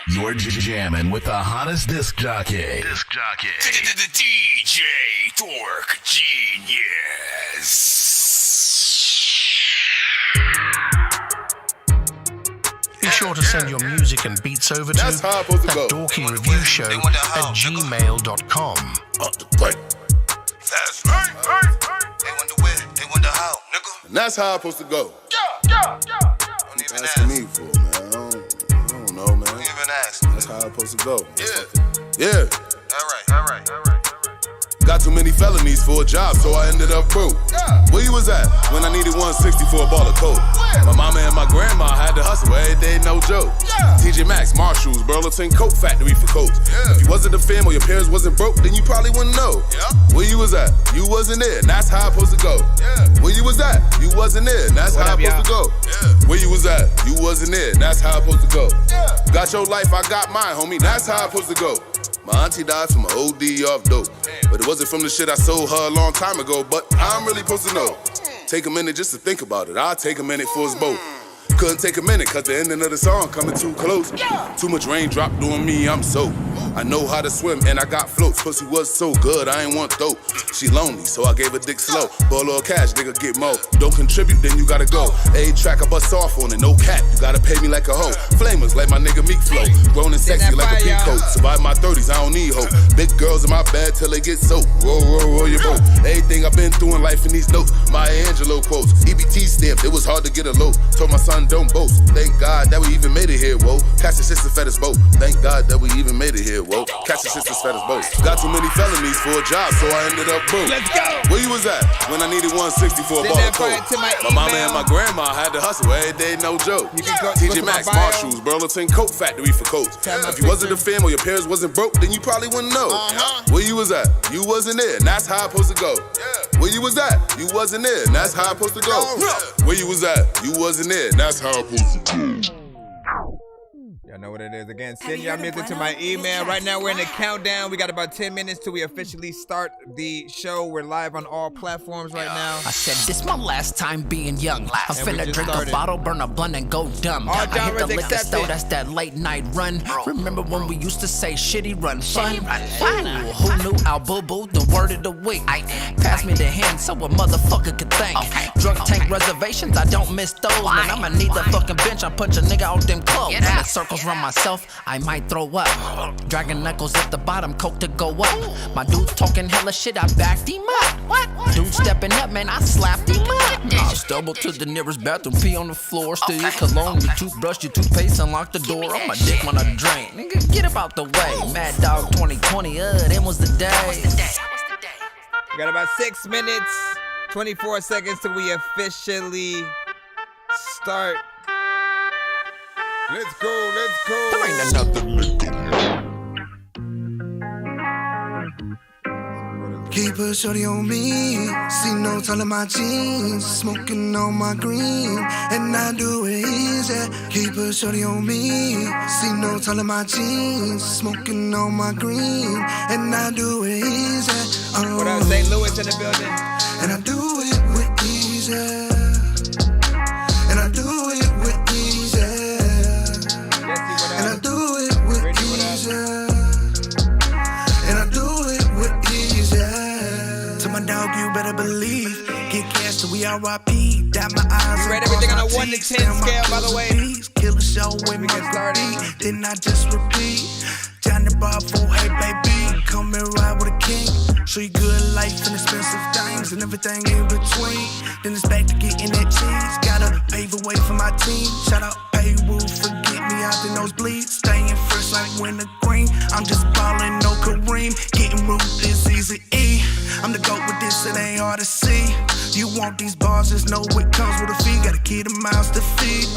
You're jamming with the hottest disc jockey. DJ Dork Genius. Be sure to send your music and beats over to That Dorky Review Show at gmail.com. That's right. They wonder where, they wonder how, nigga. And that's how I'm supposed to go. Don't even Asking ask. me for, man. I don't know, man. Don't even ask. That's how I'm supposed to go. Yeah. All right. Got too many felonies for a job, so I ended up broke. Where you was at when I needed 160 for a ball of coke? My mama and my grandma had to hustle every day, no joke. TJ Maxx, Marshalls, Burlington Coat Factory for coats. If you wasn't a fam or your parents wasn't broke, then you probably wouldn't know. Where you was at? You wasn't there, and that's how I'm supposed to go. Where you was at? You wasn't there, and that's how I'm supposed to go. Where you was at? You wasn't there, and that's how I'm supposed to go. Got your life, I got mine, homie, that's how I'm supposed to go. My auntie died from an OD off dope, but it wasn't from the shit I sold her a long time ago, but I'm really supposed to know. Take a minute just to think about it, I'll take a minute for his boat. Couldn't take a minute, cause the ending of the song coming too close. Too much raindrop doing me, I'm soaked. I know how to swim and I got floats. Pussy was so good, I ain't want dope. She lonely, so I gave her dick slow. Ball a little cash, nigga, get more. Don't contribute, then you gotta go. A track, I bust off on it, no cap. You gotta pay me like a hoe. Flamers, like my nigga Meek Flow. Grown and sexy like a pink coat. Survive my 30s, I don't need hope. Big girls in my bed till they get soaked. Roll your boat. Everything I've been through in life in these notes. Maya Angelou quotes. EBT stamped, it was hard to get a load. Told my son don't boast. Thank God that we even made it here, whoa. Catch the sister fed us both. Thank God that we even made it here, whoa. Catch the sisters fed us both. Got too many felonies for a job, so I ended up broke. Let's go. Where you was at when I needed 160 for a ball of coke? My mama and my grandma had to hustle every day, no joke. TJ Maxx, Marshalls, Burlington Coat Factory for coats. If you wasn't a fam or your parents wasn't broke, then you probably wouldn't know. Where you was at? You wasn't there, and that's how I'm supposed to go. Where you was at? You wasn't there, and that's how I'm supposed to go. Where you was at? You wasn't there, and that's how I'm supposed to go. Y'all know what it is. Again, send y'all music to my email. Right now, we're in the countdown. We got about 10 minutes till we officially start the show. We're live on all platforms right now. I said, this my last time being young. I'm And we finna just drink started. a bottle, burn a blunt, and go dumb. All I hit the genres liquor accepted. store, that's that late night run. Remember when we used to say shitty run fun? Ooh, who knew Al Boo-Boo, the word of the week? Pass me the hand so a motherfucker could think. Drunk tank reservations, I don't miss those. Man, I'ma need the fucking bench, I punch a nigga out them clothes. When the circles run myself, I might throw up. Dragging knuckles at the bottom, coke to go up. My dude's talking hella shit, I backed him up. Dude stepping up, man, I slapped him up. I stumbled to the nearest bathroom, pee on the floor, steal your cologne, your toothbrush, your toothpaste, unlock the door. I'm a dick when I drink. Nigga, get up out the way. Mad Dog 2020, them was the day. We got about 6 minutes, 24 seconds till we officially start. Let's go. There ain't another nigga. Keep a shorty on me, see notes all in my jeans, smoking on my green, and I do it easy. Keep a shorty on me, see notes all in my jeans, smoking on my green, and I do it easy. What up, St. Louis in the building? And I do it with easy, and I do it with easy, and I do it with easy, and I do it with easy. To my dog, you better believe. Get cash till we R.I.P. Dot my eyes. We read everything on a 1 to 10 scale, by the way. Kill the show when we get started. Then I just repeat. Johnny Bravo, hey baby, come and ride with a king. Show you good life and expensive things and everything in between. Then it's back to getting that cheese. Gotta pave the way for my team. Shout out Paywoo, forget me out the nosebleed. Staying first like winter green. I'm just ballin', no Kareem. Getting root is easy E. I'm the GOAT with this, it ain't hard to see. You want these bars, just know it comes with a fee. Gotta keep the mouths to feed.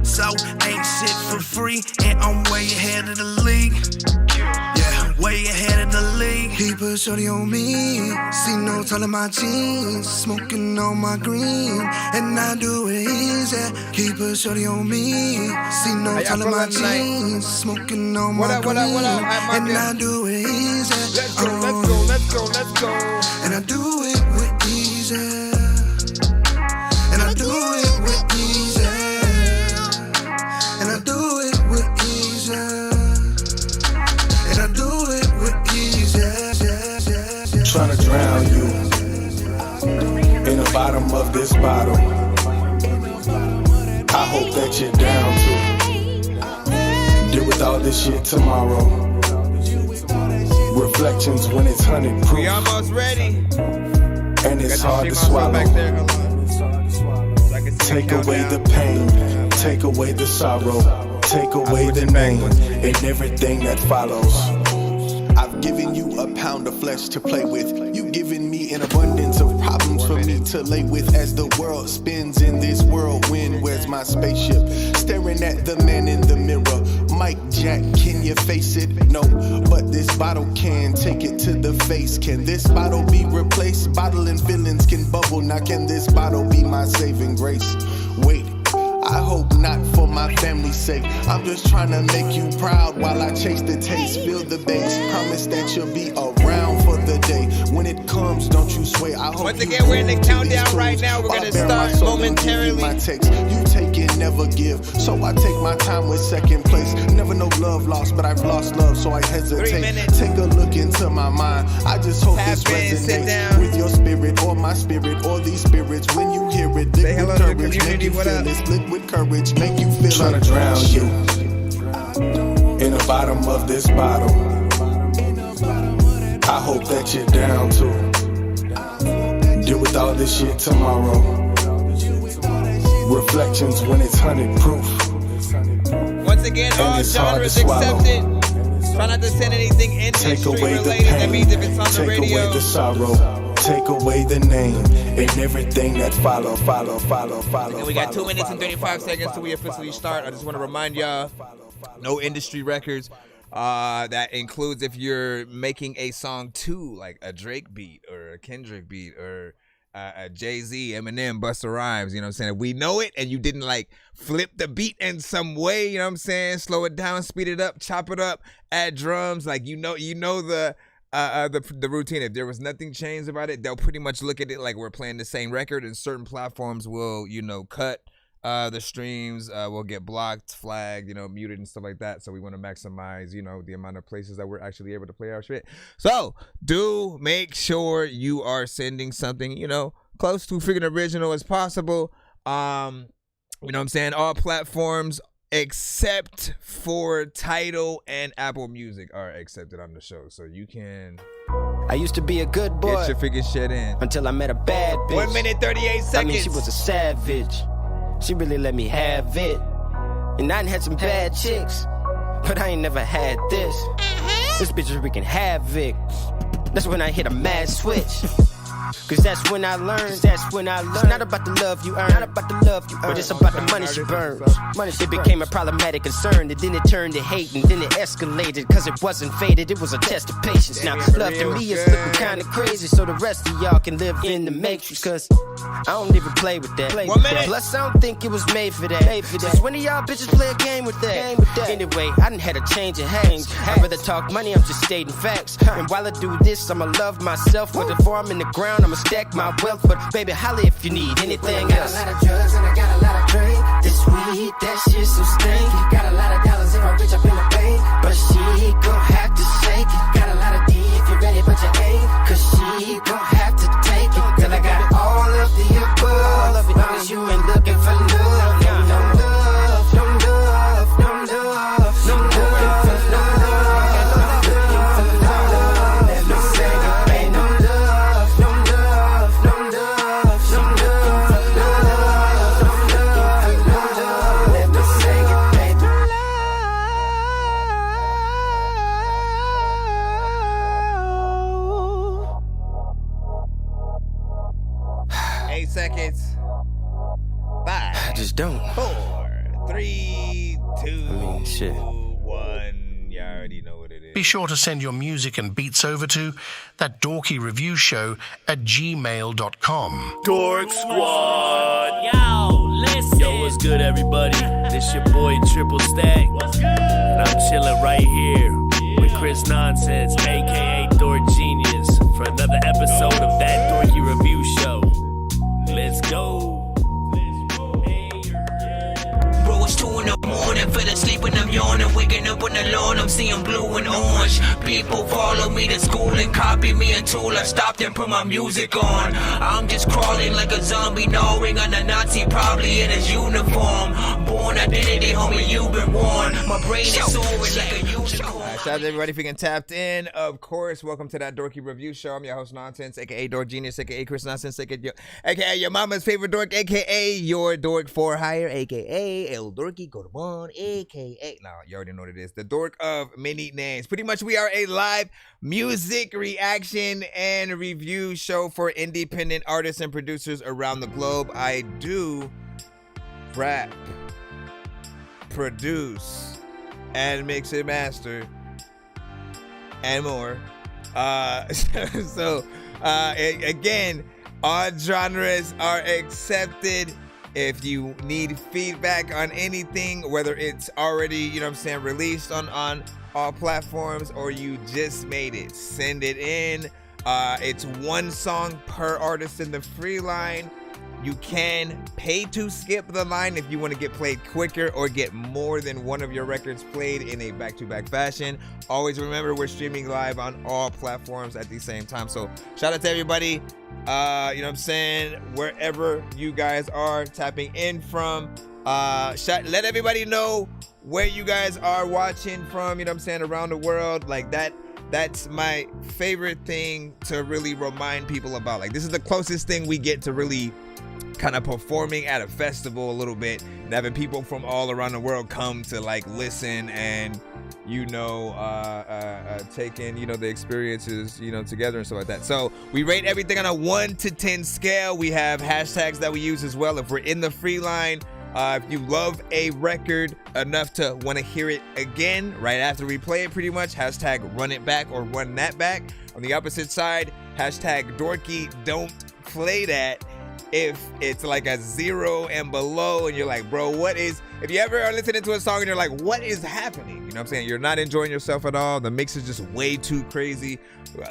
So ain't shit for free, and I'm way ahead of the league. Yeah, way ahead of the league. Keep a shorty on me, see notes all in my jeans, smoking on my green, and I do it easy. Keep a shorty on me, see notes all in my jeans, smoking on my green, and I do it easy. Let's go. And I do it with easy, and I do it with easy, and I do it with easy. bottom of this bottle. I hope that you're down to deal with all this shit tomorrow. Reflections when it's 100 proof. We almost ready. And it's hard to swallow. Take away the pain, take away the sorrow, take away the name and everything that follows. I've given you a pound of flesh to play with. You've given me an abundance of problems for me to lay with. As the world spins in this whirlwind, where's my spaceship? Staring at the man in the mirror. Mike Jack, can you face it? No, but this bottle can take it to the face. Can this bottle be replaced? Bottle and feelings can bubble. Now can this bottle be my saving grace? Wait, I hope not for my family's sake. I'm just trying to make you proud while I chase the taste. Feel the bass, promise that you'll be around for the day. When it comes, don't you sway. I hope once again, we're in the countdown right now. We're gonna start momentarily. My text, you take it, never give. So I take my time with second place. Never know love lost, but I've lost love, so I hesitate. 3 minutes. Take a look into my mind. I just hope this resonates with your spirit or my spirit or these spirits. When you hear it, say hello to the community. What up? With courage, make you feel trying to drown you in the bottom of this bottle. I hope that you're down to deal with all this shit tomorrow. Reflections when it's 100 proof. Once again, all genres accepted. Try not to send anything industry related. That means if it's on the radio. Take away the sorrow. Take away the name and everything that follow. And we got 2 minutes and 35 seconds till we officially start. I just want to remind y'all, no industry records. That includes if you're making a song to like a Drake beat or a Kendrick beat or a Jay-Z, Eminem, Busta Rhymes, you know what I'm saying? If we know it and you didn't like flip the beat in some way, you know what I'm saying? Slow it down, speed it up, chop it up, add drums, like you know the routine. If there was nothing changed about it, they'll pretty much look at it like we're playing the same record, and certain platforms will, cut the streams, will get blocked, flagged, muted and stuff like that. So we want to maximize, the amount of places that we're actually able to play our shit. So do make sure you are sending something, close to freaking original as possible. You know what I'm saying? All platforms except for Tidal and Apple Music are accepted on the show, so you can. I used to be a good boy. Get your freaking shit in. Until I met a bad bitch. 1 minute 38 seconds. I mean, she was a savage. She really let me have it. And I done had some bad chicks, but I ain't never had this. This bitch is wreaking havoc. That's when I hit a mad switch. Cause that's when I learned. It's not about the love you earn. But it's about the money she burns. It became a problematic concern. And then it turned to hate. And then it escalated. Cause it wasn't faded. It was a test of patience. Now love to me is looking kinda crazy. So the rest of y'all can live in the matrix. Cause I don't even play with that. Plus I don't think it was made for that. Since when do y'all bitches play a game with that? Anyway, I done had a change of hacks. I'd rather talk money, I'm just stating facts. And while I do this, I'ma love myself. But before I'm in the ground, I'ma stack my wealth. But baby, holla if you need anything else. I got a lot of drugs and I got a lot of drink. This weed, that shit some stink. Got a lot of dollars if I reach up in the bank. But she gon' have to shake it. Got a lot of D if you're ready but you ain't. Cause she gon' have to take it. Till I got all of the above. Long as you ain't looking for love. No love, no love, no love, no love, no love. Seconds. 5. I just don't. 4, 3, 2, shit. 1. You already know what it is. Be sure to send your music and beats over to That Dorky Review Show at gmail.com. Dork Squad. Yo, listen. Yo, what's good, everybody? This your boy Triple Stack. And I'm chilling right here with Chris Nonsenze, aka Dork Genius, for another episode of That Dorky Review Show. Let's go. Bro, it's 2-0. Morning, fell asleep when I'm yawning, waking up on alone, I'm seeing blue and orange. People follow me to school and copy me until I stopped and put my music on. I'm just crawling like a zombie, gnawing on a Nazi, probably in his uniform. Born identity, homie, you've been warned. My brain is soaring like a unicorn. Shout out to everybody if you can tapped in. Of course, welcome to That Dorky Review Show. I'm your host, Nonsenze, a.k.a. Dork Genius, a.k.a. Chris Nonsenze, a.k.a. your mama's favorite dork, a.k.a. your dork for hire, a.k.a. El Dorky Gorban, a.k.a. Now, you already know what it is. The dork of many names. Pretty much, we are a live music reaction and review show for independent artists and producers around the globe. I do rap, produce, and mix and master, and more. Again, all genres are accepted. If you need feedback on anything, whether it's already, released on all platforms, or you just made it, send it in. It's one song per artist in the free line. You can pay to skip the line if you want to get played quicker or get more than one of your records played in a back-to-back fashion. Always remember, we're streaming live on all platforms at the same time. So shout out to everybody, wherever you guys are tapping in from. Let everybody know where you guys are watching from, around the world. Like that's my favorite thing to really remind people about. Like, this is the closest thing we get to really kind of performing at a festival a little bit, and having people from all around the world come to like listen and take in the experiences together and stuff like that. So we rate everything on a 1 to 10 scale. We have hashtags that we use as well if we're in the free line. If you love a record enough to want to hear it again right after we play it, pretty much, hashtag run it back or run that back. On the opposite side, hashtag dorky don't play that. If it's like a 0 and below and you're like, bro, if you ever are listening to a song and you're like, what is happening? You're not enjoying yourself at all. The mix is just way too crazy.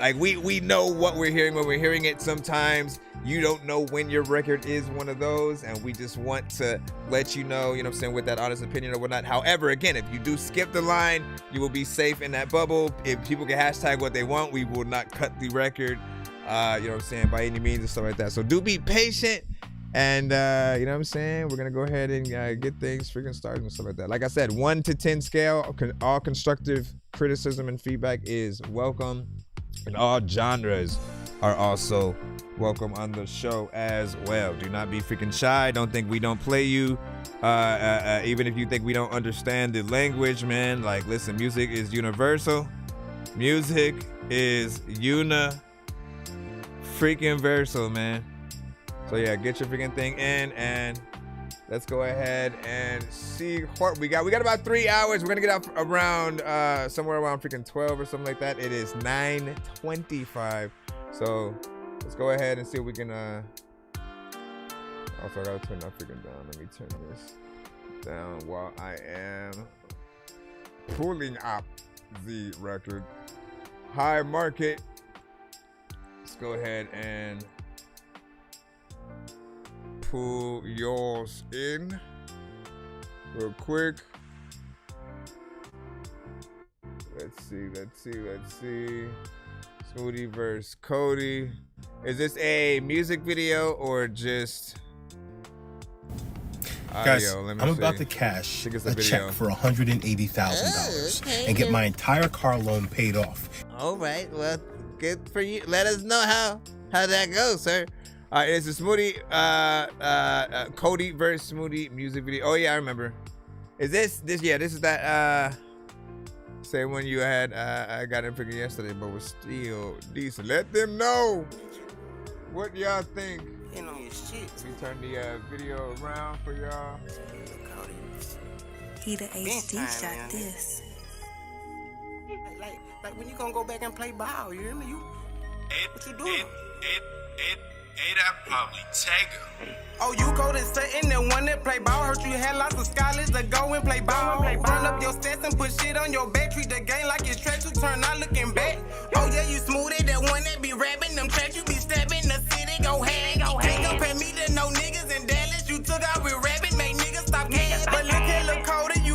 Like, we know what we're hearing when we're hearing it. Sometimes you don't know when your record is one of those, and we just want to let you know, with that honest opinion or whatnot. However, again, if you do skip the line, you will be safe in that bubble. If people can hashtag what they want, we will not cut the record. By any means and stuff like that. So do be patient, and we're gonna go ahead and get things freaking started and stuff like that. Like I said, 1 to 10 scale. All constructive criticism and feedback is welcome, and all genres are also welcome on the show as well. Do not be freaking shy. Don't think we don't play you, even if you think we don't understand the language, man. Like, listen, music is universal. Music is freaking versal, man. So yeah, get your freaking thing in, and let's go ahead and see what we got. We got about 3 hours. We're gonna get out around somewhere around freaking 12 or something like that. It is 9:25. So let's go ahead and see if we can also, I gotta turn that freaking down. Let me turn this down while I am pulling up the record. High market. Let's go ahead and pull yours in real quick. Let's see. Smoothie versus Cody. Is this a music video or just Guys, audio? I'm about to cash a check for $180,000 and get my entire car loan paid off. All right, well, good for you. Let us know how that goes, sir. All right, it's a Smoothie, Cody versus Smoothie music video. Oh yeah, I remember. Is this? Yeah, this is that same one you had. I got in freaking yesterday, but was still decent. Let them know what y'all think. Ain't on your shit. Let me turn the video around for y'all. He the HD shot this. Like when you gonna go back and play ball, you hear me? What you doing? That probably Tiger. Oh, you go to Sutton, the one that play ball. Heard you had lots of scholars that go and play ball. Run up your stats and put shit on your back. Treat the game like it's trash, you turn out looking back. Oh yeah, you smooth it, that one that be rapping. Them tracks you be stabbing, the city go hang. Can't compare me to no niggas in Dallas. You took out with rapping, make niggas stop caring. But look at Lil' Cody, you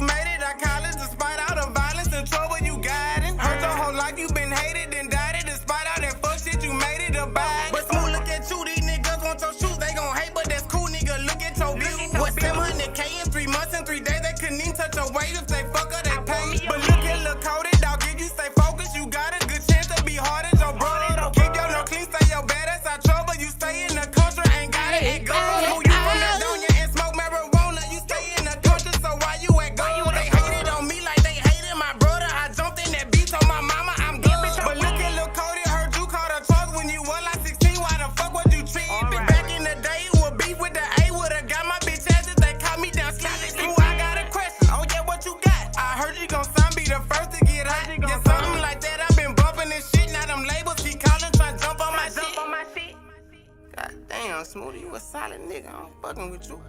a solid nigga. I'm fucking with you.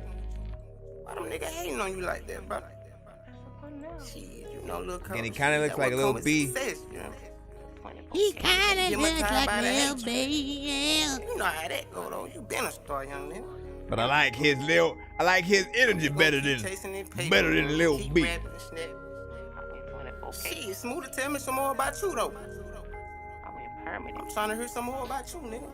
Why them niggas hating on you like that, bro? Shit, you know, Lil Cole. And he kind of looks like Lil B. He kinda looks like Lil B. You know how that go though. You been a star, young nigga. But I like his energy better than Lil B. Shit, Smooth to tell me some more about you though. I'm trying to hear some more about you, nigga.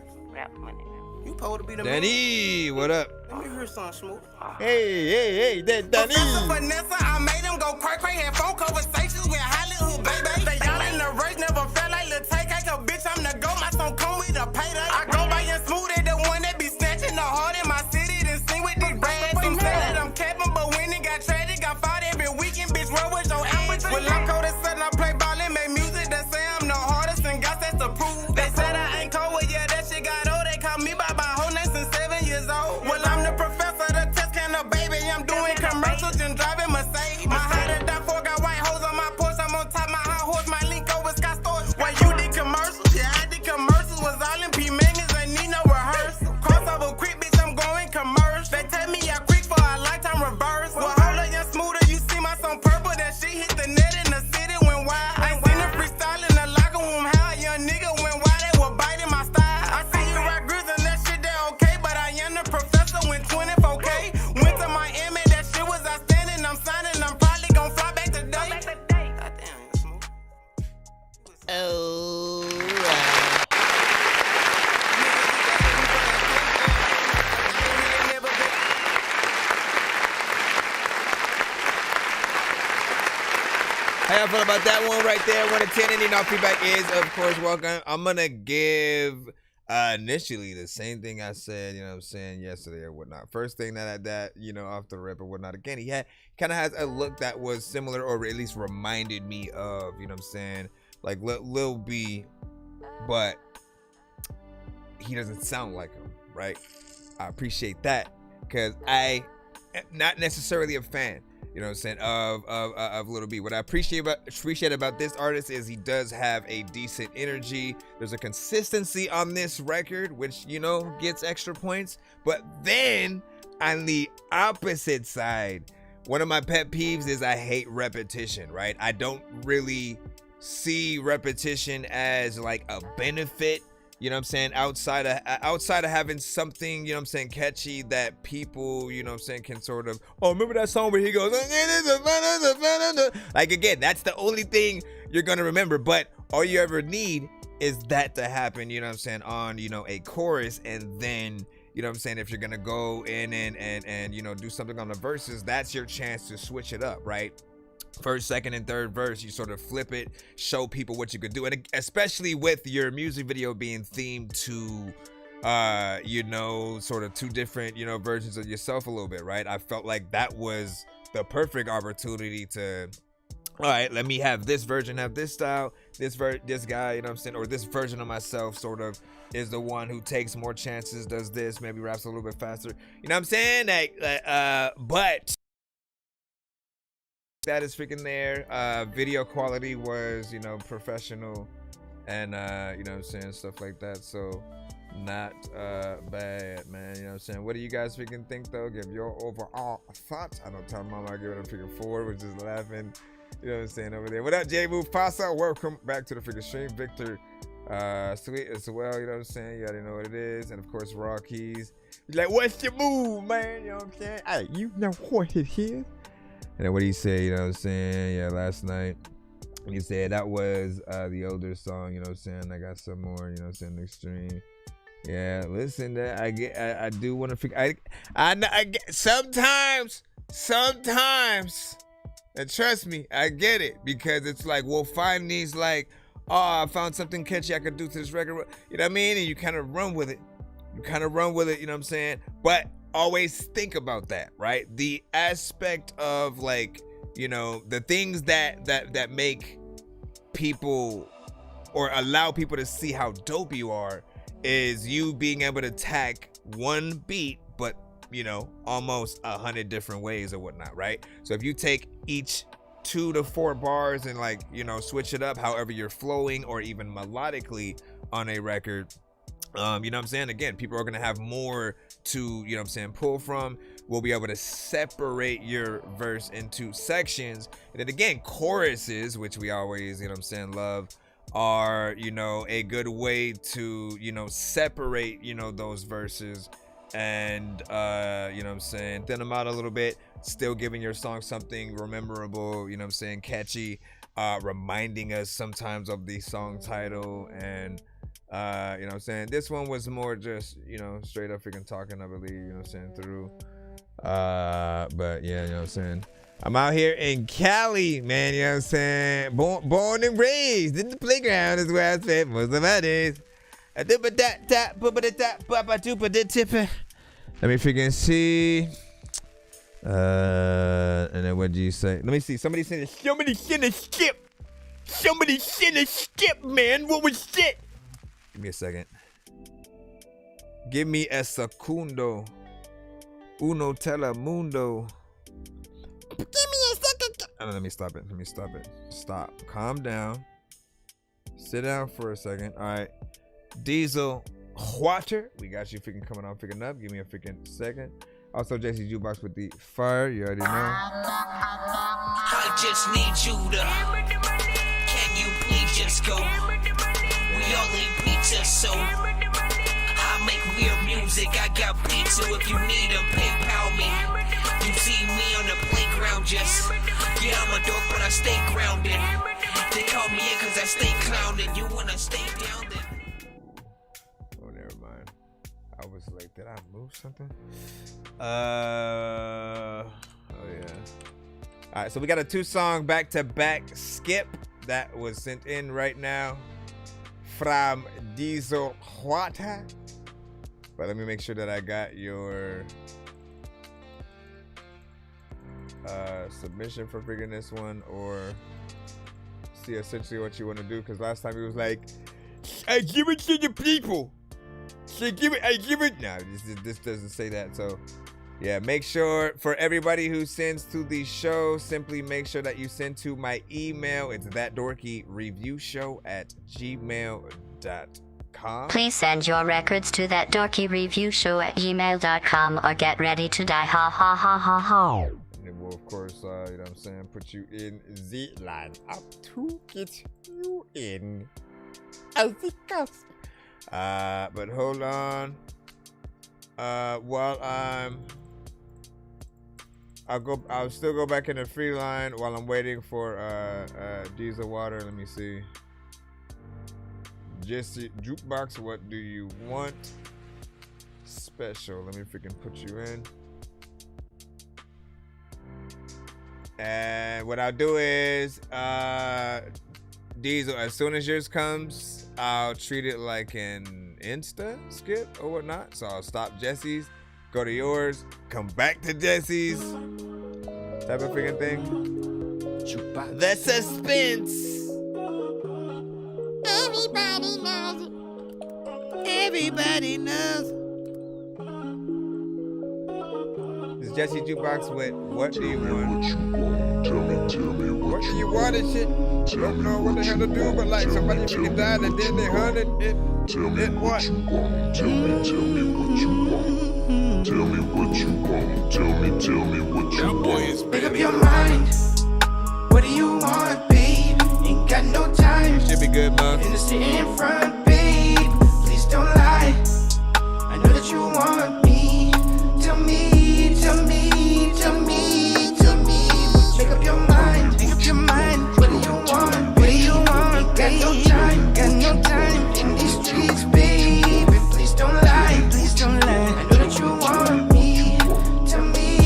You supposed to be the Danny, what up? Let me hear something, Smooth. Hey, that Danny. Professor Vanessa, I made him go cray-cray, had phone conversations with Hollywood, baby. They y'all in the race, never felt like Lil Tay. Cause bitch, I'm the GOAT, my song come with a payday. I go by Young Smooth, the one that be snatching the heart in my city, then sing with these brands. Some say that I'm capping, but when it got tragic, I fought every weekend, bitch, roll with your ass. Well, I'm cold as sudden, I play ball and make music. They say I'm the hardest and got that's to prove. They said I ain't cold, well, yeah, that shit got old. They call me by my whole name since 7 years old. Well, I'm the professor, the test can of baby. I'm doing commercials and driving Mercedes. My hide and die for got white hoes on my porch. I'm on top my high horse, my link over Scott Storch. While you did commercials, yeah, I did commercials. Was all in P Magnets, ain't need no rehearsal. Crossover quick, bitch, I'm going commercial. They tell me I quick for a lifetime reverse. Well, hold up, Young Smoother, you see my song purple. That shit hit the net in the city, went wild. I seen the freestyle in the locker room, how a young nigga went wild. They were biting my style. I see you rock grizz and that shit that okay, but I am the professor, went 24K. Went to Miami, that shit was outstanding. I'm signing, I'm probably gonna fly back today. Goddamn, Young Smooth. Oh, how y'all feel about that one right there? 1 to 10. Any no feedback is, of course, welcome. I'm gonna give initially the same thing I said, you know what I'm saying, yesterday or whatnot. First thing that you know, off the rip or whatnot. Again, he kind of has a look that was similar, or at least reminded me of, you know what I'm saying, like Lil B, but he doesn't sound like him, right? I appreciate that because I am not necessarily a fan, you know what I'm saying, of Lil B. What I appreciate about this artist is he does have a decent energy. There's a consistency on this record, which, you know, gets extra points. But then on the opposite side, one of my pet peeves is I hate repetition, right? I don't really see repetition as like a benefit, you know what I'm saying, outside of having something, you know what I'm saying, catchy that people, you know what I'm saying, can sort of, oh, remember that song where he goes, like, again, that's the only thing you're gonna remember. But all you ever need is that to happen, you know what I'm saying, on, you know, a chorus. And then, you know what I'm saying, if you're gonna go in and you know, do something on the verses, that's your chance to switch it up, right? First, second, and third verse, you sort of flip it, show people what you could do. And especially with your music video being themed to, you know, sort of two different, you know, versions of yourself a little bit, right? I felt like that was the perfect opportunity to, all right, let me have this version, have this style, this guy, you know what I'm saying, or this version of myself sort of is the one who takes more chances, does this, maybe raps a little bit faster. You know what I'm saying? But that is freaking there. Video quality was, you know, professional, and you know what I'm saying, stuff like that. So not bad, man. You know what I'm saying? What do you guys freaking think though? Give your overall thoughts. I know Tom Mama, I give it a freaking 4, which is laughing. You know what I'm saying over there. What up, J Mufasa? Welcome back to the freaking stream. Victor Sweet as well, you know what I'm saying? You already know what it is. And of course, Raw Keys. He's like, what's your move, man? You know what I'm saying? Hey, you know what it is. And then what do you say, you know what I'm saying? Yeah, last night, he said that was the older song, you know what I'm saying? I got some more, you know what I'm saying, next stream. Yeah, listen, that I do want to figure, I get, sometimes, and trust me, I get it, because it's like, we'll find these like, oh, I found something catchy I could do to this record, you know what I mean? And you kind of run with it. You know what I'm saying? But always think about that, right? The aspect of, like, you know, the things that make people or allow people to see how dope you are is you being able to tack one beat, but, you know, almost 100 different ways or whatnot, right? So if you take each 2 to 4 bars and, like, you know, switch it up however you're flowing or even melodically on a record, You know what I'm saying? Again, people are going to have more to, you know what I'm saying, pull from. We'll be able to separate your verse into sections. And then again, choruses, which we always, you know what I'm saying, love, are, you know, a good way to, you know, separate, you know, those verses and, you know what I'm saying, thin them out a little bit, still giving your song something memorable, you know what I'm saying, catchy, reminding us sometimes of the song title. And you know what I'm saying, this one was more just, you know, straight up freaking talking, I believe, you know what I'm saying, through. But yeah, you know what I'm saying, I'm out here in Cali, man, you know what I'm saying, born and raised in the playground is where I spent most of my days. Let me freaking see. And then what do you say? Let me see. Somebody sent a skip. Somebody sent a skip, man. What was it? Give me a second. Give me a secundo. Uno telemundo. Give me a second. Oh, let me stop it. Stop. Calm down. Sit down for a second. All right. Diesel Water. We got you freaking coming on, freaking up. Give me a freaking second. Also, Jesse Jukebox with the fire. You already know. I just need you to. Can you please just go? We all need pizza, so I make weird music. I got pizza if you need them. PayPal me. You see me on the playground, just yeah, I'm a dork, but I stay grounded. They call me in cause I stay clowning. You wanna stay down then? Oh, never mind. I was like, did I move something? Oh yeah. All right, so we got a 2-song back-to-back skip that was sent in right now from Diesel Water. But let me make sure that I got your submission for freaking this one, or see essentially what you want to do, because last time he was like, I give it to the people. I give it. No, this doesn't say that. So yeah, make sure for everybody who sends to the show, simply make sure that you send to my email. It's thatdorkyreviewshow@gmail.com. Please send your records to thatdorkyreviewshow@gmail.com or get ready to die. Ha ha ha ha ha. And then we'll, of course, you know what I'm saying, put you in the line up to get you in as it goes. But hold on. While I'll still go back in the free line while I'm waiting for Diesel Water. Let me see. Jesse Jukebox, what do you want? Special. Let me freaking put you in. And what I'll do is Diesel, as soon as yours comes, I'll treat it like an Insta skip or whatnot. So I'll stop Jesse's, go to yours, come back to Jesse's, type of freaking thing. The suspense. Everybody knows it. Everybody knows. It's Jesse Jukebox with What Do You Want? Tell me what do you want and shit. Don't know what the hell to do, but like somebody freaking died and then they hunted it. Tell me what you want. Tell me what you want. Tell me what you want. Tell me what you want. Make up your mind. What do you want, babe? Ain't got no time. Should be good, man. In the city in front, babe. Please don't lie. I know that you want me. Tell me. Make up your mind. What do you want? Ain't got no time. In these streets, baby. Please don't lie. I know that you want me. Tell me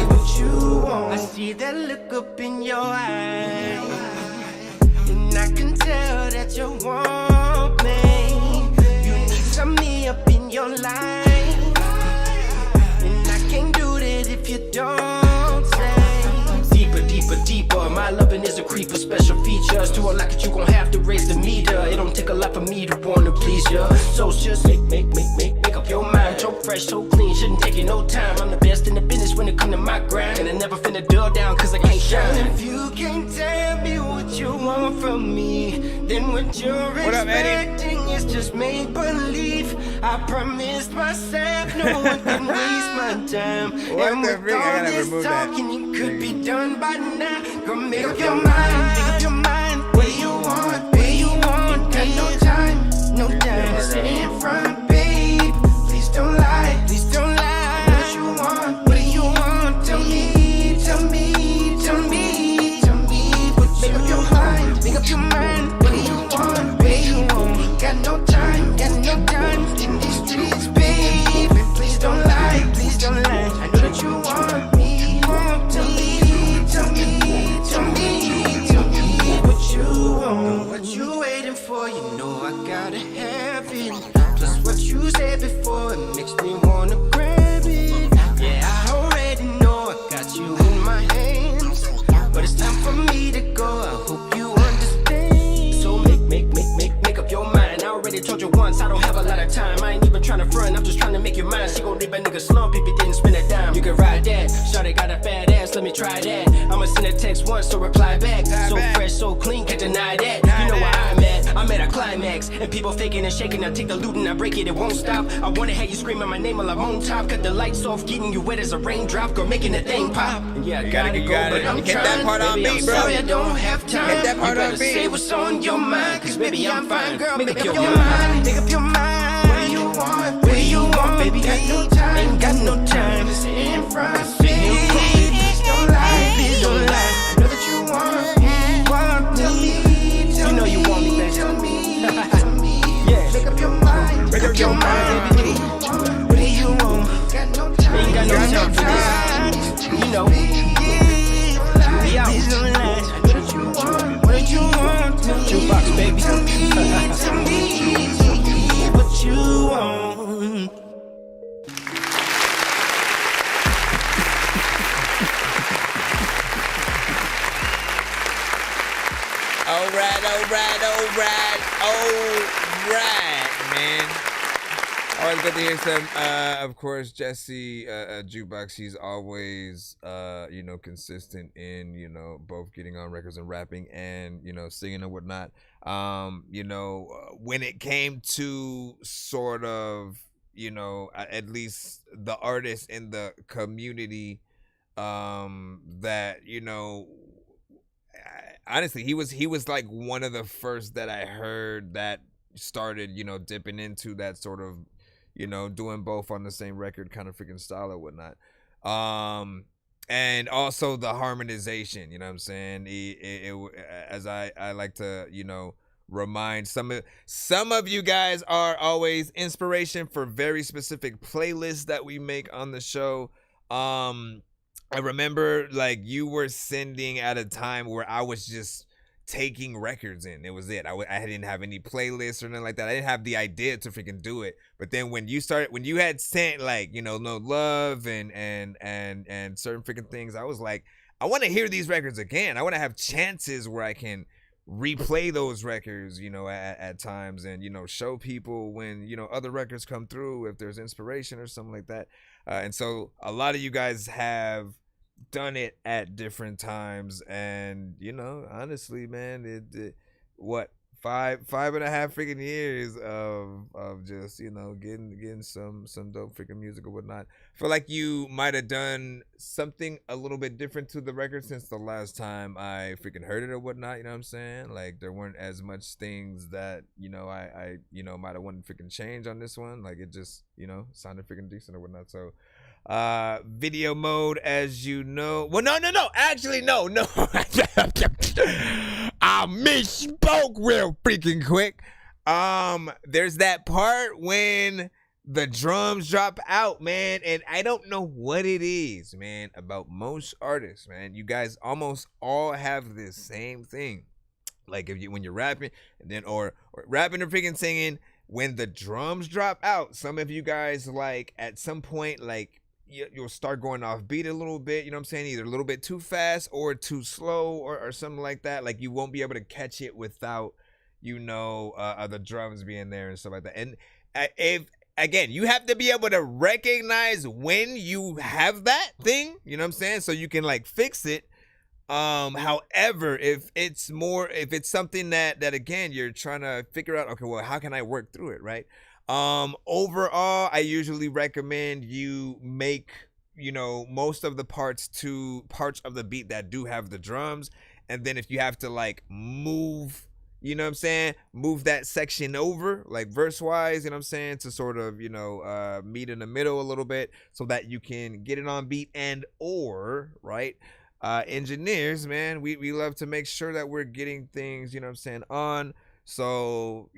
what you want. I see that look up in your eye, and I can tell that you want me. You need some me up in your life. If you don't say deeper, my loving is a creeper. Special features to unlock it, you gon' have to raise the meter. It don't take a lot for me to wanna please ya. So it's just make up up your mind. So fresh, so clean, shouldn't take you no time. I'm the best in the business when it come to my grind. And I never finna dull down cause I can't shine. If you can't tell me what you want from me, then what you're expecting is just make believe. I promised myself no one can waste my time. And with all this talking, it could be done by now. Girl, make up your mind, make up your mind. Where you want, where you want. Got no time, no time to sit in front, babe. Please don't lie, please don't lie. What you want, what do you want? Tell me, tell me, tell me, tell me what you want. Make up your mind, make up your mind. What do you want, where you want? Got no time in these streets, babe. Please don't lie, please don't lie. I know that you want me, tell me, tell me, tell me, tell me what you want. What you waiting for? You know I gotta have it. Plus what you said before, it makes me wanna grab it. Yeah, I already know I got you in my hands, but it's time for me to go. I hope you understand. So make up your mind. I already told you once, I don't have a lot of time. I ain't even trying to front, I'm just trying to make you mine. She gon' leave a nigga slump if he didn't spend a dime. You can ride that, shawty got a fat ass, let me try that. I'ma send a text once, so reply back. So fresh, so clean, can't deny that. You know where I'm at, I'm at a climax. And people faking and shaking, I take the loot and I break it, it won't stop. I wanna have you screaming my name while I'm on top. Cut the lights off, getting you wet as a raindrop. Girl, making the thing pop. And yeah, I gotta go, but I'm Hit trying. that part on Baby, beat, I'm bro. sorry, I don't have time. Hit that part you on better beat. say what's on your mind, cause baby, I'm fine. Girl, make up your mind, make up your mind. Where you want, where you want, baby, got no time. Ain't got no time to sit in front. Please don't lie, please don't lie. I know that you want me, tell me, you know you want me, baby. Tell me, yeah. Make up your mind, make up your mind, baby. What do you want? Ain't got no time for this, you know. We out. Please don't lie. I know that you want, what you want? Jukebox, baby. Tell me what you want. Alright, man. Always good to hear some, of course, Jesse, Jukebox. He's always, consistent in, both getting on records and rapping and, singing and whatnot. When it came to sort of, at least the artists in the community, that, honestly, he was like one of the first that I heard that started, dipping into that sort of, doing both on the same record kind of freaking style or whatnot. And also the harmonization, you know what I'm saying? As I like to, remind some of you guys are always inspiration for very specific playlists that we make on the show. I remember like you were sending at a time where I was just taking records in. It was it. I didn't have any playlists or nothing like that. I didn't have the idea to freaking do it. But then when you had sent like, No Love and certain freaking things, I was like, I want to hear these records again. I want to have chances where I can replay those records, at times and, show people when, other records come through if there's inspiration or something like that. And so a lot of you guys have done it at different times, and honestly, man, it what 5.5 freaking years of just getting some dope freaking music or whatnot. I feel like you might have done something a little bit different to the record since the last time I freaking heard it or whatnot. You know what I'm saying? Like there weren't as much things that I might have wanted to freaking change on this one. Like it just sounded freaking decent or whatnot. So video mode, as you know. Well, no. Actually, no. I misspoke real freaking quick. There's that part when the drums drop out, man, and I don't know what it is, man, about most artists, man. You guys almost all have this same thing. Like when you're rapping, and then or rapping or freaking singing, when the drums drop out, some of you guys like at some point like you'll start going off beat a little bit, you know what I'm saying? Either a little bit too fast or too slow or something like that. Like you won't be able to catch it without, the drums being there and stuff like that. And again, you have to be able to recognize when you have that thing, you know what I'm saying? So you can like fix it. However, if it's something that again, you're trying to figure out, okay, well, how can I work through it, right? Overall, I usually recommend you make, most of the parts of the beat that do have the drums. And then if you have to like move, you know what I'm saying? Move that section over, like verse-wise, you know what I'm saying? To sort of, meet in the middle a little bit so that you can get it on beat right? Engineers, man, we love to make sure that we're getting things, you know what I'm saying, on. So,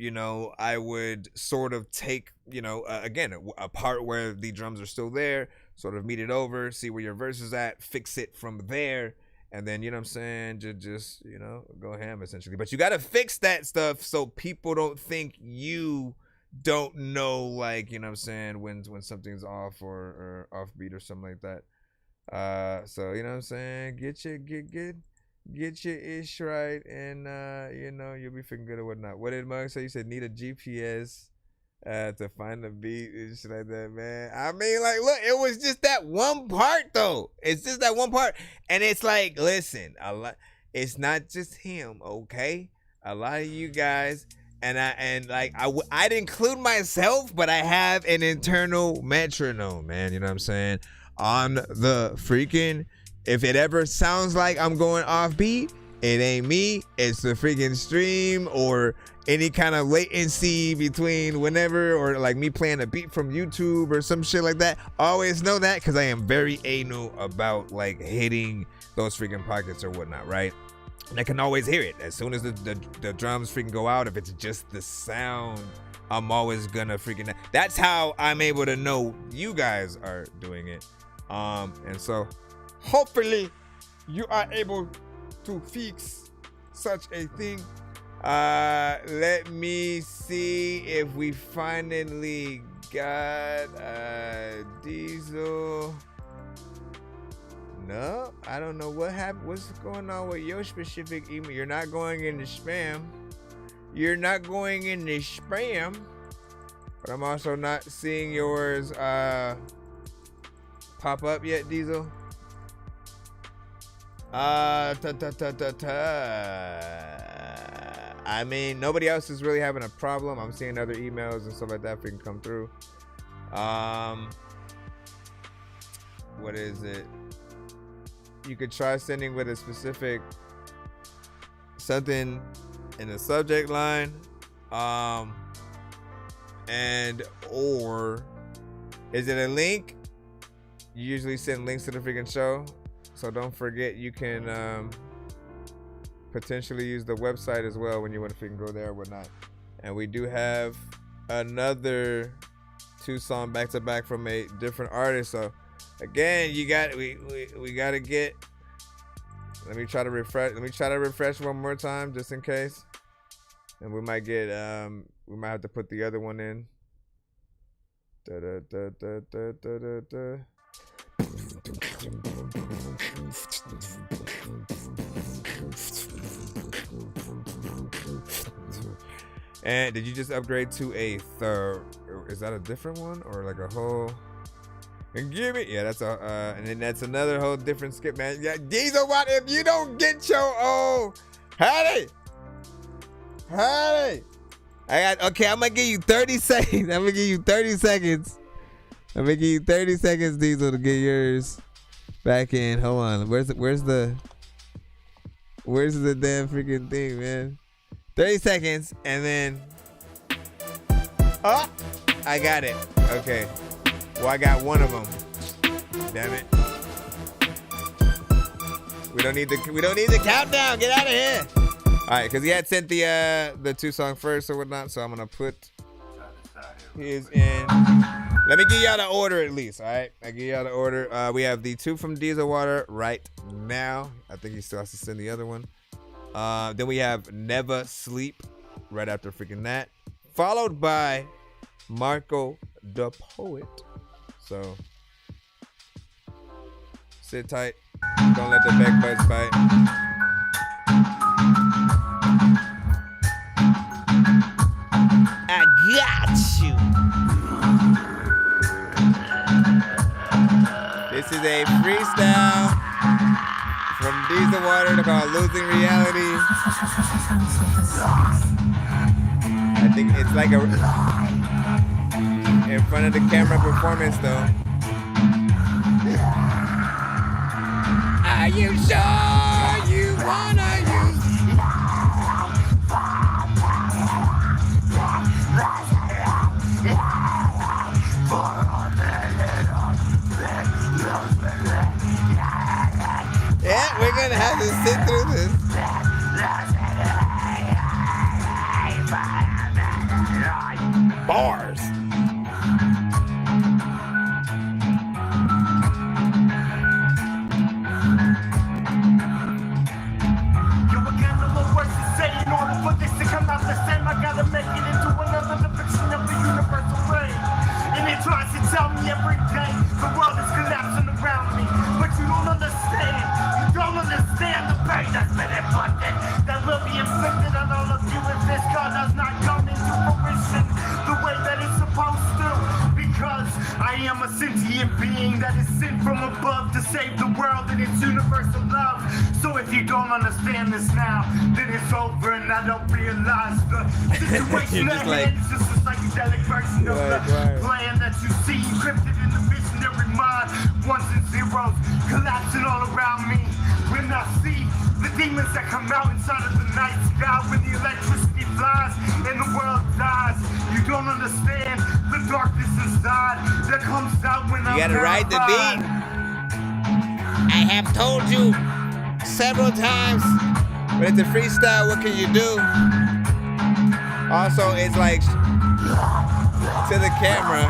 I would sort of take, again, a part where the drums are still there, sort of meet it over, see where your verse is at, fix it from there. And then, you know what I'm saying, just go ham, essentially. But you got to fix that stuff so people don't think you don't know, like, you know what I'm saying, when something's off or off beat or something like that. So, you know what I'm saying, get your ish right, and, you'll be feeling good or whatnot. What did Mug say? You said need a GPS to find the beat and shit like that, man. I mean, like, look, it was just that one part, though. It's just that one part. And it's like, listen, it's not just him, okay? A lot of you guys, I'd include myself, but I have an internal metronome, man. You know what I'm saying? On the freaking, if it ever sounds like I'm going off beat, it ain't me. It's the freaking stream or any kind of latency between whenever, or like me playing a beat from YouTube or some shit like that. Always know that, because I am very anal about like hitting those freaking pockets or whatnot, right? And I can always hear it as soon as the drums freaking go out. If it's just the sound, I'm always gonna freaking. That's how I'm able to know you guys are doing it. And so hopefully you are able to fix such a thing. Let me see if we finally got Diesel. No, I don't know what happened. What's going on with your specific email? You're not going into spam. You're not going into spam. But I'm also not seeing yours pop up yet, Diesel. I mean, nobody else is really having a problem. I'm seeing other emails and stuff like that if we can come through. What is it? You could try sending with a specific something in the subject line, and or is it a link? You usually send links to the freaking show, so don't forget you can potentially use the website as well when you want to freaking go there or whatnot. And we do have another 2-song back-to-back from a different artist. So again, we gotta get. Let me try to refresh one more time just in case, and we might get we might have to put the other one in. And did you just upgrade to a third? Is that a different one or like a whole? And give me, yeah, that's a, and then that's another whole different skip, man. Yeah, Diesel, what if you don't get your old, honey? Okay, I'm gonna give you 30 seconds. I'm gonna give you 30 seconds. Diesel, to get yours back in. Hold on, where's the damn freaking thing, man? 30 seconds, and then, oh, I got it. Okay. Well, I got one of them. Damn it. We don't need the countdown. Get out of here. All right, because he had sent the 2-song first or whatnot, so I'm gonna put his in. Let me give y'all the order at least. All right, I give y'all the order. We have the 2 from Diesel Water right now. I think he still has to send the other one. Then we have Never Sleep right after freaking that, followed by Marco the Poet. So sit tight. Don't let the back buds bite. I got you. This is a freestyle from Diesel Water called Losing Reality. I think it's like a in front of the camera performance though. Are you sure you wanna use? Yeah, we're gonna have to sit through this. Bars. In order for this to come out the same, I gotta make it into another depiction of the universal reign. And it tries to tell me every day the world is collapsing around me. But you don't understand. You don't understand the pain that's been inflicted. That will be inflicted on all of you if this car does not come into fruition the way that it's supposed to. Because I am a sentient being that is sent from above to save the world in its universal love. So if you don't understand this now, then it's over and I don't realize the situation at hand. It's just a psychedelic version of the plan that you see encrypted in the visionary mind. Ones and zeros collapsing all around me. When I see the demons that come out inside of the night sky when the electricity flies and the world dies. You don't understand the darkness inside that comes out when You gotta ride the beat. I have told you several times, but it's a freestyle. What can you do? Also, it's like to the camera.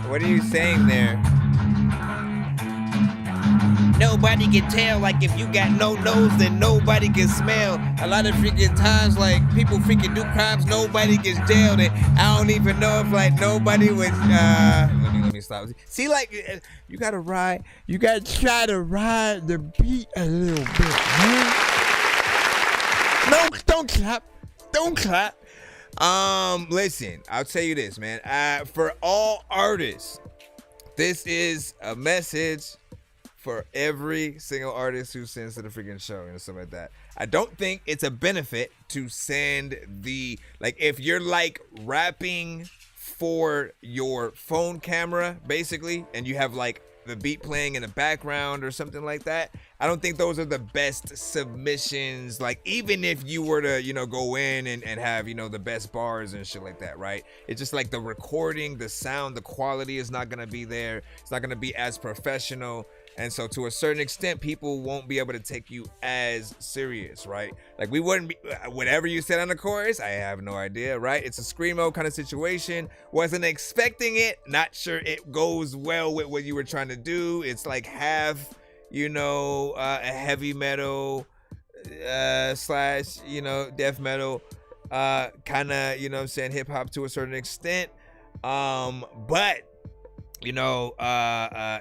What are you saying there? Nobody can tell, like if you got no nose, then nobody can smell. A lot of freaking times, like people freaking do crimes, nobody gets jailed, and I don't even know if like nobody would. Let me stop. See, like you gotta try to ride the beat a little bit, man. No, don't clap. Listen, I'll tell you this, man. For all artists, this is a message for every single artist who sends to the freaking show and stuff like that. I don't think it's a benefit to send if you're like rapping for your phone camera, basically, and you have like the beat playing in the background or something like that. I don't think those are the best submissions. Like, even if you were to, go in and have, the best bars and shit like that, right? It's just like the recording, the sound, the quality is not going to be there. It's not going to be as professional. And so to a certain extent, people won't be able to take you as serious, right? Like, we wouldn't be, whatever you said on the chorus, I have no idea, right? It's a screamo kind of situation. Wasn't expecting it. Not sure it goes well with what you were trying to do. It's like half, a heavy metal slash, death metal, kind of, hip hop to a certain extent. But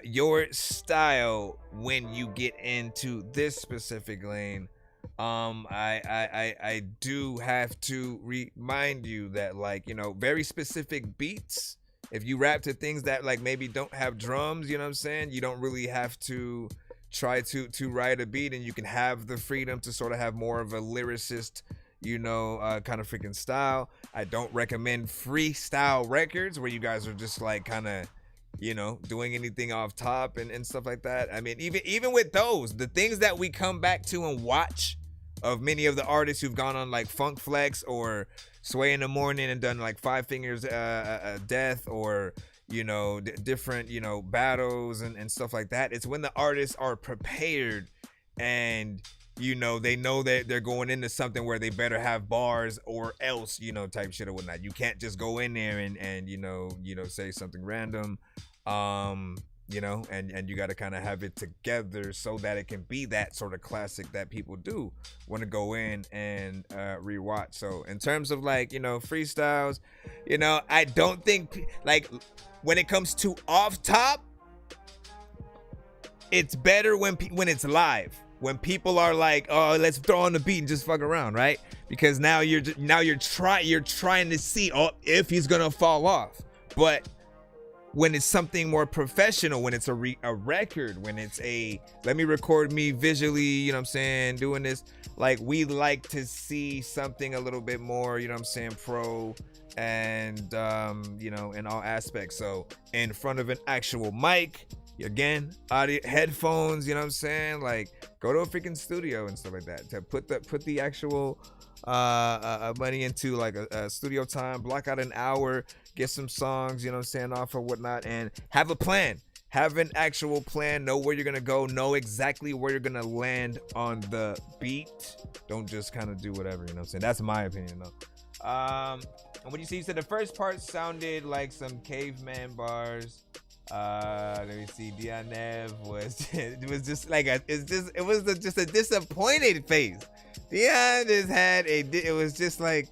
your style when you get into this specific lane, I do have to remind you that, very specific beats, if you rap to things that maybe don't have drums, you don't really have to try to write a beat, and you can have the freedom to sort of have more of a lyricist kind of freaking style. I don't recommend freestyle records where you guys are just doing anything off top and stuff like that. I mean, even with those, the things that we come back to and watch of many of the artists who've gone on Funk Flex or Sway in the Morning and done 5 Fingers Death or different battles and stuff like that. It's when the artists are prepared and they know that they're going into something where they better have bars or else, type shit or whatnot. You can't just go in there and say something random. you know, and you got to kind of have it together so that it can be that sort of classic that people do want to go in and rewatch. So in terms of like, you know, freestyles, you know, I don't think like when it comes to off top, it's better when it's live, when people are like, oh, let's throw on the beat and just fuck around, right? Because now you're trying to see if he's gonna fall off. But when it's something more professional, when it's a record, when it's let me record me visually, you know what I'm saying, doing this, like we like to see something a little bit more, you know what I'm saying, pro and, you know, in all aspects. So in front of an actual mic, again, audio, headphones, you know what I'm saying, like go to a freaking studio and stuff like that to put the actual money into like a studio time, block out an hour, get some songs, you know what I'm saying, off or whatnot, and have a plan. Have an actual plan, know where you're gonna go, know exactly where you're gonna land on the beat. Don't just kind of do whatever, you know what I'm saying. That's my opinion though. And what you see, you said the first part sounded like some caveman bars. Let me see. Dianev just a disappointed face. Dion just had it was just like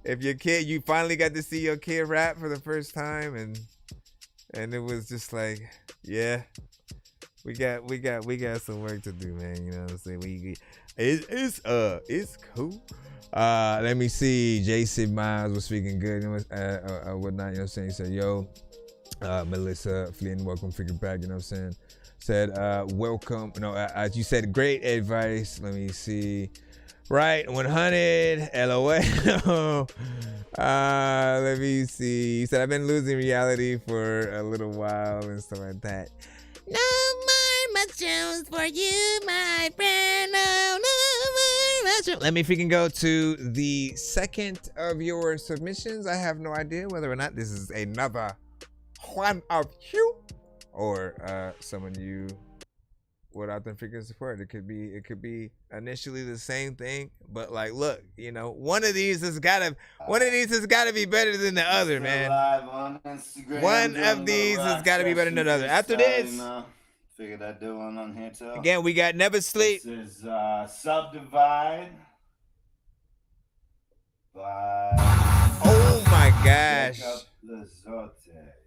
if your kid, you finally got to see your kid rap for the first time, and it was just like, yeah, we got some work to do, man. You know what I'm saying? It's cool. Let me see. Jason Miles was speaking good, whatnot. You know what I'm saying? He said, yo. Melissa Flynn, welcome, figure back, you know what I'm saying? Said, welcome. No, as you said, great advice. Let me see. Right, 100, LOL. Let me see. He said, I've been losing reality for a little while and stuff like that. No more mushrooms for you, my friend. No more mushrooms. Let me freaking go to the second of your submissions. I have no idea whether or not this is another one of you or someone you would often freaking support. It could be initially the same thing, but like, look, you know, one of these has gotta be better than the other, man. One of these has gotta be better than the other. After this, figured I'd do one on here too. Again, we got Never Sleep. This is Subdivide by Oh my gosh.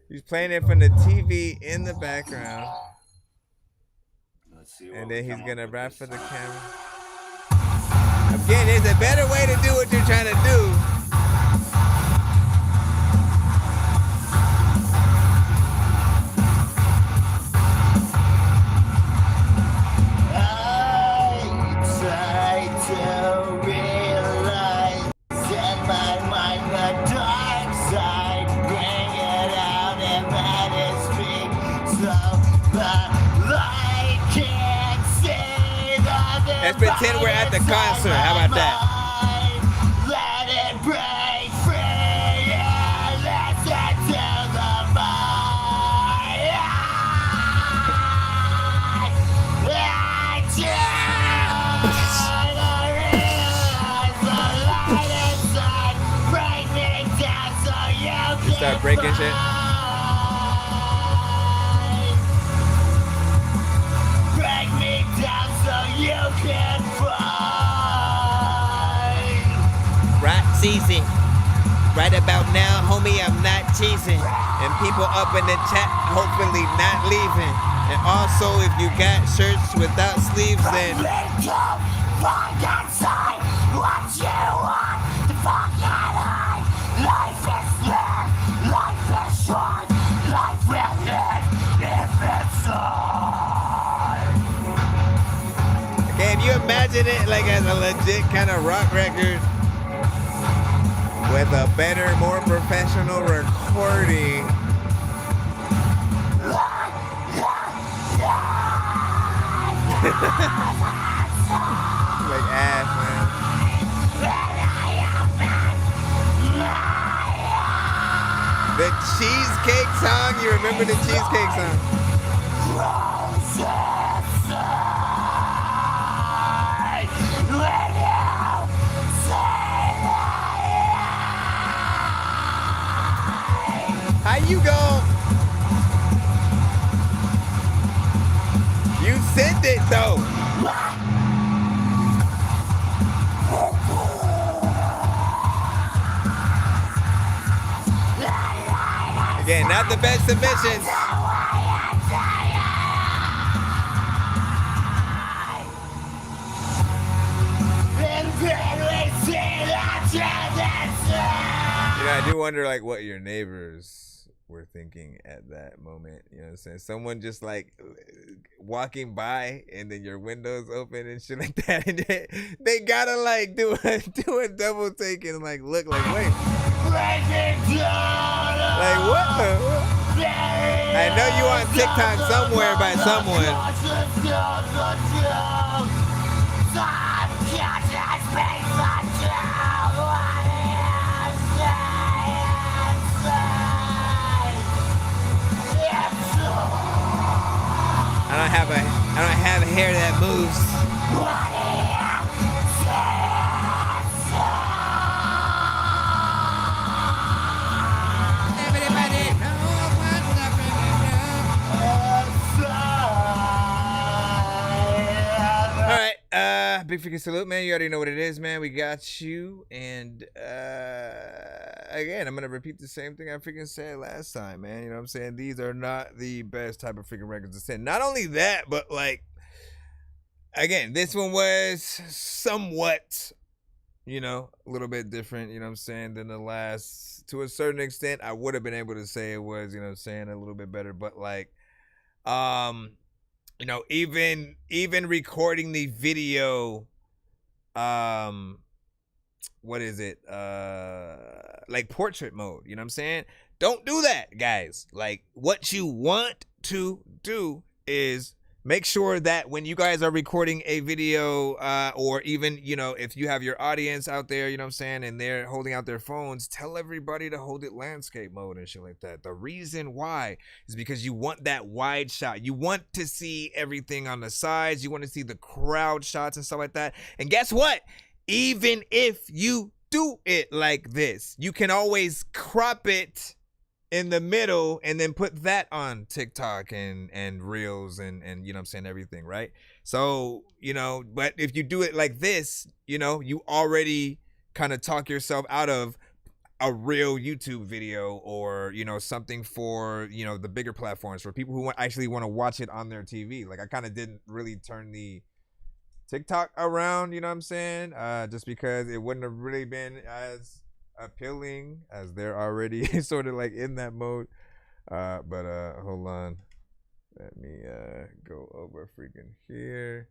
He's playing it from the TV in the background. And then he's gonna rap for the camera. Again, there's a better way to do what you're trying to do. Let's pretend we're at the concert. How about that? Let it break free. Yeah, listen to the mind. You start breaking shit. Right, easy. Right about now, homie, I'm not teasing. And people up in the chat, hopefully not leaving. And also, if you got shirts without sleeves, then find outside what you want. The fucking high. Life is lived. Life is short. Life will live if it's hard. Okay, if you imagine it like as a legit kind of rock record with a better, more professional recording. Like ass, man. The Cheesecake song, you remember the Cheesecake song? How you go? send it though. Again, not the best submissions. I do wonder like what your neighbors were thinking at that moment. You know what I'm saying? Someone just like walking by and then your windows open and shit like that, and they gotta like do a double take and like look like wait. Like what the? I know you on TikTok somewhere by someone. I don't have a hair that moves. All right, big freaking salute, man. You already know what it is, man. We got you, and again, I'm gonna repeat the same thing I freaking said last time, man. You know what I'm saying? These are not the best type of freaking records to send. Not only that, but like, again, this one was somewhat, you know, a little bit different, you know what I'm saying, than the last. To a certain extent, I would have been able to say it was, you know what I'm saying, a little bit better, but like, you know, even recording the video, what is it? Like portrait mode, you know what I'm saying? Don't do that, guys. Like, what you want to do is make sure that when you guys are recording a video, or even, you know, if you have your audience out there, you know what I'm saying, and they're holding out their phones, tell everybody to hold it landscape mode and shit like that. The reason why is because you want that wide shot. You want to see everything on the sides. You want to see the crowd shots and stuff like that. And guess what? Even if you do it like this, you can always crop it in the middle and then put that on TikTok and Reels and you know what I'm saying, everything, right? So, you know, but if you do it like this, you know, you already kind of talk yourself out of a real YouTube video, or, you know, something for, you know, the bigger platforms for people who actually want to watch it on their TV. Like, I kind of didn't really turn the TikTok around, you know what I'm saying? Just because it wouldn't have really been as appealing as they're already sort of like in that mode. But hold on. Let me go over freaking here.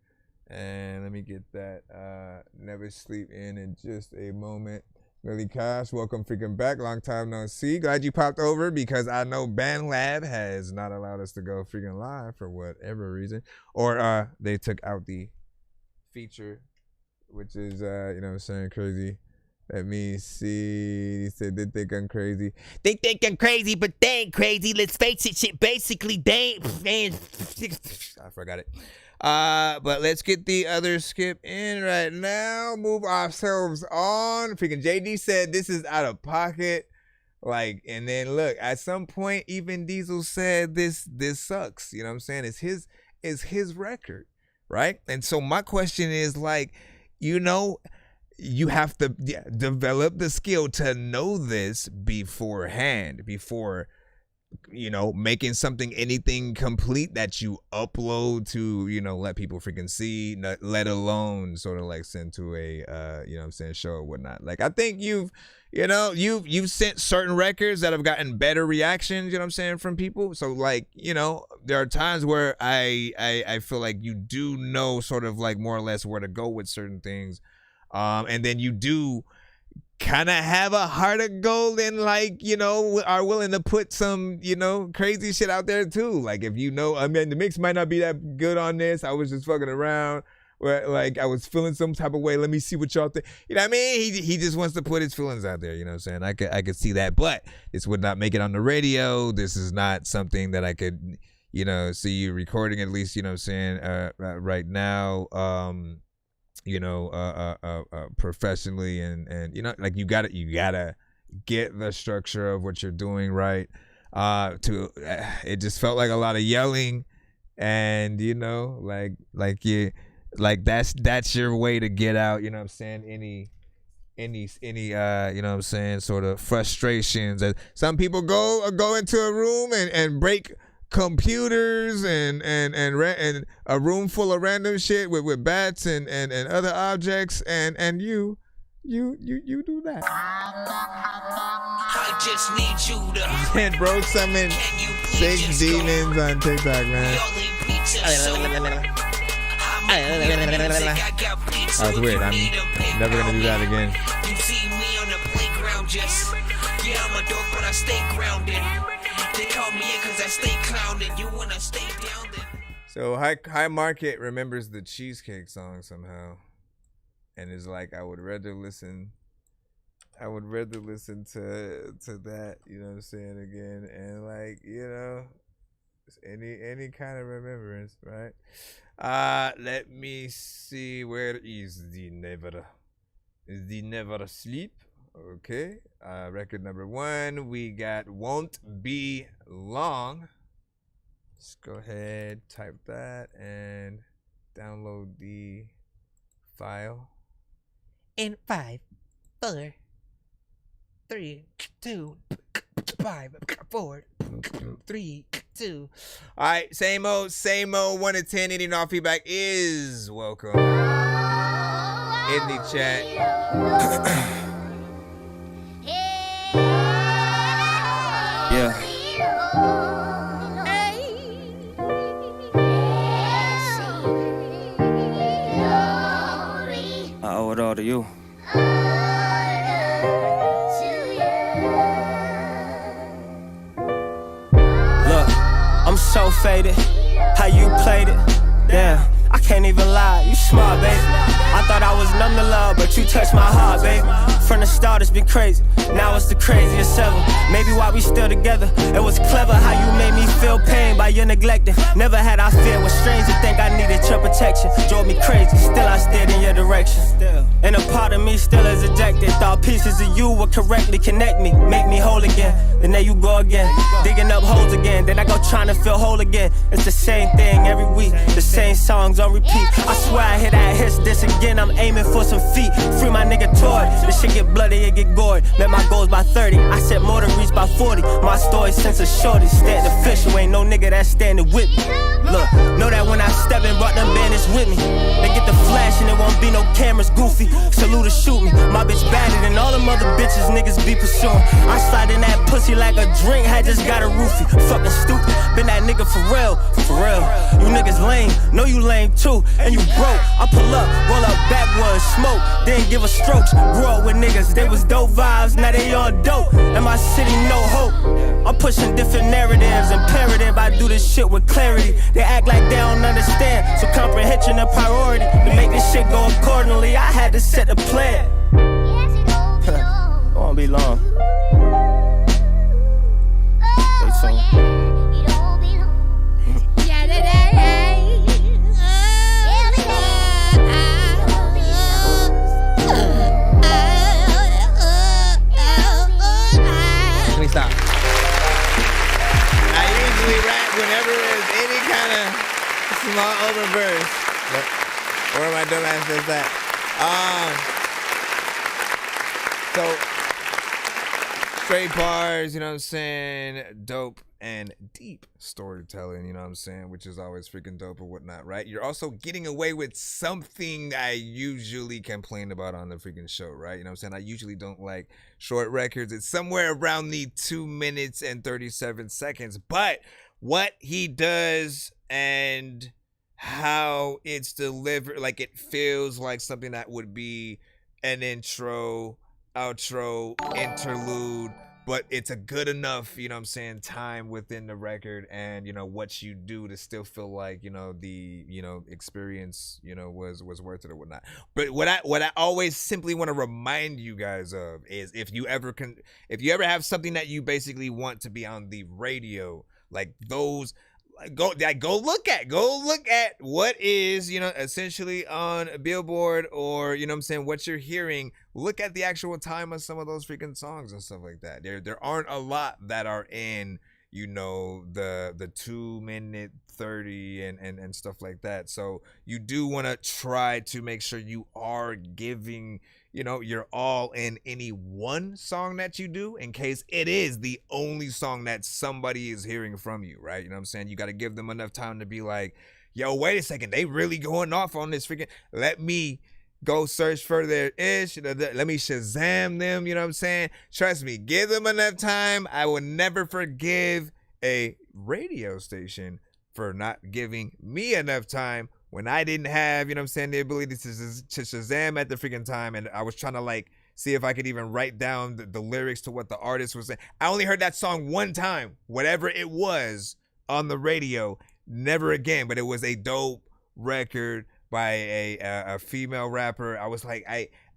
And let me get that Never Sleep in just a moment. Lily Cash, welcome freaking back. Long time no see. Glad you popped over, because I know Band Lab has not allowed us to go freaking live for whatever reason. Or they took out the feature, which is, you know what I'm saying, crazy. Let me see. He said they think I'm crazy. They think I'm crazy, but they ain't crazy. Let's face it, shit. Basically, they ain't. I forgot it. But let's get the other skip in right now. Move ourselves on. Freaking JD said this is out of pocket. Like, and then look, at some point, even Diesel said this sucks. You know what I'm saying? It's his record, right? And so my question is, like, you know, you have to develop the skill to know this beforehand, before, you know, making anything complete that you upload to, you know, let people freaking see, let alone sort of like send to a, you know what I'm saying, show or whatnot. Like, I think you've sent certain records that have gotten better reactions, you know what I'm saying, from people. So, like, you know, there are times where I feel like you do know sort of like more or less where to go with certain things. And then you do kind of have a heart of gold and, like, you know, are willing to put some, you know, crazy shit out there too. Like, if you know, I mean, the mix might not be that good on this. I was just fucking around. Where, like, I was feeling some type of way. Let me see what y'all think. You know what I mean? He just wants to put his feelings out there. You know what I'm saying? I could see that, but this would not make it on the radio. This is not something that I could, you know, see you recording, at least, you know what I'm saying, right now. You know, professionally, and you know, like, you gotta get the structure of what you're doing right. It just felt like a lot of yelling, and you know, that's your way to get out. You know what I'm saying? Any you know what I'm saying, sort of frustrations. Some people go into a room and break computers and a room full of random shit with bats and other objects, and you do that. I just need you to And bro summon 6 demons on TikTok, man. That was weird. I'm never gonna do that again. You see me on the playground, just I'm a dork, but I stay grounded. They call me in cause I stay clowning. You wanna stay down then. So High Market remembers the Cheesecake song somehow, and is like, I would rather listen to that, you know what I'm saying, again, and like, you know, any kind of remembrance, right? Let me see, where is the never sleep? Okay, record number 1, we got Won't Be Long. Let's go ahead, type that, and download the file. In 5, 4, 3, 2, 5, 4, 3, 2. All right, same old 1 to 10. Any and all feedback is welcome in the chat. Yeah. I owe it all to you. Look, I'm so faded. How you played it? Damn, I can't even lie. You smart, baby. I thought I was numb to love, but you touched my heart, baby. From the start, it's been crazy. Now it's the craziest ever. Maybe while we still together, it was clever how you made me feel pain by your neglecting. Never had I fear. Was strange to think I needed your protection. Drove me crazy. Still I steered in your direction. And a part of me still is ejected. Thought pieces of you would correctly connect me, make me whole again. Then there you go again, digging up holes again. Then I go trying to feel whole again. It's the same thing every week, the same songs on repeat. I swear I hit that hits this again. I'm aiming for some feet. Free my nigga Todd. This shit get bloody, it get gored. Met my goals by 30. I set more to reach by 40. My story since a shorty. Stand official, ain't no nigga that's standing with me. Look, know that when I step in, brought them bandits with me. They get the flash and it won't be no cameras goofy. Salute to shoot me. My bitch badder than all them other bitches niggas be pursuing. I slide in that pussy like a drink, had just got a roofie. Fucking stupid, been that nigga for real, for real. You niggas lame, know you lame too, and you broke. I pull up, roll up backwoods, smoke, then give a strokes. Grew up with niggas, they was dope vibes, now they all dope. In my city, no hope. I'm pushing different narratives, imperative. I do this shit with clarity. They act like they don't understand, so comprehension a priority. To make this shit go accordingly, I had to set a plan. Won't be long. Stay tuned. Let me stop. I usually rap whenever there's any kind of small open verse. But where my dumb ass does that? So straight bars, you know what I'm saying? Dope and deep storytelling, you know what I'm saying? Which is always freaking dope or whatnot, right? You're also getting away with something I usually complain about on the freaking show, right? You know what I'm saying? I usually don't like short records. It's somewhere around the 2 minutes and 37 seconds. But what he does and how it's delivered, like it feels like something that would be an intro, outro, interlude, but it's a good enough, you know what I'm saying, time within the record, and you know what you do to still feel like, you know, the, you know, experience, you know, was worth it or whatnot. But what I always simply want to remind you guys of is if you ever have something that you basically want to be on the radio, like those, go look at what is, you know, essentially on Billboard, or you know what I'm saying, what you're hearing. Look at the actual time of some of those freaking songs and stuff like that. There aren't a lot that are in, you know, the 2-minute 30 and stuff like that. So you do want to try to make sure you are giving, you know, your all in any one song that you do, in case it is the only song that somebody is hearing from you, right? You know what I'm saying? You got to give them enough time to be like, yo, wait a second, they really going off on this freaking, let me go search for their ish, let me Shazam them, you know what I'm saying? Trust me, give them enough time. I will never forgive a radio station for not giving me enough time when I didn't have, you know what I'm saying, the ability to Shazam at the freaking time, and I was trying to like see if I could even write down the lyrics to what the artist was saying. I only heard that song one time, whatever it was, on the radio, never again, but it was a dope record by a female rapper. I was like,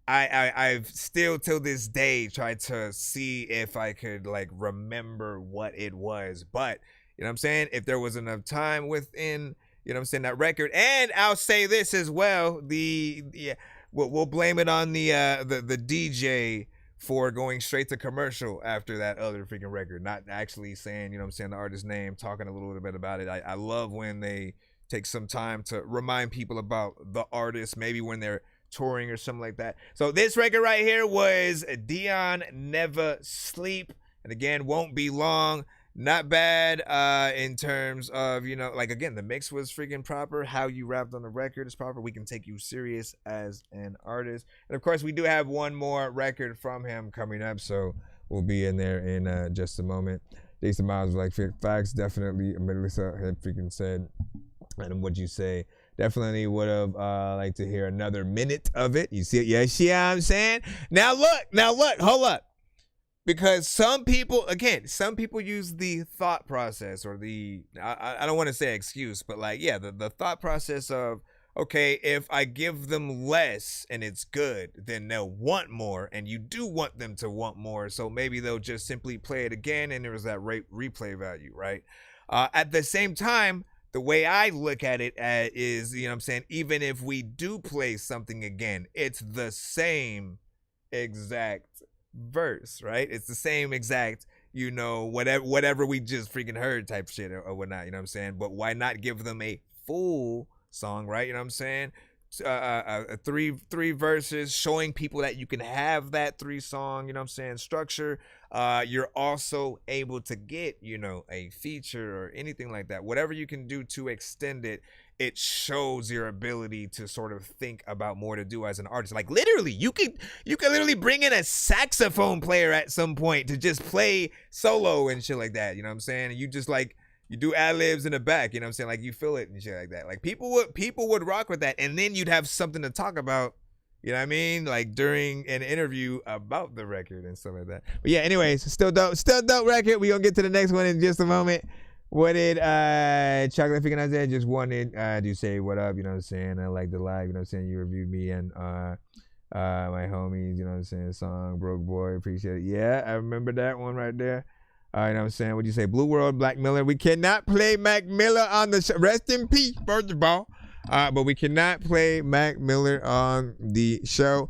I've still till this day tried to see if I could like remember what it was. But you know what I'm saying, if there was enough time within, you know what I'm saying, that record. And I'll say this as well, we'll blame it on the DJ for going straight to commercial after that other freaking record, not actually saying, you know what I'm saying, the artist's name, talking a little bit about it. I love when they take some time to remind people about the artist, maybe when they're touring or something like that. So this record right here was Dion Never Sleep, and again, won't be long. Not bad in terms of, you know, like, again, the mix was freaking proper. How you rapped on the record is proper. We can take you serious as an artist. And of course, we do have one more record from him coming up, so we'll be in there in just a moment. Jason Miles was like, facts, definitely. Melissa had freaking said, and what'd you say? Definitely would have liked to hear another minute of it. You see it? Yeah, see how I'm saying? Now look, hold up. Because some people use the thought process, or I don't want to say excuse, but like, yeah, the thought process of, okay, if I give them less and it's good, then they'll want more, and you do want them to want more, so maybe they'll just simply play it again, and there was that replay value, right? At the same time, the way I look at it is, you know what I'm saying, even if we do play something again, it's the same exact verse, right? It's the same exact, you know, whatever we just freaking heard type shit or whatnot, you know what I'm saying? But why not give them a full song, right? You know what I'm saying? Three verses, showing people that you can have that 3-song, you know what I'm saying, structure. You're also able to get, you know, a feature or anything like that. Whatever you can do to extend it, it shows your ability to sort of think about more to do as an artist. Like, literally, you can literally bring in a saxophone player at some point to just play solo and shit like that, you know what I'm saying? And you just like, you do ad-libs in the back, you know what I'm saying? Like, you feel it and shit like that. Like, people would rock with that, and then you'd have something to talk about, you know what I mean? Like, during an interview about the record and stuff like that. But yeah, anyways, still dope record. We gonna get to the next one in just a moment. What did Chocolate Freaking Isaiah just wanted to say what up, you know what I'm saying? I like the live, you know what I'm saying? You reviewed me and my homies, you know what I'm saying? Song, Broke Boy, appreciate it. Yeah, I remember that one right there. You know what I'm saying? What'd you say? Blue World, Black Miller. We cannot play Mac Miller on the show. Rest in peace, first of all. But we cannot play Mac Miller on the show.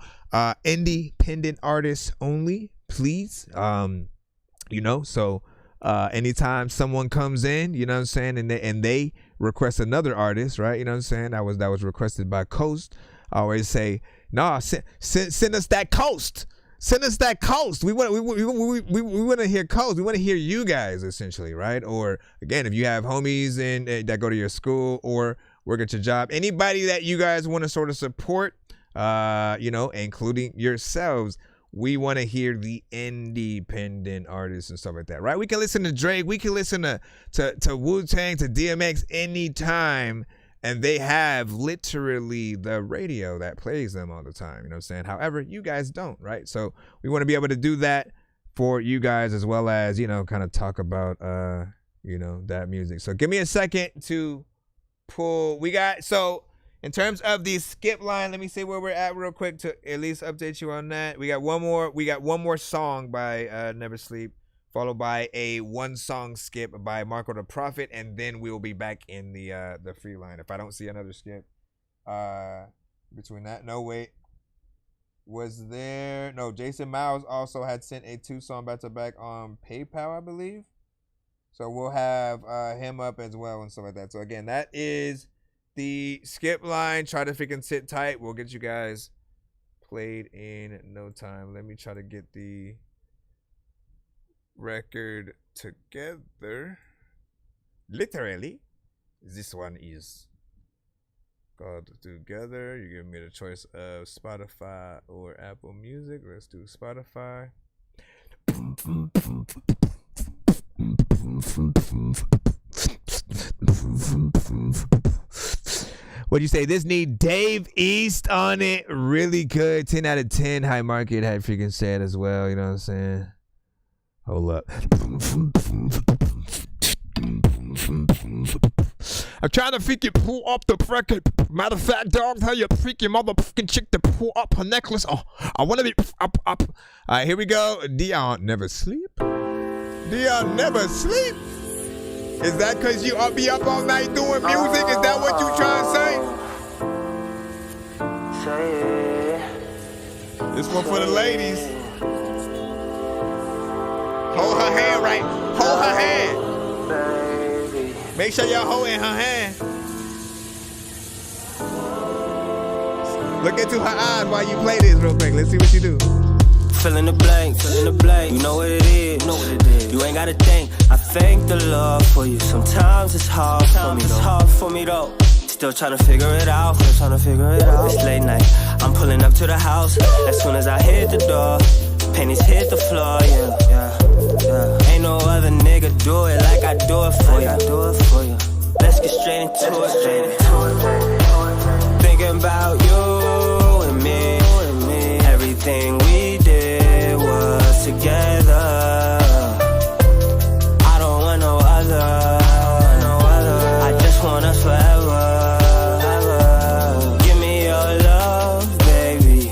Independent artists only, please. You know, so anytime someone comes in, you know what I'm saying, and they request another artist, right? You know what I'm saying? That was requested by Coast. I always say, nah, send us that Coast. Send us that Coast. We want to hear Coast. We want to hear you guys, essentially, right? Or again, if you have homies that go to your school or work at your job, anybody that you guys want to sort of support, you know, including yourselves, we want to hear the independent artists and stuff like that, right? We can listen to Drake. We can listen to Wu-Tang, to DMX anytime. And they have literally the radio that plays them all the time, you know what I'm saying? However, you guys don't, right? So we want to be able to do that for you guys, as well as, you know, kind of talk about, you know, that music. So give me a second to pull. So in terms of the skip line, let me see where we're at real quick to at least update you on that. We got one more song by Never Sleep, followed by a 1-song skip by Marco the Prophet, and then we'll be back in the free line. If I don't see another skip between that. No, wait. Was there? No, Jason Miles also had sent a 2-song back-to-back on PayPal, I believe. So we'll have him up as well and stuff like that. So again, that is the skip line. Try to freaking sit tight. We'll get you guys played in no time. Let me try to get the record together. Literally, this one is called Together. You give me the choice of Spotify or Apple Music. Let's do Spotify. What do you say? This need Dave East on it. Really good. 10 out of 10. High Market had freaking said as well. You know what I'm saying? Hold up. I'm trying to freaking pull up the record. Matter of fact, dog, tell your freaking motherfucking chick to pull up her necklace. Oh, I want to be up. All right, here we go. Dion never sleep. Dion never sleep. Is that because you be up all night doing music? Is that what you trying to say? This one for the ladies. Hold her hand right. Hold her hand. Make sure y'all hold in her hand. Look into her eyes while you play this real quick. Let's see what you do. Fill in the blank, you know what it is, you ain't gotta think, I thank the Lord for you, sometimes it's hard for me though, still trying to figure it out, it's late night, I'm pulling up to the house, as soon as I hit the door, pennies hit the floor, yeah, ain't no other nigga do it like I do it for you, let's get straight into it, thinking about you and me, everything we did was together. I don't want no other. I just want us forever. Give me your love, baby.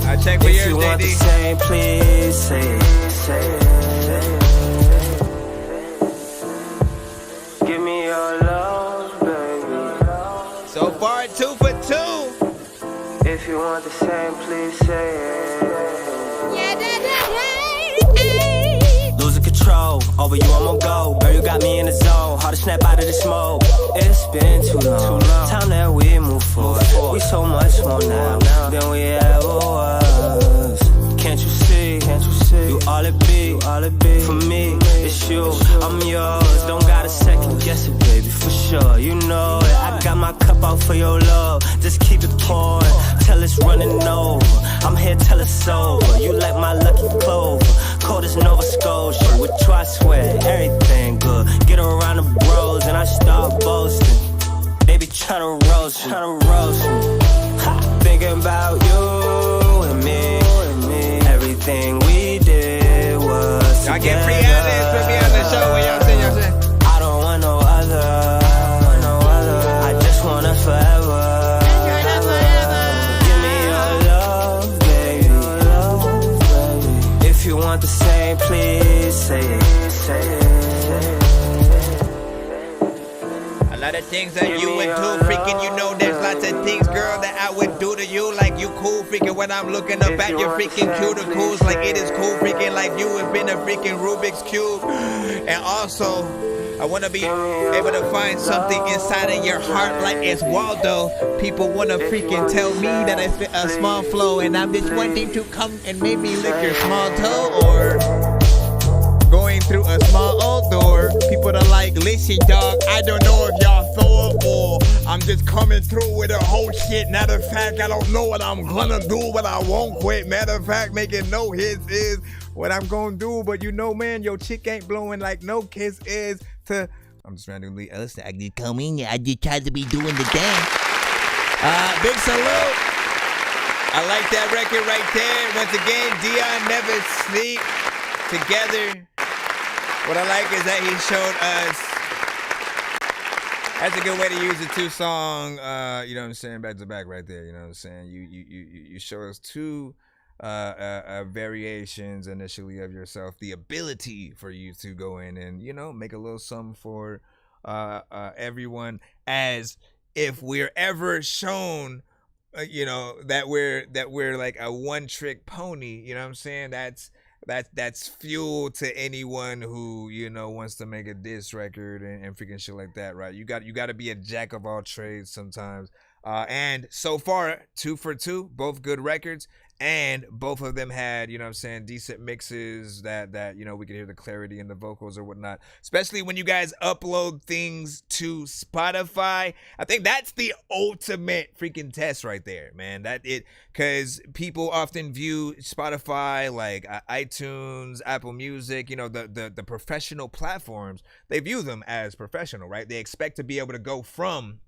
I check for if yours, you want the JD. same, please say it. Give me your love, baby. So far, 2 for 2. If you want the same, please say it. Losing control over you, I'm on go. Girl, you got me in the zone. Hard to snap out of the smoke. It's been too long. Time that we move forward. We so much more now than we ever was. Can't you see? You all it be. For me, it's you. I'm yours. Don't gotta second guess it, baby, for sure. You know it. I got my cup out for your love. Just keep it pouring till it's running over. I'm here till it's over. You like my lucky clover. Cold as Nova Scotia. With you, I swear, everything good. Get around the bros and I start boasting. They be tryna roast me. Thinking about you and me. Everything we did was Y'all together. get free ad-libs. Put me on the show when y'all say. I don't want no other. I just want us forever. Give me your love, baby. If you want the same, please say it. A lot of things that you would do, freaking, you know there's lots of things, girl, that I would do to you. Like you cool, freaking, when I'm looking up at your freaking cuticles. Like it is cool, freaking, like you have been a freaking Rubik's Cube. And also, I want to be able to find something inside of your heart like it's Waldo. People want to freaking tell me that I fit a small flow, and I'm just wanting to come and maybe lick your small toe, or going through a small old door. People are like, listen, dog, I don't know if y'all throw up or I'm just coming through with a whole shit. Matter of fact, I don't know what I'm gonna do, but I won't quit. Matter of fact, making no hits is what I'm gonna do. But you know, man, your chick ain't blowing like no kiss is to... I'm just randomly, listen, I just come in here. I just tried to be doing the dance. Big salute. I like that record right there. Once again, Dion Never Sleep. Together. What I like is that he showed us. That's a good way to use the two song, you know what I'm saying, back to back right there. You know what I'm saying? You show us two variations initially of yourself, the ability for you to go in and, you know, make a little something for everyone, as if we're ever shown, you know, that we're like a one trick pony. You know what I'm saying? That's that's fuel to anyone who, you know, wants to make a diss record and freaking shit like that, right? You got to be a jack of all trades sometimes. And so far, 2 for 2, both good records, and both of them had, you know what I'm saying, decent mixes that you know, we could hear the clarity in the vocals or whatnot. Especially when you guys upload things to Spotify. I think that's the ultimate freaking test right there, man. Because people often view Spotify, like iTunes, Apple Music, you know, the professional platforms, they view them as professional, right? They expect to be able to go from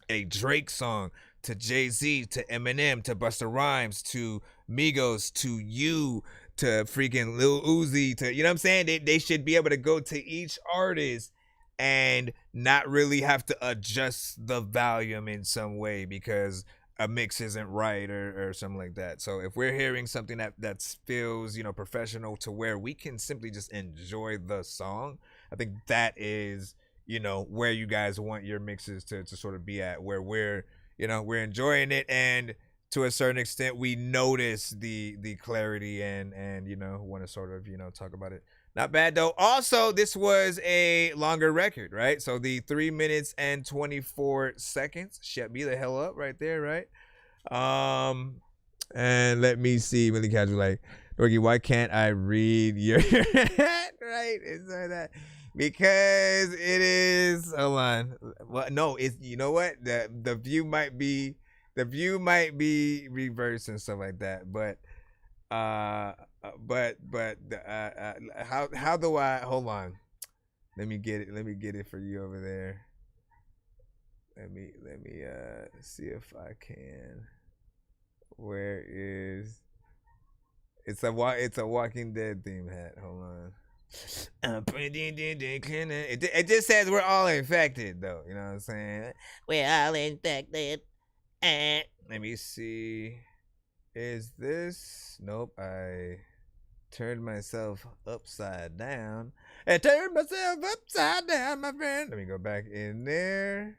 a Drake song to Jay-Z to Eminem to Busta Rhymes to Migos to you to freaking Lil Uzi to, you know what I'm saying? They should be able to go to each artist and not really have to adjust the volume in some way because a mix isn't right or something like that. So if we're hearing something that feels, you know, professional to where we can simply just enjoy the song, I think that is, you know, where you guys want your mixes to sort of be at, where we're, you know, we're enjoying it, and to a certain extent we notice the clarity and you know, want to sort of, you know, talk about it. Not bad though. Also, this was a longer record, right? So the 3 minutes and 24 seconds shut me the hell up right there, right? And let me see, really casual, like, Dorky, why can't I read your right? It's like that. Because it is, hold on. Well, no, it's, you know what? The view might be reversed and stuff like that. But how do I, hold on. Let me get it for you over there. Let me see if I can. Where is, it's a Walking Dead theme hat. Hold on. It just says we're all infected, though. You know what I'm saying? We're all infected. Let me see. Is this? Nope. I turned myself upside down. I turned myself upside down, my friend. Let me go back in there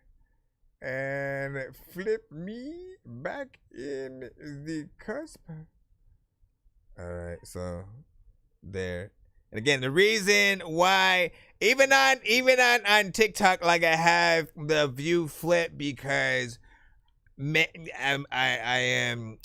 and flip me back in the cusp. All right. So there. And again, the reason why, even on TikTok, like I have the view flip, because I am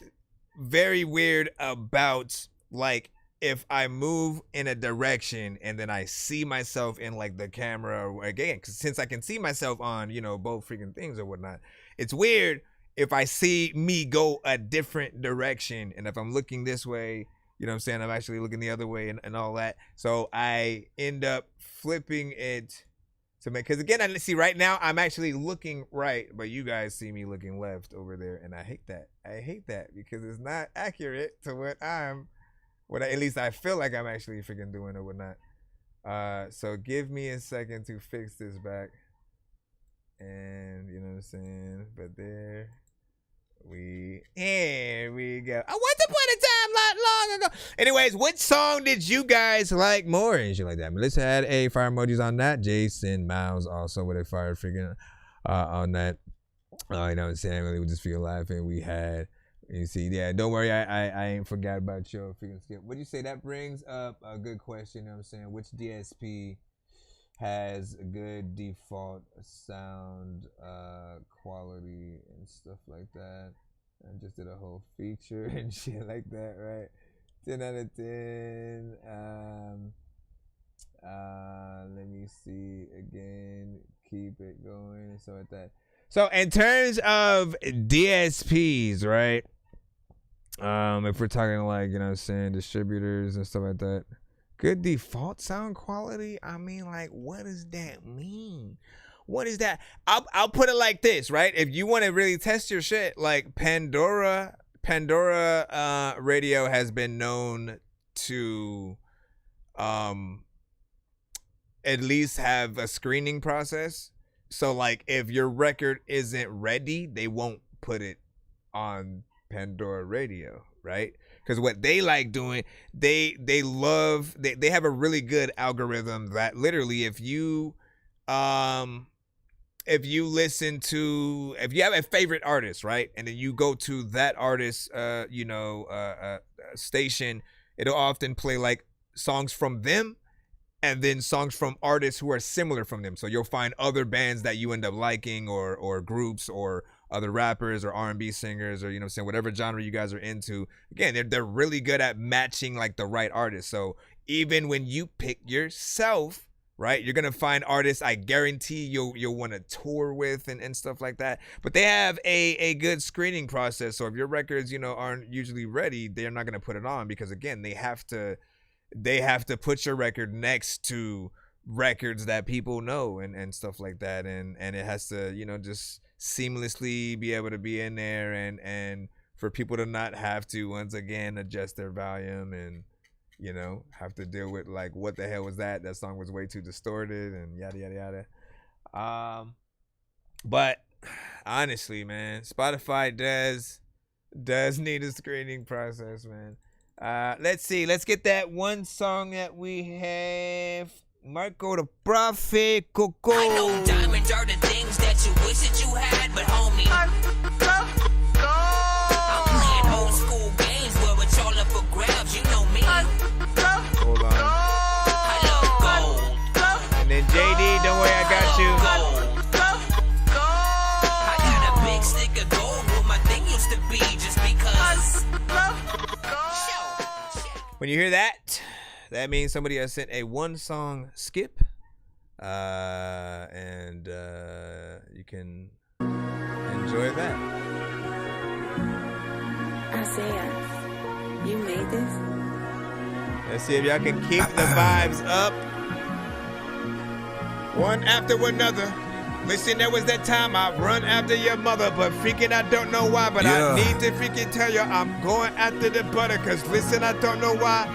very weird about, like, if I move in a direction and then I see myself in, like, the camera, or again, cause since I can see myself on, you know, both freaking things or whatnot, it's weird if I see me go a different direction, and if I'm looking this way, you know what I'm saying, I'm actually looking the other way and all that. So I end up flipping it to make, because again, I see right now I'm actually looking right, but you guys see me looking left over there, and I hate that. I hate that because it's not accurate to what at least I feel like I'm actually freaking doing or whatnot. So give me a second to fix this back. And you know what I'm saying? But here we go. Once upon a time, not long ago. Anyways, what song did you guys like more and shit like that? Melissa had a fire emojis on that. Jason Miles also with a fire freaking on that. You know what I'm saying? Really, we just feel laughing. We had, you see, yeah. Don't worry, I ain't forgot about your freaking skip. What do you say? That brings up a good question. You know what I'm saying? Which DSP has a good default sound quality and stuff like that? I just did a whole feature and shit like that, right? 10 out of 10. Let me see again. Keep it going and stuff like that. So in terms of DSPs, right? If we're talking like, you know what I'm saying, distributors and stuff like that, good default sound quality? I mean, like, what does that mean? What is that? I'll put it like this, right? If you want to really test your shit, like Pandora Radio has been known to at least have a screening process. So like if your record isn't ready, they won't put it on Pandora Radio, right? Because what they like doing, they have a really good algorithm that literally if you listen to, if you have a favorite artist, right, and then you go to that artist station, it'll often play like songs from them and then songs from artists who are similar from them. So you'll find other bands that you end up liking or groups or other rappers or R&B singers or, you know what I'm saying, whatever genre you guys are into. Again, they're really good at matching like the right artists. So even when you pick yourself, right, you're going to find artists I guarantee you'll want to tour with and stuff like that. But they have a good screening process. So if your records, you know, aren't usually ready, they're not going to put it on because, again, they have to put your record next to records that people know and stuff like that. And it has to, you know, just seamlessly be able to be in there and for people to not have to, once again, adjust their volume and, you know, have to deal with like, what the hell was that? That song was way too distorted and yada, yada, yada. But honestly, man, Spotify does need a screening process, man. Let's see. Let's get that one song that we have. Marco the Prophet, Coco. I know diamonds are the things that you wish that you had, but homie, I'm playing old school games where it's all up for grabs. You know me. Hold on. I love gold. And then JD, don't worry, I got you. I got a big stick of gold where my thing used to be just because. When you hear that, that means somebody has sent a one song skip. And you can enjoy that. Isaiah, you made this? Let's see if y'all can keep the vibes up. One after another. Listen, there was that time I run after your mother, but freaking I don't know why. But I need to freaking tell you I'm going after the butter, cause listen, I don't know why.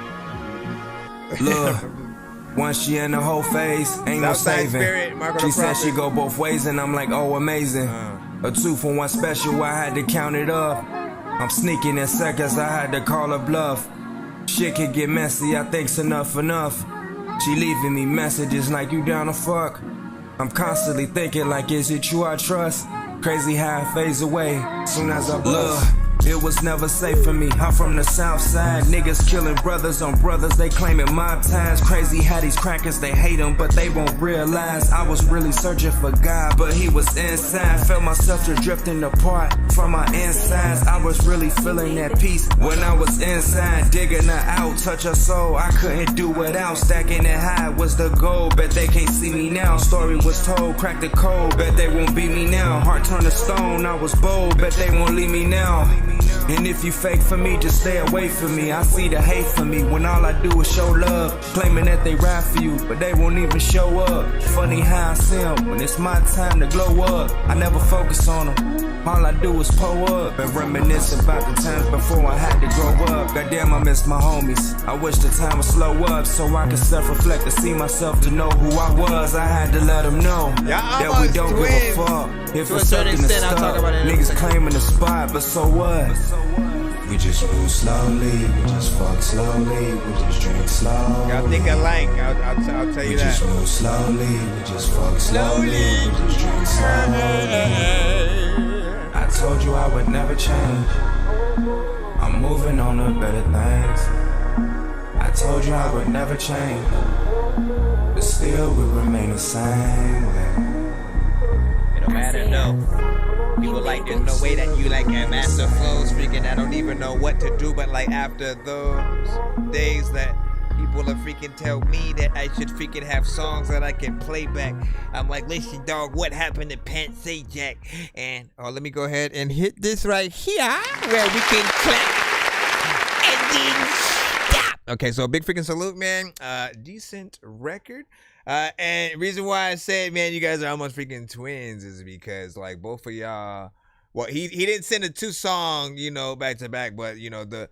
Look, once she in the whole phase, ain't no saving. She said she go both ways, and I'm like, oh, amazing. A 2 for 1 special, I had to count it up. I'm sneaking in seconds, I had to call her bluff. Shit can get messy, I think's enough. She leaving me messages like, you down to fuck? I'm constantly thinking like, is it you I trust? Crazy how I phase away soon as I bust. It was never safe for me. I'm from the south side. Niggas killing brothers on brothers. They claiming mob ties. Crazy how these crackers, they hate them, but they won't realize I was really searching for God, but he was inside. Felt myself just drifting apart from my insides. I was really feeling that peace when I was inside. Digging her out, touch her soul. I couldn't do without. Stacking it high was the goal. Bet they can't see me now. Story was told, crack the code. Bet they won't beat me now. Heart turned to stone. I was bold. Bet they won't leave me now. And if you fake for me, just stay away from me. I see the hate for me when all I do is show love. Claiming that they ride for you, but they won't even show up. Funny how I see them when it's my time to glow up. I never focus on them. All I do is pull up and reminisce about the times before I had to grow up. Goddamn, I miss my homies. I wish the time would slow up so I could self-reflect and see myself to know who I was. I had to let them know that we don't give a fuck. If it's something to stop, niggas claiming the spot, but so what? We just move slowly, we just fuck slowly, we just drink slowly. Y'all think alike, I'll tell you that. We just move slowly, we just fuck slowly, we just drink slowly. I told you I would never change. I'm moving on to better things. I told you I would never change, but still we remain the same way. It don't matter, no. People like, there's no way that you like have master flows. Freaking, I don't even know what to do. But like after those days that people are freaking tell me that I should freaking have songs that I can play back, I'm like, listen, dog, what happened to Pant Say Jack? And let me go ahead and hit this right here where we can clap and then stop. Okay, so big freaking salute, man. Decent record. And reason why I said, man, you guys are almost freaking twins is because like both of y'all, well, he didn't send a 2 song, you know, back to back, but you know, the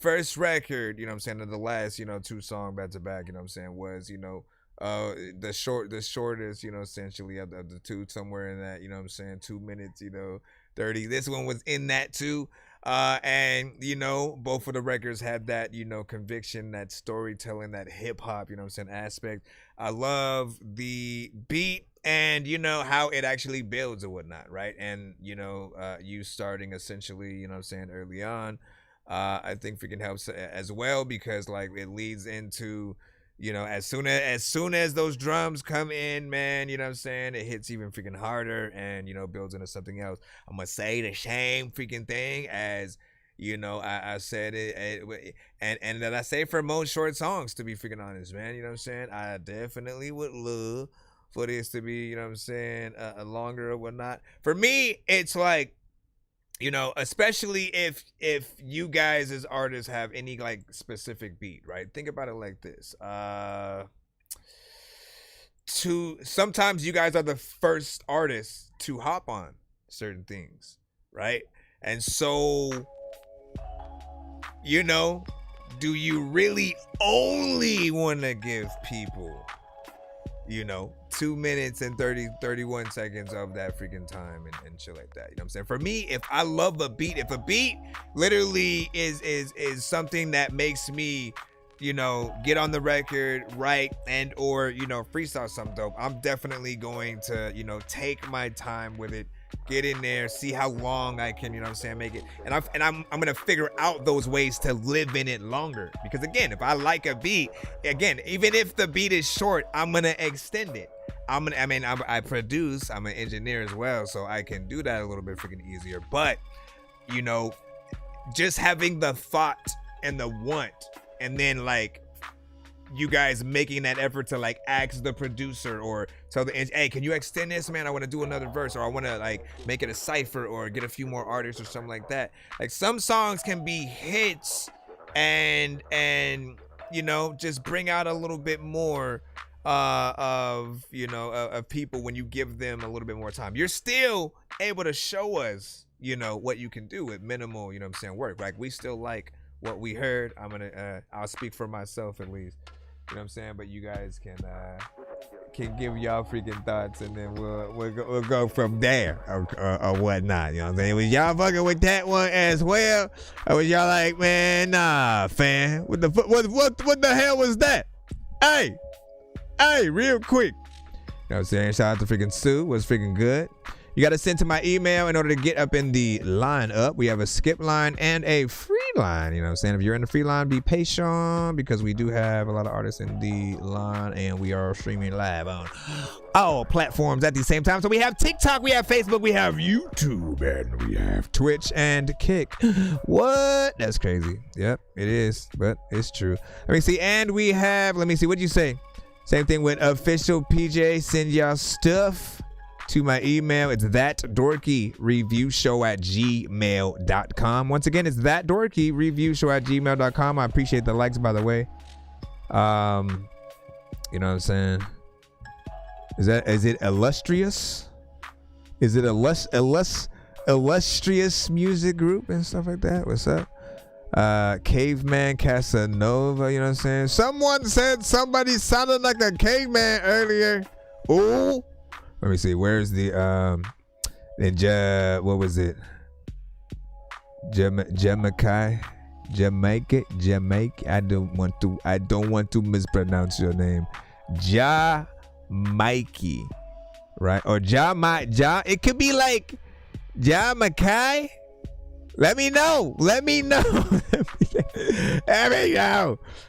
first record, you know what I'm saying, of the last, you know, 2 song back to back, you know what I'm saying, was, you know, the shortest, you know, essentially of the 2, somewhere in that, you know what I'm saying, 2 minutes, you know, 30. This one was in that too. And, you know, both of the records had that, you know, conviction, that storytelling, that hip hop, you know what I'm saying, aspect. I love the beat and, you know, how it actually builds or whatnot, right? And, you know, you starting essentially, you know what I'm saying, early on. I think freaking helps as well, because like it leads into, you know, as soon as those drums come in, man, you know what I'm saying, it hits even freaking harder and, you know, builds into something else. I'm gonna say the same freaking thing as, you know, I said it, and that I say for most short songs, to be freaking honest, man, you know what I'm saying. I definitely would love for this to be, you know what I'm saying, a longer or whatnot. For me, it's like, you know, especially if you guys as artists have any like specific beat, right? Think about it like this. Sometimes you guys are the first artists to hop on certain things, right? And so, you know, do you really only want to give people, you know, 2 minutes and 31 seconds of that freaking time and shit like that? You know what I'm saying? For me, if I love a beat, if a beat literally is something that makes me, you know, get on the record, write, and or, you know, freestyle something dope, I'm definitely going to, you know, take my time with it, get in there, see how long I can, you know what I'm saying, make it. And I'm gonna figure out those ways to live in it longer. Because again, if I like a beat, again, even if the beat is short, I'm gonna extend it. I produce, I'm an engineer as well, so I can do that a little bit freaking easier. But, you know, just having the thought and the want, and then like you guys making that effort to like ask the producer or tell the hey, can you extend this, man? I want to do another verse, or I want to like make it a cipher or get a few more artists or something like that. Like some songs can be hits and you know, just bring out a little bit more of, you know, of people when you give them a little bit more time. You're still able to show us, you know, what you can do with minimal, you know what I'm saying, work. Like we still like what we heard. I'll speak for myself at least, you know what I'm saying, but you guys can give y'all freaking thoughts, and then we'll go from there or whatnot, you know what I'm saying. Was y'all fucking with that one as well, or was y'all like, man, nah, fam, what the hell was that? Hey, real quick, you know what I'm saying, shout out to freaking Sue, was freaking good. You got to send to my email in order to get up in the lineup. We have a skip line and a free line. You know what I'm saying? If you're in the free line, be patient, because we do have a lot of artists in the line, and we are streaming live on all platforms at the same time. So we have TikTok, we have Facebook, we have YouTube, and we have Twitch and Kick. What? That's crazy. Yep, it is, but it's true. Let me see. And we have, let me see, what'd you say? Same thing with official PJ. Send y'all stuff to my email. It's thatdorkyreviewshow@gmail.com. Once again, it's thatdorkyreviewshow@gmail.com. I appreciate the likes, by the way. You know what I'm saying? Is it illustrious? Is it illustrious music group and stuff like that? What's up? Caveman Casanova, you know what I'm saying? Someone said somebody sounded like a caveman earlier. Ooh. Let me see. Where's the what was it? Jamaica. I don't want to mispronounce your name. Mikey, right? Or Ja. It could be like Jamaica. Let me know. Let me know.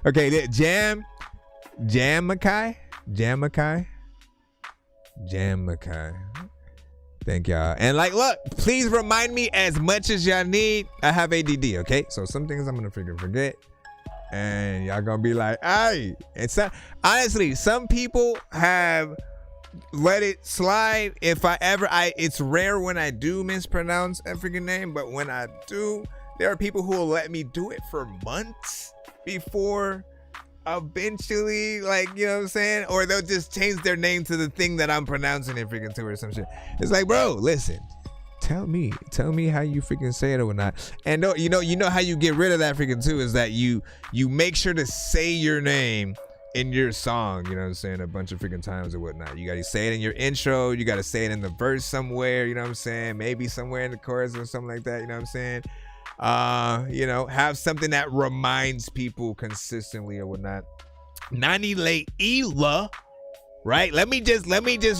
Okay, Jamaica. Thank y'all. And like, look, please remind me as much as y'all need. I have ADD, okay? So some things I'm gonna forget, and y'all gonna be like, "Hey!" It's honestly, some people have let it slide. If it's rare when I do mispronounce a freaking name, but when I do, there are people who will let me do it for months before eventually, like, you know what I'm saying, or they'll just change their name to the thing that I'm pronouncing it freaking to, or some shit. It's like, bro, listen, tell me how you freaking say it or not. And you know how you get rid of that freaking too is that you make sure to say your name in your song, you know what I'm saying, a bunch of freaking times or whatnot. You gotta say it in your intro, you gotta say it in the verse somewhere, you know what I'm saying, maybe somewhere in the chorus or something like that, you know what I'm saying. You know, have something that reminds people consistently or whatnot. Nani Leila, right? Let me just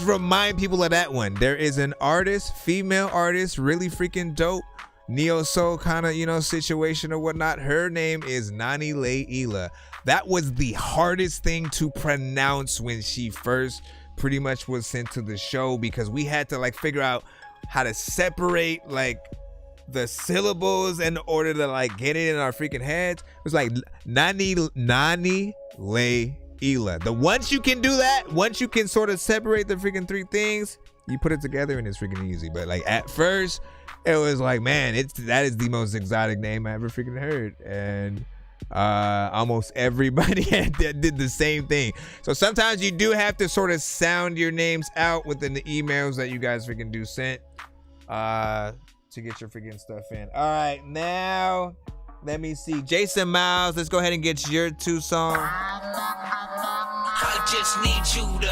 remind people of that one. There is an artist, female artist, really freaking dope. neo soul kind of, situation or whatnot. Her name is Nani Leila. That was the hardest thing to pronounce when she first pretty much was sent to the show, because we had to figure out how to separate the syllables in order to get it in our freaking heads. It was like Nani Leila. Once you can do that, once you can sort of separate the freaking three things, you put it together and it's freaking easy. But at first, it was like, man, that is the most exotic name I ever freaking heard. And almost everybody did the same thing. So sometimes you do have to sort of sound your names out within the emails that you guys freaking do sent to get your freaking stuff in. All right, now let me see. Jason Miles, let's go ahead and get your 2 songs. I just need you to.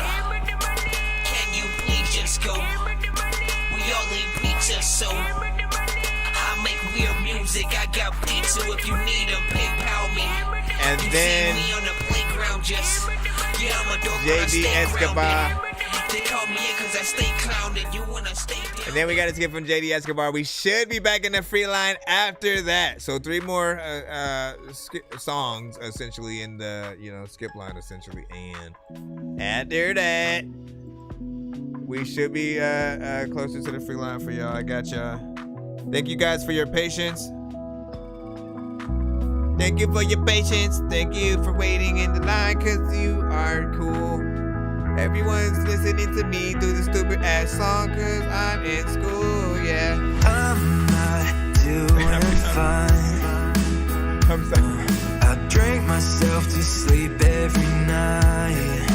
Can you please just go? We all need pizza, so I make weird music. I got pizza if you need them. PayPal me. And you then see me on the playground, just I'm a dork, JD Escobar. They call me in cause I stay clowning. You wanna stay there. And then we got to skip from JD Escobar. We should be back in the free line after that. So 3 more songs essentially in the skip line essentially. And after that, we should be closer to the free line for y'all. I got y'all. Thank you guys for your patience. Thank you for your patience. Thank you for waiting in the line, cause you are cool. Everyone's listening to me through the stupid ass song, cause I'm in school, yeah. I'm not doing fine. I'm sorry. I drink myself to sleep every night.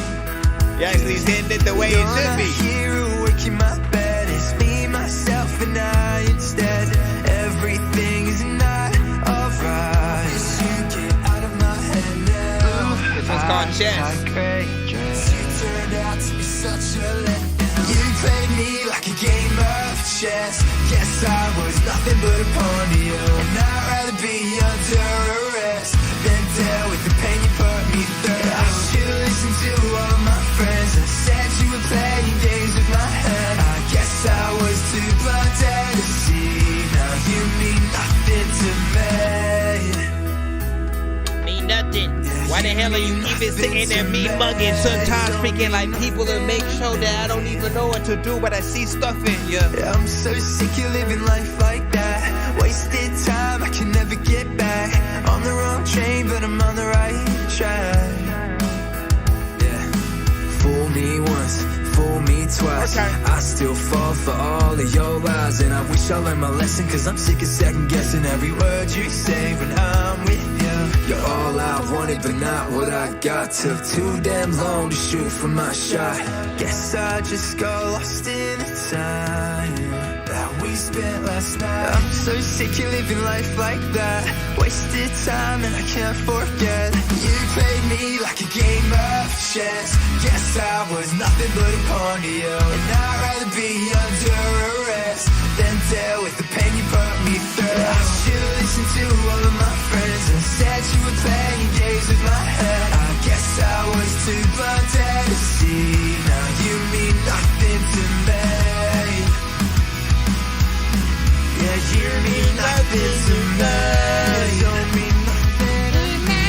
Yeah, he's hitting it the way it should be. Here awake in my bed, it's me, myself, and I instead. Everything is not alright. You get out of my head now. This one's called Chess. Turned out to be such a letdown. You played me like a game of chess. Guess I was nothing but a pawn to you. And I'd rather be under arrest than deal with the pain you put me through. I should listen to all of my friends that said you were playing games with my head. I guess I was too blinded to see. Now you mean nothing to me. Mean nothing. Why the hell are you even sitting there me mugging? Sometimes speaking like people to make sure that I don't even know what to do, but I see stuff in you. Yeah, I'm so sick of living life like that. Wasted time, I can never get back. On the wrong train, but I'm on the right track. Yeah, fool me once, fool me twice. Okay. I still fall for all of your lies, and I wish I learned my lesson, cause I'm sick of second guessing every word you say when I'm with you. You're all I wanted, but not what I got. Took too damn long to shoot for my shot. Guess I just got lost in the time that we spent last night. I'm so sick of living life like that. Wasted time and I can't forget. You played me like a game of chess. Guess I was nothing but a pawn to you. And I'd rather be under arrest than deal with the pain you put me through. I should listen to all of my friends and said you were playing games with my head. I guess I was too blinded to see. Now you mean nothing to me. Yeah, you mean nothing to me. You don't mean nothing to me.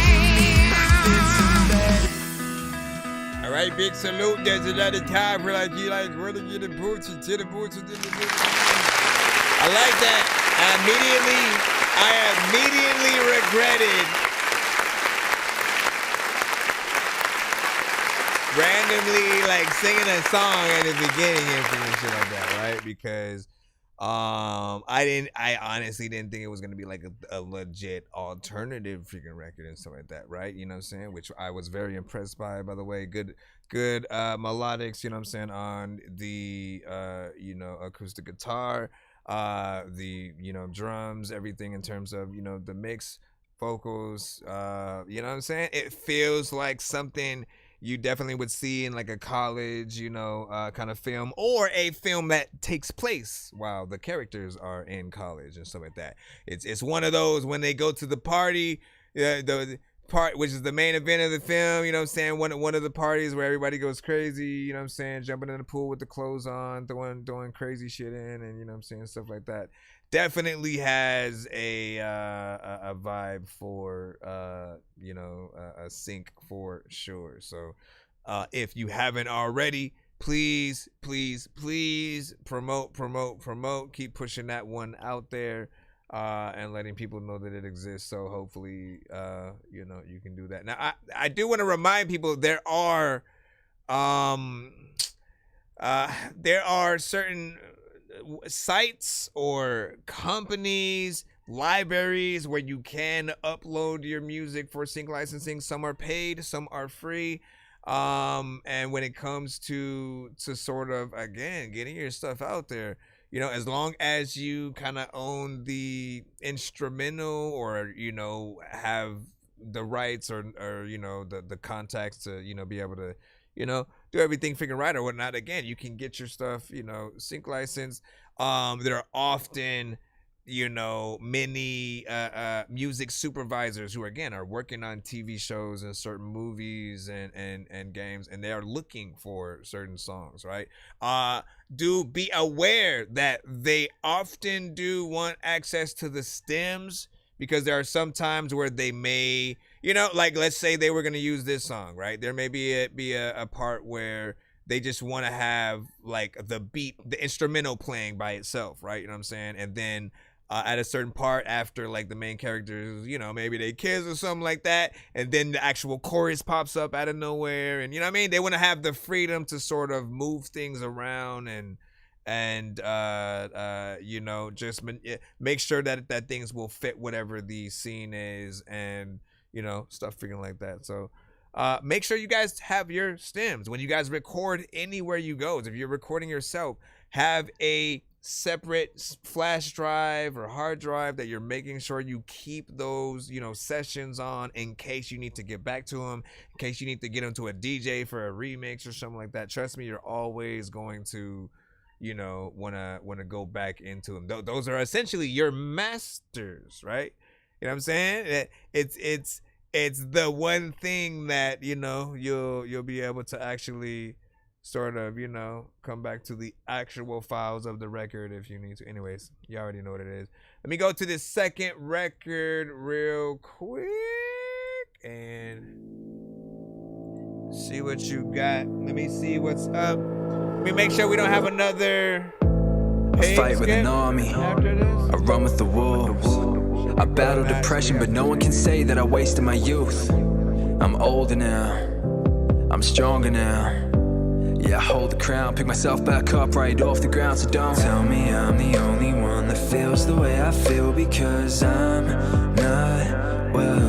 You mean nothing to me. All right, big salute. There's another time where you really get the boots to the boots. I like that. I immediately regretted randomly singing a song at the beginning and shit like that, right? Because I honestly didn't think it was gonna be a legit alternative freaking record and stuff like that, right? You know what I'm saying? Which I was very impressed by the way. Good melodics, you know what I'm saying, on the acoustic guitar, the drums, everything in terms of the mix, vocals, you know what I'm saying? It feels like something you definitely would see in a college, kind of film, or a film that takes place while the characters are in college and stuff like that. It's one of those when they go to the party, the part, which is the main event of the film, you know what I'm saying? One of the parties where everybody goes crazy, you know what I'm saying? Jumping in the pool with the clothes on, doing crazy shit in, and you know what I'm saying? Stuff like that. Definitely has a vibe for, a sync for sure. So if you haven't already, please promote. Keep pushing that one out there. And letting people know that it exists. So hopefully, you can do that. Now, I do want to remind people there are certain sites or companies, libraries where you can upload your music for sync licensing. Some are paid, some are free. And when it comes to sort of, again, getting your stuff out there, you know, as long as you kind of own the instrumental or, you know, have the rights or you know, the contacts to, you know, be able to, you know, do everything freaking right or whatnot, again, you can get your stuff, you know, sync licensed. There are often, you know, many music supervisors who, again, are working on TV shows and certain movies and games, and they are looking for certain songs, right? Do be aware that they often do want access to the stems, because there are some times where they may, you know, like let's say they were going to use this song, right? There may be a part where they just want to have like the beat, the instrumental playing by itself, right? You know what I'm saying? And then at a certain part after like the main characters, you know, maybe they kiss or something like that, and then the actual chorus pops up out of nowhere, and you know what I mean? They want to have the freedom to sort of move things around and you know, just make sure that things will fit whatever the scene is, and you know, stuff freaking like that. So make sure you guys have your stems when you guys record anywhere you go. If you're recording yourself, have a separate flash drive or hard drive that you're making sure you keep those, you know, sessions on in case you need to get back to them, in case you need to get into a DJ for a remix or something like that. Trust me, you're always going to, you know, want to go back into them. Those are essentially your masters, right? You know what I'm saying? It's the one thing that, you know, you'll be able to actually sort of, you know, come back to the actual files of the record if you need to. Anyways, you already know what it is. Let me go to this second record real quick and see what you got. Let me see what's up. Let me make sure we don't have another I fight with an army, I run with the wolves. I battle depression, but no one can say that I wasted my youth. I'm older now, I'm stronger now. Yeah, I hold the crown, pick myself back up right off the ground. So don't tell me I'm the only one that feels the way I feel, because I'm not well.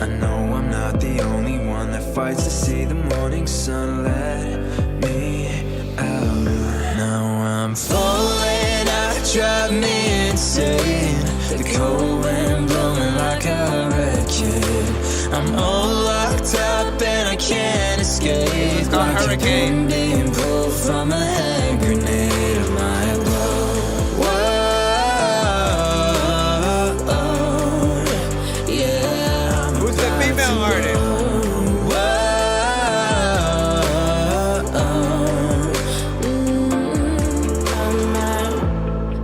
I know I'm not the only one that fights to see the morning sun. Let me out. Now I'm falling, I drive me insane. The cold wind blowing like a hurricane. I'm all locked up and I can't escape. It's called like Hurricane. Being pulled from a hand grenade of my blow. Whoa, yeah. Who's the female artist?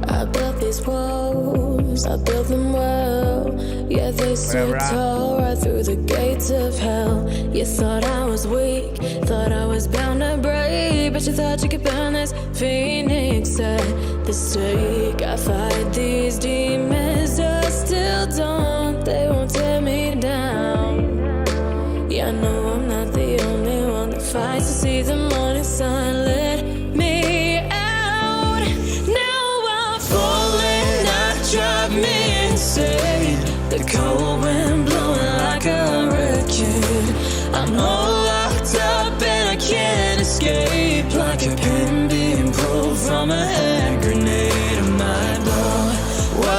I built these walls, I built them well. Yeah, they stood tall right through the gates of hell. You thought I was weak, thought I was bound to break, but you thought you could burn this phoenix at the stake. I fight these demons, I still don't. They won't tear me down. Yeah, I know I'm not the only one that fights to see the morning sun. Let me out. Now I'm falling, I drive me insane. The cold wind blowing like a hurricane. I'm all locked up and I can't escape, like a pin being pulled from a hand grenade of my blow. Whoa,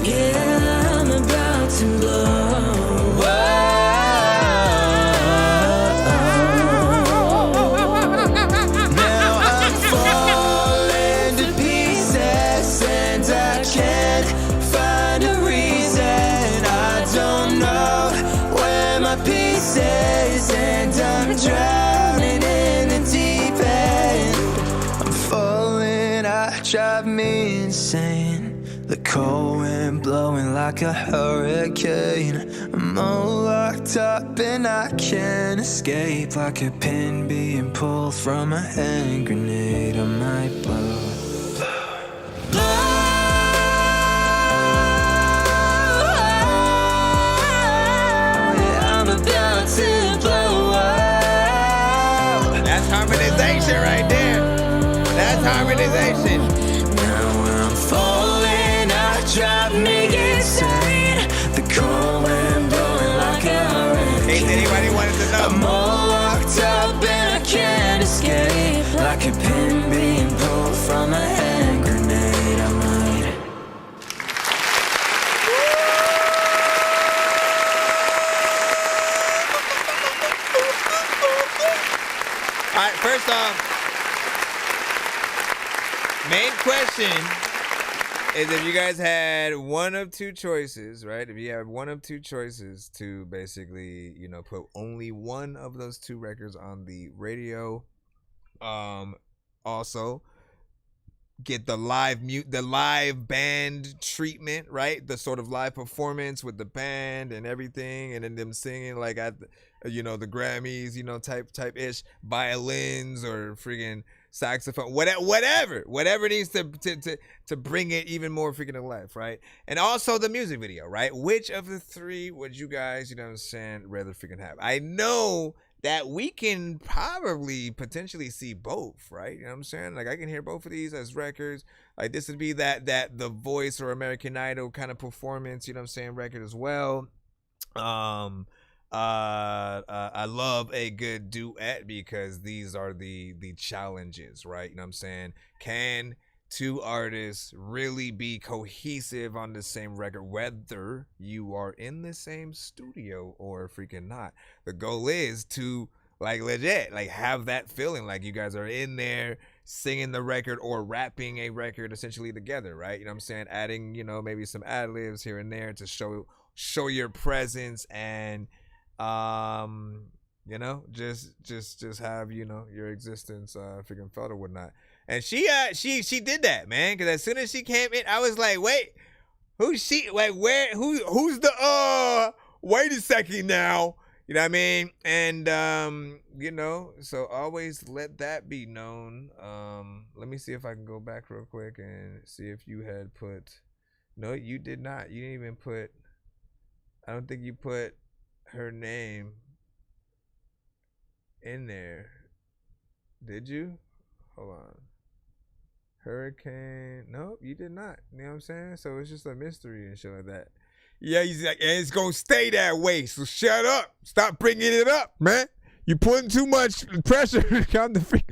yeah, I'm about to blow. Whoa, cold wind blowing like a hurricane. I'm all locked up and I can't escape, like a pin being pulled from a hand grenade. I might blow. I'm about to blow up. That's harmonization right there. That's harmonization. Now when I'm falling, I drive me insane. The cold wind blowing like a hurricane. In case anybody wanted to know, I'm all locked up and I can't escape, like a pin being pulled from a hand grenade. I might. All right, first off, main question is if you guys had one of two choices, right? If you have one of two choices to basically, you know, put only one of those two records on the radio, also get the live band treatment, right? The sort of live performance with the band and everything, and then them singing like at the Grammys, type ish, violins or freaking saxophone, whatever needs to bring it even more freaking to life, right? And also the music video, right? Which of the three would you guys, rather freaking have? I know that we can probably potentially see both, right? You know what I'm saying? Like I can hear both of these as records. Like this would be that The Voice or American Idol kind of performance, record as well. I love a good duet because these are the challenges, right? You know what I'm saying? Can two artists really be cohesive on the same record, whether you are in the same studio or freaking not? The goal is to legit have that feeling like you guys are in there singing the record or rapping a record essentially together, right? You know what I'm saying? Adding, maybe some ad-libs here and there to show your presence and just have your existence freaking felt or whatnot. And she did that, man, because as soon as she came in, I was like, wait, who's she? Like, who's the wait a second now, you know what I mean? And so always let that be known. Let me see if I can go back real quick and see if you had put. No, you did not. You didn't even put. I don't think you put her name in there, did you? Hold on. Hurricane. Nope, you did not. You know what I'm saying? So it's just a mystery and shit like that. Yeah, he's like, and it's gonna stay that way. So shut up. Stop bringing it up, man. You putting too much pressure on the freak.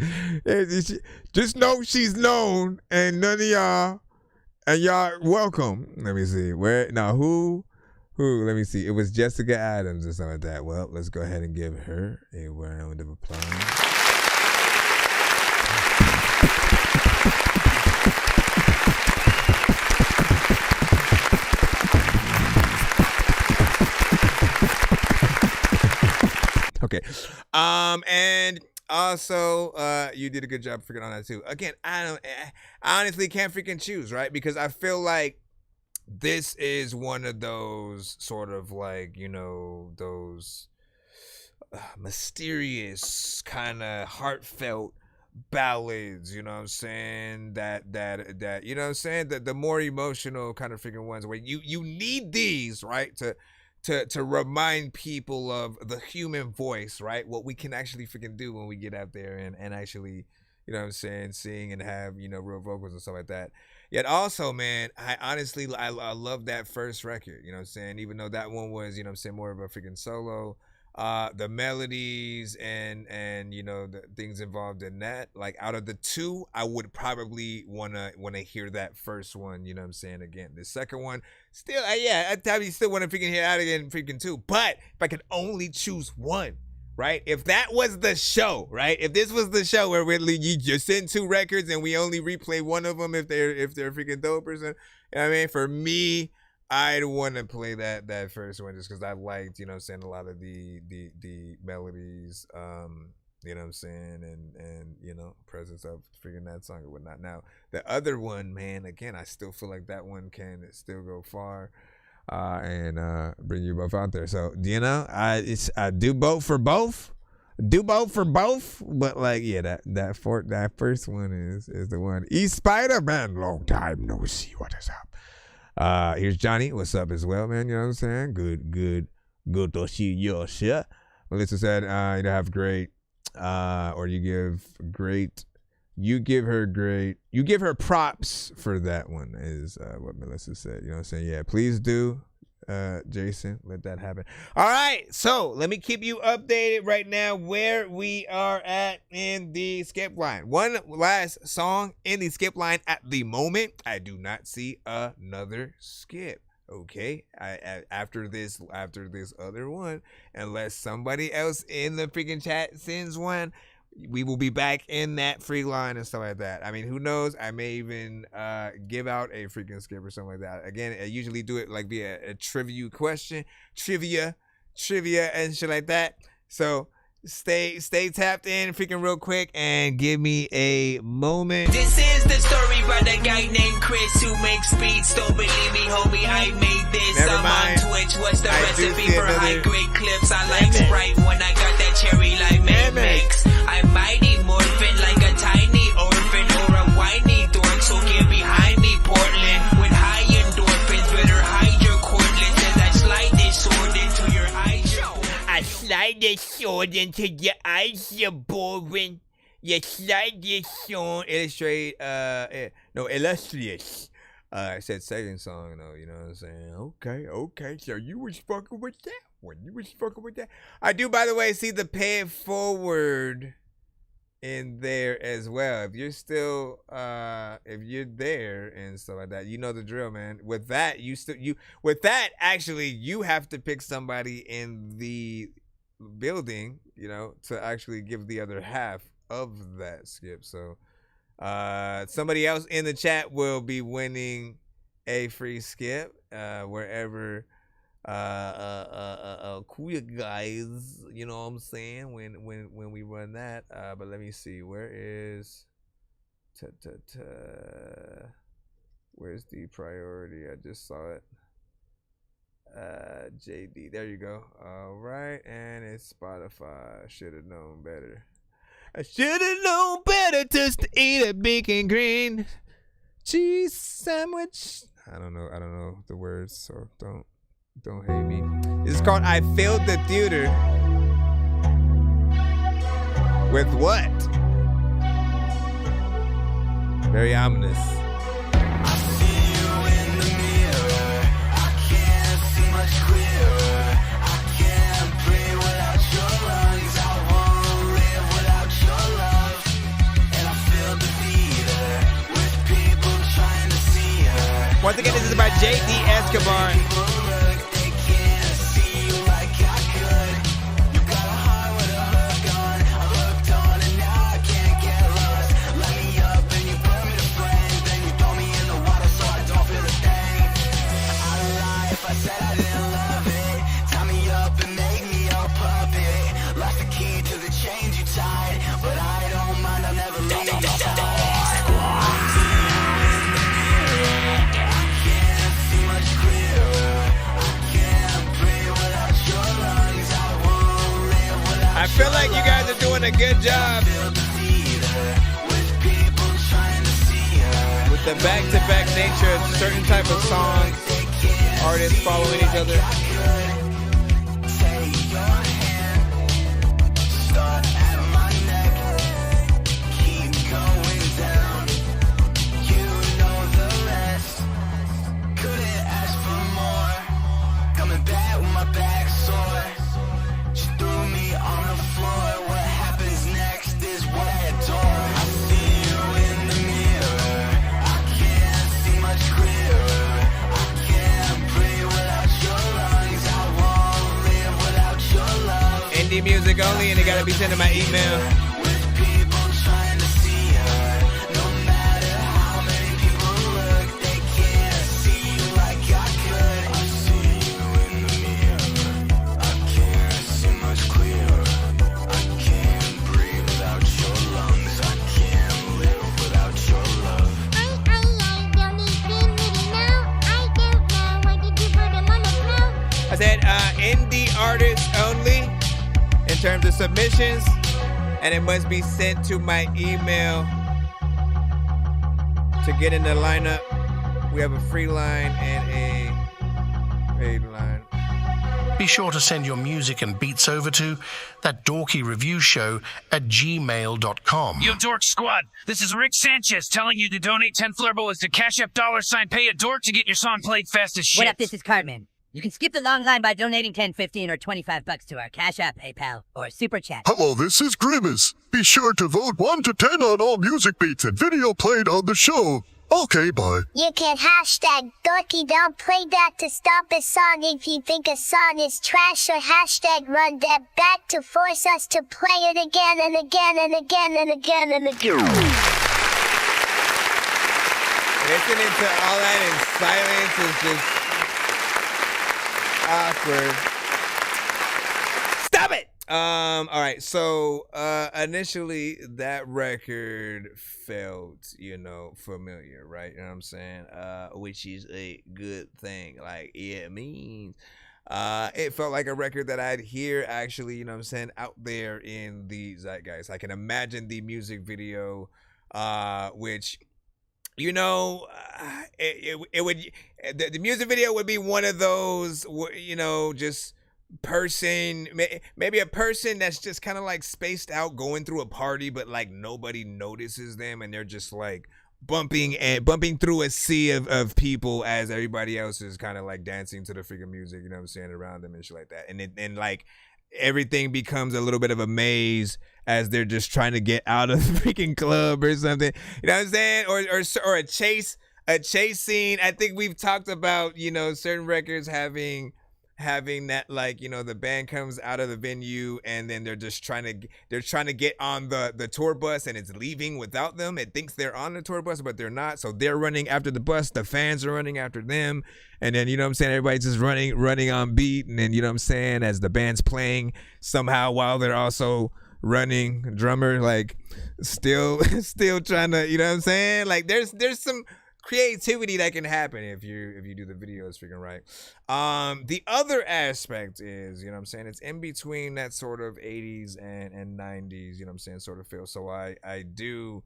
Just know she's known, and none of y'all, and y'all welcome. Let me see. Who? Let me see. It was Jessica Adams or something like that. Well, let's go ahead and give her a round of applause. Okay. And also, you did a good job freaking on that too. Again, I honestly can't freaking choose, right? Because I feel like this is one of those sort of those mysterious kind of heartfelt ballads, you know what I'm saying? That you know what I'm saying? The more emotional kind of freaking ones where you need these, right? To remind people of the human voice, right? What we can actually freaking do when we get out there and actually, you know what I'm saying, sing and have, real vocals and stuff like that. Yet also, man, I love that first record, you know what I'm saying? Even though that one was, more of a freaking solo. The melodies and the things involved in that, like out of the two, I would probably wanna hear that first one, you know what I'm saying, again. The second one, still, I probably still want to freaking hear out again freaking two. But if I could only choose one, right? If that was the show, right? If this was the show where you just send two records and we only replay one of them if they're freaking dope or something, you know what I mean? For me, I'd want to play that first one just because I liked, a lot of the melodies You know what I'm saying? And you know, presence of freaking that song and whatnot. Now, the other one, man, again, I still feel like that one can still go far and bring you both out there. So, you know, I do vote for both. But like, yeah, that first one is the one. East Spider-Man, long time no see. What is up? Here's Johnny. What's up as well, man? You know what I'm saying? Good to see you, shit. Melissa said, you have great, or you give her props for that one is what Melissa said. You know what I'm saying? Yeah, please do, Jason, let that happen. All right, so let me keep you updated right now where we are at in the skip line. One last song in the skip line at the moment. I do not see another skip. Okay, after this other one, unless somebody else in the freaking chat sends one, we will be back in that free line and stuff like that. I mean, who knows? I may even give out a freaking skip or something like that. Again, I usually do it like via a trivia question, trivia and shit like that. So stay tapped in freaking real quick and give me a moment. This is the story by the guy named Chris who makes beats. Don't believe me, homie, I made this. Never I'm mind. on Twitch. What's the I recipe for high-grade clips? I like Sprite when I got that cherry limeade mix. I'm mighty morphin' like a tiny orphan or a whiny dork, so get behind me, Portland. With high endorphins, better hide your cordless as I slide this sword into your eyes. I slide this sword into your eyes, you're boring. You slide this sword. Illustrious. I said second song though, you know what I'm saying? Okay. So you was fucking with that one. I do, by the way, see the pay it forward in there as well. If you're still if you're there and stuff like that, you know the drill, man. With that, actually you have to pick somebody in the building, you know, to actually give the other half of that skip. So somebody else in the chat will be winning a free skip wherever cool guys, you know what I'm saying, when we run that. But let me see, where is where's the priority? I just saw it. JD, there you go. All right, and it's Spotify. Should have known better. I should have known better just to eat a bacon green cheese sandwich. I don't know the words, so don't hate me. This is called I Failed the Theater. With what? Very ominous. I see you in the mirror. I can't see much clearer. I can't breathe without your lungs. I won't live without your love. And I feel the theater with people trying to see her. Once again, this is by J.D. Escobar. I feel like you guys are doing a good job with the back-to-back nature of certain type of songs, artists following each other. Music only, and they gotta be sent to my email. said indie artists only in terms of submissions, and it must be sent to my email to get in the lineup. We have a free line and a paid line. Be sure to send your music and beats over to That Dorky Review Show at gmail.com. Yo, Dork Squad, this is Rick Sanchez telling you to donate 10 flurbles to Cash App $ pay a dork to get your song played fast as shit. What up, this is Cartman. You can skip the long line by donating $10, $15, or $25 to our Cash App, PayPal, or Super Chat. Hello, this is Grimace. Be sure to vote 1 to 10 on all music beats and video played on the show. Okay, bye. You can hashtag Dorky don't play that to stop a song if you think a song is trash, or hashtag run that back to force us to play it again and again and again and again and again. Listening to all that in silence is just awkward. Stop it! All right, so initially that record felt, familiar, right? You know what I'm saying? Which is a good thing. Like, it means it felt like a record that I'd hear actually, you know what I'm saying, out there in the zeitgeist. I can imagine the music video, which, it would, the music video would be one of those, just person, maybe a person that's just kind of like spaced out going through a party, but like nobody notices them, and they're just like bumping through a sea of people as everybody else is kind of like dancing to the freaking music, you know what I'm saying, around them and shit like that. And like everything becomes a little bit of a maze as they're just trying to get out of the freaking club or something, you know what I'm saying, or a chase scene. I think we've talked about, certain records having that, like, the band comes out of the venue and then they're trying to get on the tour bus, and it's leaving without them. It thinks they're on the tour bus, but they're not. So they're running after the bus. The fans are running after them. And then, everybody's just running on beat. And then, as the band's playing somehow while they're also running, drummer, like still trying to, like there's some creativity that can happen if you do the videos freaking right. The other aspect is, it's in between that sort of 80s and 90s, sort of feel. So I do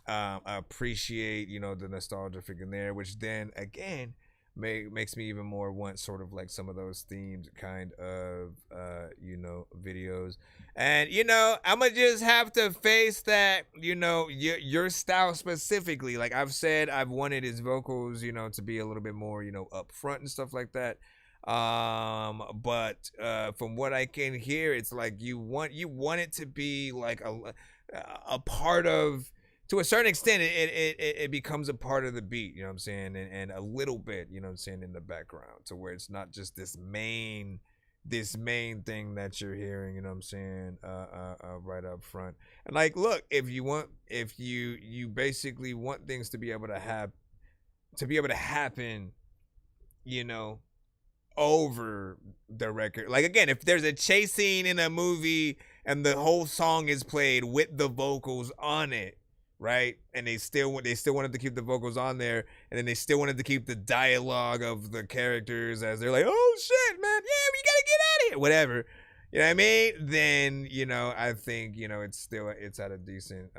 appreciate, the nostalgia freaking there, which then again makes me even more want sort of like some of those themed kind of videos. And I'ma just have to face that, your style specifically. Like I've said, I've wanted his vocals, to be a little bit more, upfront and stuff like that. But from what I can hear, it's like you want it to be like a part of, to a certain extent, it becomes a part of the beat, you know what I'm saying, and a little bit, you know what I'm saying, in the background, to where it's not just this main thing that you're hearing, you know what I'm saying, right up front. And like, look, if you basically want things to be able to happen, over the record. Like again, if there's a chase scene in a movie and the whole song is played with the vocals on it, right? And they still wanted to keep the vocals on there, and then they still wanted to keep the dialogue of the characters as they're like, oh shit, man, yeah, we gotta get out of here, whatever, you know what I mean? Then, I think, it's at a decent,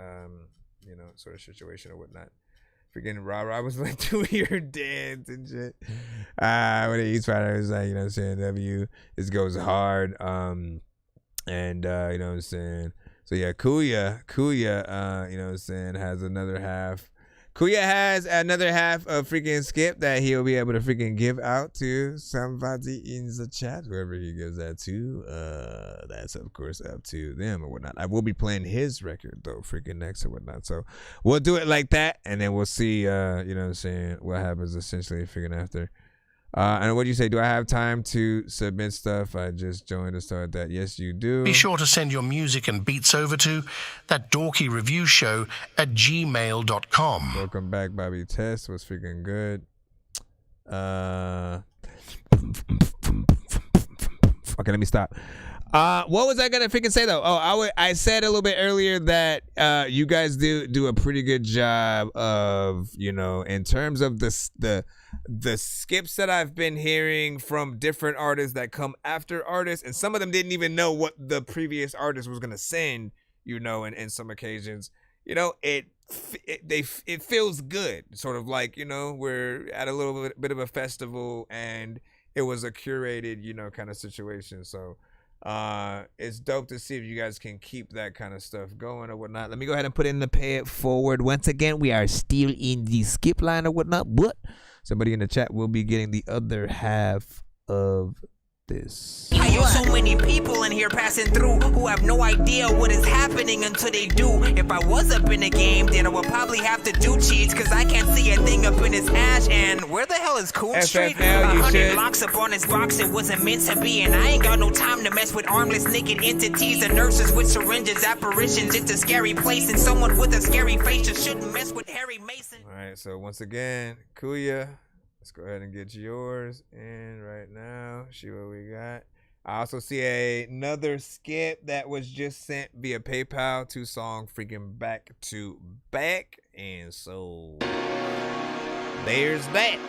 sort of situation or whatnot. Freaking Ra was like doing your dance and shit. When East Rider was like, you know what I'm saying, W, this goes hard. And, you know what I'm saying? So yeah, Kuya, you know what I'm saying, has another half. Kuya has another half of freaking Skip that he'll be able to freaking give out to somebody in the chat, whoever he gives that to. That's of course up to them or whatnot. I will be playing his record though, freaking next or whatnot. So we'll do it like that, and then we'll see, you know what I'm saying, what happens essentially freaking after. And what do you say? Do I have time to submit stuff? I just joined to start that. Yes, you do. Be sure to send your music and beats over to That Dorky Review Show at gmail.com. Welcome back, Bobby Test. Was freaking good. Okay, let me stop. What was I gonna freaking say though? Oh, I said a little bit earlier that you guys do a pretty good job of, in terms of the the skips that I've been hearing from different artists that come after artists, and some of them didn't even know what the previous artist was gonna send, you know, in some occasions, you know, it feels good, sort of like, you know, we're at a little bit of a festival and it was a curated, you know, kind of situation. So it's dope to see if you guys can keep that kind of stuff going or whatnot. Let me go ahead and put in the pay it forward. Once again, we are still in the skip line or whatnot, but somebody in the chat will be getting the other half of this. I know so many people in here passing through who have no idea what is happening until they do. If I was up in the game, then I would probably have to do cheats, cause I can't see a thing up in his hash. And where the hell is Cool Street? 100 blocks up on his box, it wasn't meant to be. And I ain't got no time to mess with armless naked entities and nurses with syringes, apparitions. It's a scary place, and someone with a scary face just shouldn't mess with Harry Mason. Alright, so once again, Kuya, let's go ahead and get yours in right now. See what we got. I also see another skip that was just sent via PayPal. 2 songs freaking back to back. And so there's that.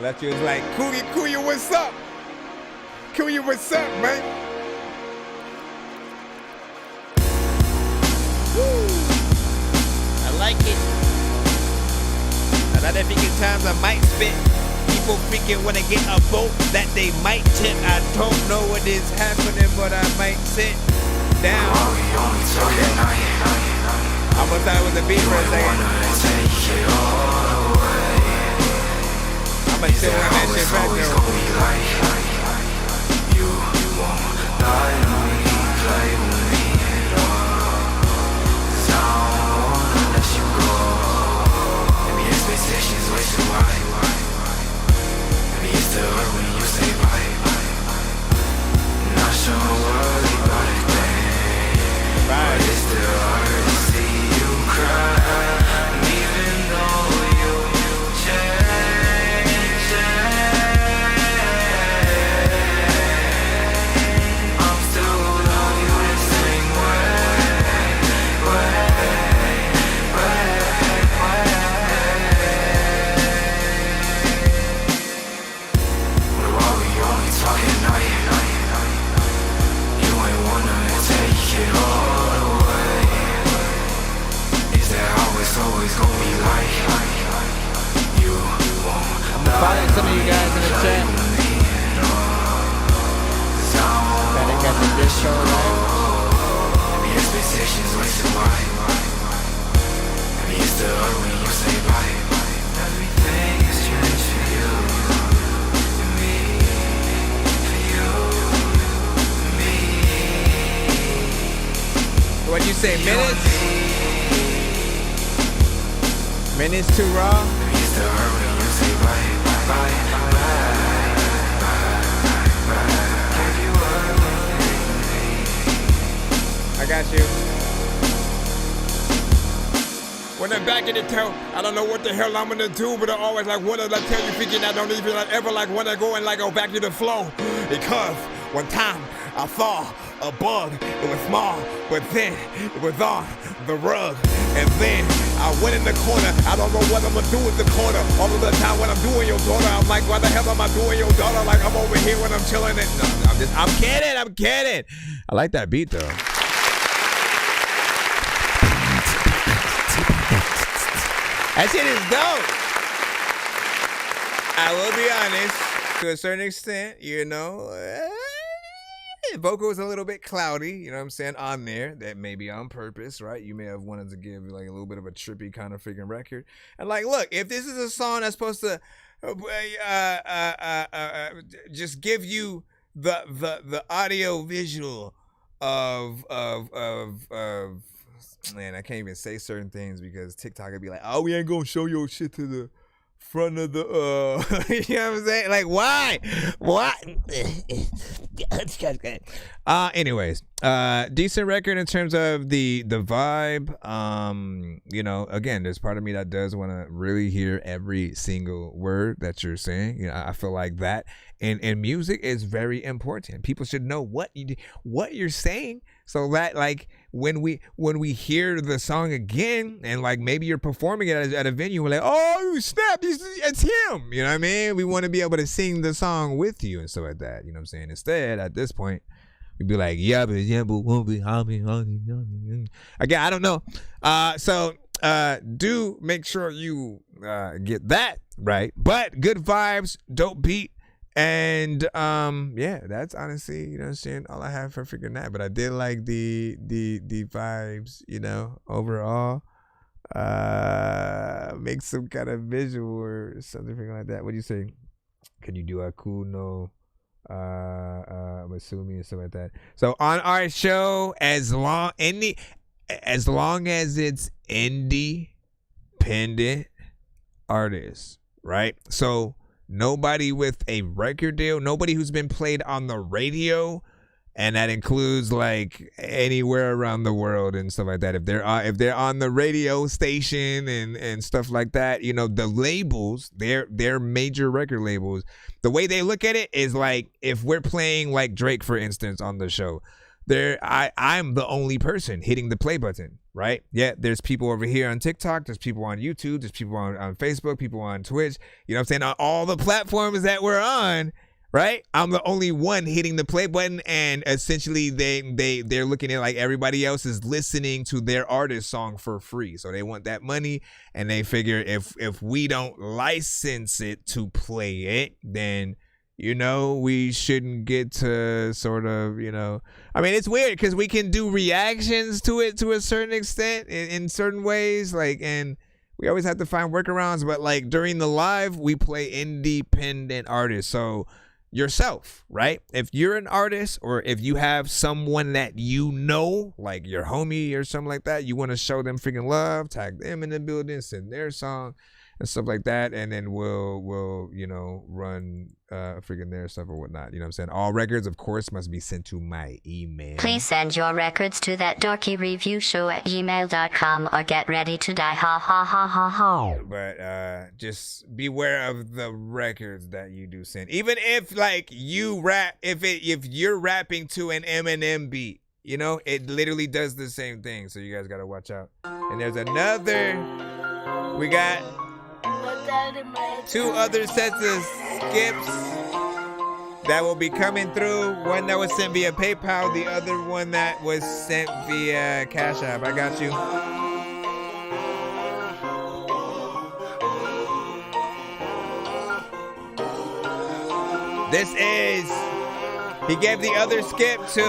Left you was like, Kuya, what's up? Kuya, what's up, man? Woo. I like it. Another freaking times I might spit. People freaking wanna get a boat that they might tip. I don't know what is happening, but I might sit down. I almost thought it was a beat for a second. I'ma chill on that shit back there. You won't lie to me, play with me at all. 'Cause I don't wanna let you go. Maybe expectations way too high. Maybe it's still hurt when you say bye. Not sure what about it, babe. But it still hurts to see you cry. And even though you change, I'm still gonna love you the same way. While we only talking night, you ain't wanna take it all away. Is that how it's always gonna be like? You won't. I'm following some of you guys in the chat. Gotta get the disco right. Maybe expectations way too high. Maybe it's still hurt when you say bye. Everything is changed for you. What'd you say, minutes? Minutes too raw? I got you. When I'm back in the town, I don't know what the hell I'm gonna do, but I always like wanna like tell you freaking I don't even like ever like wanna go and like go back to the flow. Because one time I saw a bug, it was small, but then it was on the rug. And then I went in the corner, I don't know what I'm gonna do with the corner. All of the time when I'm doing your daughter, I'm like, why the hell am I doing your daughter? Like I'm over here when I'm chilling it. No, I'm kidding. I like that beat though. That shit is dope. I will be honest, to a certain extent, you know, vocal was a little bit cloudy, you know what I'm saying, on there. That may be on purpose, right? You may have wanted to give like a little bit of a trippy kind of freaking record. And like, look, if this is a song that's supposed to just give you the audio visual of man, I can't even say certain things because TikTok would be like, oh, we ain't gonna show your shit to the front of the you know what I'm saying? Like, why? Anyways, Decent record in terms of the vibe. You know, again, there's part of me that does want to really hear every single word that you're saying. You know, I feel like that in music is very important. People should know what you're saying, so that like when we hear the song again and like maybe you're performing it at a venue, we're like, oh snap, it's him. You know what I mean? We want to be able to sing the song with you and stuff like that. You know what I'm saying? Instead, at this point, we'd be like, yeah, but won't be again. I don't know. So do make sure you get that right. But good vibes, dope beat, and yeah, that's honestly, you know what I'm saying, all I have for freaking that. But I did like the vibes, you know, overall. Make some kind of visual or something like that. What do you say? Can you do a cool no? I'm assuming and stuff like that. So on our show, as long as it's independent artists, right? So nobody with a record deal, nobody who's been played on the radio, and that includes like anywhere around the world and stuff like that. If they're on the radio station and stuff like that, you know, the labels, they're major record labels. The way they look at it is like, if we're playing like Drake, for instance, on the show, I'm the only person hitting the play button, right? Yeah, there's people over here on TikTok, there's people on YouTube, there's people on Facebook, people on Twitch, you know what I'm saying? On all the platforms that we're on, right? I'm the only one hitting the play button, and essentially they're looking at like everybody else is listening to their artist song for free. So they want that money, and they figure if we don't license it to play it, then, you know, we shouldn't get to sort of, you know, I mean, it's weird because we can do reactions to it to a certain extent in certain ways, like, and we always have to find workarounds, but like during the live, we play independent artists. So yourself, right? If you're an artist, or if you have someone that you know, like your homie or something like that, you want to show them freaking love, tag them in the building, send their song and stuff like that, and then we'll you know, run freaking their stuff or whatnot. You know what I'm saying? All records, of course, must be sent to my email. Please send your records to That Dorky Review Show at gmail.com, or get ready to die. Ha ha ha ha ha. But just beware of the records that you do send. Even if like you rap, if you're rapping to an Eminem beat, you know, it literally does the same thing. So you guys gotta watch out. And there's another. We got 2 other sets of skips that will be coming through. One that was sent via PayPal, the other one that was sent via Cash App. I got you. This is, he gave the other skip to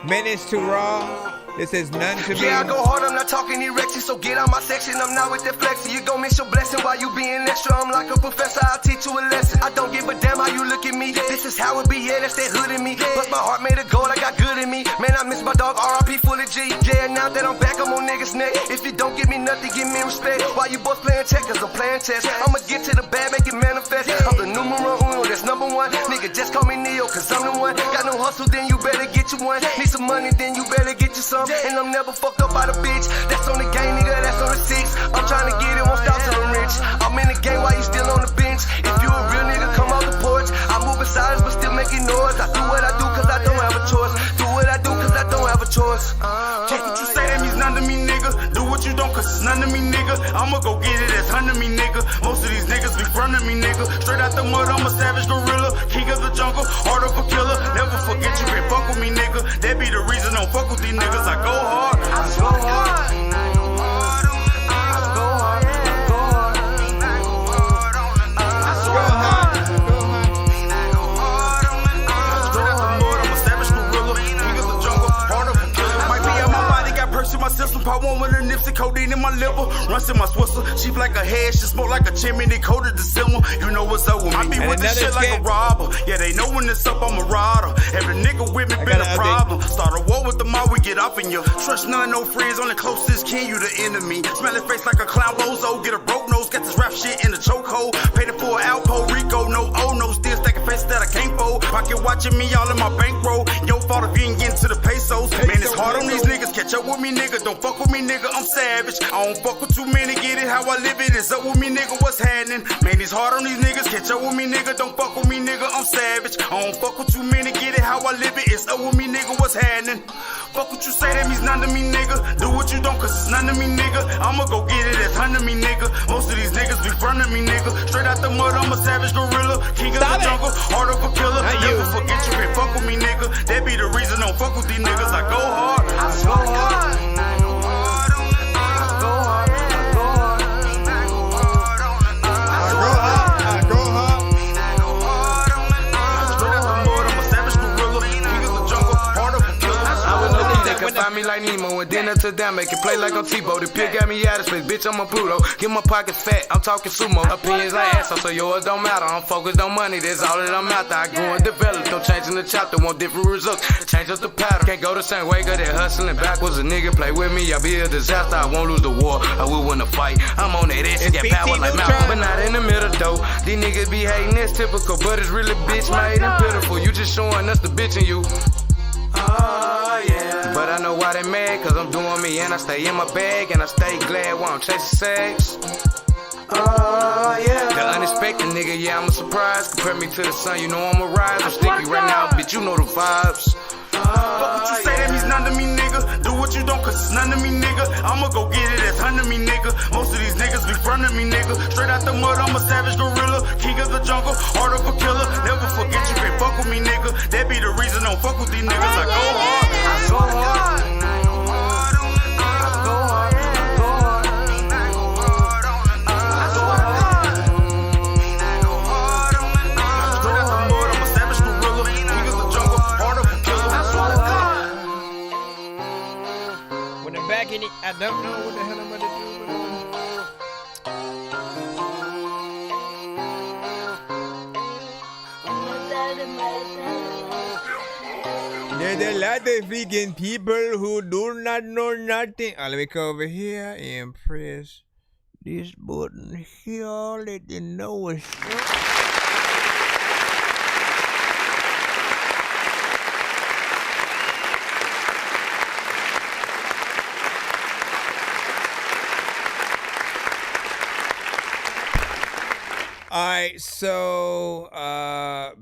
Menace to Raw. This is None to Me. Yeah, I go hard, I'm not talking erection, so get out my section. I'm not with that flexing. You gon' miss your blessing while you being extra. I'm like a professor, I'll teach you a lesson. I don't give a damn how you look at me. This is how it be, yeah, that's that hood in me. But my heart made of gold, I got good in me. Man, I miss my dog, R.I.P. full of G. Yeah, now that I'm back, I'm on niggas' neck. If you don't give me nothing, give me respect. While you both playing checkers, I'm playing chess. I'ma get to the bag, make it manifest. I'm the numero uno, that's number one. Nigga, just call me Neo, cause I'm the one. Got no hustle, then you better get you one. Need some money, then you better get you some. And I'm never fucked up by the bitch. That's on the game, nigga, that's on the 6. I'm trying to get it, won't stop till I'm rich. I'm in the game while you still on the bench. If you a real nigga, come off the porch. I'm moving silence, but still making noise. I do what I do, cause I don't have a choice. Do what I do, cause I don't have a choice. Take what you say, that means none to me, nigga. Do what you don't, cause it's none to me, nigga. I'ma go get it, that's none to me, nigga. Most of these niggas be front of me, nigga. Straight out the mud, I'm a savage gorilla. King of the jungle, heart of a killer. Never forget you can fuck with me, nigga. That be the reason I don't fuck with these niggas. I go hard, I go hard. My system, part one with a Nipsey, codeine in my liver. Runs in my Swisser, sheep like a head, she smoke like a chimney, coated the silver. You know what's up with me. I be with this shit like a robber. Yeah, they know when it's up, I'm a rider. Every nigga with me been a problem. Start a war with the mob, we get off in you. Trust none, no friends, only closest kin, you the enemy. Smell his face like a clown bozo, get a broke nose, got this rap shit in the chokehold. Paid it for an Alpo, Rico, no no, still stacking faces that I can't fold. Pocket watching me all in my bankroll. Your fault if you ain't getting to the pace. pesos. Man, it's hard on these niggas. Catch up with me, nigga. Don't fuck with me, nigga. I'm savage. I don't fuck with too many. Get it how I live it. It's up with me, nigga. What's happening? Man, it's hard on these niggas. Catch up with me, nigga. Don't fuck with me, nigga. I'm savage. I don't fuck with too many. Get it how I live it. It's up with me, nigga. What's happening? Fuck what you say, that means none to me, nigga. Do what you don't, cause it's none to me, nigga. I'ma go get it, that's none to me, nigga. Most of these niggas be front of me, nigga. Straight out the mud, I'm a savage gorilla. King of the jungle, heart of a killer. Never forget you can't fuck with me, nigga. That be the reason don't fuck with these niggas. I go hard, I go hard. Find me like Nemo and then to down, make it play like on Tebow. The pig got me out of space, bitch, I'm a Pluto. Get my pockets fat, I'm talking sumo. Opinions like asshole, so yours don't matter. I'm focused on money, that's all that I'm after. I go and develop, no changing the chapter, want different results. Change up the pattern, can't go the same way, got that hustling backwards. A nigga play with me, I'll be a disaster. I won't lose the war, I will win the fight. I'm on that ass and get power like Malcolm, but not in the middle though. These niggas be hating, that's typical, but it's really bitch made and pitiful. You just showing us the bitch in you. Oh, yeah. But I know why they mad, cause I'm doing me and I stay in my bag and I stay glad while I'm chasing sex. Oh, yeah. The unexpected nigga, yeah, I'm a surprise. Compare me to the sun, you know I'm a rise. I'm sticky right now, bitch, you know the vibes. Fuck what you say, that means none to me, nigga. Do what you don't, cause it's none to me, nigga. I'ma go get it, that's none to me, nigga. Most of these niggas be front of me, nigga. Straight out the mud, I'm a savage gorilla. King of the jungle, heart of a killer. Never forget you can't fuck with me, nigga. That be the reason don't fuck with these niggas. I go hard, I go hard. I don't know what the hell I'm gonna do. There's a lot of freaking people who do not know nothing. Let me go over here and press this button here. Let you know what's up. Alright, so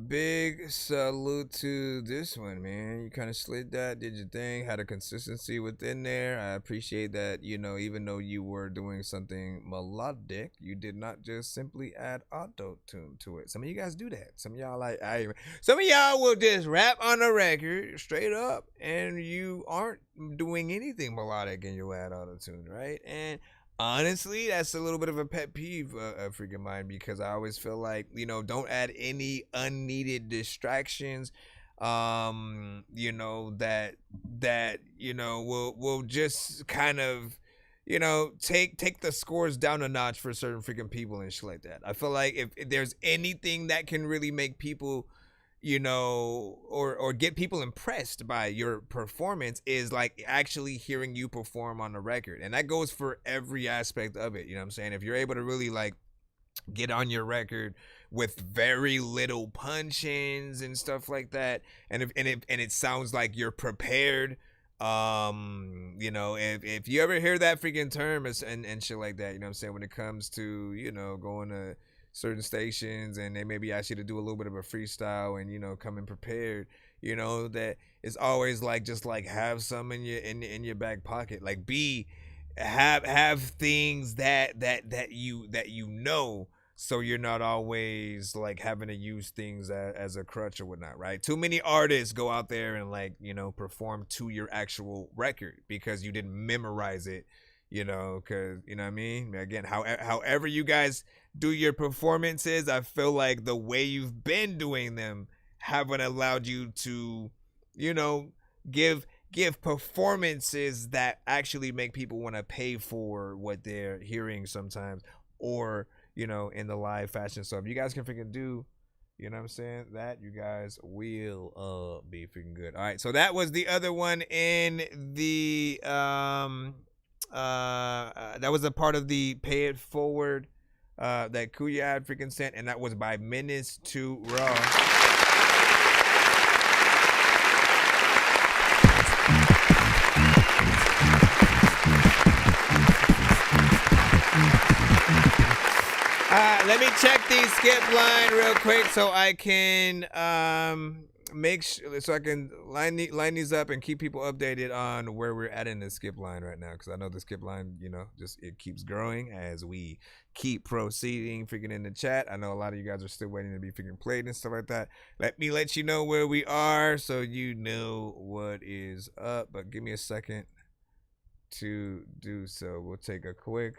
big salute to this one, man. You kind of slid that, did your thing, had a consistency within there. I appreciate that, you know, even though you were doing something melodic, you did not just simply add auto-tune to it. Some of you guys do that. Some of y'all some of y'all will just rap on a record straight up and you aren't doing anything melodic and you add auto-tune, right? And honestly, that's a little bit of a pet peeve of freaking mine, because I always feel like, you know, don't add any unneeded distractions, you know, that you know will just kind of, you know, take the scores down a notch for certain freaking people and shit like that. I feel like if there's anything that can really make people, you know, or get people impressed by your performance, is like actually hearing you perform on the record. And that goes for every aspect of it. You know what I'm saying? If you're able to really like get on your record with very little punch-ins and stuff like that, and it sounds like you're prepared, you know, if you ever hear that freaking term and shit like that, you know what I'm saying, when it comes to, you know, going to certain stations and they maybe ask you to do a little bit of a freestyle and, you know, come in prepared, you know, that it's always like, just like have some in your back pocket, like have things that you know, so you're not always like having to use things as a crutch or whatnot, right? Too many artists go out there and like, you know, perform to your actual record because you didn't memorize it, you know, because, you know what I mean? Again, however you guys do your performances, I feel like the way you've been doing them haven't allowed you to, you know, give performances that actually make people want to pay for what they're hearing sometimes, or, you know, in the live fashion. So if you guys can freaking do, you know what I'm saying, that, you guys will be freaking good. All right, so that was the other one in the that was a part of the Pay It Forward that Kuya had freaking sent, and that was by Menace to Raw. Let me check the skip line real quick so I can make sure, so I can line these up and keep people updated on where we're at in the skip line right now, because I know the skip line, you know, just it keeps growing as we keep proceeding. Freaking in the chat, I know a lot of you guys are still waiting to be freaking played and stuff like that. Let me let you know where we are so you know what is up, but give me a second to do so. We'll take a quick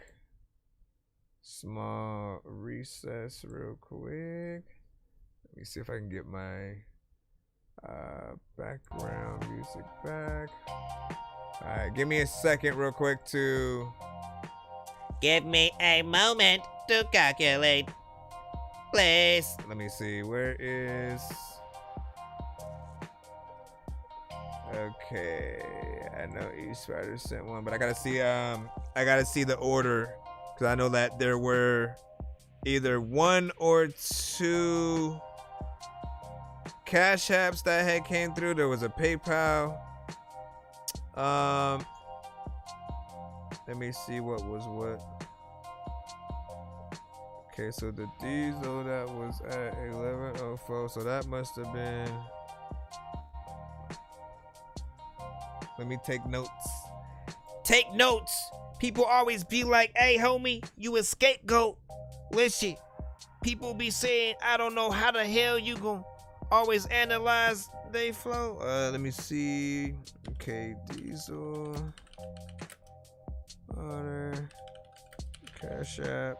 small recess real quick. Let me see if I can get my background music back. Alright, give me a second real quick to... Give me a moment to calculate, please. Let me see, where is... Okay, I know East Spider sent one, but I gotta see the order, because I know that there were either 1 or 2 Cash Apps that had came through. There was a PayPal. Let me see what was what. Okay, so the diesel that was at 1104, so that must have been. Let me take notes. Take notes. People always be like, hey, homie, you a scapegoat. Listen, people be saying, I don't know how the hell you gon' always analyze they flow. Let me see. Okay, diesel. Order. Cash App.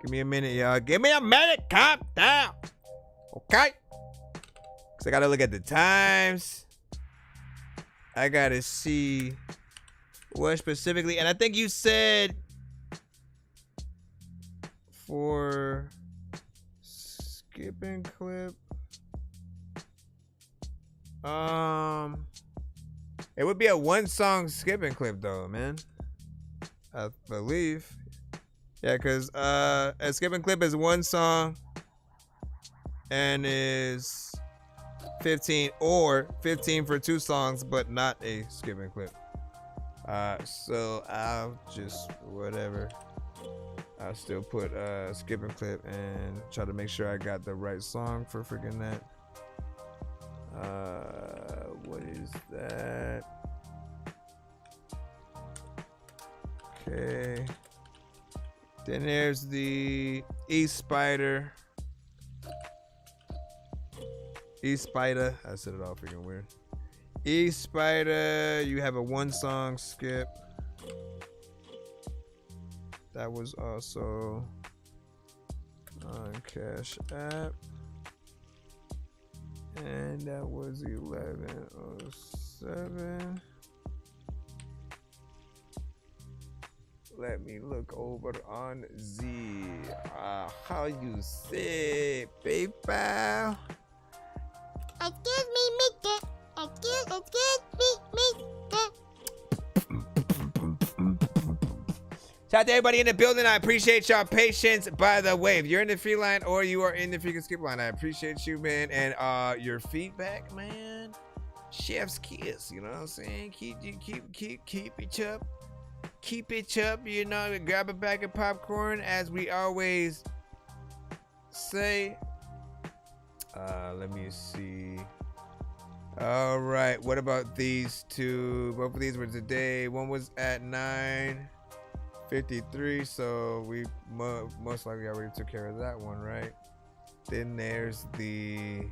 Give me a minute, y'all. Give me a minute. Calm down. Okay? Because I got to look at the times. I got to see what specifically. And I think you said for skipping clip. It would be a 1-song skipping clip though, man. I believe. Yeah, because a skipping clip is 1 song and is 15 or 15 for 2 songs, but not a skipping clip. So I'll just whatever. I'll still put skipping clip and try to make sure I got the right song for freaking that. What is that? Okay. Then there's the East Spider. East Spider. I said it all freaking weird. East Spider. You have a 1-song skip. That was also on Cash App. And that was 1107. Let me look over on Z. How you say, PayPal? Excuse me, mister. Excuse me, mister. Shout out to everybody in the building. I appreciate y'all patience. By the way, if you're in the free line or you are in the freaking skip line, I appreciate you, man. And your feedback, man. Chef's kiss, you know what I'm saying? Keep it up. Keep it up, you know, grab a bag of popcorn as we always say. Let me see. All right, what about these two? Both of these were today. One was at 9:53, so we most likely already took care of that one, right? Then there's the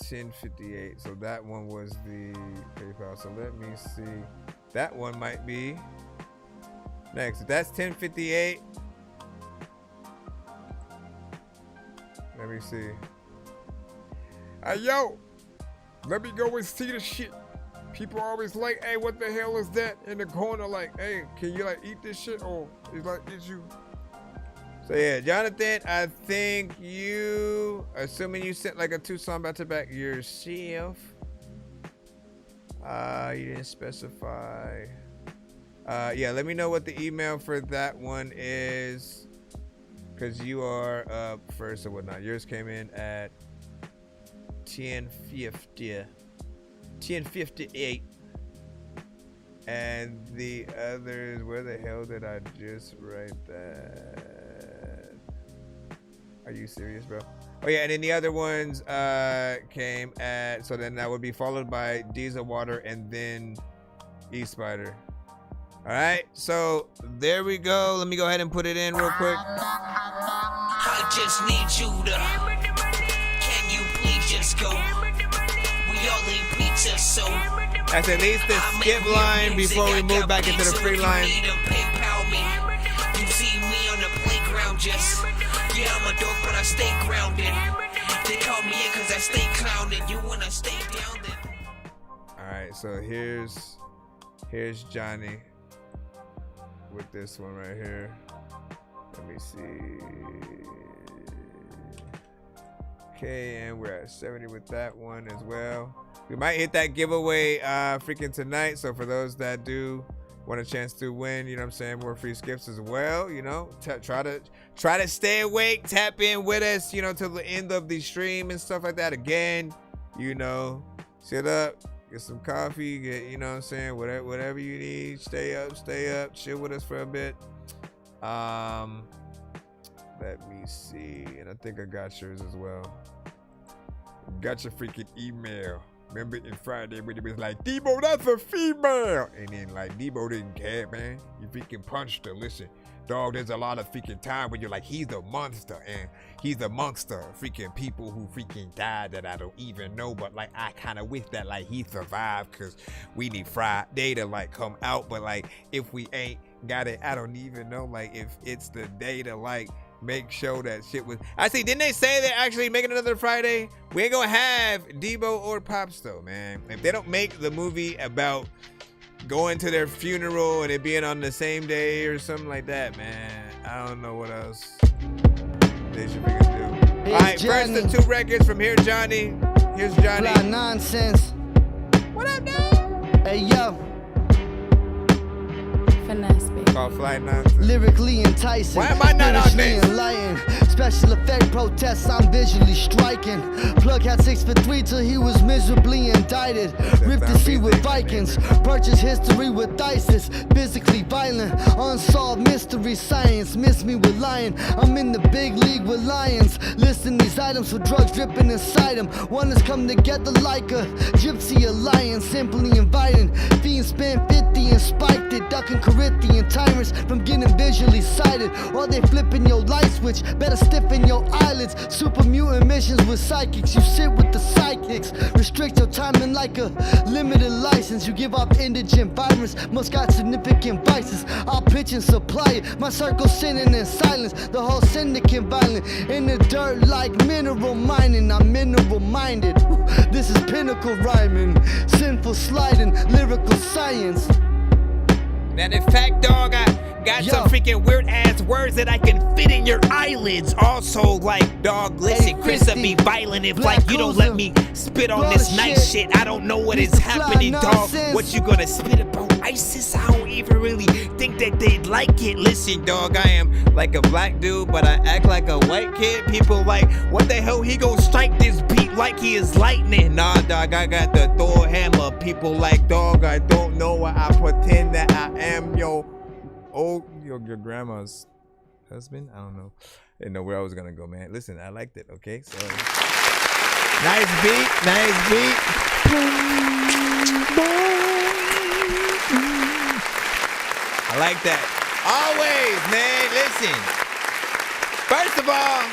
10:58, so that one was the PayPal. So let me see. That one might be next. If that's 10:58. Let me see. Hey, yo, let me go and see the shit. People always like, hey, what the hell is that in the corner? Like, hey, can you like eat this shit? Or it's like, it's you. So yeah, Jonathan, I think you, assuming you sent like a 2-song back to back yourself. You didn't specify. Yeah, let me know what the email for that one is, because you are up first or whatnot. Yours came in at 10:58. And the others, where the hell did I just write that? Are you serious, bro? Oh yeah, and then the other ones came at, so then that would be followed by Diesel Water and then E-Spider. All right, so there we go. Let me go ahead and put it in real quick. I just need you to, can you please just go? We all eat pizza, so that's at least the skip line before we move back into the free line. You see me on the playground, just yeah, I'm a dork, but I stay grounded. They call me in cause I stay clowned. You wanna stay down then. All right, so here's Johnny with this one right here. Let me see. Okay, and we're at 70 with that one as well. We might hit that giveaway freaking tonight. So for those that do want a chance to win, you know what I'm saying, more free skips as well, you know, try to stay awake, tap in with us, you know, till the end of the stream and stuff like that. Again, you know, sit up, get some coffee, get, you know what I'm saying, whatever you need, stay up, chill with us for a bit. Let me see, and I think I got yours as well. Got your freaking email. Remember in Friday when it was like, Debo, that's a female. And then like, Debo didn't care, man. You freaking punched her. Listen, dog, there's a lot of freaking time when you're like, he's a monster. And he's amongst the freaking people who freaking died that I don't even know. But like, I kind of wish that like he survived because we need Friday to like come out. But like, if we ain't got it, I don't even know like if it's the day to like make sure that shit was. Actually, didn't they say they're actually making another Friday? We ain't gonna have Debo or Pops though, man. If they don't make the movie about going to their funeral and it being on the same day or something like that, man, I don't know what else they should freaking do. Hey, all right, Johnny. first the two records from Here Johnny. Here's Johnny. Fly Nonsenze. What up, dude? Hey, yo. Finesse, baby. Called Fly Nonsense. Lyrically enticing. Why am I not on this? Enlightening. Special effect protests, I'm visually striking. Plug had 6'3" till he was miserably indicted. Ripped the sea with Vikings. Purchased history with ISIS. Physically violent. Unsolved mystery science. Miss me with lying. I'm in the big league with lions. Listing these items for drugs dripping inside them. One has come together like a gypsy alliance. Simply inviting. Fiends spend 50 and spiked it. Ducking Corinthian tyrants from getting visually sighted. Or they flipping your light switch. Better stiffen your eyelids. Super mutant missions with psychics. You sit with the psychics. Restrict your timing like a limited license. You give off indigent virus. Must got significant vices. I'll pitch and supply it. My circle sitting in silence. The whole syndicate violent. In the dirt like mineral mining. I'm mineral minded. This is pinnacle rhyming. Sinful sliding. Lyrical science. And in fact, dog, I got some freaking weird ass words that I can fit in your eyelids. Also, like, dog, listen, Chris, be violent if like you don't let me spit on this nice shit. I don't know what is happening, dog. What you gonna spit about ISIS? I don't even really think that they'd like it. Listen, dog, I am like a black dude, but I act like a white kid. People like, what the hell? He gonna strike this beat like he is lightning. Nah, dog, I got the Thor hammer. People like, dog, I don't know why I pretend that I am your grandma's husband. I don't know. I didn't know where I was gonna go, man. Listen, I liked it. Okay, so nice beat. I like that. Always, man. Listen. First of all,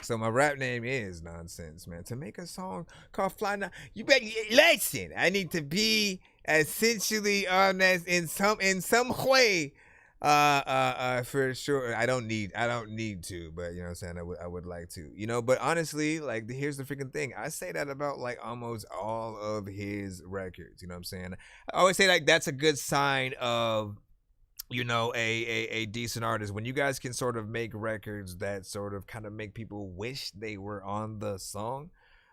so my rap name is Nonsenze, man. To make a song called Fly Now, you better listen. I need to be essentially honest in some way. For sure. I don't need to, but you know what I'm saying, I would like to. You know, but honestly, like here's the freaking thing. I say that about like almost all of his records, you know what I'm saying? I always say like that's a good sign of, you know, a decent artist, when you guys can sort of make records that sort of kind of make people wish they were on the song.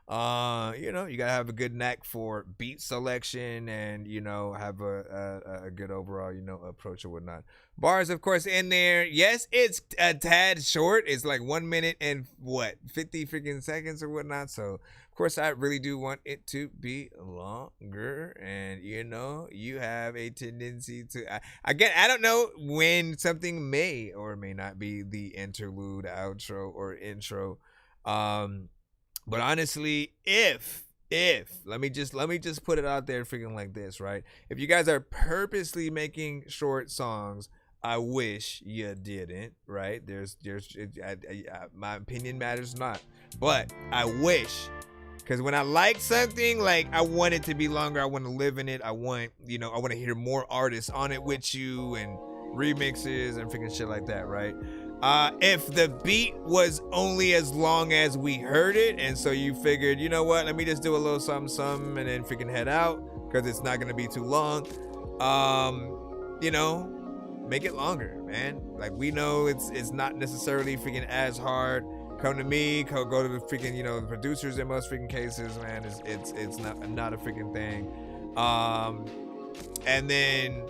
You know, you gotta have a good knack for beat selection and, you know, have a good overall, you know, approach or whatnot. Bars, of course, in there. Yes, it's a tad short. It's like 1 minute and 50 freaking seconds or whatnot. So, of Of course, I really do want it to be longer, and you have a tendency to. Again, I don't know when something may or may not be the interlude, outro, or intro. But honestly, if let me just put it out there, freaking like this, right? If you guys are purposely making short songs, I wish you didn't, right? My opinion matters not, but I wish. Because when I like something, like, I want it to be longer. I want to live in it. I want to hear more artists on it with you and remixes and freaking shit like that, right? If the beat was only as long as we heard it, and so you figured, you know what, let me just do a little something and then freaking head out because it's not going to be too long. Make it longer, man. Like, we know it's not necessarily freaking as hard. Come to me, go to the freaking, the producers in most freaking cases, man. It's not a freaking thing. And then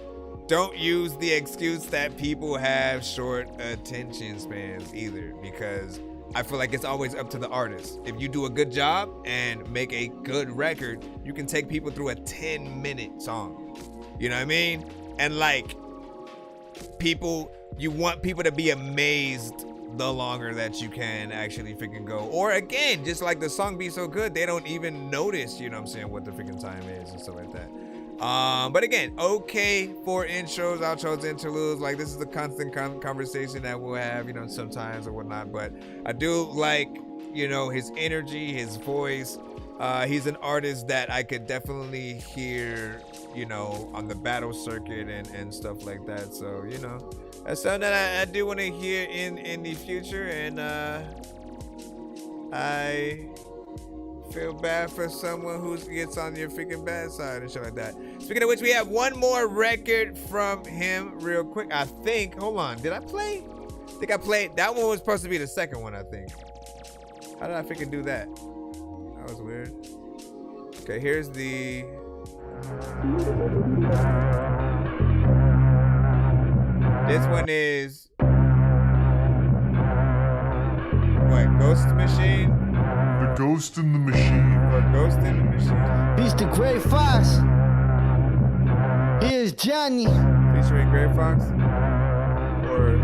don't use the excuse that people have short attention spans either, because I feel like it's always up to the artist. If you do a good job and make a good record, you can take people through a 10-minute song. You know what I mean? And like, you want people to be amazed the longer that you can actually freaking go. Or again, just like the song be so good, they don't even notice, what the freaking time is and stuff like that. But again, okay for intros, outros, interludes. Like, this is a constant conversation that we'll have, sometimes or whatnot. But I do like, his energy, his voice. He's an artist that I could definitely hear, on the battle circuit and stuff like that. So, that's something that I do want to hear in the future. And I feel bad for someone who gets on your freaking bad side and shit like that. Speaking of which, we have one more record from him real quick. I think, hold on, did I play? I think I played. That one was supposed to be the second one, I think. How did I freaking do that? That was weird. Okay, here's the... This one is... What, Ghost Machine? The Ghost in the Machine. Or Ghost in the Machine. He's the Gray Fox. Here's Johnny. Featuring Gray Fox? Or...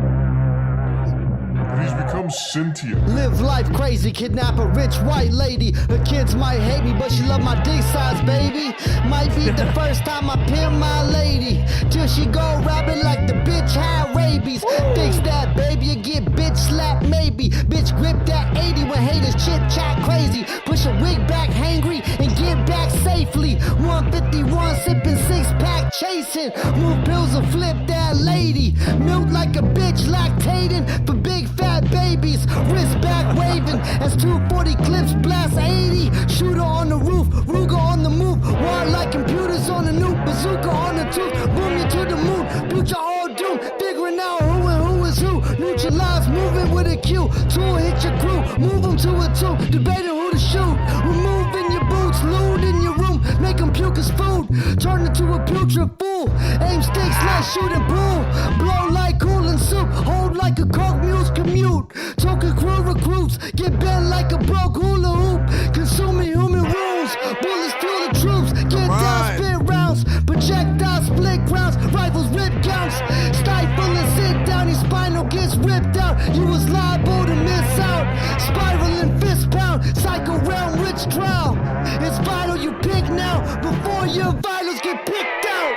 He's become Cynthia. Live life crazy, kidnap a rich white lady. Her kids might hate me, but she love my dick size, baby. Might be the first time I pin my lady, till she go rabbit like the bitch had rabies. Fix that, baby, you get bitch slapped, maybe. Bitch grip that 80 when haters chit chat crazy. Push a wig back hangry and get back safely. 151 sipping 6-pack chasing. Move pills and flip that lady. Milk like a bitch lactating for big fat babies. Wrist back waving as 240 clips blast 80. Shooter on the roof, Ruger on the move. War like computers on the new bazooka on the tooth. Boom you to the moon, future all doom. Figuring out who and who is who. Neutralize, moving with a Q. Tool hit your crew, move them to a 2. Debating who to shoot. Removing your boots, loot in your room. Make them puke as food. Turn into a putrid fool. Aim sticks like shooting pool. Blow like cooling soup. Hold like a coke mule's commute. Token crew recruits. Get bent like a broke hula hoop. Consuming human wounds. Bullets through the troops. Get down, spit rounds. Projectile split grounds. Rifles rip counts. Stifle and sit down. Your spinal gets ripped out. You was liable to miss out. Spiraling fist pound. Psycho realm rich trial. It's vital you pick now before your vitals get picked out.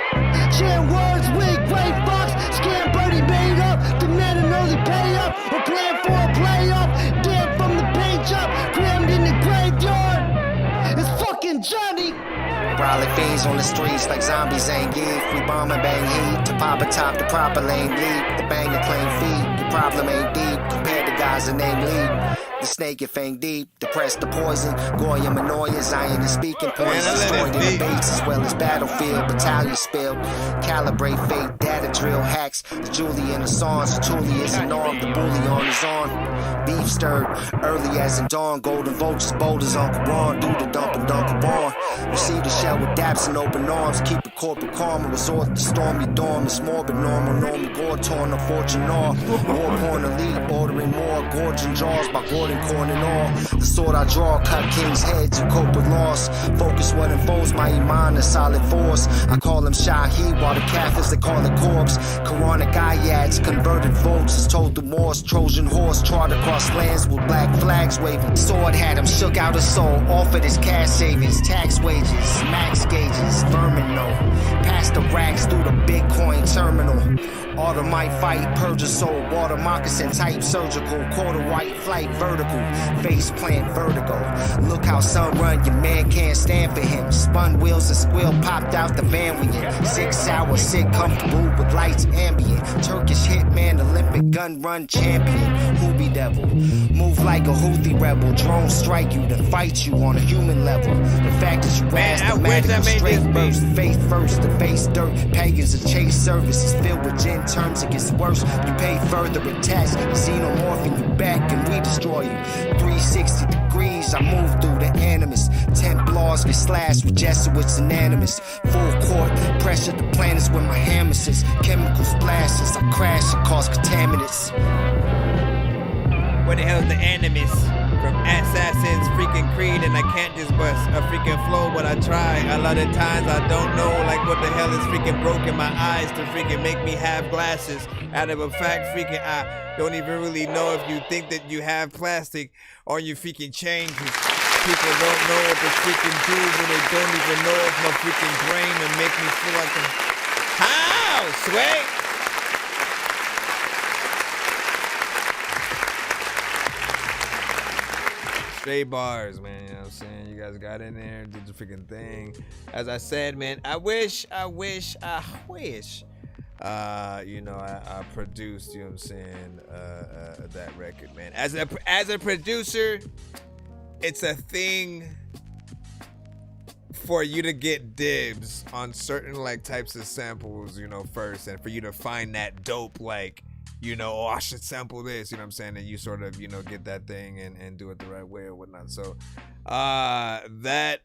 Sharing words with Gray Fox. Scam birdie made up. Demand an early pay up. Or plan for a playoff. Dead from the paint job. Crammed in the graveyard. It's fucking Johnny. Raleigh fiends on the streets like zombies ain't geek. We bomb and bang heat to pop a top the proper lane lead. The bang and claim feet. Your problem ain't deep compared to guys that name lead. The snake and fang deep, depress the poison. Goyim annoyance, iron and speaking points. Destroyed in the base as well as battlefield. Battalion spilled. Recalibrate fate, data drill hacks. The Julian Assange, Julius and armed, the bully on his arm. Beef stirred, early as in dawn. Golden vultures, boulders, Uncle Ron. Do the dump and dunk born. Receive the shell with daps and open arms. Keep it corporate calm. Resort to stormy dorm. It's morbid, normal, gore torn, a fortune all. War porn elite, ordering more. Gorging jaws by Gordon Corn and all. The sword I draw, cut king's heads, you cope with loss. Focus what unfolds, my iman, a solid force. I call them Shahi, while the Catholics, they call it corpse. Quranic ayads, converted votes, is told the Morse. Trojan horse, trod across lands with black flags waving. Sword had him, shook out his soul, offered his cash savings, tax wages, max gauges, vermin no. Past the racks through the Bitcoin terminal. Order might fight, purge a soul, water moccasin type surgical, quarter white flight vertical, face plant vertigo. Look how sun run, your man can't stand for him. Spun wheels and squill popped out the van we in. 6 hours, sit comfortable with lights ambient. Turkish hitman, Olympic gun run champion. Hoobie devil, move like a Houthi rebel. Drone strike you to fight you on a human level. The fact that you asked the magical straight burst. Faith first, the face dirt. Pagans a chase service is filled with gin terms. It gets worse. You pay further attacks. Xenomorphing you back and we destroy you. 360 degrees, I move through the animus. Templars get slashed with Jesuits anonymous. Full court, pressure the planets with my hammer sits. Chemicals blast as I crash and cause contaminants. What the hell is the animus? From Assassin's freaking Creed, and I can't just bust a freaking flow, but I try. A lot of times I don't know, like what the hell is freaking broken my eyes to freaking make me have glasses. Out of a fact, freaking I don't even really know if you think that you have plastic on your freaking chain. People don't know what the freaking do when they don't even know if my freaking brain and make me feel like I'm... How? Sway? Straight bars, man, you know what I'm saying? You guys got in there, did the freaking thing. As I said, man, I wish, you know, I produced, you know what I'm saying, that record, man. As a producer, it's a thing for you to get dibs on certain, like, types of samples, you know, first, and for you to find that dope, like, you know, oh, I should sample this, you know what I'm saying? And you sort of, you know, get that thing and do it the right way or whatnot. So that,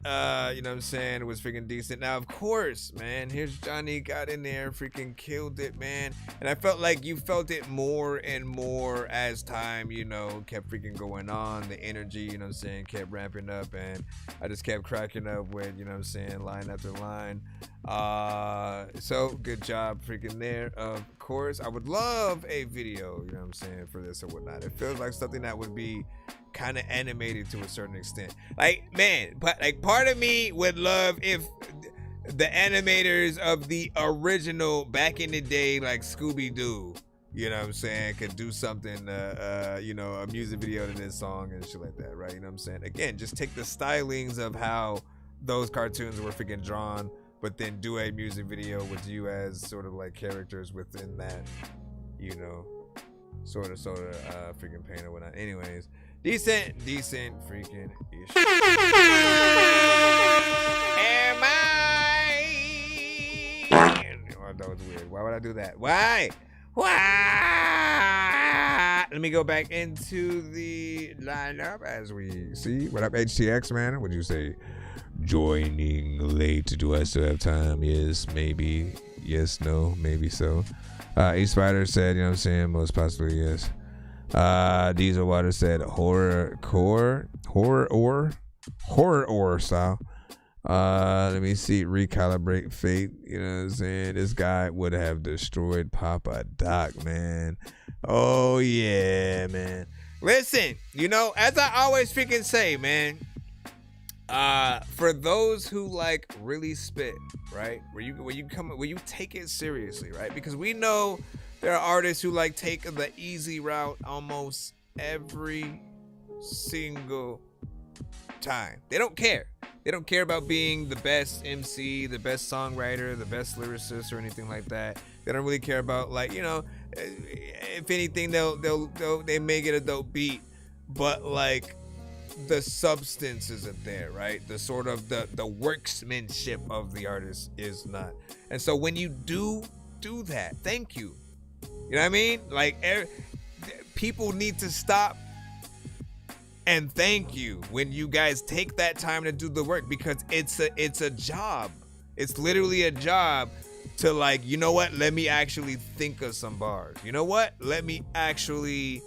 you know what I'm saying, was freaking decent. Now, of course, man, here's Johnny, got in there, freaking killed it, man. And I felt like you felt it more and more as time, you know, kept freaking going on. The energy, you know what I'm saying, kept ramping up. And I just kept cracking up with, you know what I'm saying, line after line. So good job freaking there. Of course, I would love a video, you know what I'm saying, for this or whatnot. It feels like something that would be kind of animated to a certain extent. Like, man, but like part of me would love if the animators of the original back in the day, like Scooby-Doo, you know what I'm saying, could do something, you know, a music video to this song and shit like that, right? You know what I'm saying? Again, just take the stylings of how those cartoons were freaking drawn, but then do a music video with you as sort of like characters within that, you know, sort of freaking paint or whatnot. Anyways, decent freaking ish. Am I? Oh, that was weird. Why would I do that? Why? Let me go back into the lineup as we see. What up, HTX, man? What'd you say? Joining late. Do I still have time? Yes, maybe. Yes, no, maybe so. E Spider said, you know what I'm saying, most possibly yes. Diesel Water said horror style. Let me see. Recalibrate fate. You know what I'm saying? This guy would have destroyed Papa Doc, man. Oh yeah, man. Listen, you know, as I always freaking say, man. For those who like really spit, right? Where you take it seriously, right? Because we know there are artists who like take the easy route almost every single time. They don't care. They don't care about being the best MC, the best songwriter, the best lyricist, or anything like that. They don't really care about, like, you know, if anything, they may get a dope beat, but like, the substance isn't there, right? The sort of the workmanship of the artist is not. And so when you do that, thank you. You know what I mean? Like, people need to stop and thank you when you guys take that time to do the work, because it's a job. It's literally a job to, like, you know what? Let me actually think of some bars. You know what? Let me actually,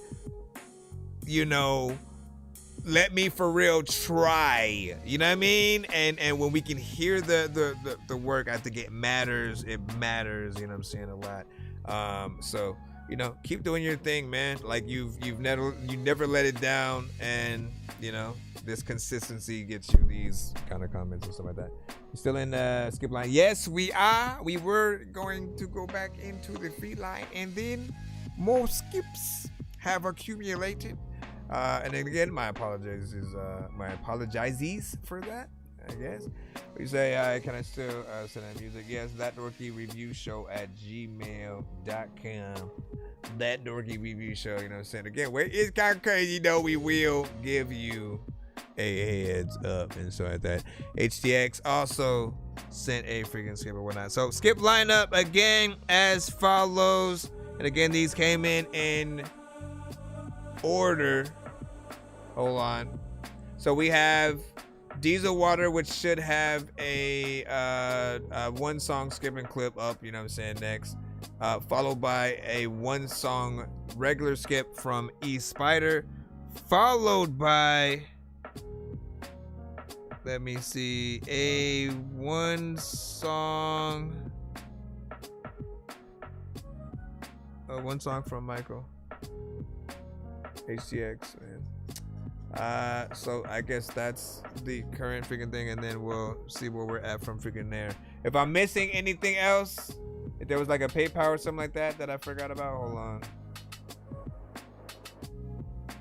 let me for real try. You know what I mean? And when we can hear the work, I think it matters. It matters, you know what I'm saying, a lot. So, keep doing your thing, man. Like, you never let it down, and this consistency gets you these kind of comments and stuff like that. You still in skip line? Yes, we are. We were going to go back into the free line, and then more skips have accumulated. And then again, my apologies for that, I guess. We say, can I still send that music? Yes, That Dorky Review Show at gmail.com. That Dorky Review Show, you know what I'm saying? Again, it's kind of crazy, we will give you a heads up and so like that. HTX also sent a freaking skip or whatnot. So skip lineup again as follows. And again, these came in order. Hold on. So we have Diesel Water, which should have a one song skipping clip up, you know what I'm saying, next. Followed by a one song regular skip from E Spider, followed by, let me see, a one song from Michael HTX, man. So I guess that's the current freaking thing, and then we'll see where we're at from freaking there. If I'm missing anything else, if there was like a PayPal or something like that I forgot about, hold on.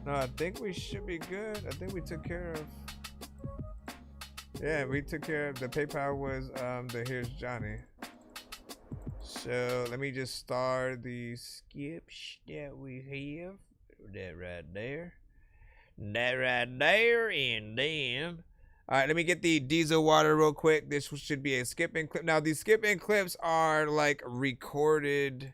No, I think we should be good. I think we took care of. Yeah, we took care of the PayPal was the Here's Johnny. So let me just start the skips that we have. That right there. That right there, and then. All right, let me get the Diesel Water real quick. This should be a skipping clip. Now, these skipping clips are like recorded,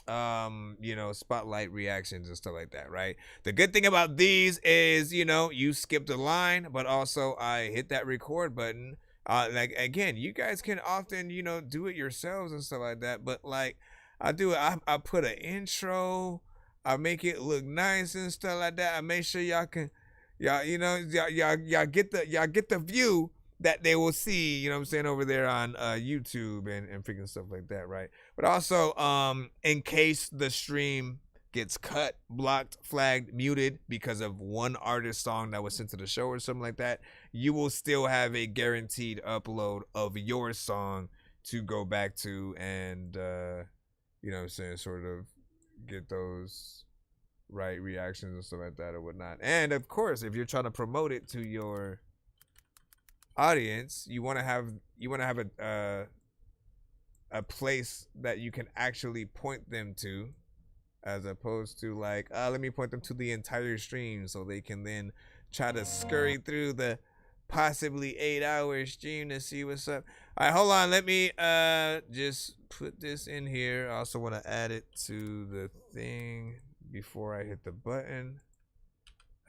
spotlight reactions and stuff like that, right? The good thing about these is, you skipped a line, but also I hit that record button. Like, again, you guys can often, do it yourselves and stuff like that. But like, I do it. I put an intro. I make it look nice and stuff like that. I make sure y'all can. Y'all get the view that they will see, you know what I'm saying, over there on YouTube and freaking stuff like that, right? But also, in case the stream gets cut, blocked, flagged, muted because of one artist song that was sent to the show or something like that, you will still have a guaranteed upload of your song to go back to and, you know what I'm saying, sort of get those right reactions and stuff like that or whatnot. And of course, if you're trying to promote it to your audience, you want to have a place that you can actually point them to, as opposed to like, let me point them to the entire stream so they can then try to scurry through the possibly 8-hour stream to see what's up. All right, hold on, let me just put this in here. I also want to add it to the thing before I hit the button.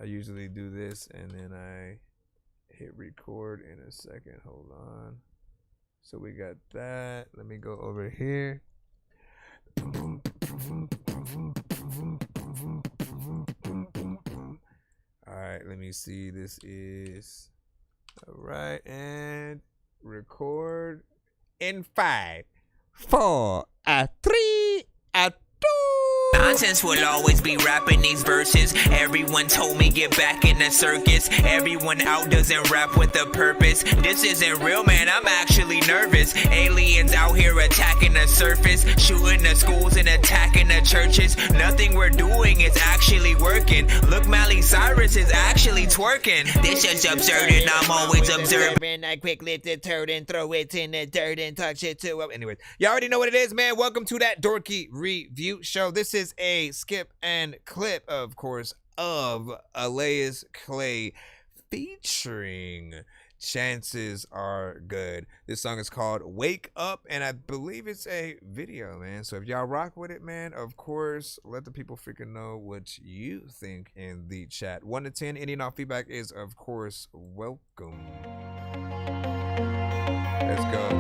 I usually do this and then I hit record in a second. Hold on. So we got that. Let me go over here. All right, let me see. This is all right, and record in 5, 4, 3, 2. Nonsense will always be rapping these verses. Everyone told me get back in the circus. Everyone out doesn't rap with a purpose. This isn't real, man, I'm actually nervous. Aliens out here attacking the surface, shooting the schools and attacking the churches. Nothing we're doing is actually working. Look, Miley Cyrus is actually twerking. This is absurd and I'm always observing. I quick lift the turd and throw it in the dirt and talk shit to it. Anyways, you already know what it is, man. Welcome to That Dorky Review Show. This is a skip and clip, of course, of Elias Clay featuring Chances Are Good. This song is called Wake Up, and I believe it's a video, man. So if y'all rock with it, man, of course, let the people freaking know what you think in the chat. 1 to 10, any and all feedback is, of course, welcome. Let's go.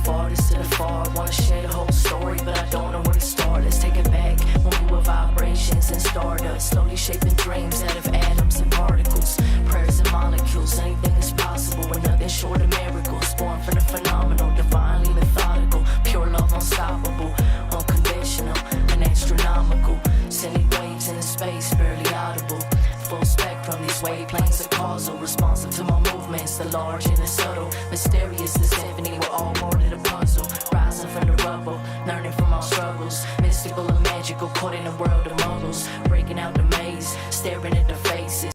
Farthest to the far, wanna share the whole story, but I don't know where to start. Let's take it back when we were vibrations and stardust, slowly shaping dreams out of atoms and particles, prayers and molecules. Anything is possible, we're nothing short of miracles. Born from the phenomenal, divinely methodical, pure love unstoppable, unconditional and astronomical. Sending waves into space, barely audible. Full spectrum, these wave planes are causal, responsive to my movements, the large and the subtle, mysterious, the symphony, we're all part of the puzzle, rising from the rubble, learning from our struggles, mystical and magical, caught in a world of muggles, breaking out the maze, staring at the faces,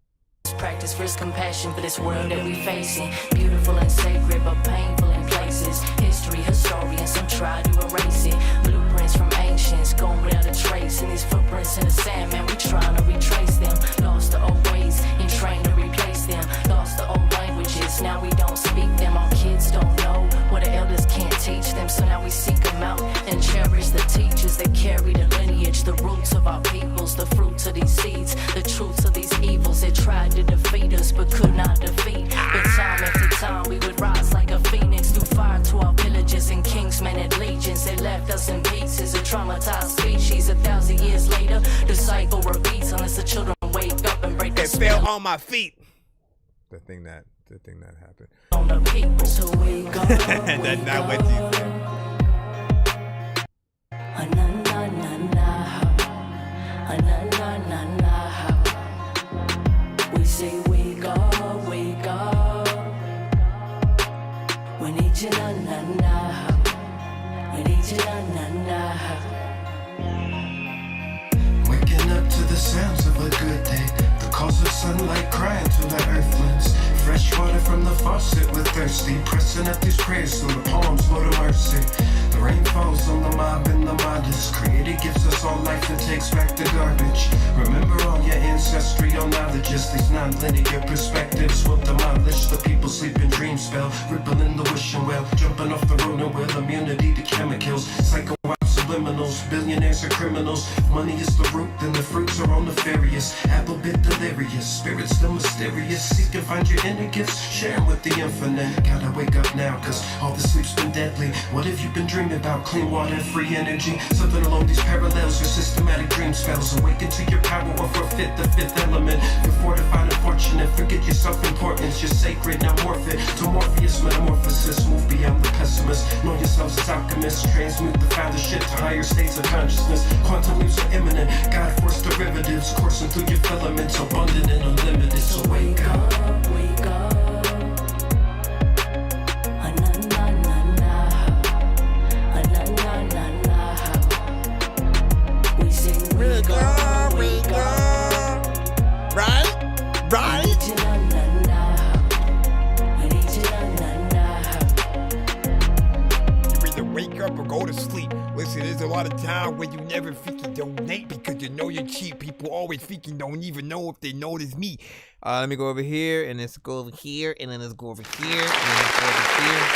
practice risk compassion for this world that we facing, beautiful and sacred, but painful in places, history, historians, some try to erase it, blueprints from ancients, gone without a trace, and these footprints in the sand, man, we trying to retrace them, lost the old ways, and trained to replace them, lost the old languages, now we don't speak them, our kids don't know what the elders can't teach them, so now we seek them out, and cherish the teachers that carry the lineage, the roots of our peoples, the fruits of these seeds, the truths of these evils that tried to defeat us, but could not defeat, but time after time we would rise like a phoenix, through fire to our villages and kingsmen and legions, they left us in pieces, a traumatized species, 1,000 years later, the cycle repeats, unless the children wake up and break the spell. Fell on my feet. The thing that happened. On the people, so we go. That's not what you said. We say we go. We need you, we need you, Waking up to the sounds of a good day. The calls of sunlight crying through the earthlings. Fresh water from the faucet, we're thirsty. Pressing up these prayers so the palms flow to mercy. The rain falls on the mob and the modest. Creator gives us all life and takes back the garbage. Remember all your ancestral knowledges. These non-linear perspectives will demolish the people sleep in dream spell. Rippling the wishing well, jumping off the ruin wheel. Immunity to chemicals, psycho subliminals. Billionaires are criminals. Money is the root, then the fruits are all nefarious. Apple bit delirious, spirits still mysterious. Seek and find your inner gifts, share them with the infinite. Gotta wake up now, cause all the sleep's been deadly. What have you been dreaming about? Clean water and free energy. Something along these parallels, or systematic dream spells. Awaken to your power or forfeit the fifth element. You're fortified and fortunate, forget your self-importance. You're sacred, now morph it to Morpheus metamorphosis. Move beyond the pessimist, know yourselves as alchemists. Transmute the founder shit to higher states of consciousness. Quantum leaps are imminent, God force derivatives coursing through your filaments, abundant and unlimited. So wake up, wake up. We say we go. Right? You either wake up or go to sleep. Listen, there's a lot of time where you never freaking donate because you know you're cheap. People always freaking don't even know if they notice me. Let me go over here, and let's go over here, and then let's go over here, and then let's go over here.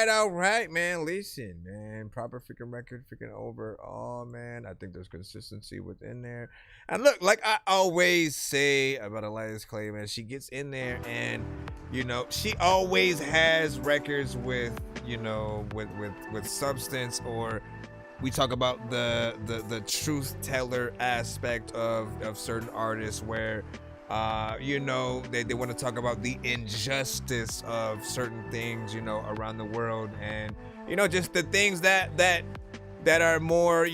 All right, man. Listen, man. Proper freaking record, freaking overall, man. I think there's consistency within there. And look, like I always say about Elias Clay, man, she gets in there and, you know, she always has records with, you know, with substance, or we talk about the truth teller aspect of certain artists where you know, they want to talk about the injustice of certain things, you know, around the world, and you know, just the things that that are more,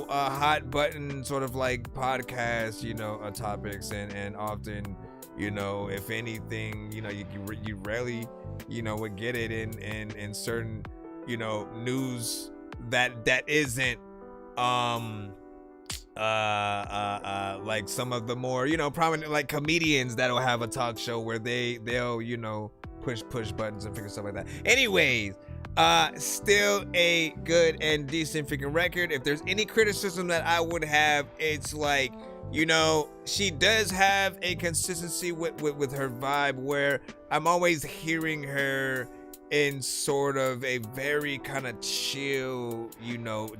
hot button sort of like podcast, topics, and often, if anything, you rarely, would get it in certain, news that isn't like some of the more, prominent like comedians that'll have a talk show where they'll, push buttons and figure stuff like that. Anyways, still a good and decent freaking record. If there's any criticism that I would have, it's like, she does have a consistency with her vibe where I'm always hearing her in sort of a very kind of chill,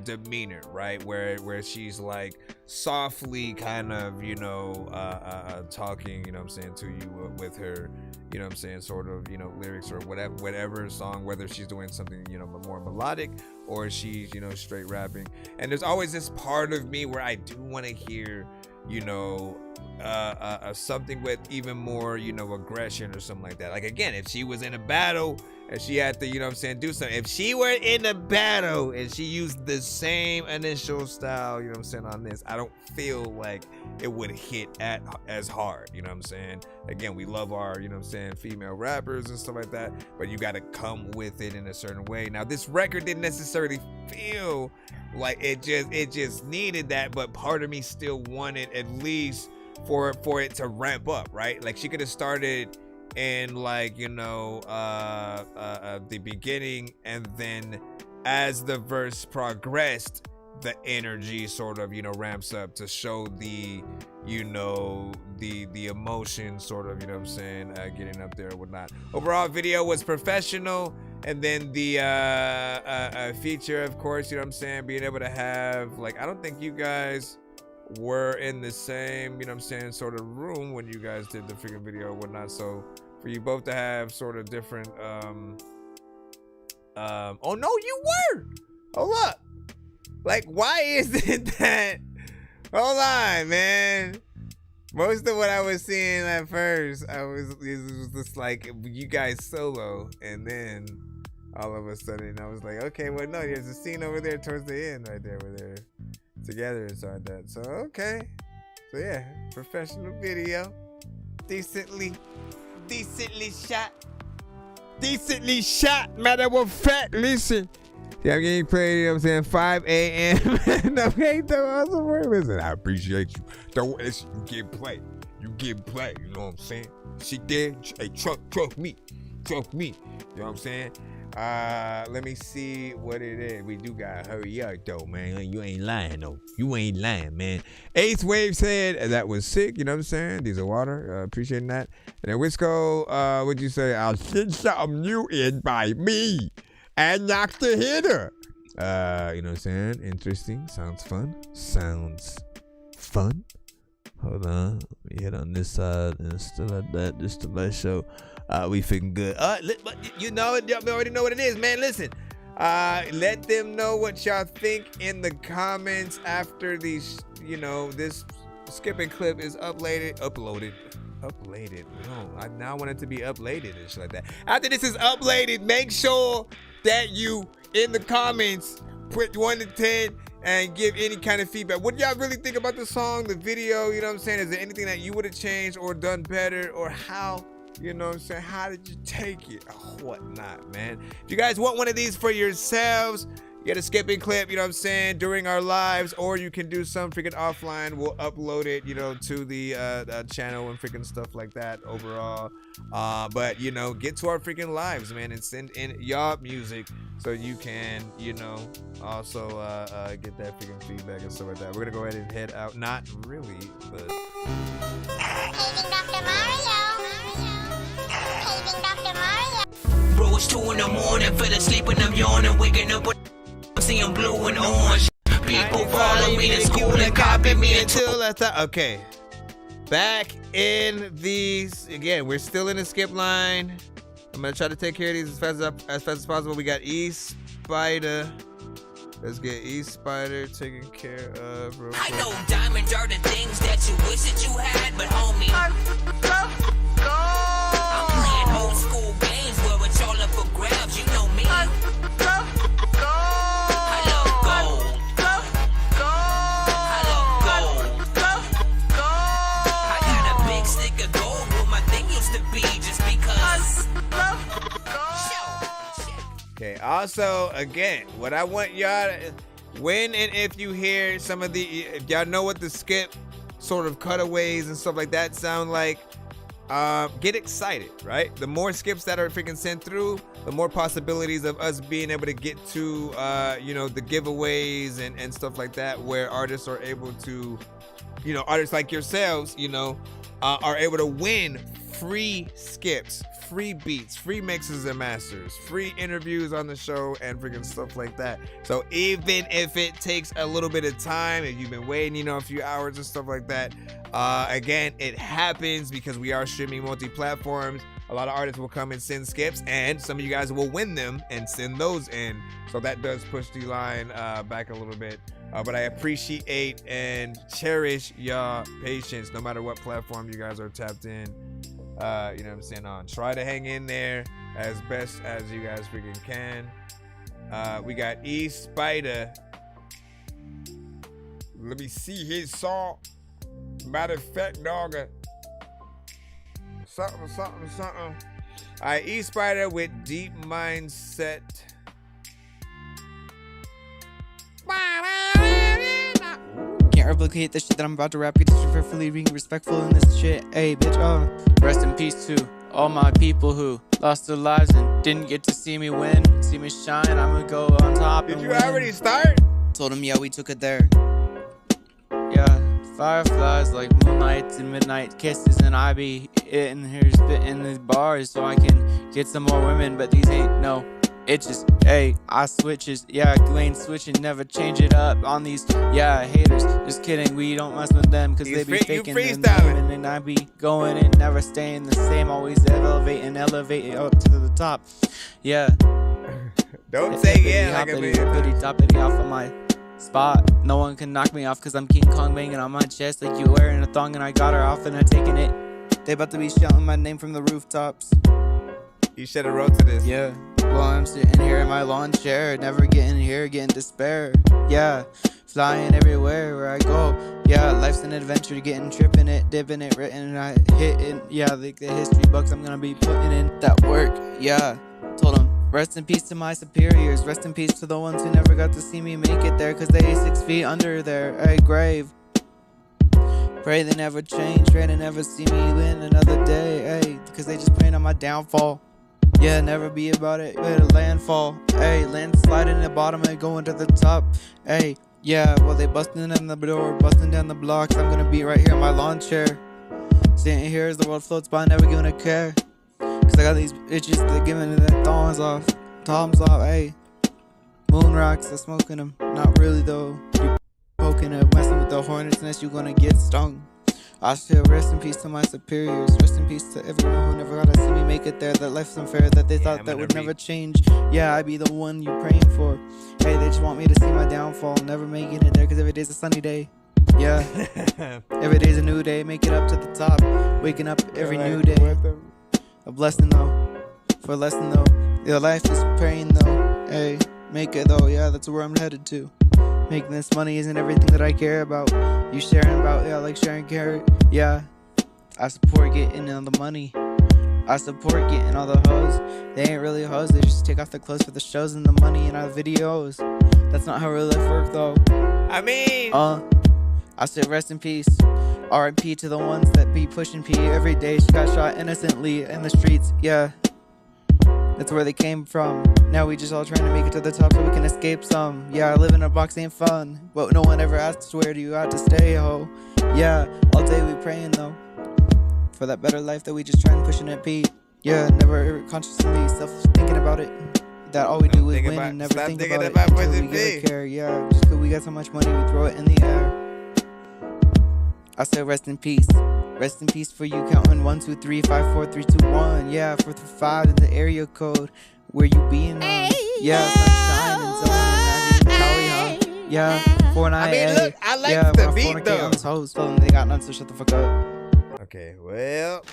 demeanor, right? Where she's like softly kind of, talking, to you with her, sort of, lyrics or whatever song, whether she's doing something, more melodic or she's, straight rapping. And there's always this part of me where I do want to hear, something with even more, aggression or something like that. Like, again, if she was in a battle and she had to, do something. If she were in a battle and she used the same initial style, on this, I don't feel like it would hit as hard, Again, we love our, female rappers and stuff like that, but you got to come with it in a certain way. Now, this record didn't necessarily feel like it just needed that, but part of me still wanted at least for it to ramp up, right? Like, she could have started in like, the beginning, and then as the verse progressed, the energy sort of, ramps up to show the, the emotion sort of, getting up there and whatnot. Overall video was professional. And then the feature, of course, being able to have, like, I don't think you guys were in the same, sort of room when you guys did the freaking video or whatnot. So for you both to have sort of different, oh no, you were! Hold up. Like, why is it that, hold on, man. Most of what I was seeing at first, it was just like, you guys solo, and then all of a sudden I was like, okay, well, no, there's a scene over there towards the end right there where they're together and stuff like that. So, okay. So, yeah, professional video. Decently shot. Matter of fact, listen. Yeah, I'm getting paid, 5 a.m. Okay, listen, I appreciate you. Don't listen, you get play. You know what I'm saying? She did. Hey, trust me. You know what I'm saying? Let me see what it is. We do gotta hurry up though, man. You ain't lying though. You ain't lying, man. Ace Wave said that was sick. You know what I'm saying? These are water. Appreciating that. And then Wisco, what'd you say? I'll send something new in by me and knock the hitter. You know what I'm saying? Interesting. Sounds fun. Hold on. We hit on this side and still like that. Just to let show. We freaking good. You know it. Y'all already know what it is, man. Listen. Let them know what y'all think in the comments after these. This skipping clip is uploaded. No, I now want it to be uploaded and shit like that. After this is uploaded, make sure that you in the comments put 1 to 10 and give any kind of feedback. What do y'all really think about the song, the video? You know what I'm saying? Is there anything that you would have changed or done better, or how? You know what I'm saying? How did you take it? Or whatnot, man. If you guys want one of these for yourselves, you get a skipping clip, you know what I'm saying, during our lives, or you can do some freaking offline. We'll upload it, to the channel and freaking stuff like that overall. But, get to our freaking lives, man, and send in y'all music so you can, also get that freaking feedback and stuff like that. We're going to go ahead and head out. Not really, but... Bro, it's 2 in the morning, fell asleep and I'm yawning, waking up with see I'm blue and orange. People follow me to school and copy me until I thought, okay. Back in these, again, we're still in the skip line. I'm gonna try to take care of these as fast as possible. We got East Spider. Let's get East Spider taken care of real quick. I know diamonds are the things that you wish that you had, but homie, I'm playing old school games where it's all up for grabs. You know me. I love gold. Okay. Also, again, what I want y'all to, when and if you hear some of the, if y'all know what the skip sort of cutaways and stuff like that sound like, get excited, right? The more skips that are freaking sent through, the more possibilities of us being able to get to, the giveaways and stuff like that, where artists are able to, artists like yourselves, are able to win free skips, free beats, free mixes and masters, free interviews on the show, and freaking stuff like that. So even if it takes a little bit of time, if you've been waiting, a few hours and stuff like that, again, it happens because we are streaming multi-platforms. A lot of artists will come and send skips, and some of you guys will win them and send those in. So that does push the line back a little bit. But I appreciate and cherish y'all patience, no matter what platform you guys are tapped in. You know what I'm saying? On. Try to hang in there as best as you guys freaking can. We got E Spider. Let me see his song. Matter of fact, dog. Something. All right, E Spider with Deep Mindset. Can't replicate the shit that I'm about to rap. You're disrespectfully being respectful in this shit. Hey, bitch, Rest in peace to all my people who lost their lives and didn't get to see me win, see me shine. I'ma go on top and win. Did you already start? Told him, yeah, we took it there. Yeah, fireflies like moonlights and midnight kisses, and I be in here spitting these bars so I can get some more women, but these ain't no itches. Hey, I switches, yeah, lane switching, never change it up on these, yeah, haters. Just kidding, we don't mess with them because they be faking them, and I be going and never staying the same, always elevating up to the top. Yeah. Don't say yeah like a man. Toppity off of my spot. No one can knock me off because I'm King Kong banging on my chest like you wearing a thong, and I got her off and I'm taking it. They about to be shouting my name from the rooftops. You should have wrote to this. Yeah. Well, I'm sitting here in my lawn chair, never getting here, getting despair. Yeah, flying everywhere where I go. Yeah, life's an adventure, getting tripping it, dipping it, written, and I hit it. Yeah, like the history books, I'm gonna be putting in that work. Yeah, told them, rest in peace to my superiors, rest in peace to the ones who never got to see me make it there, cause they 6 feet under their grave. Pray they never change, pray they never see me win another day, hey, cause they just praying on my downfall. Yeah, never be about it, but a landfall. Hey, landsliding the bottom and going to the top. Hey, yeah, well they busting in the door, busting down the blocks. I'm gonna be right here in my lawn chair, sitting here as the world floats by, never giving a care. Cause I got these bitches that giving their toms off, hey. Moon rocks, I'm smoking them, not really though. You poking up, messing with the hornet's nest, you gonna get stung. I feel rest in peace to my superiors, rest in peace to everyone who never got to see me make it there, that life's unfair, that they thought that would never change. Yeah, I be the one you praying for. Hey, they just want me to see my downfall, never making it there, cause every day's a sunny day. Yeah, every day's a new day, make it up to the top, waking up every new day. A blessing though, for a lesson though, your life is praying though. Hey, make it though, yeah, that's where I'm headed to. Making this money isn't everything that I care about. You sharing about, yeah, like sharing carrot. Yeah, I support getting all the money. I support getting all the hoes. They ain't really hoes, they just take off their clothes for the shows and the money in our videos. That's not how real life work though. I mean, I said rest in peace. R.I.P. to the ones that be pushing P every day. She got shot innocently in the streets, yeah. That's where they came from. Now we just all trying to make it to the top so we can escape some. Yeah, I live in a box ain't fun, but no one ever asked where do you got to stay, ho. Yeah, all day we praying though, for that better life that we just trying pushing at Pete. Yeah, never consciously self-thinking about it. That all we do is win and never think about it until we give a care. Yeah, just cause we got so much money we throw it in the air. I said rest in peace. Rest in peace for you counting 1, 2, 3, 5, 4, 3, 2, 1. Yeah, 4 through 5 in the area code. Where you being on? Yeah, sunshine and zone and Cali, huh? Yeah, 4 9 I mean, look, I like yeah, the beat though. On the toes. Tell them they got none, so shut the fuck up. Okay, well.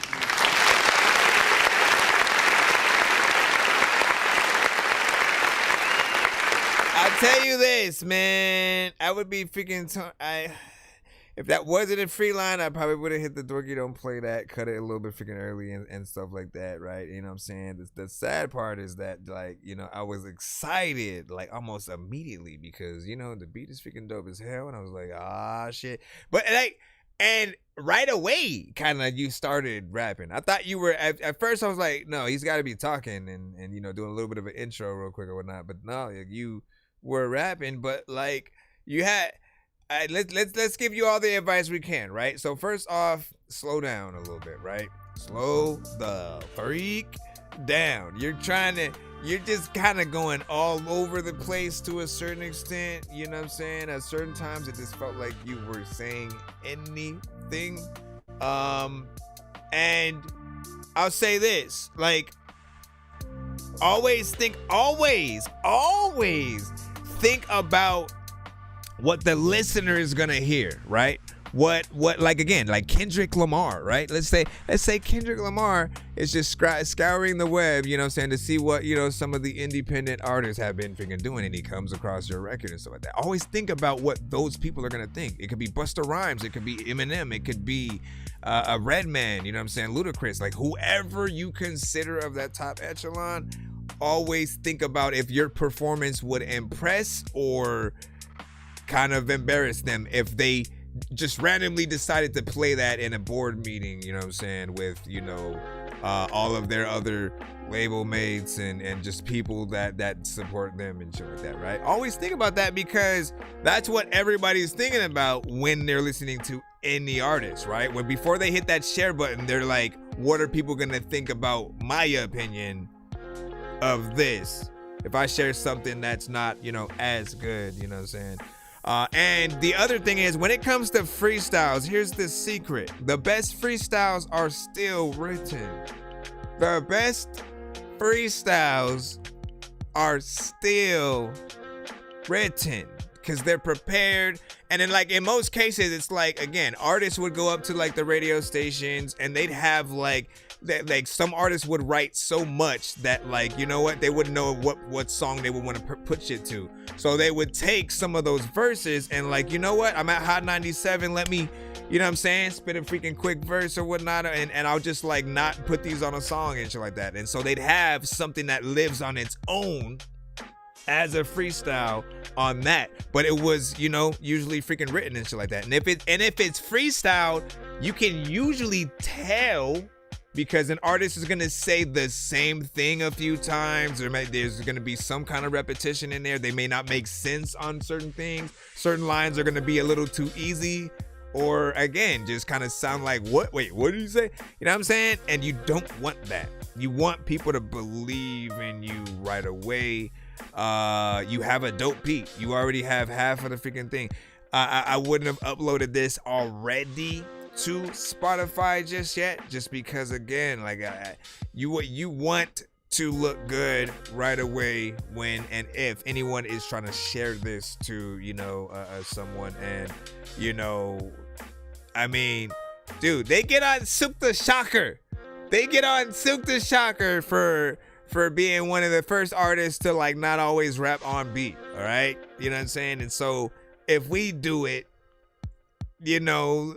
I'll tell you this, man. I would be freaking. If if that wasn't a free line, I probably would have hit the Dorky Don't Play That, cut it a little bit freaking early and stuff like that, right? You know what I'm saying? The sad part is that, like, you know, I was excited, like, almost immediately because, you know, the beat is freaking dope as hell. And I was like, ah, shit. But, like, and right away, kind of, you started rapping. I thought you were, at first I was like, no, he's got to be talking and, you know, doing a little bit of an intro real quick or whatnot. But no, like, you were rapping, but, like, you had... let's give you all the advice we can, right? So first off, slow down a little bit, right? Slow the freak down. You're just kind of going all over the place to a certain extent. You know what I'm saying? At certain times, it just felt like you were saying anything. And I'll say this, like, always think about what the listener is gonna hear, right? What like, again, like Kendrick Lamar, right? Let's say Kendrick Lamar is just scouring the web, you know what I'm saying, to see what, you know, some of the independent artists have been freaking doing, and he comes across your record and stuff like that. Always think about what those people are gonna think. It could be Busta Rhymes, it could be Eminem, it could be a Redman, you know what I'm saying, Ludacris, like whoever you consider of that top echelon. Always think about if your performance would impress or kind of embarrass them if they just randomly decided to play that in a board meeting, you know what I'm saying, with, you know, all of their other label mates and just people that support them and shit like that, right? Always think about that, because that's what everybody's thinking about when they're listening to any artist, right? When before they hit that share button, they're like, what are people gonna think about my opinion of this if I share something that's not, you know, as good, you know what I'm saying? And the other thing is, when it comes to freestyles, here's the secret. The best freestyles are still written. The best freestyles are still written because they're prepared. And then, like, in most cases, it's like, again, artists would go up to, like, the radio stations and they'd have, like some artists would write so much that, like, you know what, they wouldn't know what song they would want to put shit to. So they would take some of those verses and, like, you know what, I'm at Hot 97, let me, you know what I'm saying, spit a freaking quick verse or whatnot, and I'll just, like, not put these on a song and shit like that. And so they'd have something that lives on its own as a freestyle on that, but it was, you know, usually freaking written and shit like that. And if it's freestyle, you can usually tell, because an artist is gonna say the same thing a few times, or there's gonna be some kind of repetition in there. They may not make sense on certain things. Certain lines are gonna be a little too easy, or again, just kind of sound like, what? Wait, what did you say? You know what I'm saying? And you don't want that. You want people to believe in you right away. You have a dope beat. You already have half of the freaking thing. I wouldn't have uploaded this already to Spotify just yet, just because, again, like, you want to look good right away when and if anyone is trying to share this to, you know, someone. And, you know, I mean, dude, they get on Silk the Shocker. They get on Silk the Shocker for being one of the first artists to, like, not always rap on beat, all right? You know what I'm saying? And so if we do it, you know,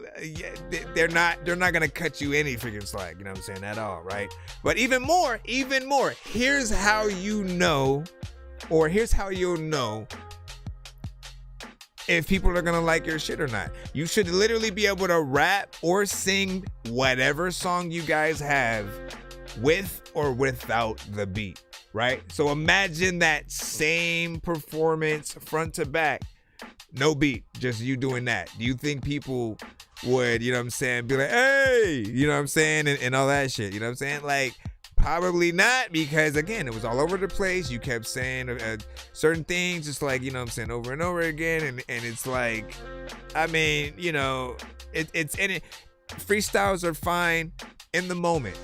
they're not gonna cut you any freaking slack, you know what I'm saying, at all, right? But even more, here's how you know, or here's how you'll know if people are gonna like your shit or not. You should literally be able to rap or sing whatever song you guys have with or without the beat, right? So imagine that same performance front to back. No beat, just you doing that. Do you think people would, you know what I'm saying, be like, hey, you know what I'm saying, and all that shit, you know what I'm saying? Like, probably not, because, again, it was all over the place. You kept saying certain things, just like, you know what I'm saying, over and over again, and it's like, I mean, you know, it's in it. Freestyles are fine in the moment,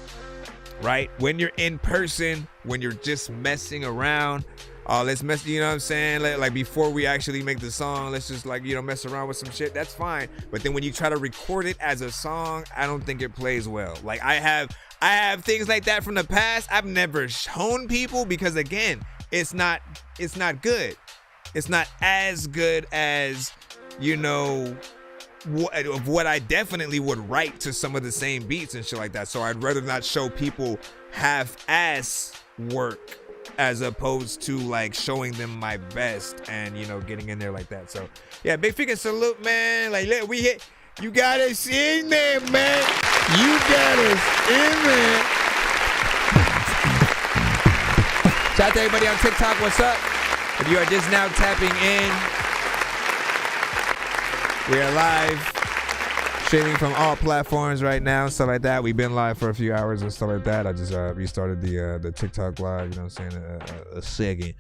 right? When you're in person, when you're just messing around, let's mess, you know what I'm saying? Like before we actually make the song, let's just, like, you know, mess around with some shit. That's fine. But then when you try to record it as a song, I don't think it plays well. Like, I have things like that from the past. I've never shown people because, again, it's not good. It's not as good as, you know, what I definitely would write to some of the same beats and shit like that. So I'd rather not show people half-ass work as opposed to like showing them my best and, you know, getting in there like that. So yeah, big freaking salute, man. Like, look, we hit. You got us in there, man. You got us in there. Shout out to everybody on TikTok. What's up? If you are just now tapping in, we are live, streaming from all platforms right now, stuff like that. We've been live for a few hours and stuff like that. I just restarted the TikTok live, you know what I'm saying, a second.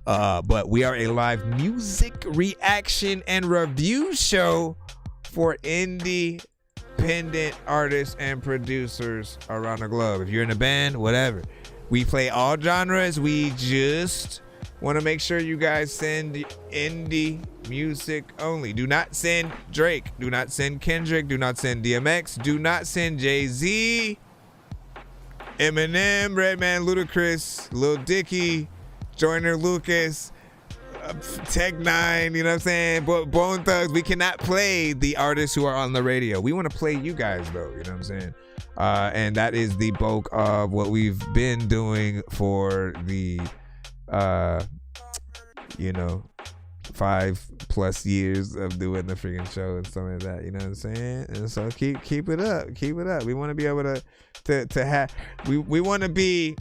But we are a live music reaction and review show for independent artists and producers around the globe. If you're in a band, whatever. We play all genres. We just want to make sure you guys send indie music only. Do not send Drake. Do not send Kendrick. Do not send DMX. Do not send Jay-Z, Eminem, Redman, Ludacris, Lil Dicky, Joyner Lucas, Tech Nine, you know what I'm saying? Bone Thugs. We cannot play the artists who are on the radio. We want to play you guys, though, you know what I'm saying? And that is the bulk of what we've been doing for the 5+ years of doing the freaking show and stuff like that, you know what I'm saying? And so keep it up. We want to be able to have, we want to be,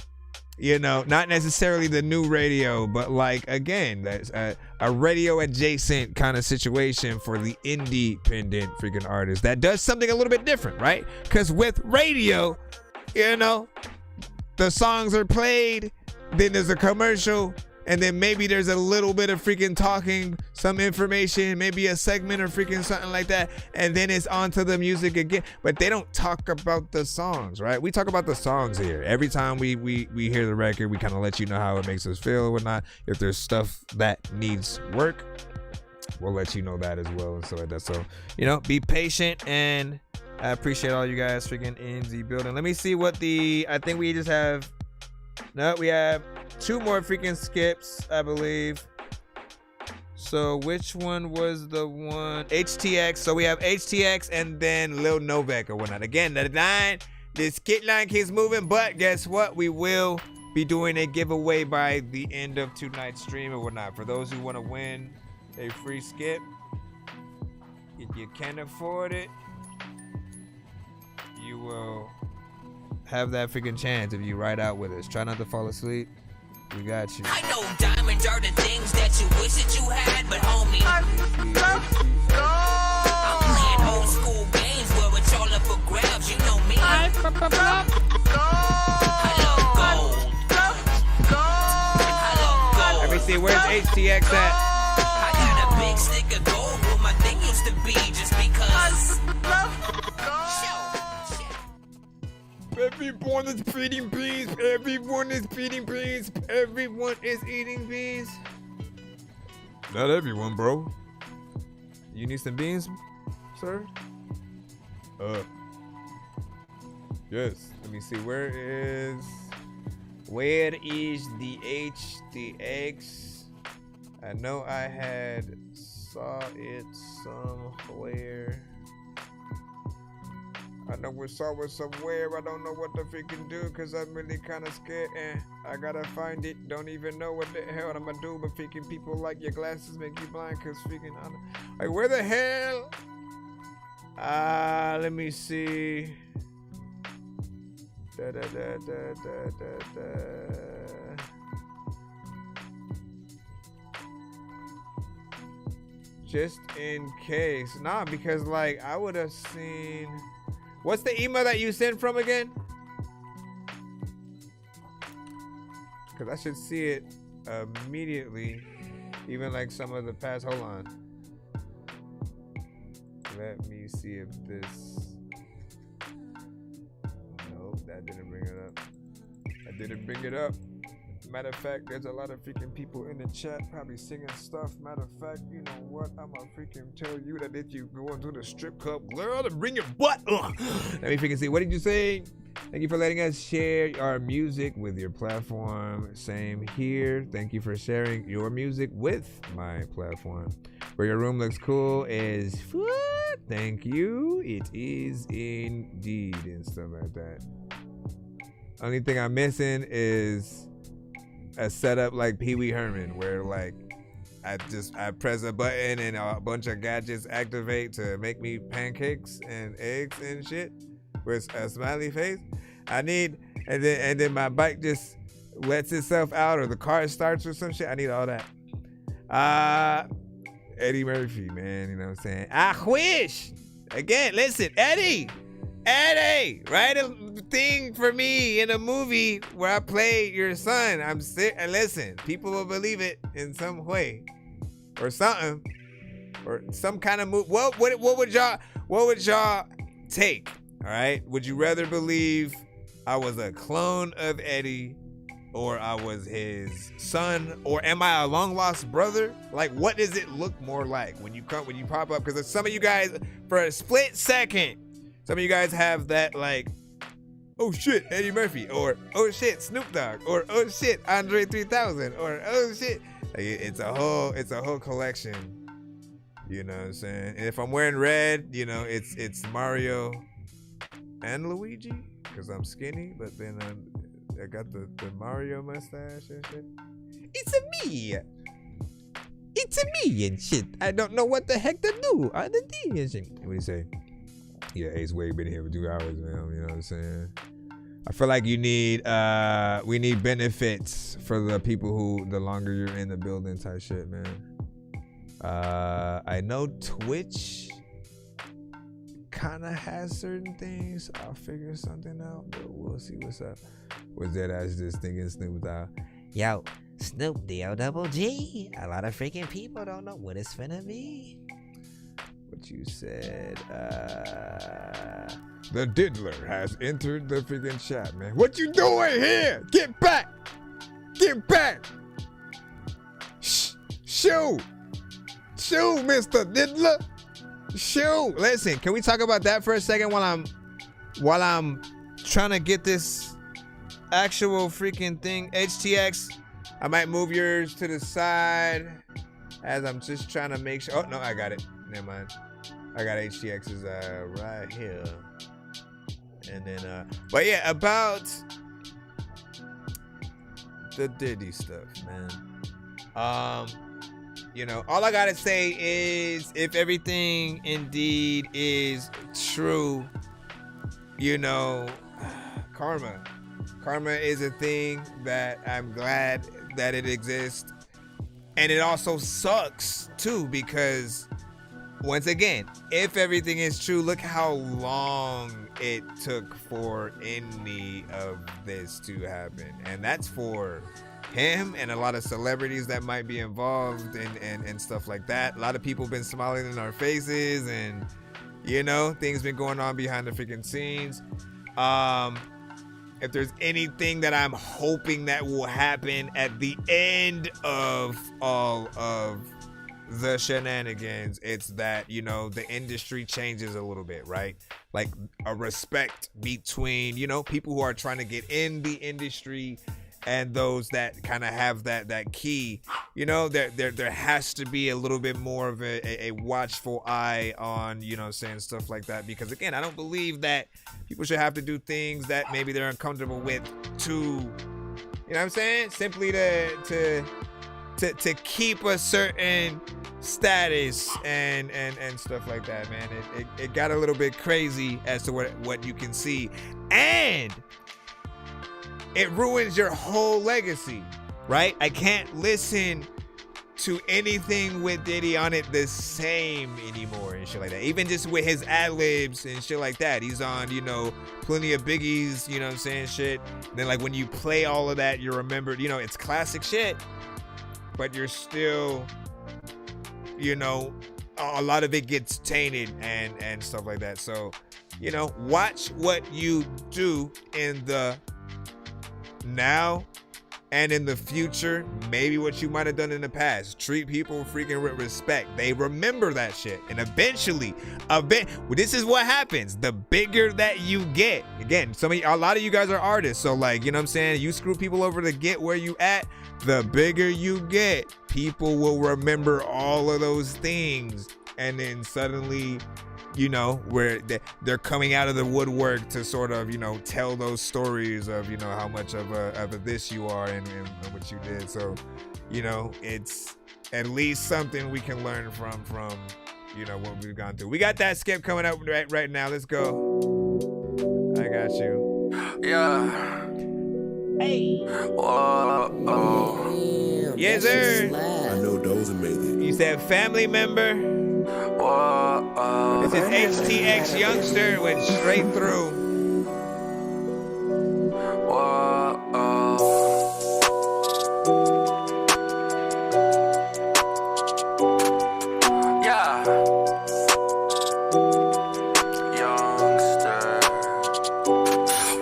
you know, not necessarily the new radio, but like, again, that's a radio adjacent kind of situation for the independent freaking artist that does something a little bit different, right? Because with radio, you know, the songs are played, then there's a commercial, and then maybe there's a little bit of freaking talking, some information, maybe a segment or freaking something like that, and then it's on to the music again. But they don't talk about the songs, right? We talk about the songs here. Every time we hear the record, we kind of let you know how it makes us feel or whatnot. If there's stuff that needs work, we'll let you know that as well and stuff like that. So, you know, be patient, and I appreciate all you guys freaking in the building. Let me see what I think we just have. No, we have 2 more freaking skips, I believe. So which one was the one? HTX. So we have HTX and then Lil Novak or whatnot. Again, the skit line keeps moving, but guess what? We will be doing a giveaway by the end of tonight's stream or whatnot. For those who want to win a free skip, if you can afford it, you will have that freaking chance if you ride out with us. Try not to fall asleep. We got you. I know diamonds are the things that you wish that you had, but homie, I'm playing old school games where it's all up for grabs. You know me. I love gold. Let me see, where's HTX at? I got a big stick of gold where my thing used to be, just because. Everyone is eating bees. Everyone is eating bees. Everyone is eating bees. Not everyone, bro. You need some beans, sir? Yes. Let me see. Where is the HTX? I know I had saw it somewhere. I know we saw it somewhere. I don't know what to freaking do because I'm really kind of scared and I gotta find it. Don't even know what the hell I'm gonna do, but freaking people like your glasses make you blind because freaking, like, where the hell? Let me see. Just in case. Nah, because like I would have seen. What's the email that you sent from again? Because I should see it immediately. Even like some of the past. Hold on. Let me see if this. Nope, that didn't bring it up. I didn't bring it up. Matter of fact, there's a lot of freaking people in the chat probably singing stuff. Matter of fact, you know what? I'm gonna freaking tell you that if you go into the strip club, girl, to bring your butt. Let me freaking see. What did you say? Thank you for letting us share our music with your platform. Same here. Thank you for sharing your music with my platform. Where your room looks cool is what? Thank you. It is indeed, and stuff like that. Only thing I'm missing is a setup like Pee Wee Herman, where like I press a button and a bunch of gadgets activate to make me pancakes and eggs and shit with a smiley face. I need, and then my bike just lets itself out, or the car starts or some shit. I need all that. Eddie Murphy, man, you know what I'm saying? I wish. Again, listen, Eddie, write a thing for me in a movie where I play your son. I'm sick. And listen, people will believe it in some way, or something, or some kind of movie. What would y'all take? All right, would you rather believe I was a clone of Eddie, or I was his son, or am I a long lost brother? Like, what does it look more like when you pop up? Because some of you guys, for a split second, some of you guys have that like, oh shit, Eddie Murphy, or oh shit, Snoop Dogg, or oh shit, Andre 3000, or oh shit. Like, it's a whole collection. You know what I'm saying? And if I'm wearing red, you know, it's Mario and Luigi, because I'm skinny, but then I got the Mario mustache and shit. It's a me and shit. I don't know what the heck to do on the D and shit. What do you say? Yeah, Ace Wade been here for 2 hours, man. You know what I'm saying? I feel like we need benefits for the people who, the longer you're in the building type shit, man. I know Twitch kind of has certain things. I'll figure something out, but we'll see what's up. Was that ass just thinking Snoop Dogg? Yo, Snoop D-O-double-G. A lot of freaking people don't know what it's finna be. What you said, the diddler has entered the freaking chat, man. What you doing here? Get back! Get back! Shoo, Mr. Diddler. Shoo. Listen, can we talk about that for a second while I'm trying to get this actual freaking thing? HTX, I might move yours to the side as I'm just trying to make sure. Oh no, I got it. Never mind. I got HTX's right here. And then but yeah, about the Diddy stuff, man. You know, all I gotta say is, if everything indeed is true, you know, karma is a thing that I'm glad that it exists. And it also sucks too, because once again, if everything is true, look how long it took for any of this to happen. And that's for him and a lot of celebrities that might be involved and stuff like that. A lot of people been smiling in our faces, and you know, things been going on behind the freaking scenes. If there's anything that I'm hoping that will happen at the end of all of the shenanigans, it's that, you know, the industry changes a little bit, right? Like a respect between, you know, people who are trying to get in the industry and those that kind of have that key. You know, there has to be a little bit more of a watchful eye on, you know, saying stuff like that, because again, I don't believe that people should have to do things that maybe they're uncomfortable with to, you know what I'm saying, simply to keep a certain status and stuff like that, man. It got a little bit crazy as to what you can see, and it ruins your whole legacy, right? I can't listen to anything with Diddy on it the same anymore and shit like that. Even just with his ad-libs and shit like that. He's on, you know, plenty of Biggie's, you know what I'm saying, shit. And then like when you play all of that, you remember, you know, it's classic shit, but you're still, you know, a lot of it gets tainted and stuff like that. So, you know, watch what you do in the now and in the future. Maybe what you might have done in the past. Treat people freaking with respect. They remember that shit, and eventually this is what happens. The bigger that you get, again, a lot of you guys are artists, so like, you know what I'm saying, you screw people over to get where you at. The bigger you get, people will remember all of those things and then suddenly, you know, where they're coming out of the woodwork to sort of, you know, tell those stories of, you know, how much of a this you are and what you did. So, you know, it's at least something we can learn from, you know, what we've gone through. We got that skip coming up right now. Let's go. I got you. Yeah. Hey. Whoa. Yes, sir. I know those made it. You said family member. Whoa. This is HTX Youngster went straight through. Yeah. Youngster.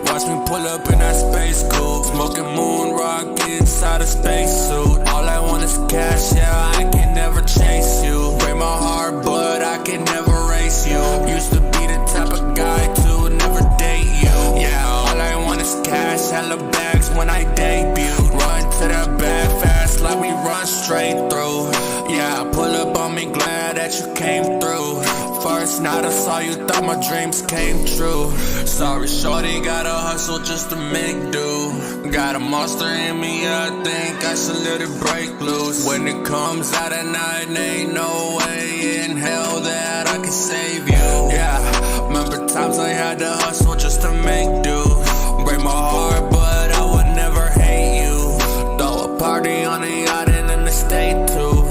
Watch me pull up in that space coupe, smoking moon rock inside a spacesuit. All I want is cash, yeah, I can never chase you. Break my heart, but I can never race you. Used to be the type of guy to never date you. Yeah, all I want is cash, hella bags when I debut. Run to that bag fast like we run straight through. Yeah, pull up on me, glad that you came through. First night I saw you, thought my dreams came true. Sorry, shorty, gotta hustle just to make do. Got a monster in me, I think I should let it break loose. When it comes out at night, ain't no way in hell that I can save you. Yeah, remember times I had to hustle just to make do. Break my heart, but I would never hate you. Throw a party on the yacht and in the state too.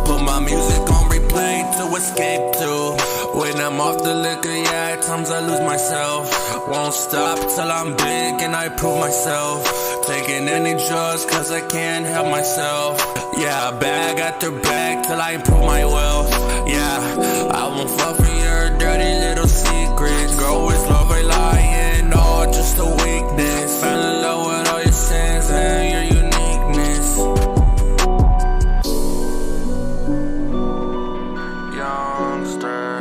Put my music on replay to escape to. When I'm off the liquor, yeah, at times I lose myself. Won't stop till I'm big and I prove myself. Taking any drugs cause I can't help myself. Yeah, bag after bag till I improve my wealth. Yeah, I won't fall for your dirty little secrets. Girl with love, I lying, all just a weakness. Fell in love with all your sins and your uniqueness. Youngster.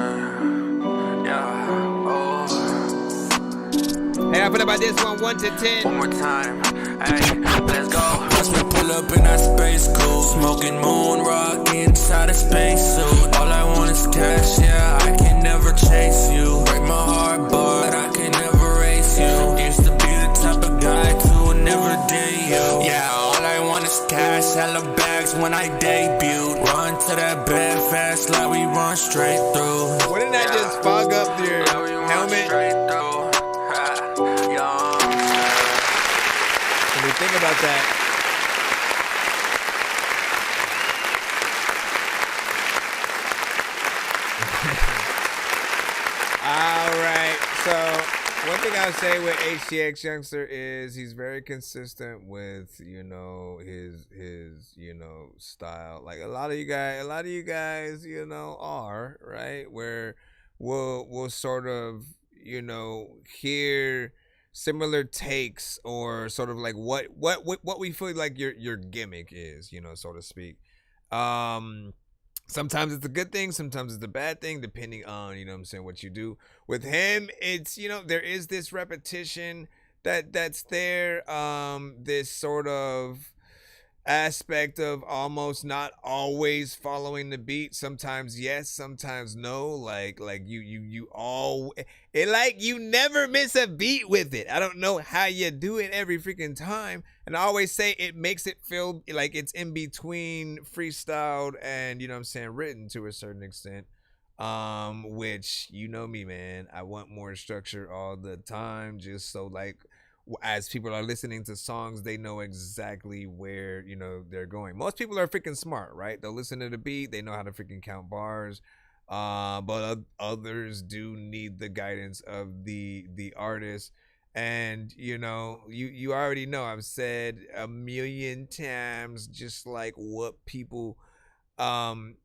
Hey, I put about this one 1 to 10. One more time. Hey, let's go. Watch me pull up in that space coupe, smoking moon rock inside a spacesuit. All I want is cash, yeah, I can never chase you. Break my heart, but I can never race you. Used to be the type of guy to never date you. Yeah, all I want is cash, hella bags when I debut. Run to that bed fast like we run straight through. Wouldn't that just fog up your helmet? When we think about that. All right. So one thing I'll say with HTX Youngster is he's very consistent with, you know, his you know, style. Like a lot of you guys, you know, are, right? Where we'll sort of, you know, hear similar takes or sort of like what we feel like your gimmick is, you know, so to speak. Sometimes it's a good thing, sometimes it's a bad thing, depending on, you know what I'm saying, what you do. With him, it's, you know, there is this repetition that's there, this sort of aspect of almost not always following the beat. Sometimes yes, sometimes no. Like you all it, like you never miss a beat with it. I don't know how you do it every freaking time. And I always say it makes it feel like it's in between freestyled and, you know what I'm saying, written to a certain extent. Which, you know me, man, I want more structure all the time, just so like as people are listening to songs, they know exactly where, you know, they're going. Most people are freaking smart, right? They'll listen to the beat, they know how to freaking count bars. But others do need the guidance of the artist. And, you know, you already know, I've said a million times, just like what people, when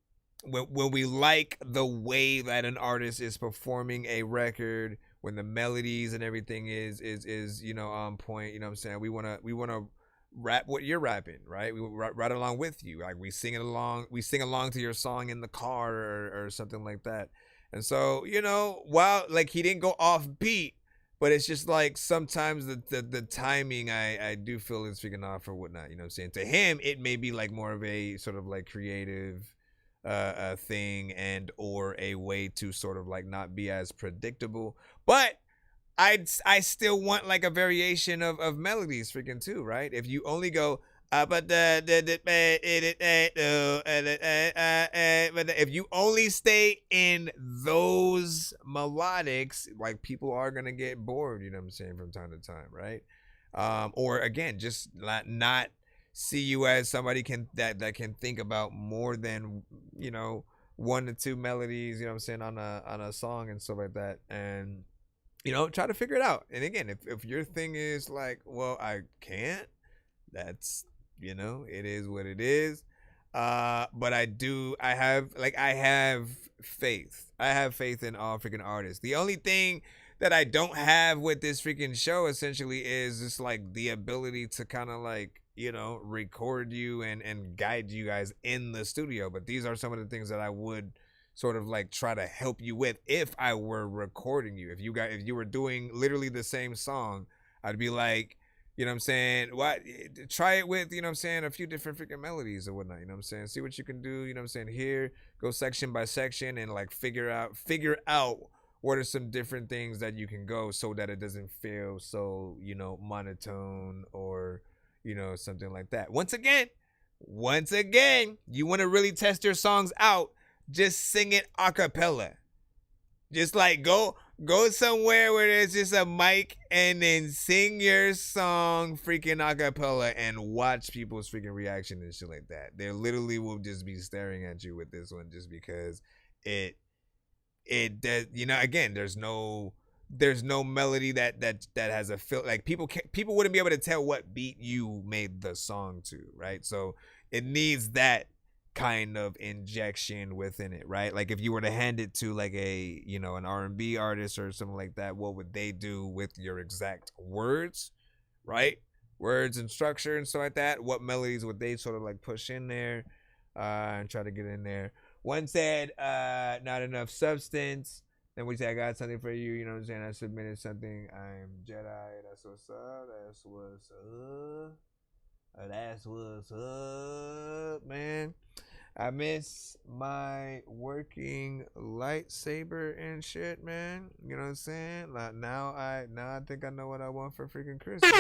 we like the way that an artist is performing a record, when the melodies and everything is you know, on point, you know what I'm saying? We want to rap what you're rapping, right? We ride along with you. Like we sing along to your song in the car or something like that. And so, you know, while like he didn't go off beat, but it's just like sometimes the timing I do feel is freaking off or whatnot, you know what I'm saying? To him, it may be like more of a sort of like creative a thing and or a way to sort of like not be as predictable. But I still want like a variation of melodies freaking too, right? If you only go but if you only stay in those melodics, like people are gonna get bored, you know what I'm saying, from time to time, right? Or again, just not see you as somebody that can think about more than, you know, 1 to 2 melodies, you know what I'm saying, on a song and stuff like that. And, you know, try to figure it out. And again, if your thing is like, well, I can't, that's, you know, it is what it is. But I have faith. I have faith in all freaking artists. The only thing that I don't have with this freaking show essentially is just like the ability to kind of like, you know, record you and guide you guys in the studio. But these are some of the things that I would sort of like try to help you with if I were recording you. If you were doing literally the same song, I'd be like, you know what I'm saying, try it with, you know what I'm saying, a few different freaking melodies or whatnot, you know what I'm saying, see what you can do, you know what I'm saying, here, go section by section and like figure out what are some different things that you can go so that it doesn't feel so, you know, monotone or, you know, something like that. Once again, you want to really test your songs out, just sing it a cappella. Just like go somewhere where there's just a mic and then sing your song freaking a cappella and watch people's freaking reaction and shit like that. They literally will just be staring at you with this one just because it does, you know, again, there's no melody that has a feel, like people wouldn't be able to tell what beat you made the song to, right? So it needs that kind of injection within it, right? Like if you were to hand it to like a, you know, an R&B artist or something like that, what would they do with your exact words, right? Words and structure and stuff like that. What melodies would they sort of like push in there and try to get in there? One said not enough substance. Then we say, I got something for you, you know what I'm saying? I submitted something. I'm Jedi. That's what's up. That's what's up. That's what's up, man. I miss my working lightsaber and shit, man. You know what I'm saying? Like now I think I know what I want for freaking Christmas.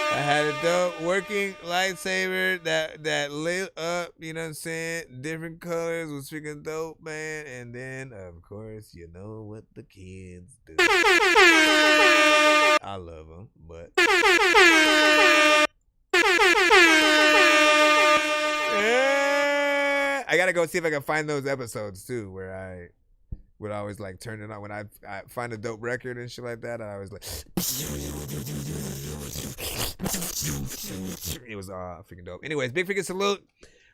I had a dope working lightsaber that lit up, you know what I'm saying? Different colors, was freaking dope, man. And then, of course, you know what the kids do. I love them, but... I gotta go see if I can find those episodes, too, where I would always, like, turn it on. When I find a dope record and shit like that, I always, like... It was freaking dope. Anyways, big freaking salute.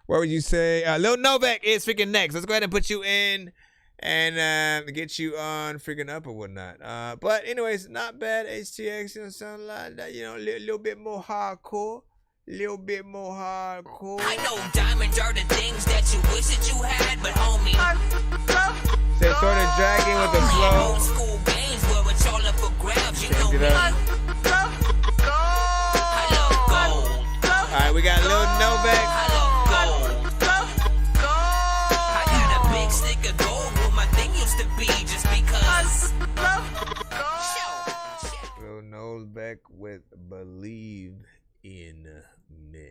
What would you say? Lil Novak is freaking next. Let's go ahead and put you in and get you on freaking up or whatnot. But anyways, not bad. HTX, you know, something like that. You know, a little bit more hardcore. I know diamonds are the things that you wish that you had, but homie. Say sort of dragging with the flow. Old school games where it's all up for grabs, you know me. Alright, we got Lil Novak. I got a big stick of gold where my thing used to be just because. Lil Novak with Believe in Me.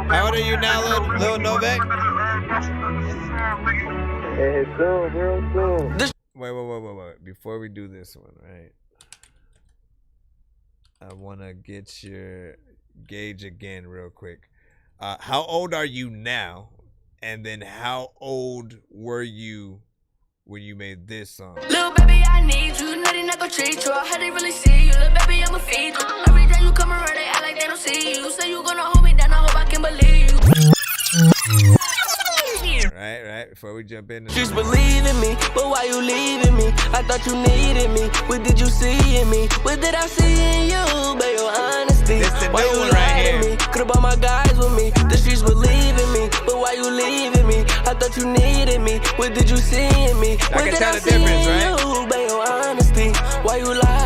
How old are you now, Lil Novak? Hey, soon, real soon. Wait. Before we do this one, right? I want to get your gauge again real quick. How old are you now? And then how old were you when you made this song? Little baby, I need you. Nothing not gonna treat you. I had to really see you. Little baby, I'ma feed you. Every time you come around, they act like they don't see you. Say you gonna hold me down, I hope I can believe you. Right, before we jump in. Just believe in me, but why you leaving me? I thought you needed me. What did you see in me? What did I see in you? But your honesty. Why you lying to me? Could've brought my guys with me. The streets believe in me, but why you leaving me? I thought you needed me. What did you see in me? What did I see in you? But your honesty. Why you lying?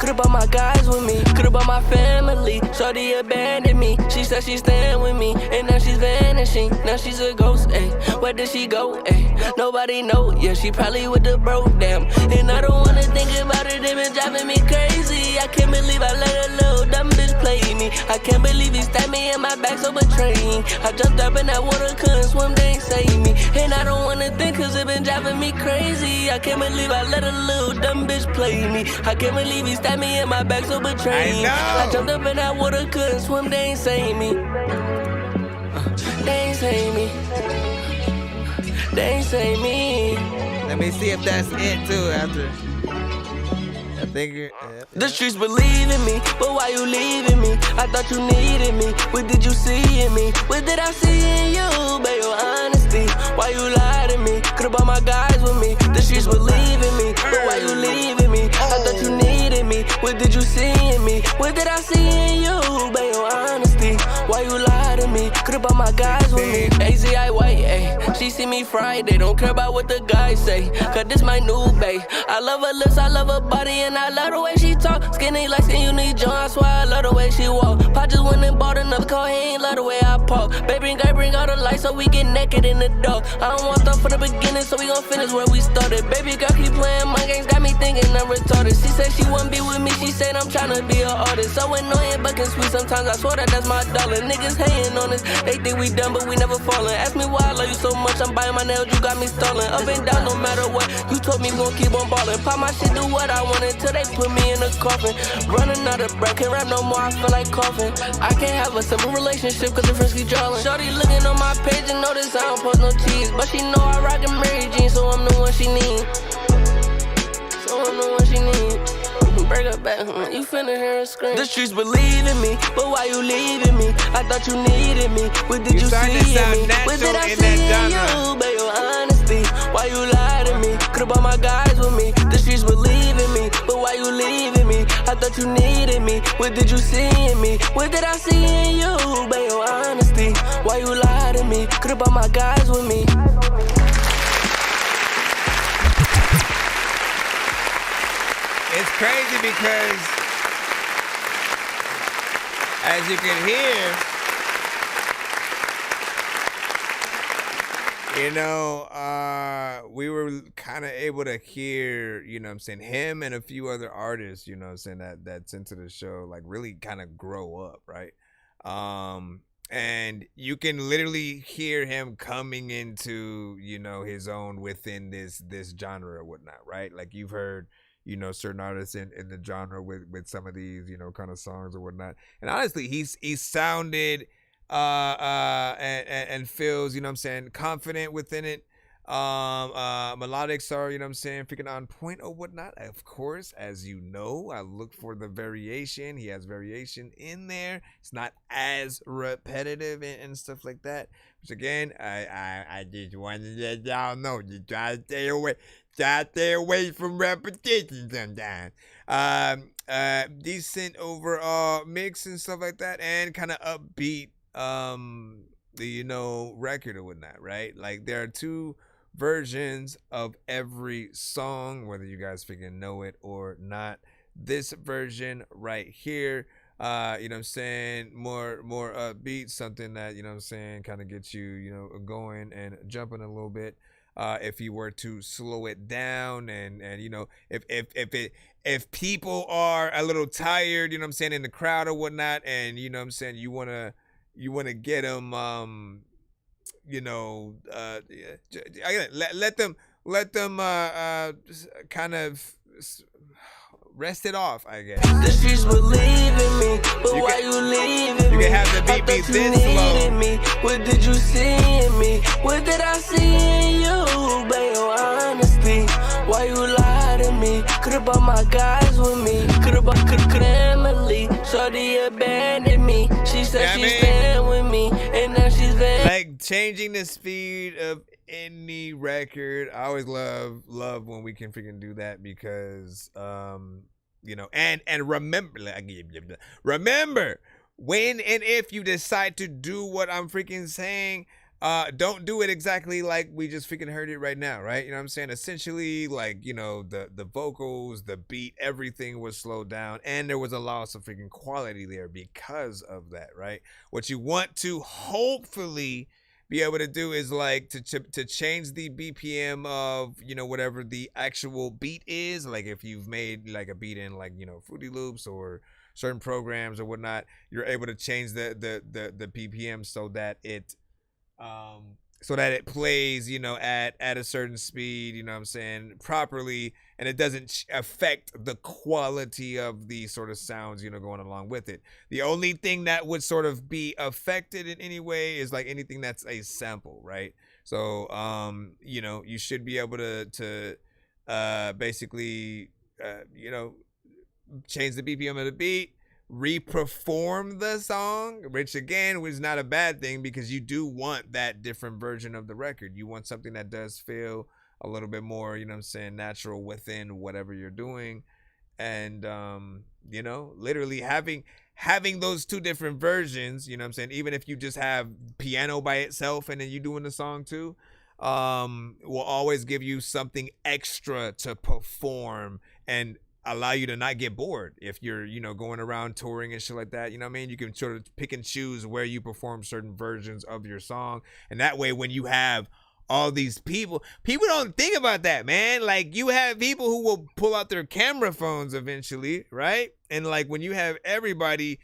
Could've brought my guys with me, could've brought my family. Shorty abandoned me, she said she's staying with me, and now she's vanishing. Now she's a ghost, ayy. Where did she go, ayy? Nobody know, yeah, she probably with the bro, damn. And I don't wanna think about it, it been driving me crazy. I can't believe I let a little dumb bitch play me. I can't believe he stabbed me in my back so betraying. I jumped up in that water, couldn't swim, they ain't save me. And I don't wanna think cause it been driving me crazy. I can't believe I let a little dumb bitch play me. I can't believe he stabbed me in my back so betraying. I jumped up in that water, couldn't swim, they ain't save me. They ain't save me. They ain't save me. Let me see if that's it too after. I think you're... The streets believe in me, but why you leaving me? I thought you needed me, what did you see in me? What did I see in you, babe, your honesty? Why you lie to me? Could've brought my guys with me. The streets believe in me, but why you leaving me? I thought you needed me, what did you see in me? What did I see in you, babe, your honesty? Why you lie to me? Could've brought my guys with me. AZI white, ayy. She see me Friday, don't care about what the guys say. Cause this my new babe. I love her lips, I love her body, and I love the way she talk. Skinny like skin, you need John, I swear I love the way she walk. Pop just went and bought another car, he ain't love the way I pop. Baby, bring all the lights so we get naked in the dark. I don't want stuff from the beginning, so we gon' finish where we started. Baby girl keep playing my games, got me thinking I'm retarded. She said she wouldn't be with me, she said I'm tryna be an artist. So annoying but can sweet sometimes, I swear that's my darling. Niggas hating on us, they think we done but we never falling. Ask me why I love you so much, I'm biting my nails, you got me stalling. Up and down no matter what, you told me we gon' keep on ballin'. Pop my shit, do what I want until they put me in a coffin. Running out of breath, can't rap no more, I feel like coughing. I can't have a simple relationship cause the friends keep drawing. Shorty looking on my page and notice I don't post no cheese, but she know I rock a Mary Jean, so I'm the one she need. So I'm the one she need. Break her back, you finna hear her scream. The streets believe in me, but why you leaving me? I thought you needed me, what did you see in me? What did I see in you, babe, your honesty? Why you lie to me? Could've brought my guys with me. The streets believe in me, but why you leaving me? I thought you needed me, what did you see in me? What did I see in you, babe, your honesty? Why you lie to me? Could've brought my guys with me. It's crazy because, as you can hear, you know, we were kind of able to hear, you know what I'm saying, him and a few other artists, you know what I'm saying, that's into the show, like really kind of grow up, right? And you can literally hear him coming into, you know, his own within this genre or whatnot, right? Like you've heard, you know, certain artists in the genre with some of these, you know, kind of songs or whatnot. And honestly, he's sounded and feels, you know what I'm saying, confident within it. Melodics are, you know what I'm saying, freaking on point or whatnot. Of course, as you know, I look for the variation. He has variation in there. It's not as repetitive and stuff like that. Which again, I just wanted to let y'all know, you try to stay away. Try to stay away from repetition sometimes. Decent overall mix and stuff like that, and kind of upbeat, you know, record or whatnot, right? Like there are two versions of every song, whether you guys freaking know it or not. This version right here, you know what I'm saying, more upbeat, something that, you know what I'm saying, kind of gets you, you know, going and jumping a little bit. If you were to slow it down and you know, if people are a little tired, you know what I'm saying, in the crowd or whatnot, and you know what I'm saying, you wanna get them, you know, let them kind of rest it off, I guess. The streets believe in me, but why you leaving me? You can have the beat be this slow. Me. What did you see in me? What did I see in you, babe, your honesty? Why you lie to me? Could've brought my guys with me. Could've family. Shorty abandoned me. She said she's staying with me, and now she's there. Like changing the speed of any record. I always love when we can freaking do that because you know, and remember when and if you decide to do what I'm freaking saying, don't do it exactly like we just freaking heard it right now, right? You know what I'm saying? Essentially, like, you know, the vocals, the beat, everything was slowed down, and there was a loss of freaking quality there because of that, right? What you want to hopefully be able to do is like to change the BPM of, you know, whatever the actual beat is. Like if you've made like a beat in like, you know, Fruity Loops or certain programs or whatnot, you're able to change the BPM so that it plays, you know, at a certain speed, you know what I'm saying, properly, and it doesn't affect the quality of the sort of sounds, you know, going along with it. The only thing that would sort of be affected in any way is like anything that's a sample, right? So, you know, you should be able to basically, you know, change the BPM of the beat, re-perform the song, which again was not a bad thing because you do want that different version of the record. You want something that does feel a little bit more, you know what I'm saying, natural within whatever you're doing. And you know, literally having those two different versions, you know what I'm saying, even if you just have piano by itself and then you doing the song too, will always give you something extra to perform and allow you to not get bored if you're, you know, going around touring and shit like that. You know what I mean? You can sort of pick and choose where you perform certain versions of your song. And that way, when you have all these people don't think about that, man. Like, you have people who will pull out their camera phones eventually, right? And like when you have everybody,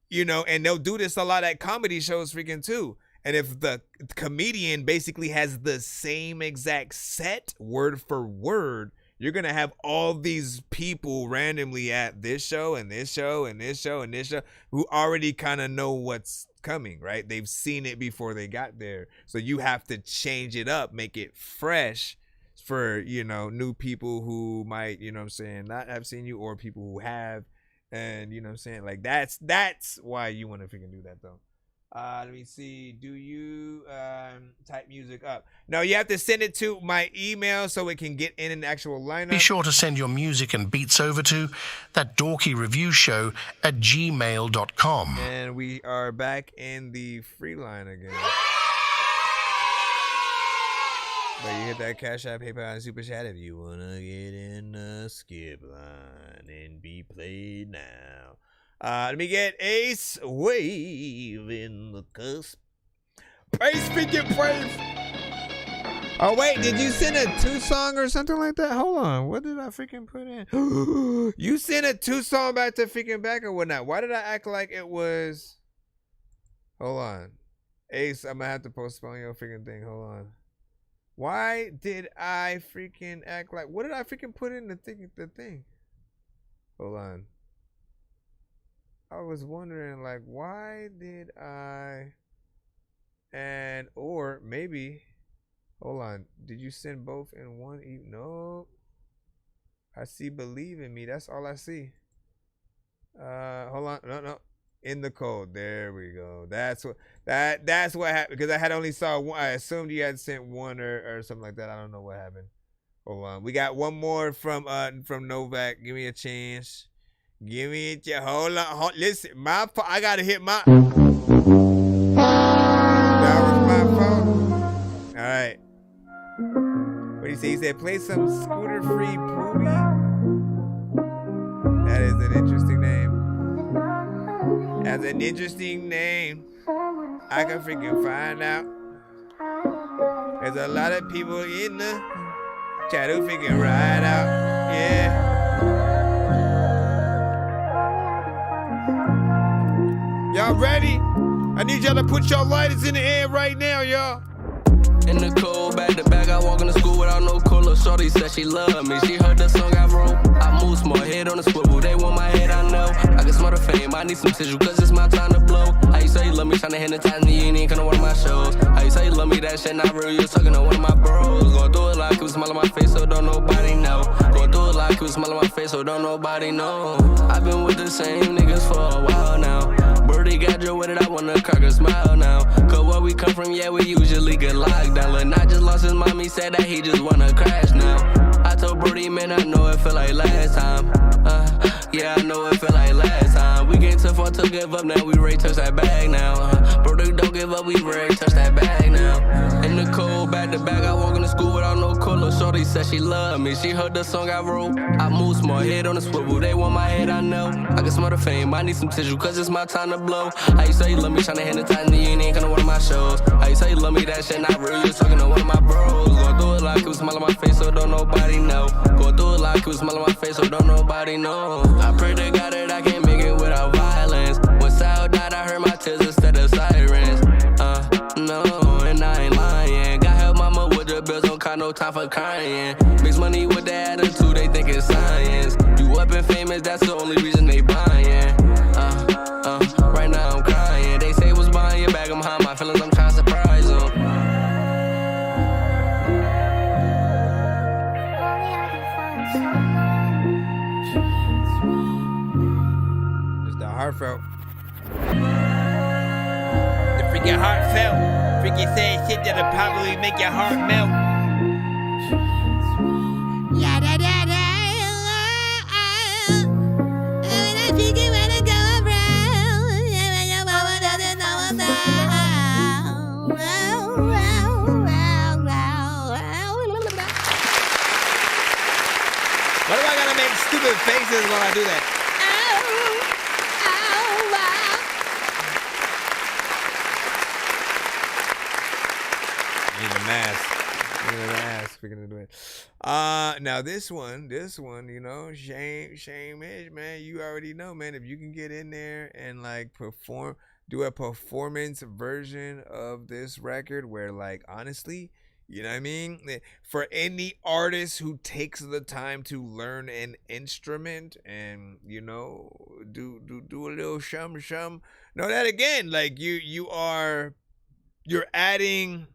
you know, and they'll do this a lot at comedy shows freaking too. And if the comedian basically has the same exact set word for word, you're going to have all these people randomly at this show and this show and this show and this show who already kind of know what's coming, right? They've seen it before they got there. So you have to change it up, make it fresh for, you know, new people who might, you know what I'm saying, not have seen you, or people who have. And, you know what I'm saying? Like, that's why you want to freaking do that, though. Let me see. Do you type music up? No, you have to send it to my email so it can get in an actual lineup. Be sure to send your music and beats over to That Dorky Review Show at gmail.com. And we are back in the free line again. But you hit that Cash App, PayPal, and Super Chat if you want to get in the skip line and be played now. Let me get Ace Wave in the cusp. Ace freaking Wave. Oh, wait, did you send a 2-song or something like that? Hold on. What did I freaking put in? You sent a 2-song back to freaking back or whatnot. Why did I act like it was... Hold on. Ace, I'm going to have to postpone your freaking thing. Hold on. Why did I freaking act like... What did I freaking put in the thing? Hold on. I was wondering, like, why did I, and, or maybe, hold on, did you send both in one? No, I see Believe in Me, that's all I see. Hold on, no, in the code, there we go. That's what happened, because I had only saw one. I assumed you had sent one or something like that. I don't know what happened. Hold on, we got one more from Novak. Give me a chance. Give me it. Hold on. Listen, I gotta hit my. That was my phone. All right. What do you say? He said, play some Scooter Free Booty. That is an interesting name. That's an interesting name. I can freaking find out. There's a lot of people in the chat who freaking ride out. Yeah. Y'all ready? I need y'all to put your lighters in the air right now, y'all. In the cold, back to back, I walk into school without no cooler. Shorty said she loved me. She heard the song I wrote. I move smart, head on the swivel. They want my head, I know. I can smell the fame. I need some tissue, cause it's my time to blow. How you say you love me, tryna hypnotize me? You ain't come to one of my shows. How you say you love me? That shit not real. You talking to one of my bros. Going through it like it was smile on my face, so don't nobody know. Going through it like it was smile on my face, so don't nobody know. I've been with the same niggas for a while now. Birdie got your with it, I wanna crack a smile now. Cause where we come from, yeah, we usually get locked down. Lil' I just lost his mommy, said that he just wanna crash now. I told Brody, man, I know it feel like last time. Yeah, I know it feel like last time. We get too far to give up now, we ready to touch that bag now. Brody, don't give up, we ready to touch that bag now. in the cold, back to back, I walk into school without no color. Shorty said she loved me, she heard the song I wrote. I move small, head on the swivel, they want my head, I know. I can smell the fame, I need some tissue, cause it's my time to blow. How you say you love me, tryna hypnotize me, you ain't gonna one of my shows. How you say you love me, that shit not real, you talking to one of my bros. Going through it like it was smiling on my face, so don't nobody know. Going through it like it was smiling on my face, so don't nobody know. I pray to God that I can't make it without violence. When Sal died, I heard my tears instead of sirens. No, and I ain't lying. God help mama with the bills, don't got no time for crying. Mix money with the attitude, they think it's science. You up and famous, that's the only reason they buying. Right now I'm crying. They say what's behind your back, I'm hiding my feelings, I'm trying to surprise them. Just the heartfelt. The freaking heartfelt. Freaking saying shit that'll probably make your heart melt. Yeah, da da da. Why do I gotta make stupid faces when I do that? Need a mask. We're gonna do it. Now this one, you know, shame is, man. You already know, man. If you can get in there and like do a performance version of this record, where like honestly, you know what I mean? For any artist who takes the time to learn an instrument and, you know, do a little shum. No, that again, like you're adding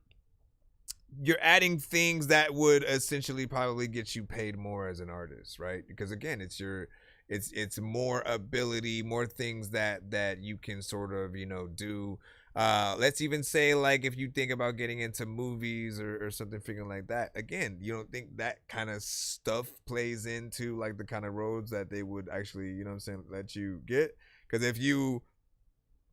things that would essentially probably get you paid more as an artist, right? Because again, it's more ability, more things that you can sort of, you know, do. Let's even say, like, if you think about getting into movies or something freaking like that, again, you don't think that kind of stuff plays into like the kind of roads that they would actually, you know what I'm saying, let you get? Because if you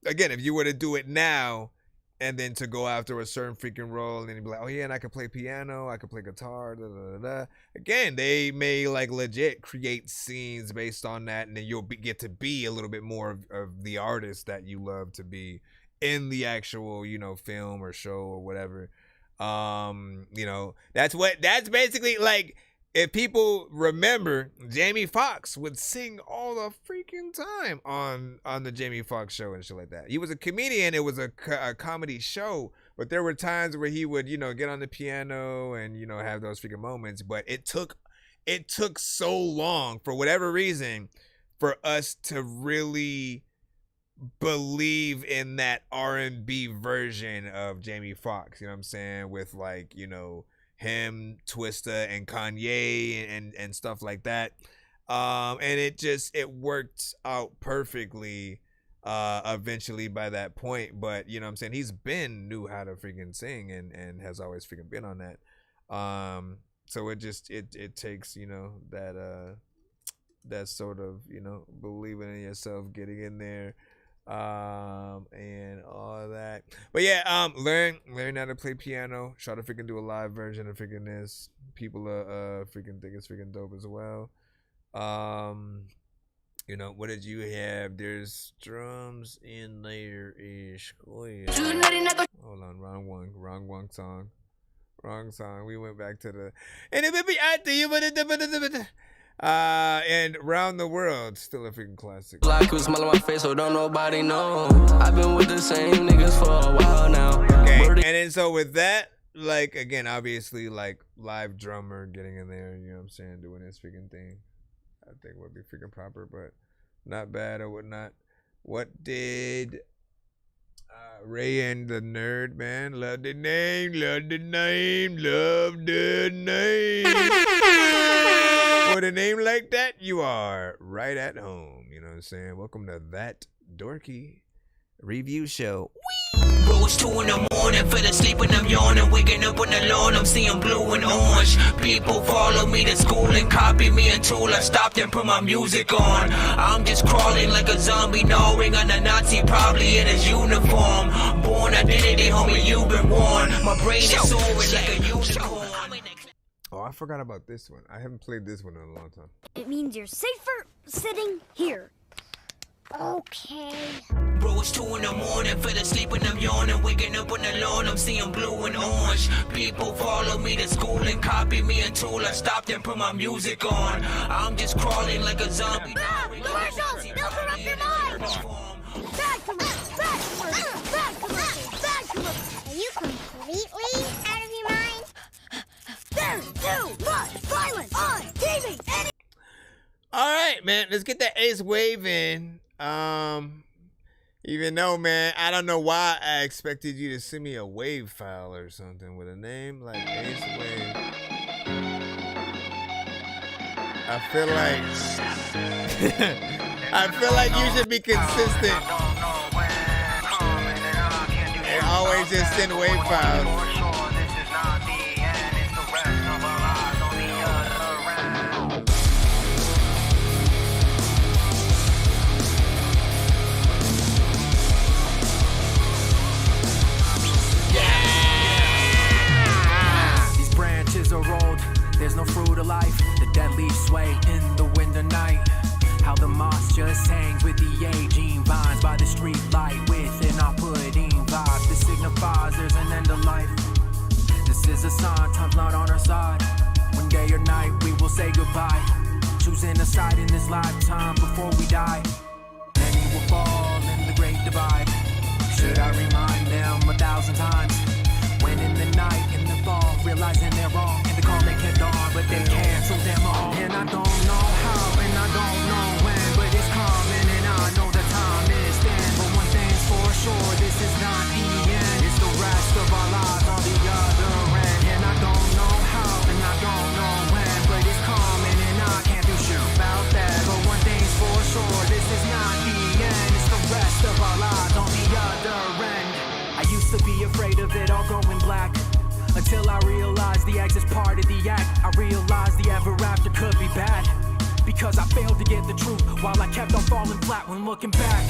were to do it now and then to go after a certain freaking role and then you'd be like, oh yeah, and I could play piano, I could play guitar, again, they may like legit create scenes based on that, and then you'll get to be a little bit more of the artist that you love to be in the actual, you know, film or show or whatever. You know, that's basically like, if people remember, Jamie Foxx would sing all the freaking time on the Jamie Foxx show and shit like that. He was a comedian. It was a comedy show, but there were times where he would, you know, get on the piano and, you know, have those freaking moments. But it took so long, for whatever reason, for us to really believe in that R&B version of Jamie Foxx, you know what I'm saying, with like, you know, him, Twista, and Kanye and stuff like that. And it worked out perfectly eventually by that point. But you know what I'm saying, he's knew how to freaking sing and has always freaking been on that. So it takes, you know, that sort of, you know, believing in yourself, getting in there, and all that. But yeah, learn how to play piano. Try to freaking do a live version of freaking this. People freaking think it's freaking dope as well. You know, what did you have? There's drums in there ish. Oh yeah. Hold on, wrong one song. Wrong song. We went back to the and Round the World, still a freaking classic. Like you smile on my face, so don't nobody know. I've been with the same niggas for a while now. Okay, and then so with that, like, again, obviously, like, live drummer getting in there, you know what I'm saying, doing his freaking thing, I think would be freaking proper, but not bad or whatnot. What did Ray and the Nerd, man? Love the name. With a name like that, you are right at home. You know what I'm saying? Welcome to That Dorky Review Show. Bro, it's 2 in the morning, fell asleep and I'm yawning. Waking up on the lawn, I'm seeing blue and orange. People follow me to school and copy me until I stopped and put my music on. I'm just crawling like a zombie, gnawing on a Nazi, probably in his uniform. Born identity, homie, you've been warned. My brain is soaring like a unicorn. Oh, I forgot about this one. I haven't played this one in a long time. It means you're safer sitting here. Okay. Bro, it's 2 in the morning, fell asleep and I'm yawning. Waking up on the lawn, I'm seeing blue and orange. People follow me to school and copy me until I stopped and put my music on. I'm just crawling like a zombie. Commercials! They'll corrupt your mind! Bad commercials! Bad commercials! Bad commercials! Bad commercials! Are you completely out of your mind? There's too much violence on TV! All right, man. Let's get that Ace Wave in. Even though, man, I don't know why I expected you to send me a wave file or something with a name like Ace Wave. I feel like you should be consistent and always just send wave files. Are old, there's no fruit of life. The dead leaves sway in the winter night. How the moss just hangs with the aging vines by the street light with an off-putting vibe. This signifies there's an end of life. This is a sign, time's not on our side. One day or night we will say goodbye. Choosing a side in this lifetime before we die. Many will fall in the great divide. Should I remind them 1,000 times? When in the night, in the fall, realizing they're wrong, and the call they kept on, but they canceled them all. And I don't know how, and I don't know when, but it's coming, and I know the time is then. But one thing's for sure, this is not the end. It's the rest of our lives on the other end. And I don't know how, and I don't know when, but it's coming, and I can't do shit about that. But one thing's for sure, this is not the end. It's the rest of our lives on the other end. I used to be afraid of it all going black, until I realized the exit's part of the act. I realized the ever after could be bad, because I failed to get the truth while I kept on falling flat when looking back.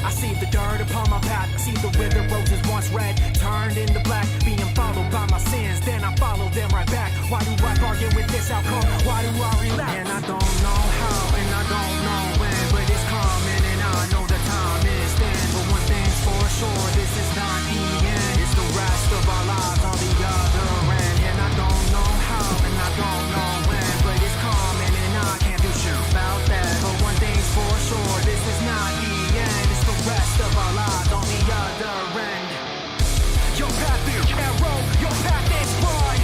I see the dirt upon my path, I see the withered roses once red turned into black, being followed by my sins, then I follow them right back. Why do I bargain with this outcome? Why do I relapse? And I don't know how, and I don't know when, but it's coming, and I know the time is then. But one thing's for sure, this is not the end. It's the rest of our lives on the other end. And I don't know how, and I don't know when, but it's coming, and I can't do shit about that. But one thing's for sure, this is not the end. It's the rest of our lives on the other end. Your path is arrow, your path is blind,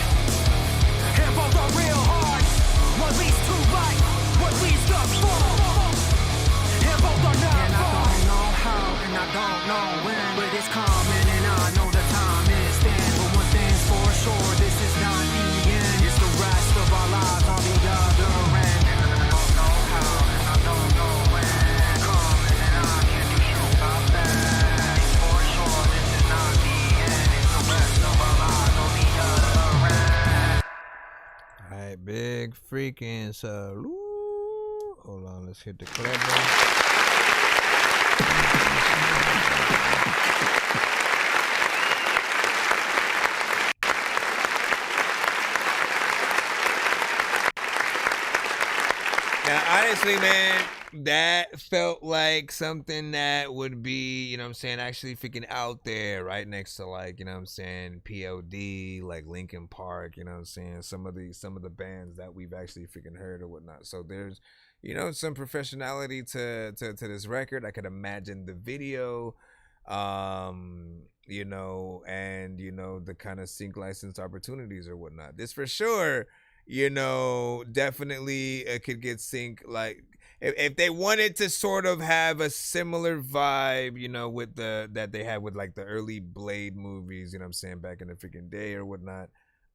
and both are real hard. One leads to light, one leads to fall, and both are not. And I don't know how, and I don't know when, but it's coming, and I know the time is then. But one thing's for sure, this is not the end. It's the rest of our lives on the other end. And I don't know how, and I don't know when. It's coming, and I can't do shit about that. It's for sure, this is not the end. It's the rest of our lives on the other end. Alright, big freaking salute. Hold on, let's hit the club. Now, honestly, man, that felt like something that would be, you know what I'm saying, actually freaking out there right next to, like, you know what I'm saying, POD, like Linkin Park, you know what I'm saying, some of the bands that we've actually freaking heard or whatnot. So there's, you know, some professionality to this record. I could imagine the video, you know, and, you know, the kind of sync license opportunities or whatnot. This for sure, you know, definitely could get sync, like, if they wanted to sort of have a similar vibe, you know, with that they had with like the early Blade movies, you know what I'm saying, back in the freaking day or whatnot,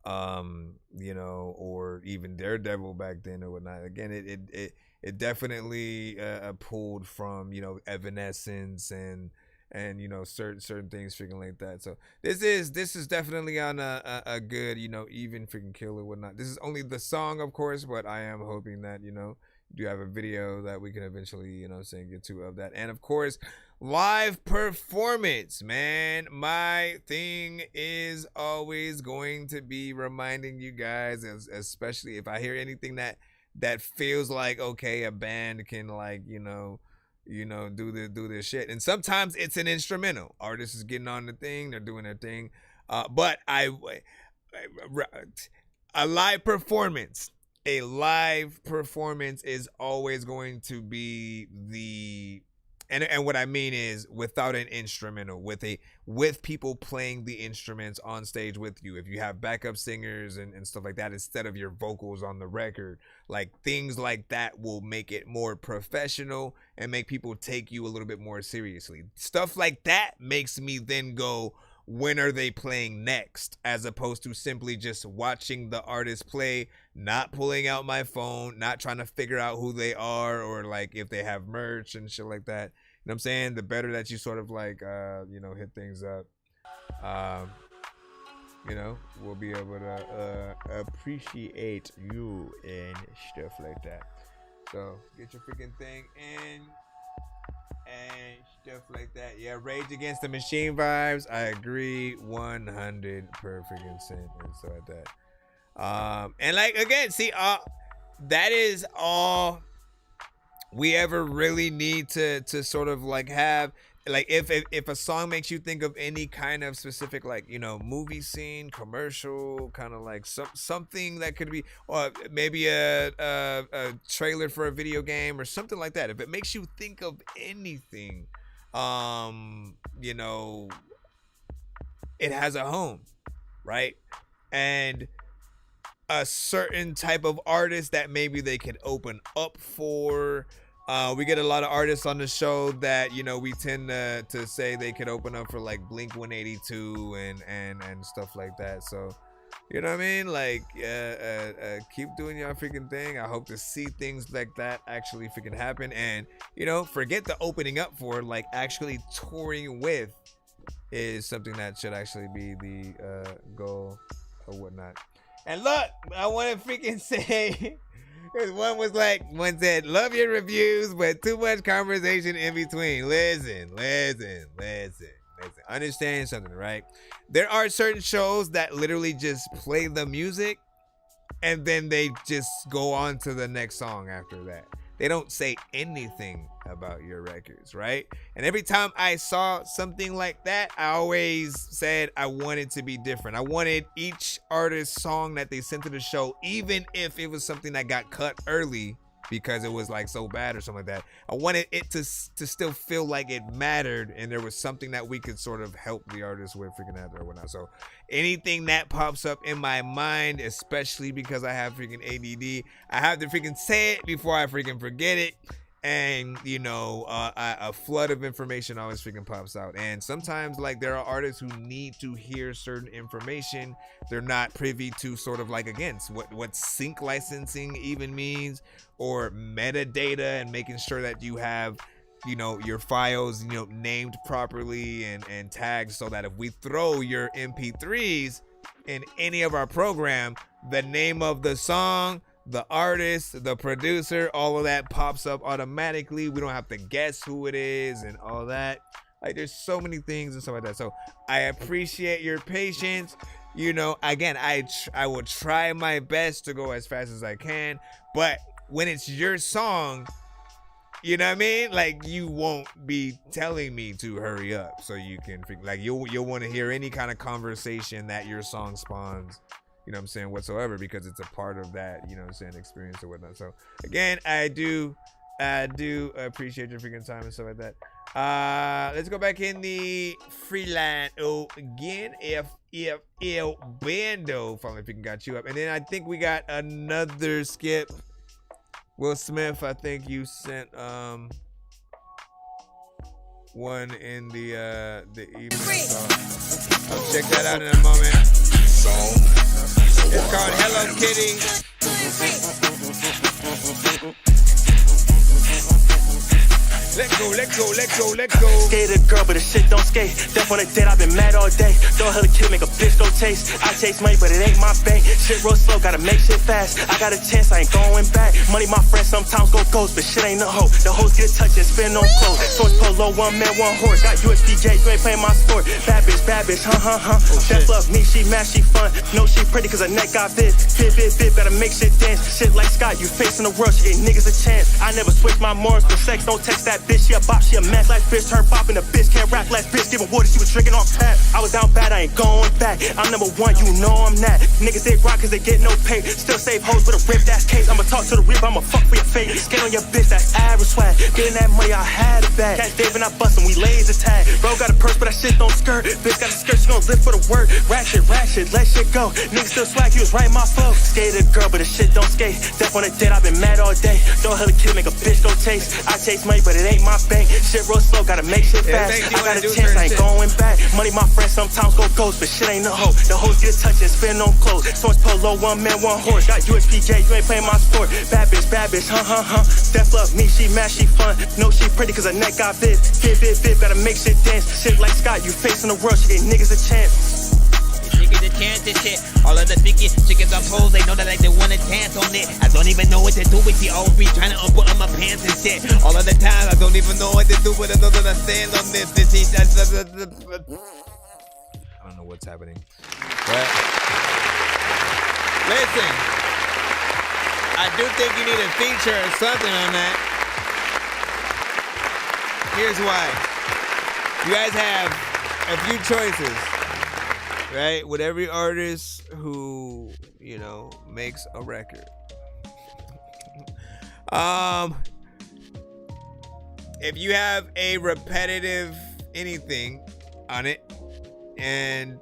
you know, or even Daredevil back then or whatnot. Again, it definitely pulled from, you know, Evanescence and and you know, certain things freaking like that. So this is definitely on a good, you know, even freaking kill or whatnot. This is only the song, of course, but I am hoping that, you know, do have a video that we can eventually, you know, get to of that. And of course, live performance, man. My thing is always going to be reminding you guys, especially if I hear anything that feels like, okay, a band can, like, you know, do this shit. And sometimes it's an instrumental. Artists is getting on the thing, they're doing their thing. But a live performance is always going to be the, and what I mean is without an instrumental, with people playing the instruments on stage with you. If you have backup singers and stuff like that instead of your vocals on the record, like things like that will make it more professional and make people take you a little bit more seriously. Stuff like that makes me then go, when are they playing next, as opposed to simply just watching the artist play, not pulling out my phone, not trying to figure out who they are or like if they have merch and shit like that. You know what I'm saying? The better that you sort of like, you know, hit things up, you know, we'll be able to appreciate you and stuff like that. So get your freaking thing in and stuff like that. Yeah, Rage Against the Machine vibes. I agree 100% and stuff like that. And like, again, see, that is all we ever really need to sort of like have. Like if a song makes you think of any kind of specific, like, you know, movie scene, commercial, kind of like something that could be, or maybe a trailer for a video game or something like that. If it makes you think of anything, you know, it has a home, right? And a certain type of artist that maybe they could open up for. We get a lot of artists on the show that, you know, we tend to say they could open up for, like Blink 182 and stuff like that. So, you know what I mean? Like, keep doing your freaking thing. I hope to see things like that actually freaking happen. And, you know, forget the opening up for, like, actually touring with is something that should actually be the goal or whatnot. And look, I want to freaking say... One said, love your reviews, but too much conversation in between. Listen. Understand something, right? There are certain shows that literally just play the music and then they just go on to the next song after that. They don't say anything about your records, right? And every time I saw something like that, I always said I wanted to be different. I wanted each artist's song that they sent to the show, even if it was something that got cut early because it was like so bad or something like that, I wanted it to still feel like it mattered and there was something that we could sort of help the artist with freaking out or whatnot. So anything that pops up in my mind, especially because I have freaking ADD, I have to freaking say it before I freaking forget it. And, you know, a flood of information always freaking pops out. And sometimes, like, there are artists who need to hear certain information. They're not privy to sort of, like, again, what sync licensing even means, or metadata, and making sure that you have, you know, your files, you know, named properly and tagged, so that if we throw your MP3s in any of our program, the name of the song, the artist, the producer, all of that pops up automatically. We don't have to guess who it is and all that. Like, there's so many things and stuff like that. So I appreciate your patience. You know, again, I will try my best to go as fast as I can, but when it's your song, you know what I mean? Like, you won't be telling me to hurry up so you can, like, you'll want to hear any kind of conversation that your song spawns, you know what I'm saying, whatsoever, because it's a part of that, you know what I'm saying, experience or whatnot. So again, I do appreciate your freaking time and stuff like that. Let's go back in the freelance again. If Bando finally freaking got you up, and then I think we got another skip. Will Smith, I think you sent one in the evening. So I'll check that out in a moment. It's called Hello Kitty. Let go. Skated girl, but the shit don't skate. Death on the dead, I've been mad all day. Don't hella kill, make a bitch go chase. I chase money, but it ain't my bank. Shit real slow, gotta make shit fast. I got a chance, I ain't going back. Money, my friends sometimes go ghost, but shit ain't no hoe. The hoes get touched and spin on clothes. Source polo, one man, one horse. Got USPJ, you ain't playing my sport. Bad bitch, huh. Death love me, she mad, she fun. No, she pretty cause her neck got big. Bit, gotta make shit dance. Shit like Scott, you facing the world, she gave niggas a chance. I never switch my morals for sex, don't text that bitch, she a bop, she a mess. Like bitch, turn pop in the bitch, can't rap like bitch, giving water, she was drinking off tap. I was down bad, I ain't going back. I'm number one, you know I'm that. Niggas they rock cause they get no pay. Still save hoes with a ripped ass case. I'ma talk to the rip, I'ma fuck for your face. Skate on your bitch, that's average swag. Getting that money, I had it back. Catch Dave and I bust him, we laser tag. Bro got a purse, but that shit don't skirt. Bitch got a skirt, she gon' live for the work. Ratchet, let shit go. Niggas still swag, you was right in my flow. Skated girl, but the shit don't skate. Death on the dead, I've been mad all day. Don't hella kill, make a bitch go chase. I chase money, but it ain't my bank. Shit real slow, gotta make shit fast. I got a chance, I ain't going back. Money, my friends sometimes go ghost, but shit ain't no hoe. The hoes get touched and spin on clothes. Source polo, one man, one horse. Got USPJ, you ain't playing my sport. Bad bitch, huh. Death love me, she mad, she fun. No, she pretty cause her neck got big. Bit, gotta make shit dance. Shit like Scott, you facing the world, she gave niggas a chance. Niggas a chance and shit. All of the picky chickens on poles, they know that like they wanna dance on it. I don't even know what to do with the old beat, trying to unbutton my pants and shit. All of the time, I don't even know what to do with it. I know that I stand on this. I don't know what's happening. But listen, I do think you need a feature or something on that. Here's why. You guys have a few choices, right? With every artist who, you know, makes a record. If you have a repetitive anything on it, and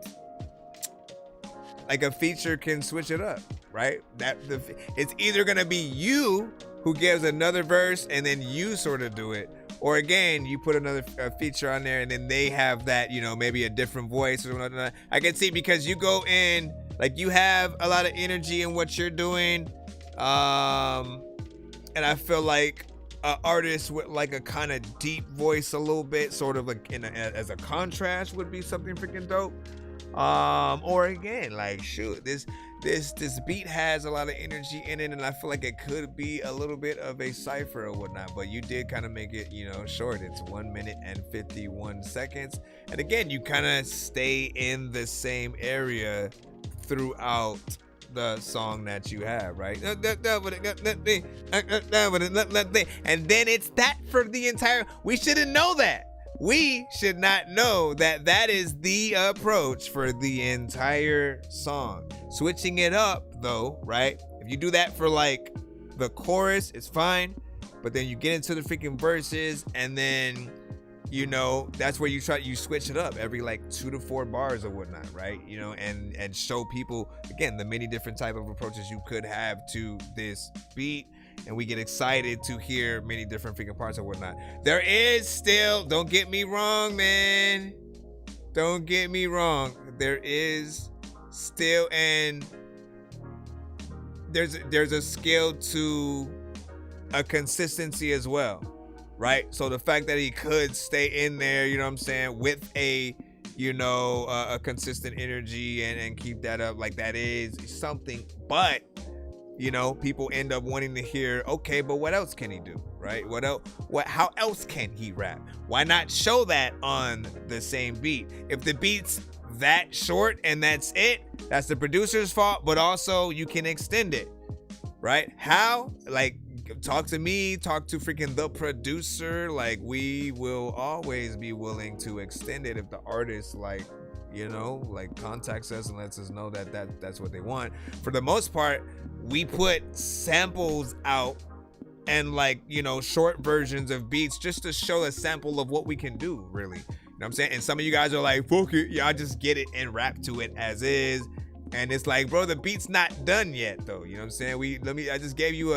like a feature can switch it up, right? It's either gonna be you who gives another verse and then you sort of do it, or again, you put another feature on there and then they have that, you know, maybe a different voice or something. I can see because you go in, like you have a lot of energy in what you're doing. And I feel like an artist with like a kind of deep voice a little bit, sort of like as a contrast would be something freaking dope. Or again, like shoot, this beat has a lot of energy in it, and I feel like it could be a little bit of a cipher or whatnot, but you did kind of make it, you know, short. It's 1 minute and 51 seconds. And again, you kind of stay in the same area throughout the song that you have, right? And then it's that for the entire, we shouldn't know that. We should not know that that is the approach for the entire song. Switching it up though, right? If you do that for like the chorus, it's fine. But then you get into the freaking verses and then, you know, that's where you switch it up every like 2 to 4 bars or whatnot, right? You know, and show people, again, the many different type of approaches you could have to this beat. And we get excited to hear many different freaking parts or whatnot. There is still, don't get me wrong, man. Don't get me wrong. There is still, and there's a skill to a consistency as well, right? So the fact that he could stay in there, you know what I'm saying, with a, you know, a consistent energy and keep that up, like that is something. But you know, people end up wanting to hear, okay, but what else can he do, right? What else? How else can he rap? Why not show that on the same beat? If the beat's that short and that's it, that's the producer's fault, but also you can extend it, right? How? Like, talk to me, talk to freaking the producer. Like, we will always be willing to extend it if the artist, like, you know, like contacts us and lets us know that that's what they want. For the most part, we put samples out and like, you know, short versions of beats just to show a sample of what we can do, really. You know what I'm saying? And some of you guys are like, fuck it, y'all just get it and rap to it as is. And it's like, bro, the beat's not done yet though. You know what I'm saying? I just gave you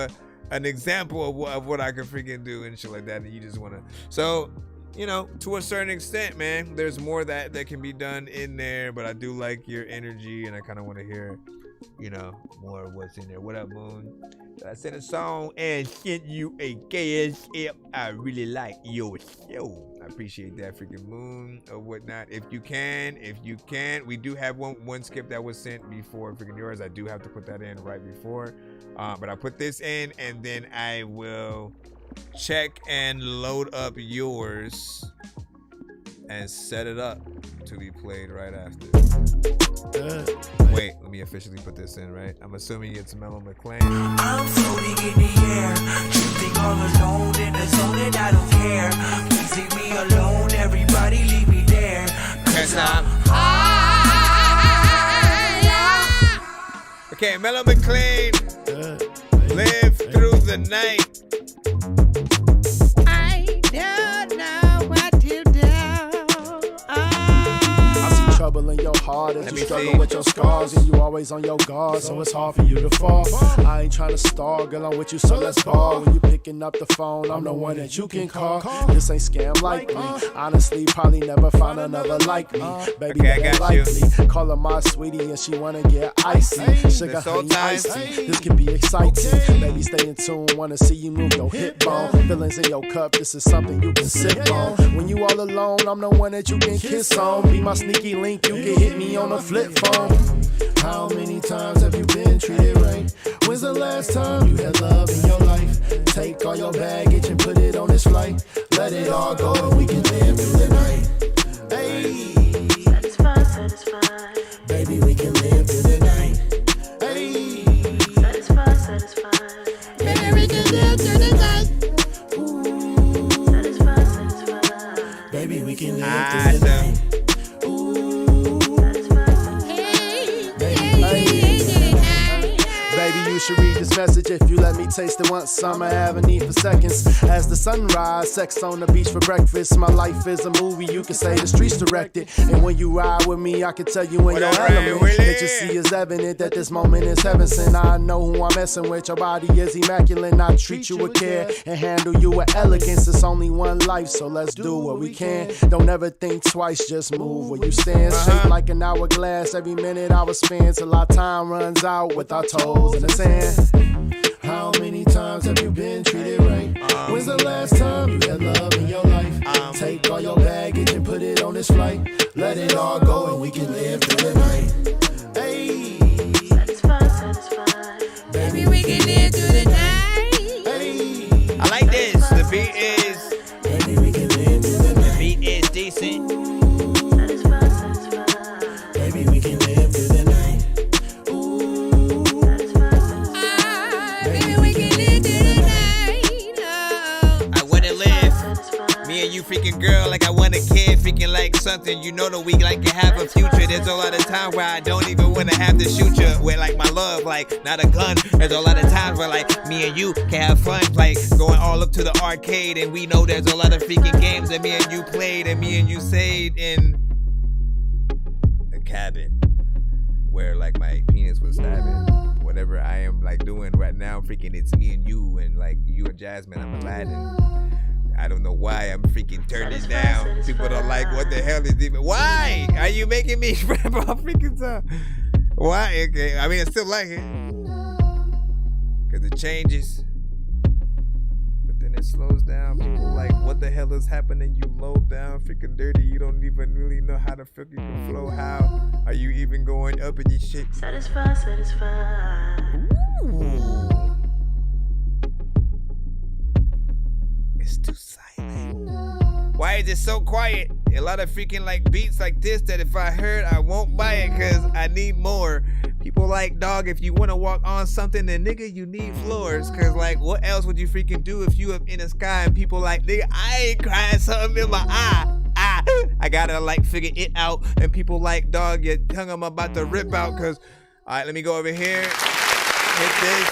an example of what I could freaking do and shit like that, and you just wanna, so you know, to a certain extent, man, there's more that can be done in there, but I do like your energy and I kind of want to hear more of what's in there. What up, Moon? I sent a song and sent you a KSF. I really like your show. I appreciate that, freaking Moon or whatnot. If you can, we do have one skip that was sent before freaking yours. I do have to put that in right before. But I put this in and then I will check and load up yours and set it up to be played right after. Wait, let me officially put this in, right? I'm assuming it's Mellow McClain. I'm floating in the air, drifting all alone in the zone and I don't care. Please leave me alone, everybody leave me there. Cause I'm high. Okay, Mellow McClain, live through the night. I don't know what to do. Trouble in your heart as you struggle with your scars, and you always on your guard, so it's hard for you to fall. I ain't trying to stall, girl, I'm with you, so let's ball. When you picking up the phone, I'm the one that you can call. This ain't scam like me. Honestly, probably never find another like me. Baby, that ain't likely. Call her my sweetie, and she wanna get icy. Sugar, honey, icy. This can be exciting. Baby, stay in tune, wanna see you move your hip bone. Feelings in your cup, this is something you can sip on. When you all alone, I'm the one that you can kiss on. Be my sneaky link. You can hit me on a flip phone. How many times have you been treated right? When's the last time you had love in your life? Take all your baggage and put it on this flight. Let it all go and we can live through the night. Hey, satisfied. Baby, we can live through the night. Hey, satisfied. Baby, we can live through the night. Ooh, satisfied. Baby, we can live through the night. Baby, you should read this message if you let me taste it once. I'ma have a need for seconds. As the sunrise, sex on the beach for breakfast. My life is a movie, you can say the streets directed. And when you ride with me, I can tell you in your element. That you see is evident that this moment is heaven sent. I know who I'm messing with, your body is immaculate. I treat you with care and handle you with elegance. It's only one life, so let's do what we can. Don't ever think twice, just move where you stand. Shaped like an hourglass, every minute I will spend till our time runs out with our toes in the sand. How many times have you been treated right? When's the last time you had love in your life? Take all your baggage and put it on this flight. Let it all go and we can live through the night. Hey, satisfied. Baby, we can live through the night. Hey, I like this. The beat is. Baby, we can live through the night. The beat is decent. Satisfied. Baby, we can live through the night. Me and you freaking girl like I want a kid, freaking like something, you know that we like to have a future. There's a lot of time where I don't even want to have to shoot you with like my love, like not a gun. There's a lot of times where like me and you can have fun, like going all up to the arcade, and we know there's a lot of freaking games that me and you played and me and you stayed in a cabin where like my penis was stabbing. Whatever I am like doing right now, freaking it's me and you, and like you and Jasmine, I'm Aladdin. I don't know why I'm freaking turning down. People don't like what the hell is even. Why are you making me rap off freaking song? Why? Okay, I mean I still like it because it changes, but then it slows down. People like, what the hell is happening? You low down, freaking dirty. You don't even really know how to freaking flow. How are you even going up in your shit? Satisfied. Ooh. It's too silent. Why is it so quiet? A lot of freaking like beats like this that if I heard, I won't buy it because I need more. People like, dog, if you want to walk on something, then nigga, you need floors. Because like, what else would you freaking do if you up in the sky and people like, nigga, I ain't crying something in my eye. I gotta like figure it out. And people like, dog, your tongue I'm about to rip out because, all right, let me go over here. Hit this.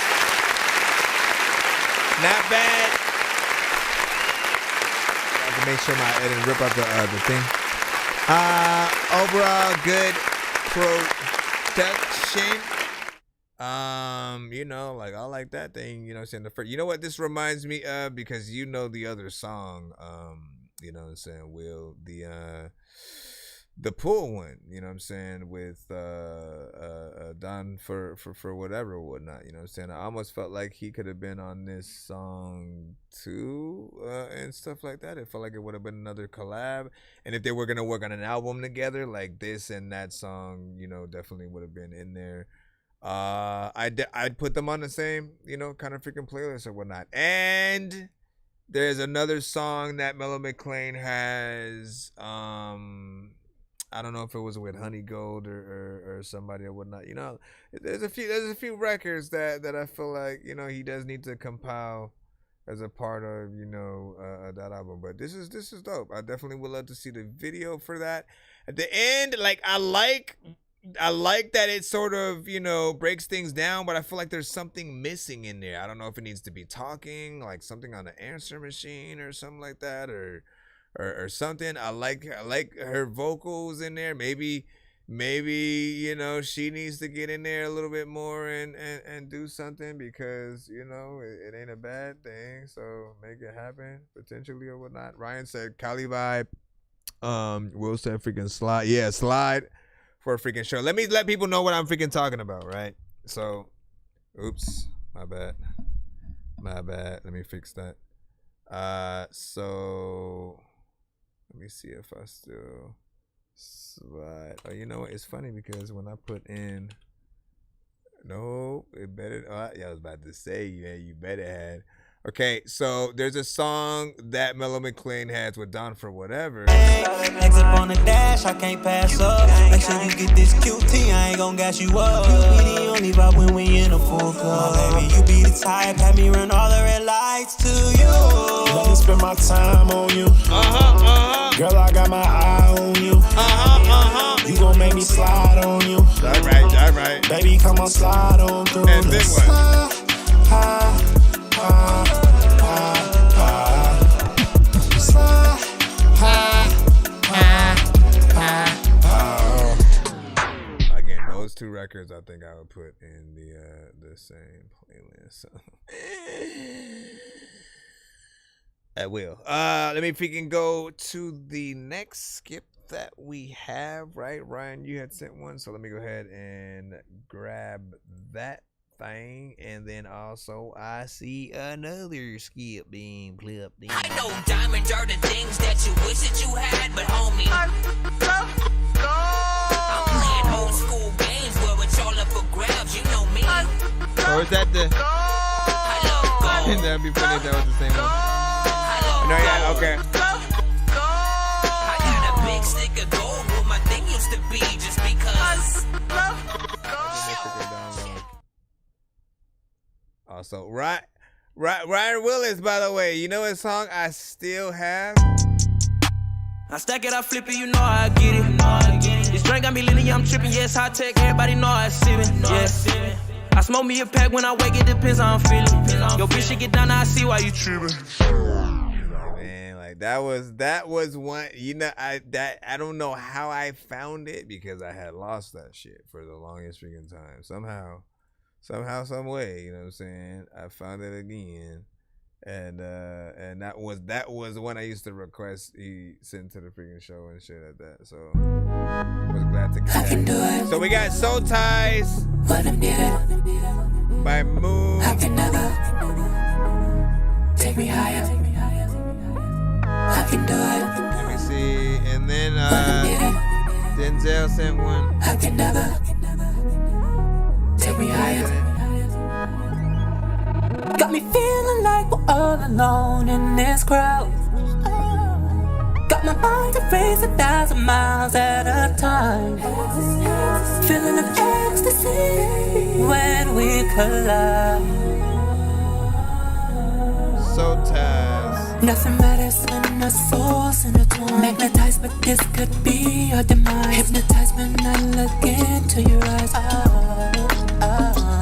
Not bad. Make sure I didn't rip out the thing. Overall, good production. You know, like I like that thing. You know, saying the first. You know what this reminds me of, because you know the other song. You know what I'm saying, Will, the the pool one, you know what I'm saying, with Don for whatever or whatnot, you know what I'm saying. I almost felt like he could have been on this song too, and stuff like that. It felt like it would have been another collab, and if they were gonna work on an album together, like this and that song, you know, definitely would have been in there. I'd put them on the same, you know, kind of freaking playlist or whatnot. And there's another song that Mellow McClain has, I don't know if it was with Honey Gold or somebody or whatnot. You know, there's a few records that I feel like, you know, he does need to compile as a part of, you know, that album. But this is dope. I definitely would love to see the video for that. At the end, like I like that it sort of, you know, breaks things down, but I feel like there's something missing in there. I don't know if it needs to be talking, like something on the answer machine or something like that, or something. I like her vocals in there. Maybe you know, she needs to get in there a little bit more and do something, because, you know, it ain't a bad thing. So make it happen potentially or whatnot. Ryan said Cali vibe. Will said freaking slide. Yeah, slide for a freaking show. Let me let people know what I'm freaking talking about, right? So, oops, my bad. Let me fix that. So let me see if I still slide. Oh, you know what? It's funny because when I put in, no, it better. Yeah, I was about to say, yeah, you better had. Okay, so there's a song that Mellow McClain has with Don for Whatever. Exit on the dash, I can't pass up. Make sure you get this QT, I ain't gon' gas you up. You be the only vibe when we in a full club. My baby, you be the type, have me run all the red lights to you. Let me spend my time on you. Girl, I got my eye on you. You gon' make me slide on you. That right. Baby, come on, slide on through. And then what? Again, those two records I think I would put in the same playlist. So. I will. Let me freaking go to the next skip that we have, right? Ryan, you had sent one, so let me go ahead and grab that thing, and then also I see another skip being clipped in. I know diamonds are the things that you wish that you had, but homie, I'm playing old school games where it's all up for grabs, you know me. Or is that the? That'd be funny if that was the same one. No, yeah, okay. I got a big stick of gold where my thing used to be, just because. Also, Ryan Willis, by the way, you know what song I still have? I stack it, I flip it, you know I get it. This drink got me leaning, yeah, I'm tripping. Yes, high tech, everybody know I sippin'. Yeah. I smoke me a pack when I wake, it depends how I'm feeling. Yo, bitch, shit get down, I see why you trippin'. Man, like that was one. You know, I don't know how I found it, because I had lost that shit for the longest freaking time. Somehow, some way, you know what I'm saying, I found it again, and that was one I used to request he send to the freaking show and shit like that. So I was glad to get that. So we got Soul Ties by Moon. I can never take me higher. I can do it. Let me see, and then Denzel sent one. I can never take me higher. Got me feeling like we're all alone in this crowd. Got my mind to race 1,000 miles at a time. Feeling of ecstasy when we collide. So tired. Nothing matters when our souls intertwine. Magnetized, but this could be our demise. Hypnotized when I look into your eyes.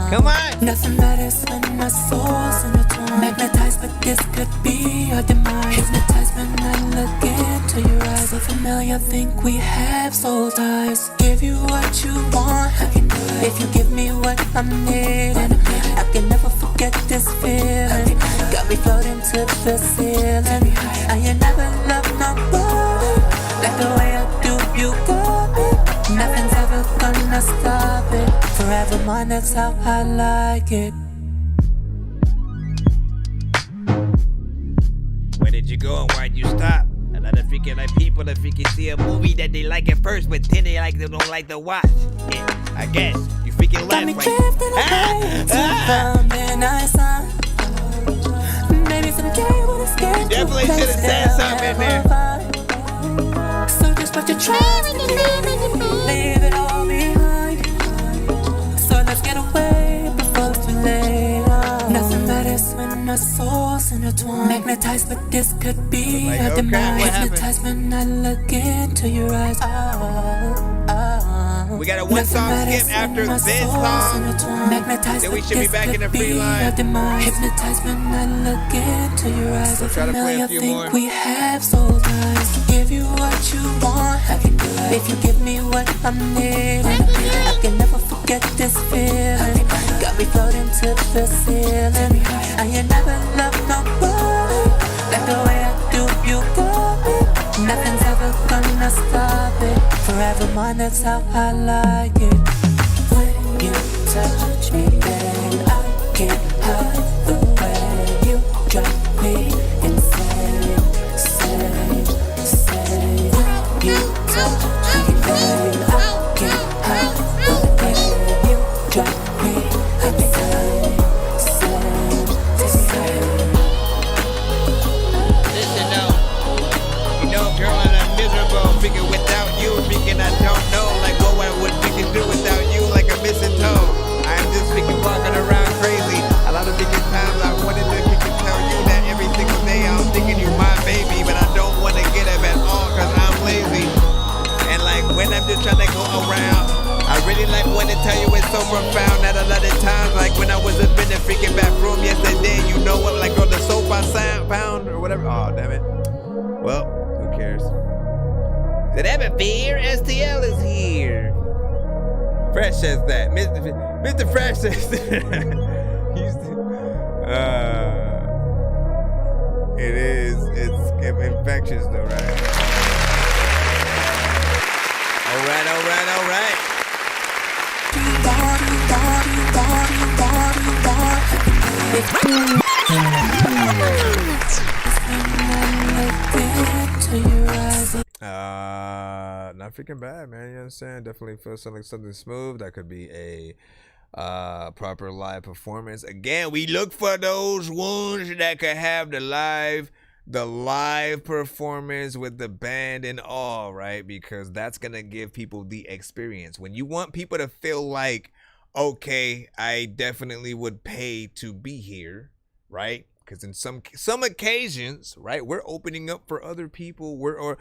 Come on. Nothing matters when our souls intertwine. Magnetized, but this could be our demise. Hypnotized when I look into your eyes. So familiar, think we have soul ties. Give you what you want, I can do it. If you give me what I'm needing, I can never forget this feeling. Got me floating to the ceiling. I ain't never loved nobody like the way I do you, girl. mine, that's how I like it. Where did you go and why'd you stop? A lot of freaking like people that freaking see a movie that they like at first, but then they don't like to watch. Yeah, I guess you freaking Got me left drifting away to the midnight sun. Maybe someday we'll escape. Definitely should have said something in there. So just put your trust in me, leave it all behind. So let's get away before it's too late. Nothing matters when our souls intertwine. Magnetized, but this could be a demise. Hypnotized when I look into your eyes. We got a one song skip after this song. Then we should be back in the free line. Hypnotized when I look into your eyes. So try to play a few more. We have soul ties. Give you what you want, I can do it. If you give me what I need, I can never forget this feeling. Got me floating to the ceiling. I ain't never loved nobody like the way I do. You got me. Nothing's ever gonna stop it. Forever mine, that's how I like it. When you touch me, then I can't hide the way you drive me insane, insane, insane. When you touch me, then I can't hide the way you drive me insane, insane, insane. Listen up. You know, girl, and I'm miserable. Freaking without you, freaking I don't know. Like what I would freaking do without you, like a missing toe. I'm just freaking walking around crazy. A lot of freaking times I wanted to freaking tell you that every single day I'm thinking you're my baby, but I don't want to get up at all because I'm lazy. And like when I'm just trying to go around, I really like want to tell you it's so profound that a lot of times, like when I was up in the freaking bathroom yesterday, you know what, like on the sofa found or whatever. Oh, damn it. Well, who cares? Did I have a fear? STL is here. Fresh says that. Mr. Fresh says that. It's infectious though, right? All right. Not freaking bad, man. You know what I'm saying? Definitely feels like something smooth. That could be a proper live performance. Again, we look for those ones that could have the live performance with the band and all, right? Because that's gonna give people the experience. When you want people to feel like, okay, I definitely would pay to be here, right? Because in some occasions, right, we're opening up for other people. We're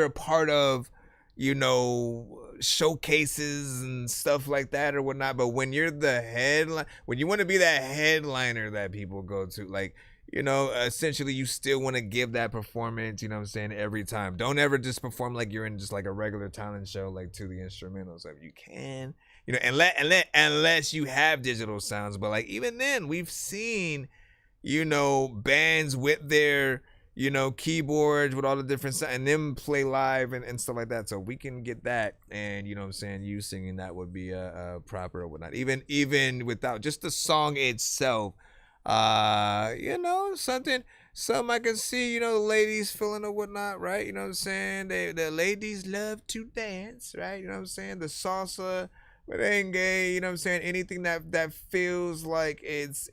a part of, you know, showcases and stuff like that or whatnot. But when you're the headline, when you want to be that headliner that people go to, like, you know, essentially you still want to give that performance, you know what I'm saying, every time. Don't ever just perform like you're in just like a regular talent show, like to the instrumentals. If you can, you know, unless you have digital sounds. But like even then, we've seen, you know, bands with their, you know, keyboards with all the different sounds and them play live and stuff like that. So we can get that, and you know what I'm saying, you singing that would be a proper or whatnot. Even without just the song itself, you know, something I can see, you know, the ladies feeling or whatnot, right? You know what I'm saying? The ladies love to dance, right? You know what I'm saying? The salsa, merengue, you know what I'm saying? Anything that feels like it's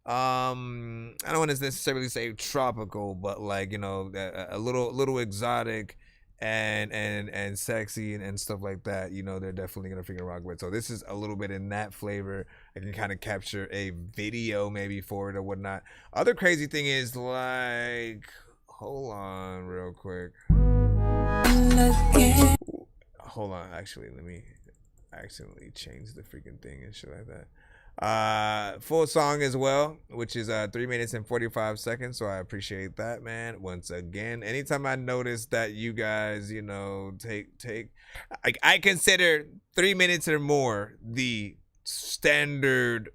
I don't want to necessarily say tropical, but like, you know, a little exotic and sexy and stuff like that, you know, they're definitely gonna freaking rock with. So this is a little bit in that flavor. I can kind of capture a video maybe for it or whatnot. Other crazy thing is, like, hold on real quick. Hold on, actually, let me accidentally change the freaking thing and shit like that. Full song as well, which is 3 minutes and 45 seconds, so I appreciate that, man. Once again, anytime I notice that you guys, you know, take I consider 3 minutes or more the standard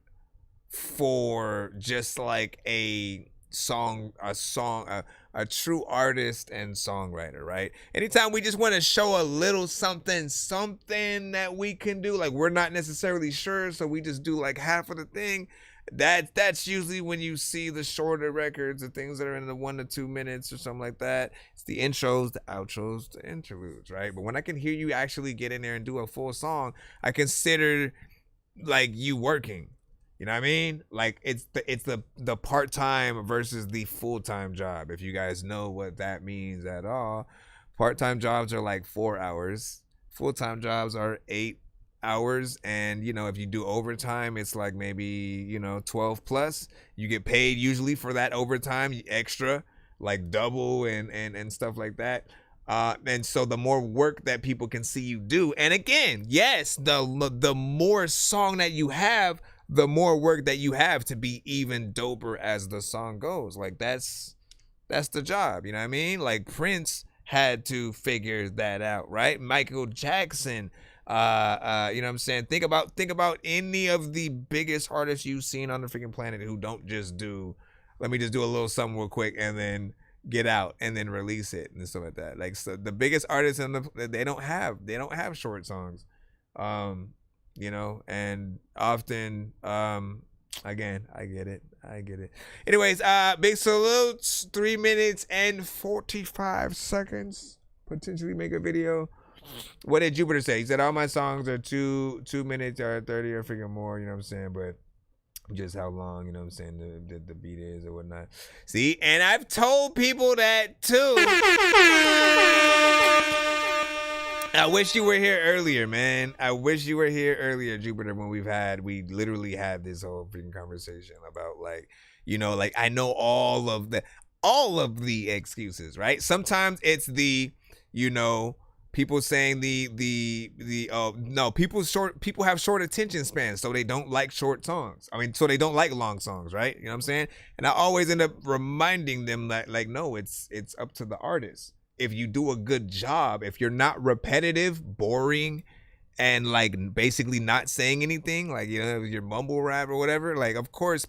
for just like a a true artist and songwriter, right? Anytime we just want to show a little something that we can do, like we're not necessarily sure, so we just do like half of the thing. That's usually when you see the shorter records, the things that are in the 1 to 2 minutes or something like that. It's the intros, the outros, the interludes, right? But when I can hear you actually get in there and do a full song, I consider like you working. You know what I mean? Like it's the part-time versus the full-time job. If you guys know what that means at all, part-time jobs are like 4 hours. Full-time jobs are 8 hours. And, you know, if you do overtime, it's like maybe, you know, 12 plus. You get paid usually for that overtime extra, like double and stuff like that. And so the more work that people can see you do, and again, yes, the more song that you have, the more work that you have to be even doper as the song goes. Like that's the job, you know what I mean? Like Prince had to figure that out, right? Michael Jackson, you know what I'm saying? Think about any of the biggest artists you've seen on the freaking planet who don't just do, let me just do a little something real quick and then get out and then release it and stuff like that. Like, so the biggest artists they don't have short songs. You know, and often, again, I get it. Anyways, big salutes, 3 minutes and 45 seconds, potentially make a video. What did Jupiter say? He said, all my songs are 2 minutes or 30 or freaking more, you know what I'm saying? But just how long, you know what I'm saying, the beat is or whatnot. See, and I've told people that too. I wish you were here earlier, man. I wish you were here earlier, Jupiter, when we literally had this whole freaking conversation about, like, you know, like, I know all of the excuses, right? Sometimes it's the, you know, people saying people have short attention spans, so they don't like short songs. I mean, so they don't like long songs, right? You know what I'm saying? And I always end up reminding them that, like, no, it's up to the artist. If you do a good job, if you're not repetitive, boring, and like basically not saying anything, like, you know, your mumble rap or whatever, like, of course,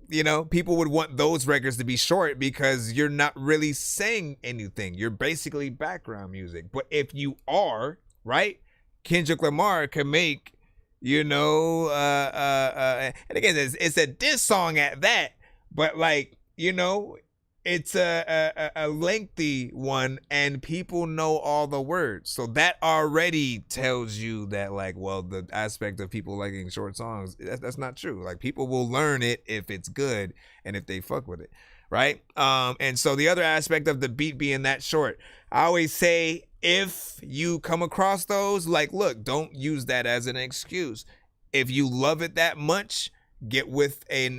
you know, people would want those records to be short because you're not really saying anything. You're basically background music. But if you are, right, Kendrick Lamar can make, you know, and again, it's a diss song at that, but, like, you know, it's a lengthy one and people know all the words. So that already tells you that, like, well, the aspect of people liking short songs, that's not true. Like, people will learn it if it's good and if they fuck with it, right? And so the other aspect of the beat being that short, I always say, if you come across those, like, look, don't use that as an excuse. If you love it that much, get with a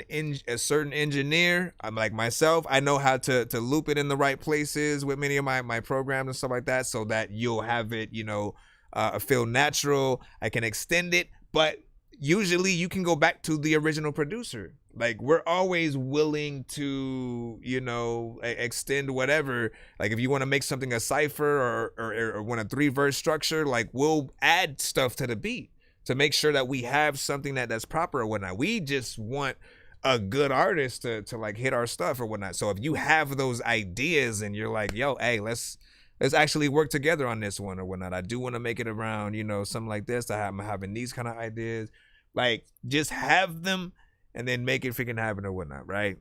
certain engineer. I'm like myself, I know how to loop it in the right places with many of my programs and stuff like that, so that you'll have it, you know, feel natural. I can extend it, but usually you can go back to the original producer. Like, we're always willing to, you know, extend whatever. Like, if you want to make something a cipher or want a 3-verse structure, like, we'll add stuff to the beat to make sure that we have something that's proper or whatnot. We just want a good artist to like hit our stuff or whatnot. So if you have those ideas and you're like, yo, hey, let's actually work together on this one or whatnot. I do want to make it around, you know, something like this. I'm having these kind of ideas. Like, just have them and then make it freaking happen or whatnot, right?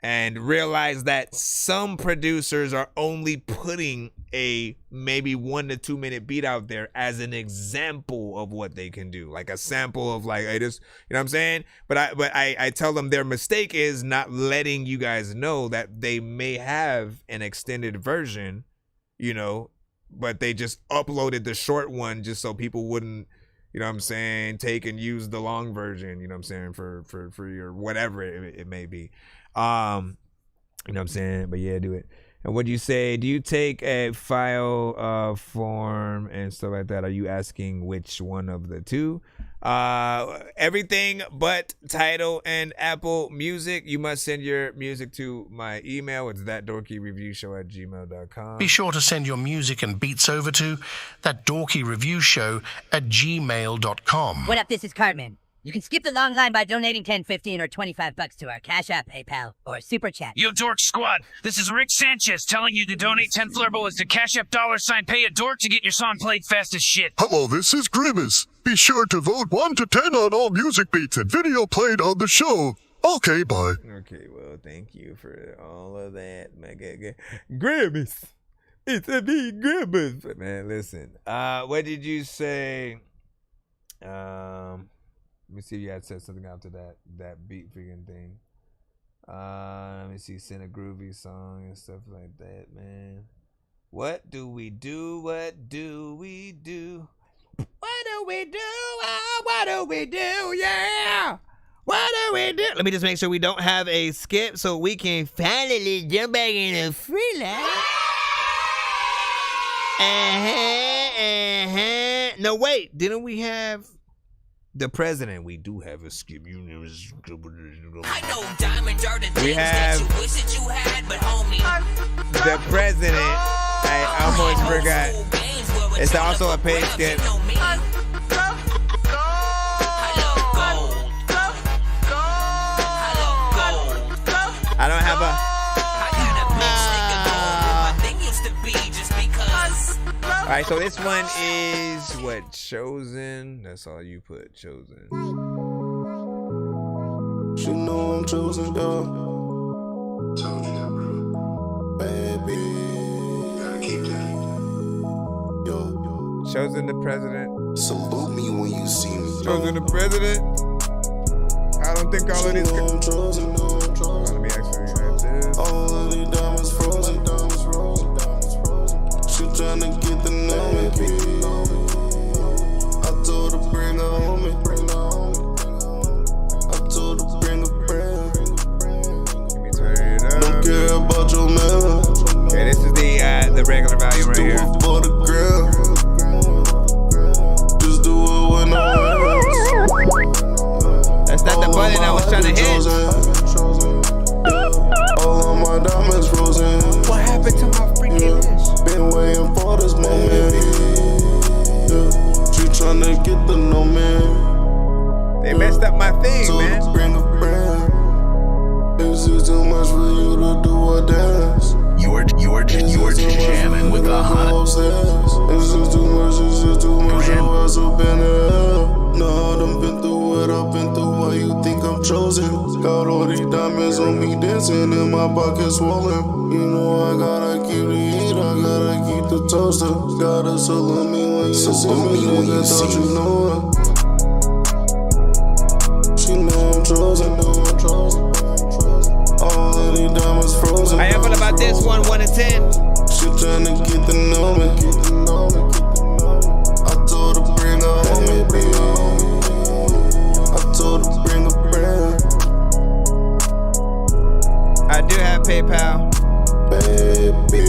And realize that some producers are only putting a maybe 1 to 2 minute beat out there as an example of what they can do, like a sample of, like, I just, you know what I'm saying? But I tell them their mistake is not letting you guys know that they may have an extended version, you know, but they just uploaded the short one just so people wouldn't, you know what I'm saying, take and use the long version, you know what I'm saying, for your whatever it may be. You know what I'm saying? But yeah, do it. And what do you say? Do you take a file form and stuff like that? Are you asking which one of the two? Everything but Tidal and Apple Music. You must send your music to my email. It's thatdorkyreviewshow@gmail.com. Be sure to send your music and beats over to thatdorkyreviewshow@gmail.com. What up? This is Cartman. You can skip the long line by donating 10, 15, or 25 bucks to our Cash App, PayPal, or Super Chat. Yo, Dork Squad, this is Rick Sanchez telling you to donate 10 flurballs to Cash App $pay a dork to get your song played fast as shit. Hello, this is Grimace. Be sure to vote 1 to 10 on all music beats and video played on the show. Okay, bye. Okay, well, thank you for all of that, man. Grimace. It's a big Grimace. Man, listen. What did you say? Let me see if you had said something after that beat freaking thing. Let me see, send a groovy song and stuff like that, man. What do we do? What do we do? What do we do? What do we do? Yeah! What do we do? Let me just make sure we don't have a skip so we can finally jump back in the free line. No, wait. Didn't we have the president? We do have a skip. I know diamonds are the things that you wish that you had, but homie, the president. I almost forgot. It's also a pay skip. I don't have a. All right, so this one is what? Chosen. That's all you put. Chosen. She know I'm chosen, yo. Told you that, bro. Baby. Gotta keep that. Yo. Chosen the president. Salute me when you see me. Chosen the president. I don't think all of these. I'm chosen, no, I'm chosen. Let me actually have this. All of these diamonds frozen. She tryna get the name. I told her bring her home. I told her bring a friend. Let me turn it up. Don't care about your man. Okay, this is the regular value right here. For the grill. Just do it with no hands. That's not the button I was trying to hit. All of my diamonds frozen. What happened to my freaking list? Been waiting for this moment. Yeah. She tryna get the no man. They messed up my thing, so man. Bring a friend. This is too much for you to do a dance. You're jamming with the hot. This is too much. This is too much. Your ass up in the air. No, I done been through what I've been through. Why you think I'm chosen? Got all these diamonds on me dancing in my pocket swollen. You know I gotta keep the heat, I gotta keep the toaster. Gotta salute me when you see me, nigga, thought you know it. She know I'm chosen, all of these diamonds frozen. How you feel about this one, 1 to 10? She tryna get the know me. I told her bring her home, baby. I told her bring a friend. I do have PayPal. Baby.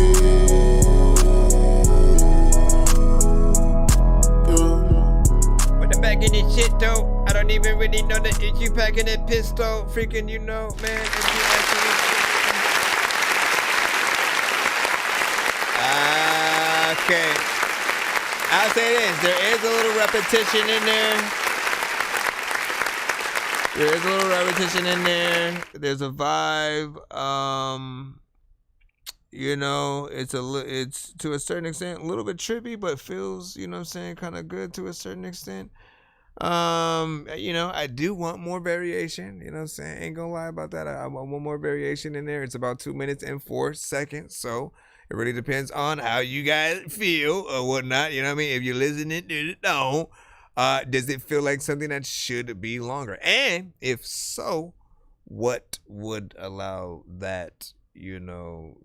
Put them back in this shit though. I don't even really know that if you packing that pistol, freaking, you know, man. If you actually. Okay. I'll say this. There is a little repetition in there. There is a little repetition in there. There's a vibe. You know, it's to a certain extent a little bit trippy, but feels, you know what I'm saying, kind of good to a certain extent. You know, I do want more variation, you know what I'm saying? Ain't gonna lie about that. I want one more variation in there. It's about 2 minutes and 4 seconds, so it really depends on how you guys feel or whatnot, you know what I mean? If you're listening to it, no. Does it feel like something that should be longer? And if so, what would allow that, you know,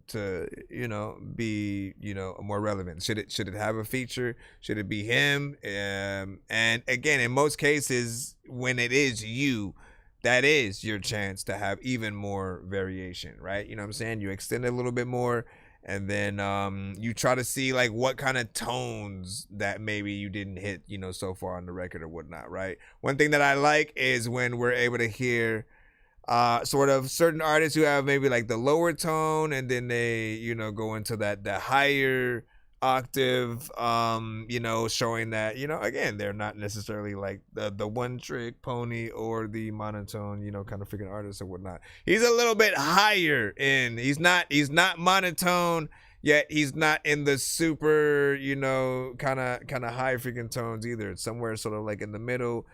to, you know, be, you know, more relevant? Should it have a feature? Should it be him? And again, in most cases, when it is you, that is your chance to have even more variation, right? You know what I'm saying? You extend it a little bit more. And then you try to see like what kind of tones that maybe you didn't hit, you know, so far on the record or whatnot, right? One thing that I like is when we're able to hear sort of certain artists who have maybe like the lower tone and then they, you know, go into the higher octave, you know, showing that, you know, again, they're not necessarily like the one trick pony or the monotone, you know, kind of freaking artist or whatnot. He's a little bit higher in, he's not monotone, yet he's not in the super, you know, kind of high freaking tones either. It's somewhere sort of like in the middle,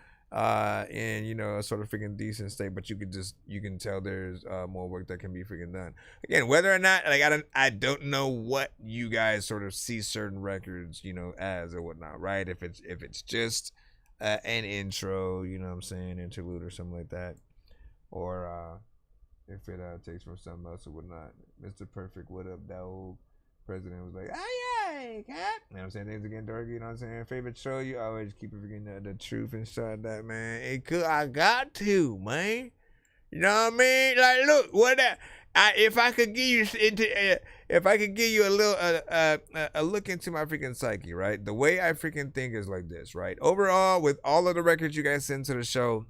in, you know, a sort of freaking decent state, but you can tell there's more work that can be freaking done. Again, whether or not, like, I don't know what you guys sort of see certain records, you know, as or whatnot, right? If it's just an intro, you know what I'm saying, interlude or something like that, or if it takes from something else or whatnot. Mr. Perfect, what up, dog? President was like, aye, cat. You know what I'm saying? Things again, Dorky, you know what I'm saying? Favorite show, you always keep it freaking the truth inside that, man. It could, I got to, man. You know what I mean? Like, look, what that, if I could give you a little a look into my freaking psyche, right? The way I freaking think is like this, right? Overall, with all of the records you guys send to the show,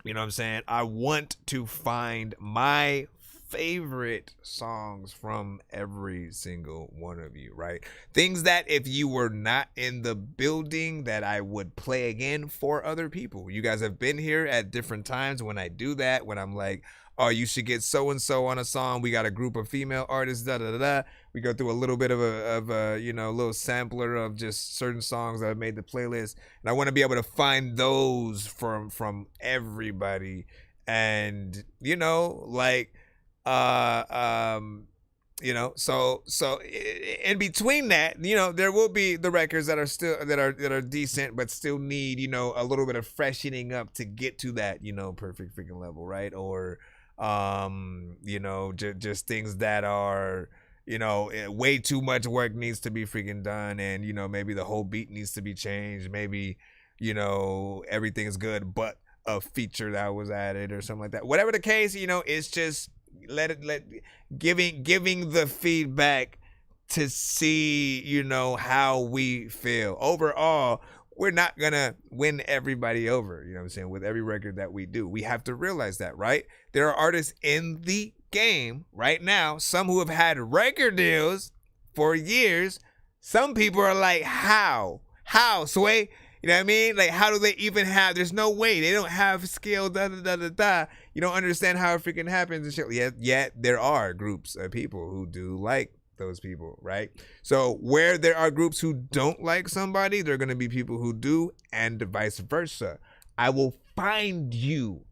you know what I'm saying? I want to find my favorite songs from every single one of you, right? Things that if you were not in the building that I would play again for other people. You guys have been here at different times when I do that, when I'm like, oh, you should get so-and-so on a song. We got a group of female artists, da-da-da-da. We go through a little bit of a you know, little sampler of just certain songs that have made the playlist. And I want to be able to find those from everybody. And, you know, like, you know, so in between that, you know, there will be the records that are still that are decent, but still need, you know, a little bit of freshening up to get to that, you know, perfect freaking level, right? Or you know, just things that are, you know, way too much work needs to be freaking done, and, you know, maybe the whole beat needs to be changed, maybe, you know, everything's good but a feature that was added or something like that. Whatever the case, you know, it's just giving the feedback to see, you know, how we feel. Overall, we're not gonna win everybody over, you know what I'm saying, with every record that we do. We have to realize that, right? There are artists in the game right now, some who have had record deals for years. Some people are like, how, Sway? You know what I mean? Like, how do they even have, there's no way, they don't have skill, da-da-da-da-da. You don't understand how it freaking happens and shit. Yet there are groups of people who do like those people, right? So where there are groups who don't like somebody, there are going to be people who do, and vice versa. I will find you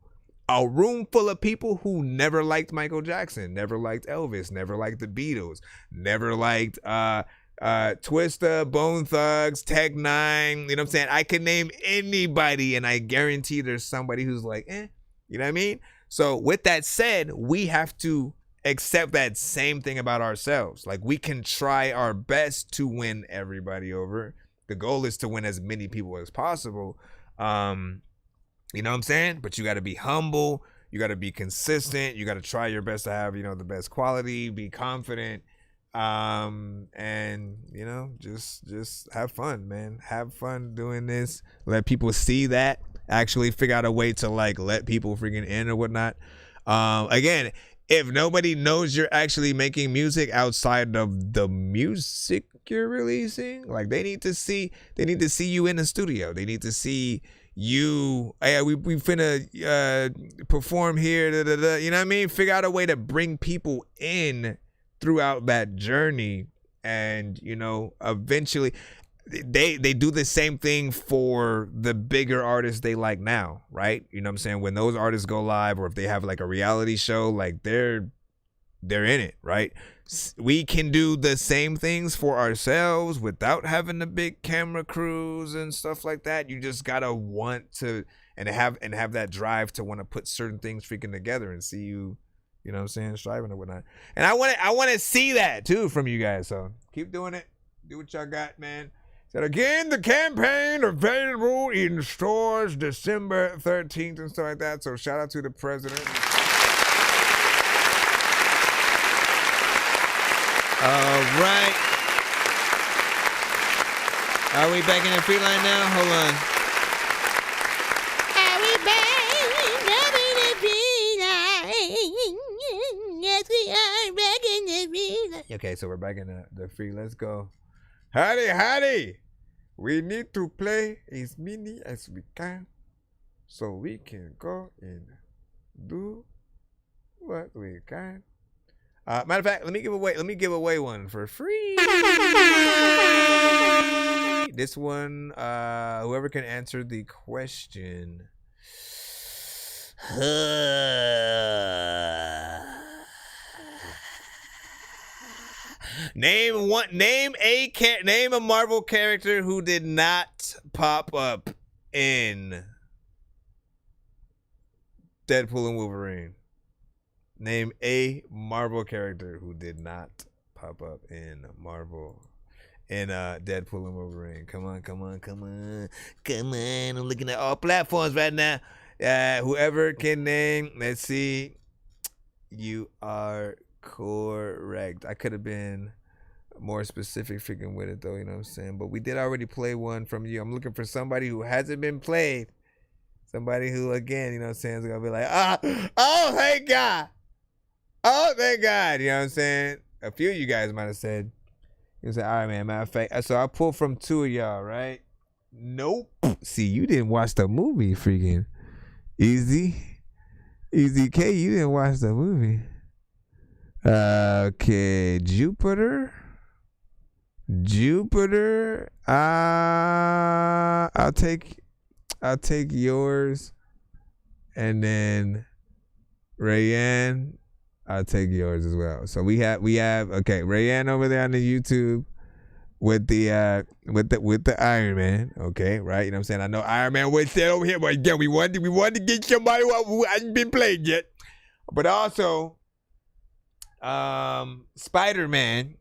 a room full of people who never liked Michael Jackson, never liked Elvis, never liked the Beatles, never liked Twista, Bone Thugs, Tech Nine. You know what I'm saying? I can name anybody, and I guarantee there's somebody who's like, you know what I mean? So with that said, we have to accept that same thing about ourselves. Like, we can try our best to win everybody over. The goal is to win as many people as possible. You know what I'm saying? But you got to be humble. You got to be consistent. You got to try your best to have, you know, the best quality, be confident. And, you know, just have fun, man. Have fun doing this. Let people see that. Actually figure out a way to, like, let people freaking in or whatnot. Again, if nobody knows you're actually making music outside of the music you're releasing, like, they need to see you in the studio. They need to see you, hey, we finna perform here, da, da, da. You know what I mean? Figure out a way to bring people in throughout that journey. And, you know, eventually they do the same thing for the bigger artists they like now, right? You know what I'm saying? When those artists go live, or if they have like a reality show, like they're in it, right? We can do the same things for ourselves without having the big camera crews and stuff like that. You just gotta want to and have that drive to want to put certain things freaking together and see you know what I'm saying, striving or whatnot. And I want to see that too from you guys. So keep doing it. Do what y'all got, man. So again, the campaign available in stores December 13th and stuff like that. So shout out to the president. All right. Are we back in the free line now? Hold on. Are we back in the free line? Yes, we are back in the free line. Okay, so we're back in the free. Let's go. Howdy. We need to play as many as we can so we can go and do what we can. Matter of fact, let me give away one for free. This one, whoever can answer the question. Name a Marvel character who did not pop up in Deadpool and Wolverine. Name a Marvel character who did not pop up in Deadpool and Wolverine. Come on. I'm looking at all platforms right now. Whoever can name, let's see. You are correct. I could have been more specific freaking with it though, you know what I'm saying? But we did already play one from you. I'm looking for somebody who hasn't been played. Somebody who, again, you know what I'm saying, is going to be like, oh, thank God. Oh, thank God. You know what I'm saying? A few of you guys might have said, you say, all right, man, matter of fact. So I pulled from two of y'all, right? Nope. See, you didn't watch the movie, freaking Easy K, you didn't watch the movie. Okay, Jupiter. I'll take yours, and then Rayanne, I'll take yours as well. So we have okay, Rayanne over there on the YouTube with the Iron Man, okay, right? You know what I'm saying? I know Iron Man was there over here, but again, we wanted to get somebody who hasn't been played yet, but also Spider-Man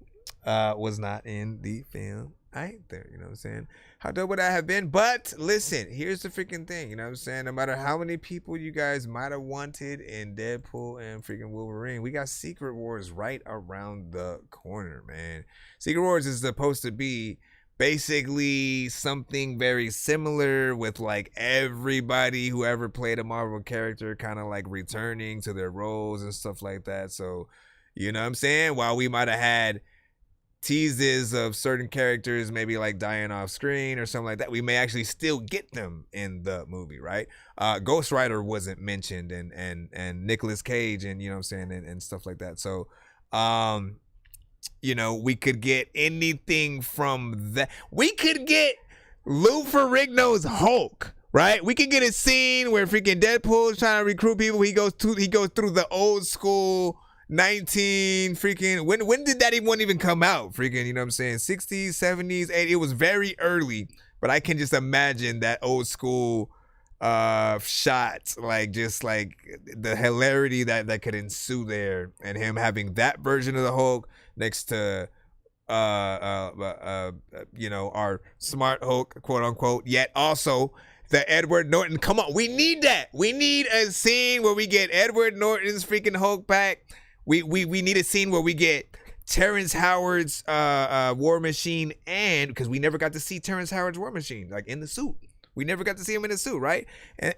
was not in the film either. You know what I'm saying? How dope would that have been? But listen, here's the freaking thing. You know what I'm saying? No matter how many people you guys might have wanted in Deadpool and freaking Wolverine, we got Secret Wars right around the corner, man. Secret Wars is supposed to be basically something very similar with like everybody who ever played a Marvel character kind of like returning to their roles and stuff like that. So, you know what I'm saying? While we might have had teases of certain characters maybe like dying off screen or something like that, we may actually still get them in the movie, right? Ghost Rider wasn't mentioned, and Nicolas Cage, and you know what I'm saying, and stuff like that. So you know, we could get anything from that. We could get Lou Ferrigno's Hulk, right? We could get a scene where freaking Deadpool's trying to recruit people. He goes through the old school 19 freaking when did that even come out? Freaking, you know what I'm saying? 60s, 70s, 80s. It was very early, but I can just imagine that old school shots, like just like the hilarity that could ensue there, and him having that version of the Hulk next to you know, our smart Hulk, quote unquote, yet also the Edward Norton. Come on, we need that. We need a scene where we get Edward Norton's freaking Hulk back. We need a scene where we get Terrence Howard's War Machine, and because we never got to see Terrence Howard's War Machine like in the suit. We never got to see him in the suit, right?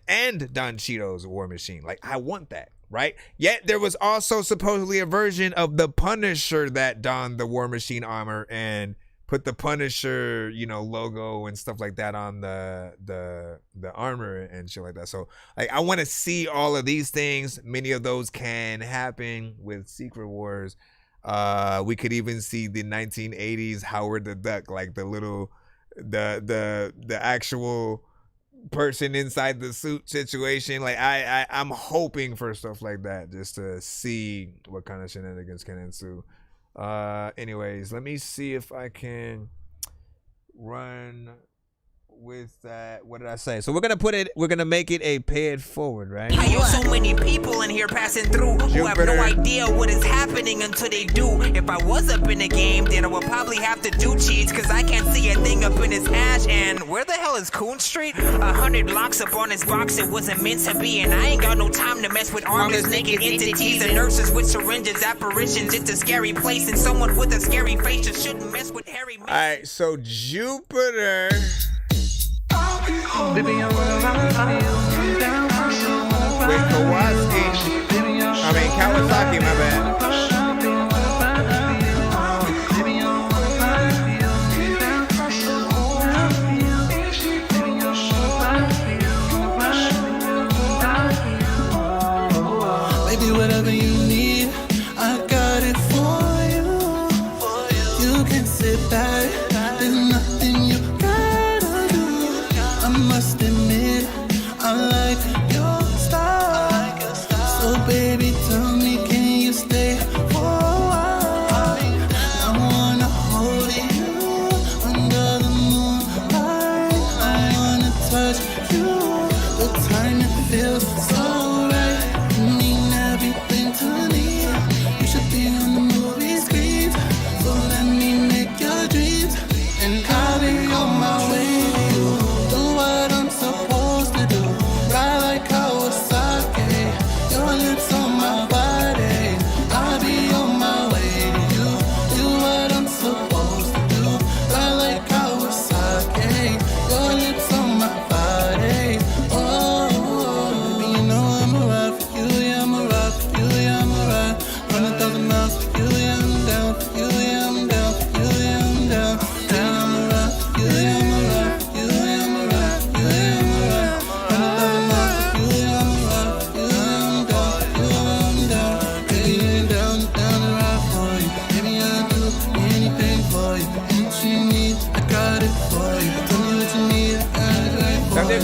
And Don Cheadle's War Machine. Like, I want that, right? Yet there was also supposedly a version of the Punisher that donned the War Machine armor and put the Punisher, you know, logo and stuff like that on the armor and shit like that. So, like, I want to see all of these things. Many of those can happen with Secret Wars. We could even see the 1980s Howard the Duck, like the actual person inside the suit situation. Like, I'm hoping for stuff like that just to see what kind of shenanigans can ensue. Anyways, let me see if I can run with that. What did I say? So we're gonna make it a pay it forward, right? I know so many people in here passing through who have no idea what is happening until they do. If I was up in the game, then I would probably have to do cheats, cause I can't see a thing up in his hash. And where the hell is Coon Street? 100 blocks up on his box, it wasn't meant to be. And I ain't got no time to mess with armless naked entities and nurses with syringes, apparitions. It's a scary place, and someone with a scary face just shouldn't mess with Harry. Alright, so Jupiter. Baby, I wanna with Kawasaki, my bad.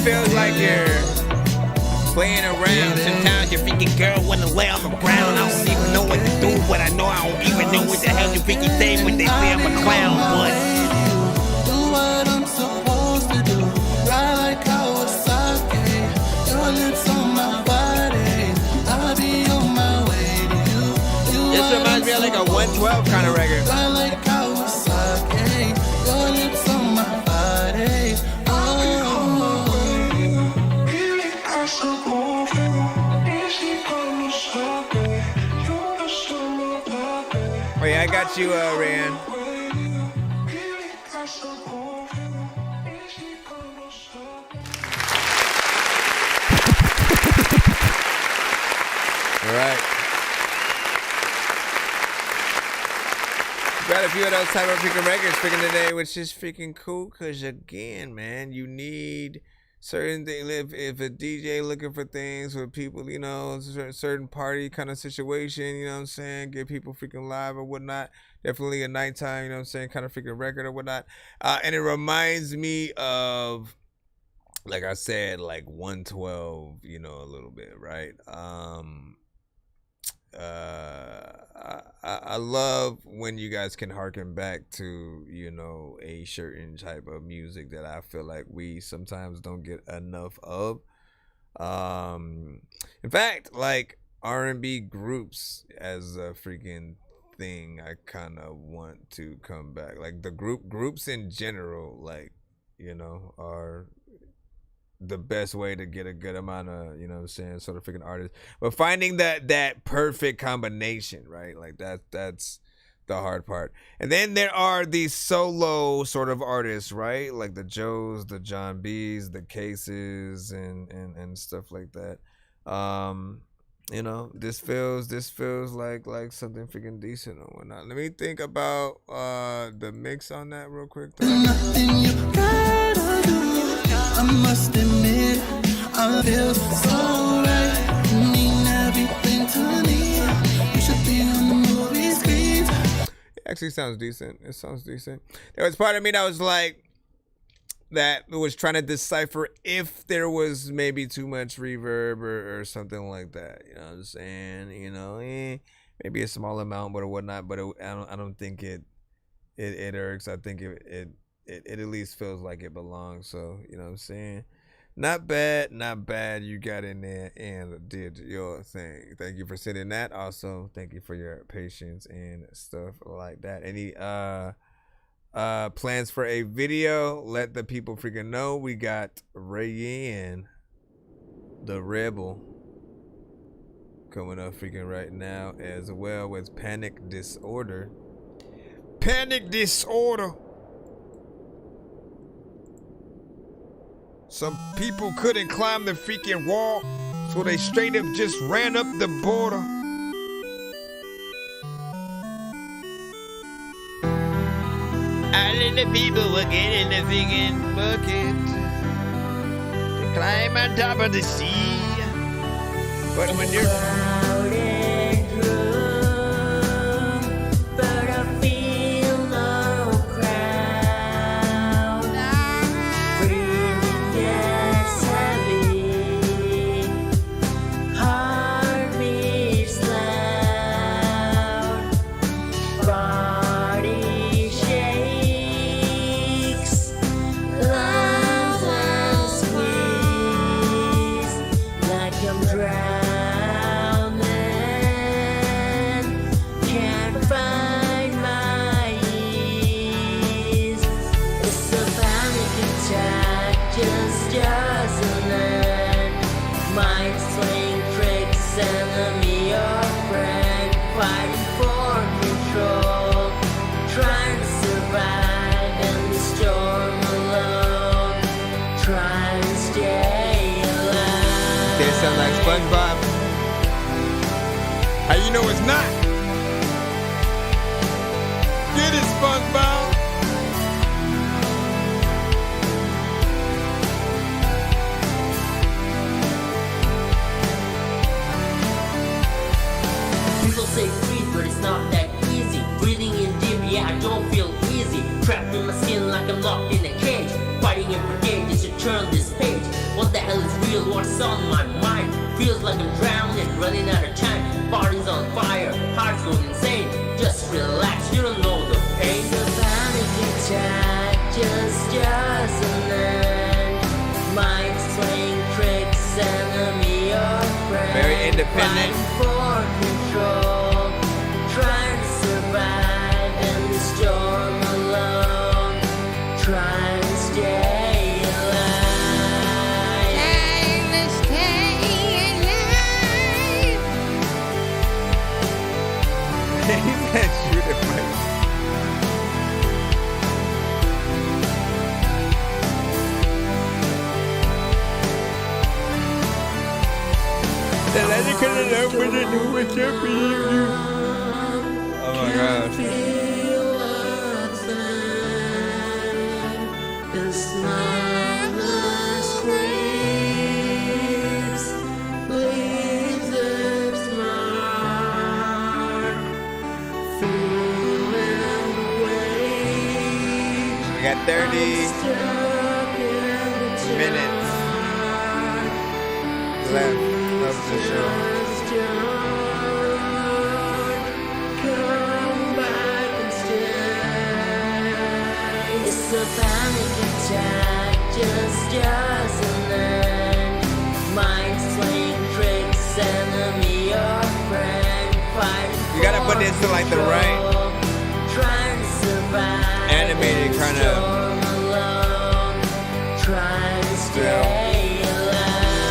feels like you're playing around. Sometimes your freaking girl wanna lay on the ground. I don't even know what to do, but I know I don't even know what the hell you freaking say when they say I'm a clown. But Do what I'm supposed to do. Ride like Kawasaki. Your lips on my body. I'll be on my way to you. this reminds me of like a 112 kind of record. Ride like Kawasaki. Your lips on my body. Oh yeah, I got you, Ryan. All right. Got a few of those type of freaking records freaking today, which is freaking cool. Cause again, man, you need certain things. If a DJ looking for things with people, you know, certain party kind of situation, you know what I'm saying, get people freaking live or whatnot. Definitely a nighttime, you know what I'm saying, kind of freaking record or whatnot. And it reminds me of, like I said, like 112, you know, a little bit, right? I love when you guys can harken back to, you know, a certain type of music that I feel like we sometimes don't get enough of. In fact, like R&B groups as a freaking thing, I kind of want to come back. Like the groups in general, like, you know, are the best way to get a good amount of, you know what I'm saying, sort of freaking artists. But finding that perfect combination, right? Like that's the hard part. And then there are these solo sort of artists, right? Like the Joes, the John B's, the Cases, and stuff like that. You know, this feels like something freaking decent or whatnot. Let me think about the mix on that real quick. Nothing you gotta do. I must admit, I feel so right. You mean everything to me. You should be on the movie screens. It actually sounds decent. It sounds decent. There was part of me that was like, that was trying to decipher if there was maybe too much reverb or something like that. You know what I'm saying? You know, maybe a small amount, but or whatnot. But I don't think it irks. I think it at least feels like it belongs. So, you know what I'm saying? Not bad, not bad. You got in there and did your thing. Thank you for sending that. Also, thank you for your patience and stuff like that. Any plans for a video? Let the people freaking know. We got Rayanne, the Rebel, coming up freaking right now, as well with Panic Disorder. Panic Disorder. Some people couldn't climb the freaking wall, so they straight up just ran up the border. All of the people were getting the freaking bucket to climb on top of the sea. But when you're sound like SpongeBob. How you know it's not? Get it, SpongeBob. People say breathe, but it's not that easy. Breathing in deep, yeah, I don't feel easy. Trapped in my skin like I'm locked in a cage. Fighting every day just to turn this page. What the hell is real? What's on my mind? Feels like I'm drowning, running out of time. Body's on fire, heart's going insane. Just relax, you don't know the pain. The panic attack just doesn't end. Mind's playing tricks, enemy or friend. Very independent. Fighting for control, trying to survive in the storm alone. Trying to stay alive. Trying to stay alive. He's not shooting, man. Oh my gosh. We got 30 minutes left of the show. It's a panic attack, just doesn't end. Mind's playing tricks, enemy or friend. Fighting. You gotta put this to like the right Trying to survive. animated kind of. Trying to stay alive.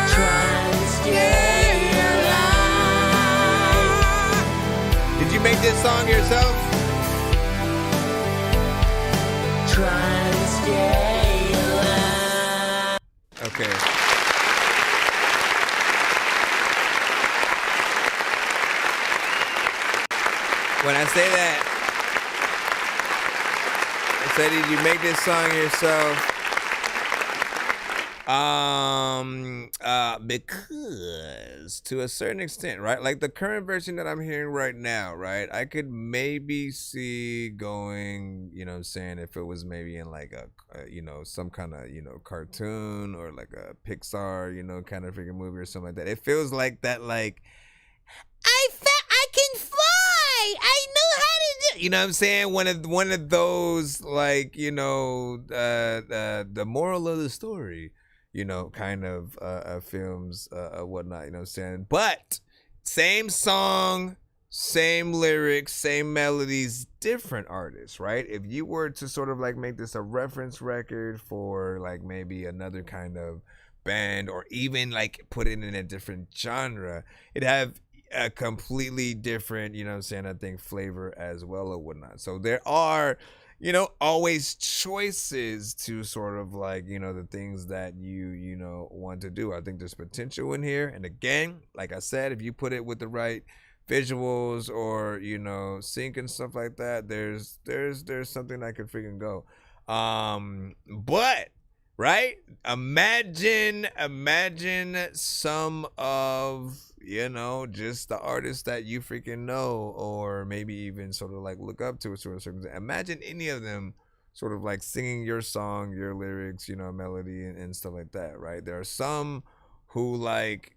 Trying to stay alive. Did you make this song yourself? Trying to stay alive. Okay. When I say that, I said, did you make this song yourself? Because to a certain extent, right? Like the current version that I'm hearing right now, right? I could maybe see going, you know what I'm saying, if it was maybe in like a you know, some kind of, you know, cartoon or like a Pixar, you know, kind of freaking movie or something like that. It feels like that, like, I can fly. I know how to do. You know what I'm saying? One of those, like, you know, the moral of the story, you know, kind of films, whatnot. You know what I'm saying? But same song, same lyrics, same melodies, different artists, right? If you were to sort of like make this a reference record for like maybe another kind of band, or even like put it in a different genre, it'd have a completely different, you know what I'm saying, I think flavor as well or whatnot. So there are, you know, always choices to sort of like, you know, the things that you know, want to do. I think there's potential in here. And again, like I said, if you put it with the right visuals or, you know, sync and stuff like that, there's something that could freaking go. But right, imagine some of, you know, just the artists that you freaking know, or maybe even sort of like look up to a sort of circumstance. Imagine any of them sort of like singing your song, your lyrics, you know, melody and stuff like that, right? There are some who like,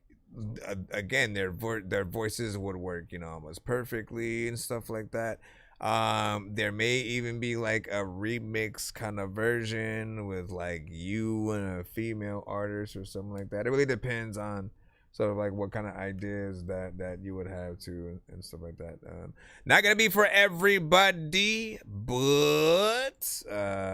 again, their voices would work, you know, almost perfectly and stuff like that. There may even be like a remix kind of version with like you and a female artist or something like that. It really depends on sort of like what kind of ideas that you would have to and stuff like that. Not gonna be for everybody, but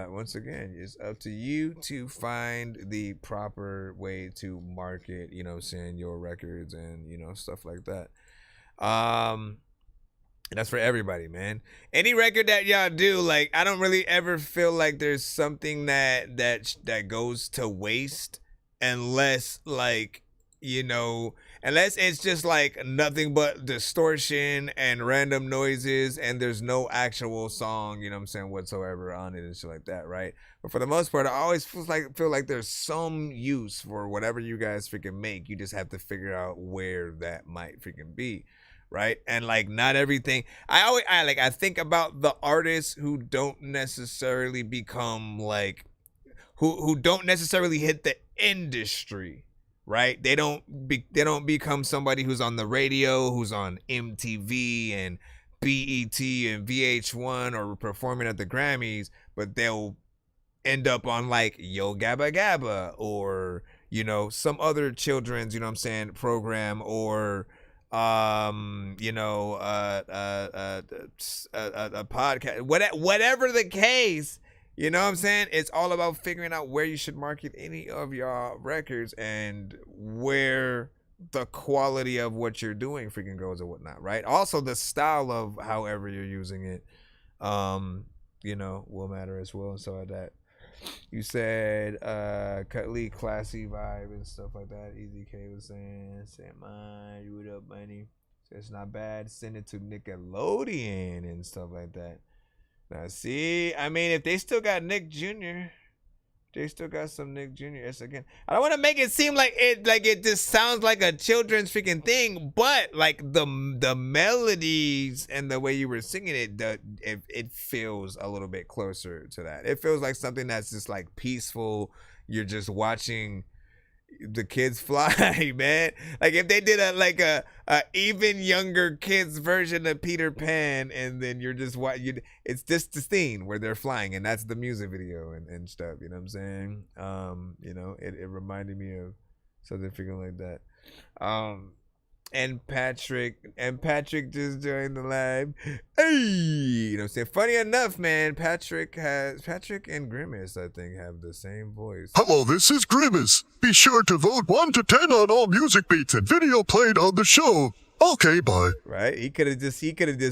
once again, it's up to you to find the proper way to market, you know, saying your records and, you know, stuff like that. That's for everybody, man. Any record that y'all do, like, I don't really ever feel like there's something that goes to waste unless, like, you know, unless it's just like nothing but distortion and random noises and there's no actual song, you know what I'm saying, whatsoever on it and shit like that, right? But for the most part, I always feel like there's some use for whatever you guys freaking make. You just have to figure out where that might freaking be. right? And like not everything. I think about the artists who don't necessarily become like who don't necessarily hit the industry, right? They don't become somebody who's on the radio, who's on MTV and BET and VH1 or performing at the Grammys, but they'll end up on like Yo Gabba Gabba or, you know, some other children's, you know what I'm saying, program or you know, a podcast, whatever the case, you know what I'm saying? It's all about figuring out where you should market any of your records and where the quality of what you're doing freaking goes or whatnot, right? Also the style of however you're using it, you know, will matter as well. And so like that. You said Cutley, classy vibe and stuff like that. Easy K was saying, mine, you what up, money? It's not bad. Send it to Nickelodeon and stuff like that. Now, see, I mean, if they still got Nick Jr., they still got some Nick Jr. Yes, again, I don't want to make it seem like it just sounds like a children's freaking thing, but like the melodies and the way you were singing it, it feels a little bit closer to that. It feels like something that's just like peaceful. You're just watching the kids fly, man. Like if they did a even younger kids version of Peter Pan, and then you're just it's just the scene where they're flying, and that's the music video and stuff. You know what I'm saying? You know, it reminded me of something freaking like that. And Patrick just joined the live. Hey, you know what I'm saying? Funny enough, man, Patrick and Grimace, I think, have the same voice. Hello, this is Grimace. Be sure to vote 1 to 10 on all music beats and video played on the show. Okay, bye. Right? He could have just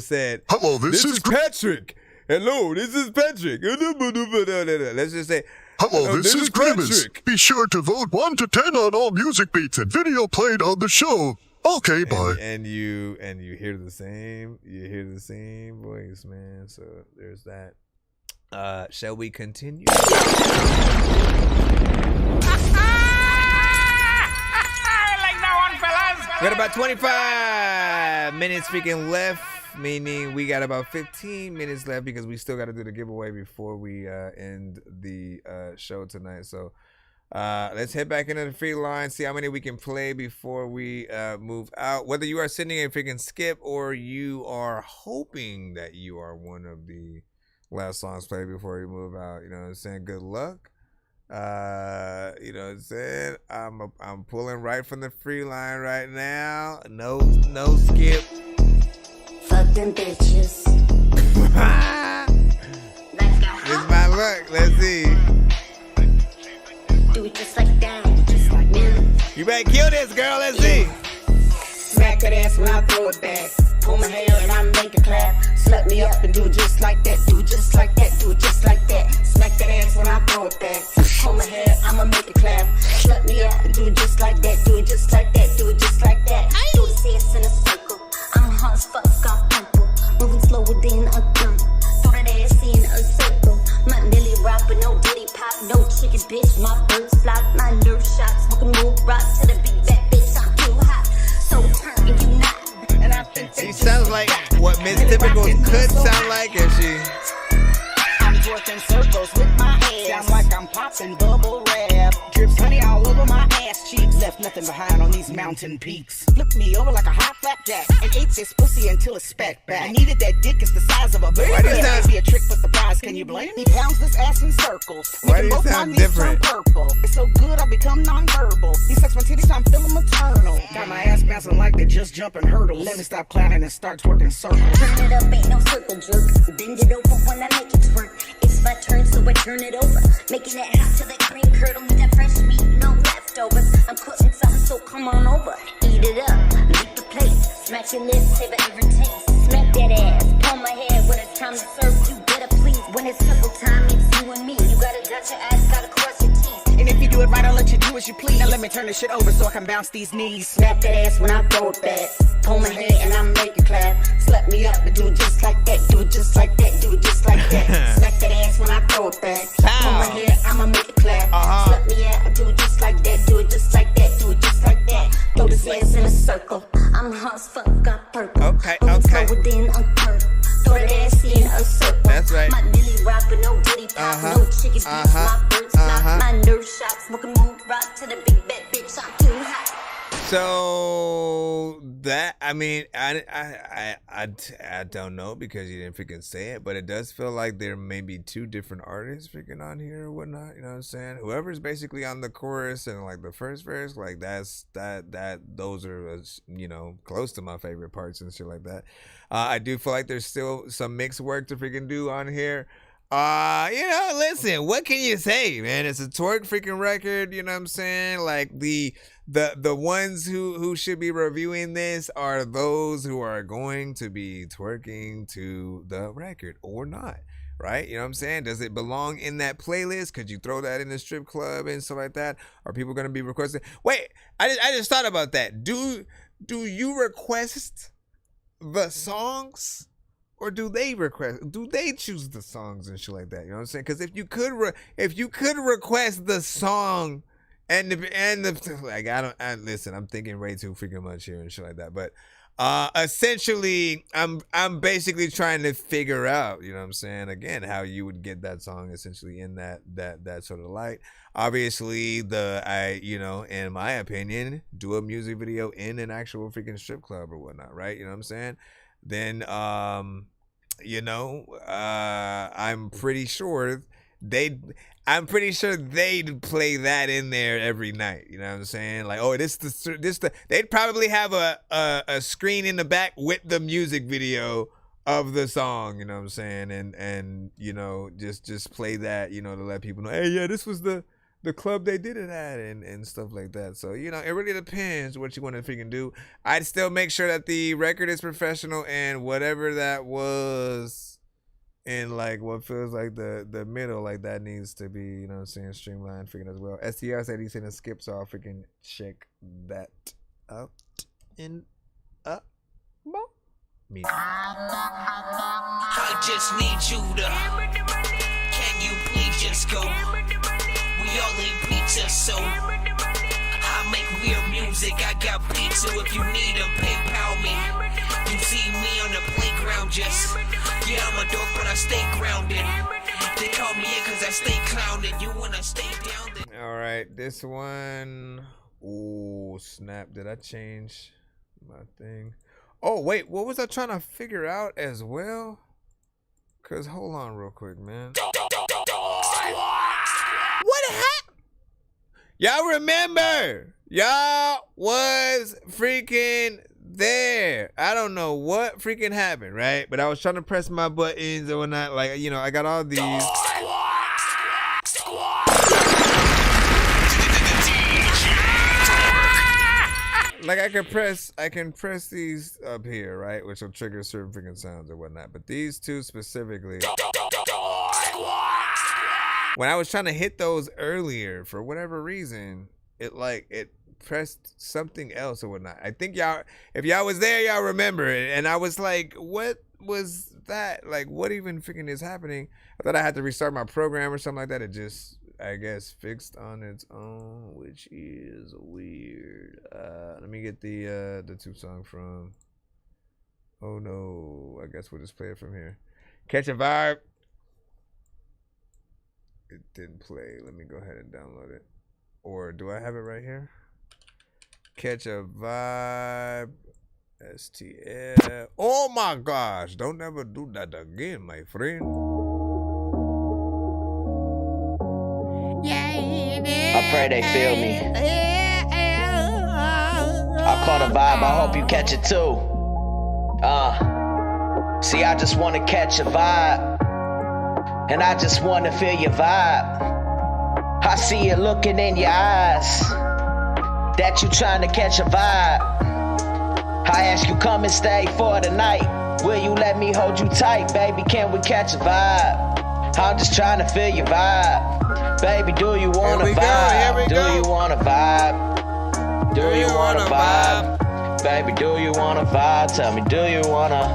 said, hello, this is Patrick. Hello, this is Patrick. Let's just say, hello, this is Grimace. Patrick. Be sure to vote 1 to 10 on all music beats and video played on the show. Okay, bye. And you hear the same voice, man. So there's that. Shall we continue? We got about 25 minutes freaking left, meaning we got about 15 minutes left because we still got to do the giveaway before we end the show tonight. So let's head back into the free line, see how many we can play before we move out. Whether you are sending a freaking skip or you are hoping that you are one of the last songs played before you move out, you know what I'm saying? Good luck. You know what I'm saying? I'm pulling right from the free line right now. No skip. Fuck them bitches. It's my luck. Let's see. Do it just like that, just like me. You better kill this girl. Let's see. Smack that ass when I throw it back. Pull my hair and I make it clap. Slap me up and do it just like that. Do it just like that. Do it just like that. Smack that ass when I throw it back. Pull my hair, I'ma make it clap. Slap me up and do it just like that. Do it just like that. Do it just like that. Do the CS in a circle. I'm hot as fuck, got purple. Moving slower than a gun. Throw that ass in a circle. My Millie rock, but no diddy pop. No chicken bitch, my birds flop. My nerve shots, smoking more rock to the big fat bitch. I'm too hot, so turn you not. And I think she sounds like what Miss Typical could sound like if she. I'm twerking circles with my head. Sound like I'm popping bubble wrap. Drips honey all over my ass cheeks. Left nothing behind on these mountain peaks. Flip me over like a hot flapjack and ate this pussy until it's spat back. I needed that dick, it's the size of a bird. Why do you sound? Be a trick with the prize, can you blame me? Pounds this ass in circles. Why do you sound different? Purple. It's so good I become nonverbal. He sucks my titties, I'm feeling maternal. Got my ass bouncing like they just jumping hurdles. Let me stop clowning and start twerking circles. Turn it up, ain't no circle jerk. Bend it over when I make it twerk. It's my turn, so I turn it over. Making it hot till the cream curdle. With that fresh meat, no leftovers. I'm cooking something, so come on over. Eat it up, lick the plate. Smack your lips, savor every taste. Smack that ass, pull my hair. When it's time to serve, you better please. When it's circle time, it's you and me. You gotta dot your ass, gotta cross your teeth. And if you do it right, I'll let you do as you please. Now let me turn this shit over so I can bounce these knees. Smack that ass when I throw it back. Pull my hair and I make it clap. Slap me up and do it just like that. Do it just like that. Do it just like that. Smack that ass when I throw it back. Pull my hair, I'ma make it clap. Slap me up and do it just like that. Do it just like that. Do it just like that. Throw this ass in a circle. I'm hot as fuck, got purple. So that, I mean, I don't know because you didn't freaking say it, but it does feel like there may be two different artists freaking on here or whatnot. You know what I'm saying? Whoever's basically on the chorus and like the first verse, like those are, you know, close to my favorite parts and shit like that. I do feel like there's still some mixed work to freaking do on here. You know, listen, what can you say, man? It's a twerk freaking record, you know what I'm saying? Like the ones who should be reviewing this are those who are going to be twerking to the record or not, right? You know what I'm saying? Does it belong in that playlist? Could you throw that in the strip club and stuff like that? Are people going to be requesting? Wait, I just thought about that. Do you request the songs? Or do they choose the songs and shit like that? You know what I'm saying? Because if you could request the song and the like, listen, I'm thinking way too freaking much here and shit like that. But essentially, I'm basically trying to figure out, you know what I'm saying? Again, how you would get that song essentially in that sort of light. Obviously, in my opinion, do a music video in an actual freaking strip club or whatnot, right? You know what I'm saying? Then I'm pretty sure they'd play that in there every night. You know what I'm saying? Like, oh, they'd probably have a screen in the back with the music video of the song, you know what I'm saying? And you know, just play that, you know, to let people know, hey, yeah, this was the club they did it at and stuff like that. So, you know, it really depends what you want to freaking do. I'd still make sure that the record is professional and whatever that was in like what feels like the middle, like that needs to be, you know what I'm saying, streamlined freaking as well. STR said he's in a skip, so I'll freaking check that out in a me. I just need you to, can you please just go? We all eat pizza, so I make weird music. I got pizza if you need them, PayPal me. You see me on the playground, just yeah, I'm a dork, but I stay grounded. They call me in cause I stay clowning. You wanna stay down there. All right, this one. Ooh, snap! Did I change my thing? Oh wait, what was I trying to figure out as well? Cause hold on, real quick, man. What happened? Y'all remember? Y'all was freaking there. I don't know what freaking happened, right? But I was trying to press my buttons or whatnot. Like, you know, I got all these. Like I can press these up here, right? Which will trigger certain freaking sounds or whatnot. But these two specifically. When I was trying to hit those earlier, for whatever reason, it pressed something else or whatnot. I think if y'all was there, y'all remember it. And I was like, what was that? Like, what even freaking is happening? I thought I had to restart my program or something like that. It just, I guess, fixed on its own, which is weird. Let me get the two song from, oh no, I guess we'll just play it from here. Catch a Vibe. It didn't play. Let me go ahead and download it. Or do I have it right here? Catch a Vibe. STL. Oh my gosh. Don't ever do that again, my friend. I pray they feel me. I caught a vibe. I hope you catch it too. See, I just want to catch a vibe. And I just wanna feel your vibe. I see it looking in your eyes that you trying to catch a vibe. I ask you come and stay for the night. Will you let me hold you tight, baby? Can we catch a vibe? I'm just trying to feel your vibe. Baby, do you wanna vibe? Do you wanna vibe? Do you wanna vibe? Baby, do you wanna vibe? Tell me, do you wanna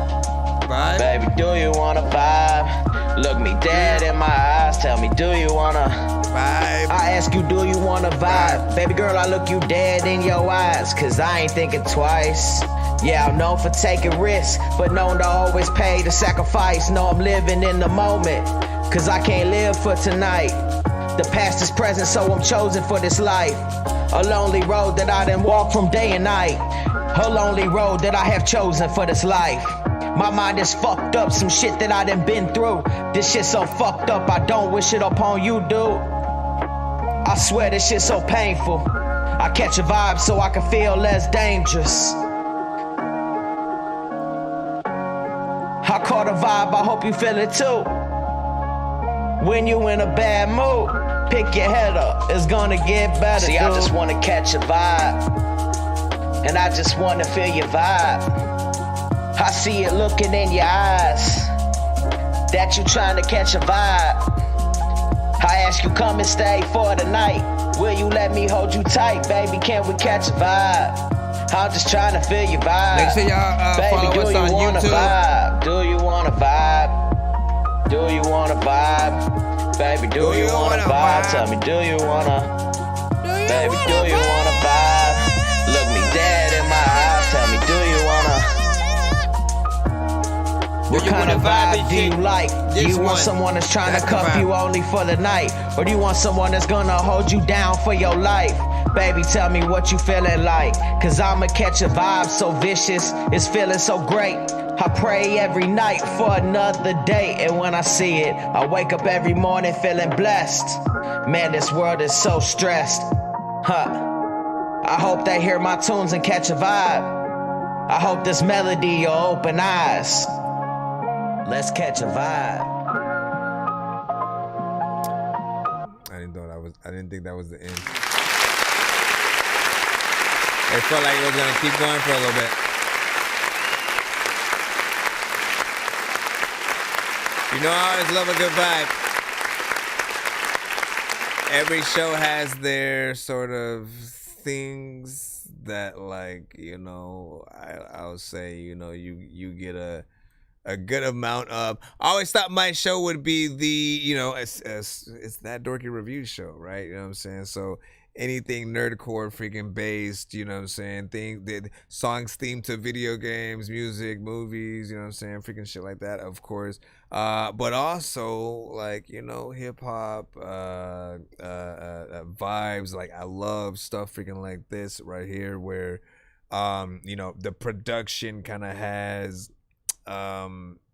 vibe? Baby, do you wanna vibe? Look me dead in my eyes, tell me, do you wanna vibe? I ask you, do you wanna vibe? Baby girl, I look you dead in your eyes, cause I ain't thinking twice. Yeah, I'm known for taking risks, but known to always pay the sacrifice. Know I'm living in the moment, cause I can't live for tonight. The past is present, so I'm chosen for this life. A lonely road that I done walk from day and night. A lonely road that I have chosen for this life. My mind is fucked up, some shit that I done been through. This shit so fucked up, I don't wish it upon you, dude. I swear this shit so painful. I catch a vibe so I can feel less dangerous. I caught a vibe, I hope you feel it too. When you in a bad mood, pick your head up, it's gonna get better. See, dude. I just wanna catch a vibe, and I just wanna feel your vibe. I see it looking in your eyes, that you trying to catch a vibe. I ask you come and stay for the night. Will you let me hold you tight, baby? Can we catch a vibe? I'm just trying to feel your vibe. Make sure y'all baby, follow us on YouTube. Vibe? Do you want a vibe? Do you want a vibe? Baby, do you want a vibe? Tell me, do you want a? Baby, do you want a vibe? Look me dead in my eyes. Tell me, do you want a? What kind of vibe do you like? Do you want someone that's trying to cuff you only for the night? Or do you want someone that's gonna hold you down for your life? Baby, tell me what you feeling like. Cause I'ma catch a vibe so vicious, it's feeling so great. I pray every night for another day. And when I see it, I wake up every morning feeling blessed. Man, this world is so stressed. I hope they hear my tunes and catch a vibe. I hope this melody will open eyes. Let's catch a vibe. I didn't think that was the end. It felt like it was gonna keep going for a little bit. You know, I always love a good vibe. Every show has their sort of things that, like, you know, I'll say, you know, you get a good amount of. I always thought my show would be the, you know, it's That Dorky Review Show, right? You know what I'm saying? So anything nerdcore freaking based, you know what I'm saying? The songs themed to video games, music, movies, you know what I'm saying? Freaking shit like that, of course. But also, like, you know, hip hop, vibes. Like, I love stuff freaking like this right here where, you know, the production kind of has,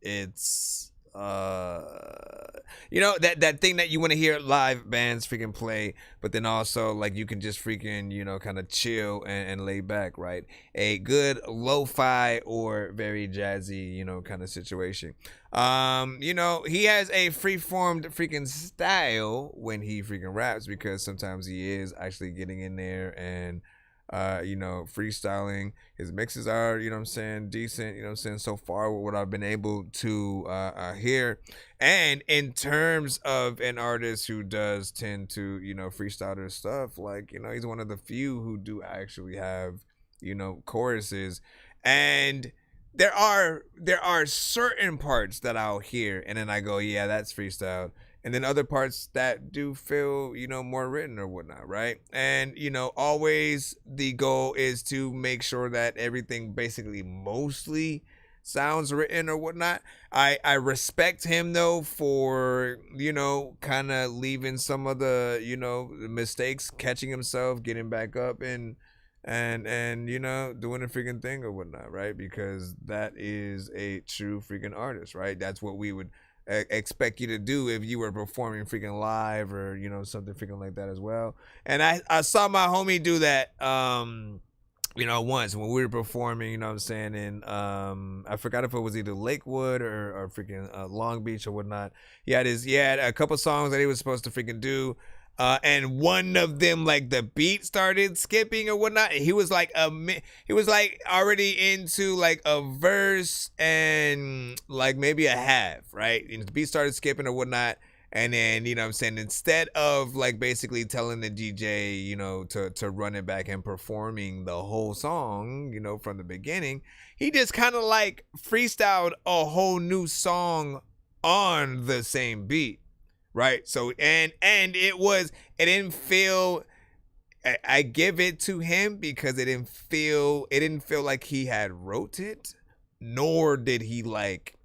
it's you know, that thing that you want to hear live bands freaking play, but then also like you can just freaking, you know, kind of chill and lay back, right? A good lo-fi or very jazzy, you know, kind of situation. You know, he has a free-formed freaking style when he freaking raps, because sometimes he is actually getting in there and you know, freestyling. His mixes are, you know what I'm saying, decent, you know what I'm saying, so far with what I've been able to hear. And in terms of an artist who does tend to, you know, freestyle their stuff, like, you know, he's one of the few who do actually have, you know, choruses. And there are certain parts that I'll hear and then I go, yeah, that's freestyle. And then other parts that do feel, you know, more written or whatnot, right? And, you know, always the goal is to make sure that everything basically mostly sounds written or whatnot. I respect him, though, for, you know, kind of leaving some of the, you know, mistakes, catching himself, getting back up and you know, doing a freaking thing or whatnot, right? Because that is a true freaking artist, right? That's what we would expect you to do if you were performing freaking live or, you know, something freaking like that as well. And I saw my homie do that you know, once when we were performing, you know what I'm saying, in I forgot if it was either Lakewood or freaking Long Beach or whatnot. He had a couple songs that he was supposed to freaking do. And one of them, like, the beat started skipping or whatnot. And he was like already into like a verse and like maybe a half, right? And the beat started skipping or whatnot. And then, you know what I'm saying, instead of like basically telling the DJ, you know, to run it back and performing the whole song, you know, from the beginning, he just kind of like freestyled a whole new song on the same beat. Right. So and it didn't feel, I give it to him because it didn't feel like he had wrote it, nor did he like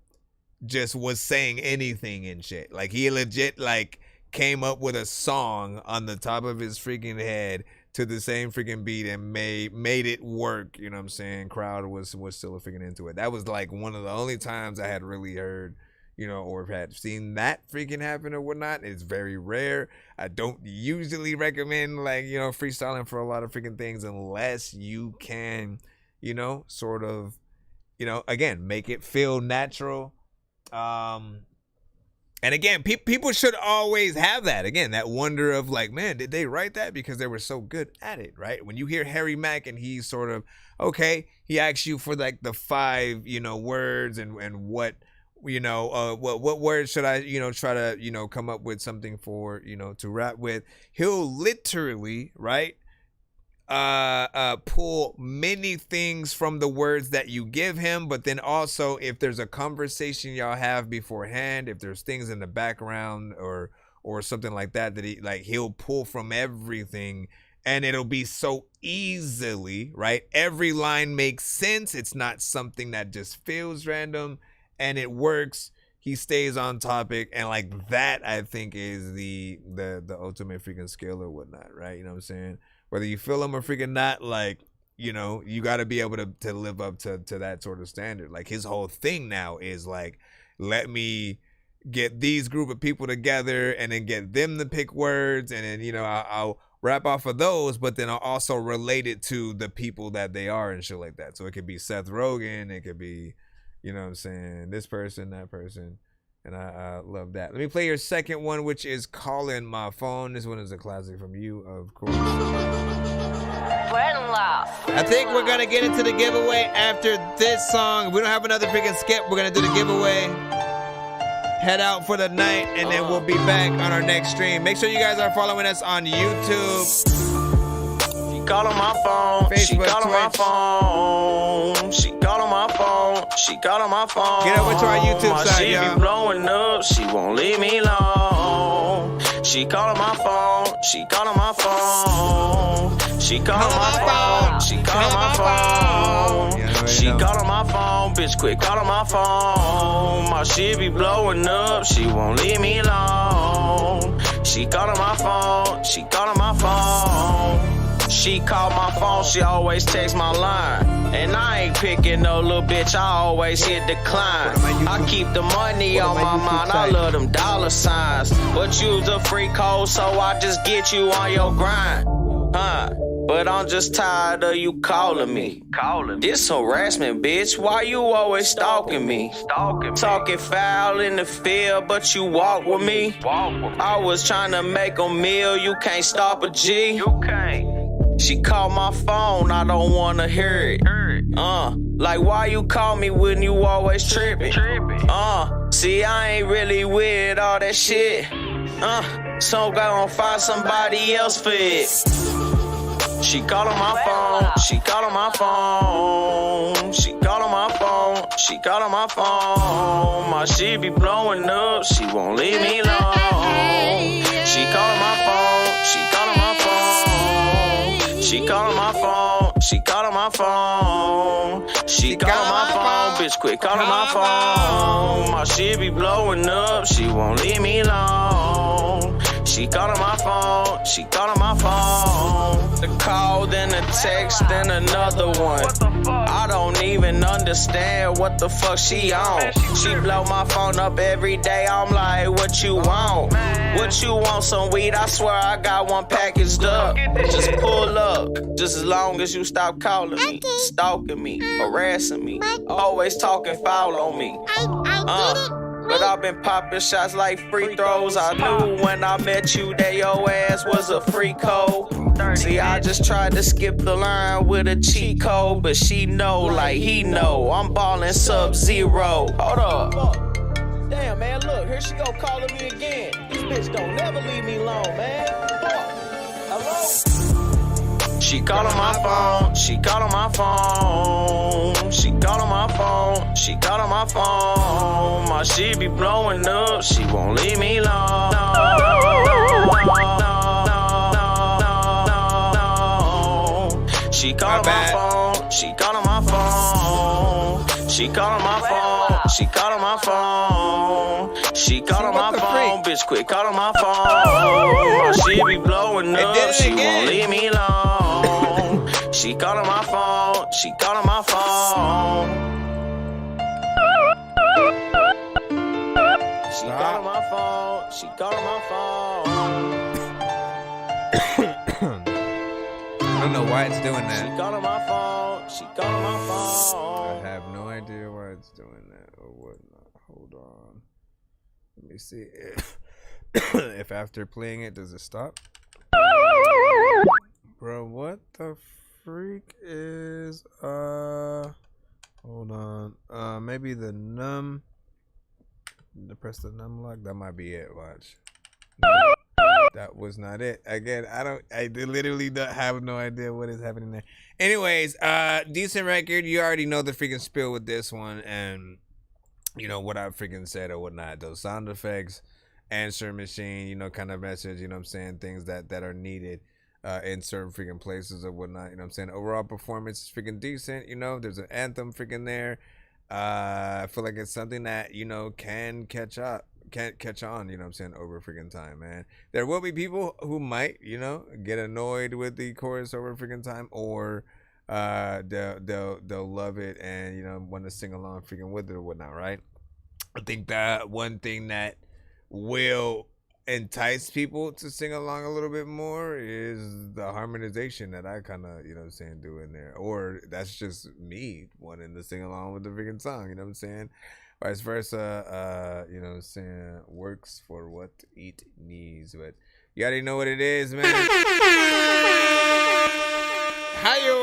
just was saying anything and shit. Like, he legit like came up with a song on the top of his freaking head to the same freaking beat and made it work. You know what I'm saying? Crowd was still freaking into it. That was like one of the only times I had really heard, you know, or had seen that freaking happen or whatnot. It's very rare. I don't usually recommend, like, you know, freestyling for a lot of freaking things unless you can, you know, sort of, you know, again, make it feel natural. And again, people should always have that. Again, that wonder of like, man, did they write that? Because they were so good at it, right? When you hear Harry Mack and he's sort of, okay, he asks you for like the 5, you know, words and what, you know, what words should I, you know, try to, you know, come up with something for, you know, to rap with. He'll literally, right, pull many things from the words that you give him, but then also if there's a conversation y'all have beforehand, if there's things in the background or something like that he like, he'll pull from everything and it'll be so easily, right? Every line makes sense. It's not something that just feels random, and it works. He stays on topic, and like that I think is the ultimate freaking skill or whatnot, right? You know what I'm saying? Whether you feel him or freaking not, like, you know, you got to be able to live up to that sort of standard. Like, his whole thing now is like, let me get these group of people together and then get them to pick words, and then, you know, I'll rap off of those, but then I'll also relate it to the people that they are and shit like that. So it could be Seth Rogen, it could be, you know what I'm saying, this person, that person. And I love that. Let me play your second one, which is Calling My Phone. This one is a classic from you, of course. I think we're going to get into the giveaway after this song. We don't have another freaking skip. We're going to do the giveaway. Head out for the night, and then we'll be back on our next stream. Make sure you guys are following us on YouTube. Calling my phone, Facebook, she calling my Twitch. phone, she calling my phone, she calling my phone. Get over to our YouTube my site, shit y'all. be blowing up, she won't leave me alone. She calling my phone, she calling my phone, she calling my phone, she calling my phone, she calling my phone, bitch quit calling my phone. My shit be blowing up, she won't leave me alone. She calling my phone, she calling my phone. She call my phone, she always text my line. And I ain't picking no little bitch, I always hit decline. I keep the money on my mind, I love them dollar signs. But you's a free code, so I just get you on your grind. But I'm just tired of you calling me. This harassment, bitch, why you always stalking me? Talking foul in the field, but you walk with me. I was trying to make a meal, you can't stop a G. She called my phone, I don't wanna hear it. Like why you call me when you always tripping? See I ain't really with all that shit. So I'm gonna find somebody else for it. She calling my phone, she calling my phone, she calling my phone, she calling my phone. My shit be blowing up, she won't leave me alone. She calling my phone, she calling my phone, she calling my phone, she calling my phone, she calling my phone, bitch quit calling my phone. My shit be blowing up, she won't leave me alone. She calling my phone, she calling my phone. The call, then a text, then another one. I don't even understand what the fuck she on. She blow my phone up every day, I'm like, what you want? What you want, some weed? I swear I got one packaged up. Just pull up, just as long as you stop calling me, stalking me, harassing me, always talking foul on me. But I've been popping shots like free throws. I knew when I met you that your ass was a free code. See, I just tried to skip the line with a cheat code, but she know like he know. I'm ballin' sub-zero. Hold up. Damn, man, look, here she go calling me again. This bitch don't never leave me alone, man. Hello? She calling my phone, she calling my phone, she calling my phone, she calling my phone. My shit be blowing up, she won't leave me alone. She calling my phone, she calling my phone, she calling my phone, she calling my phone, she calling my phone, bitch quit calling my phone. My shit be blowing up, she won't leave me alone. She calling my phone. She calling my phone. She calling my phone. She calling my phone. I don't know why it's doing that. She calling my phone. She calling my phone. I have no idea why it's doing that or whatnot. Hold on. Let me see if after playing it, does it stop? Bro, what the freak is hold on. Maybe the press the num lock. That might be it. Watch. No, that was not it. Again, I literally have no idea what is happening there. Anyways, decent record. You already know the freaking spiel with this one, and you know what I freaking said or whatnot. Those sound effects, answer machine, you know, kind of message, you know what I'm saying, things that are needed in certain freaking places or whatnot, you know what I'm saying. Overall performance is freaking decent, you know. There's an anthem freaking there. I feel like it's something that, you know, can catch on, you know what I'm saying, over freaking time, man. There will be people who might, you know, get annoyed with the chorus over freaking time, or they'll love it and, you know, want to sing along freaking with it or whatnot, right? I think that one thing that will entice people to sing along a little bit more is the harmonization that I kind of, you know what I'm saying, do in there. Or that's just me wanting to sing along with the freaking song, you know what I'm saying? Vice versa, you know what I'm saying, works for what it needs. But you already know what it is, man. Hi-yo!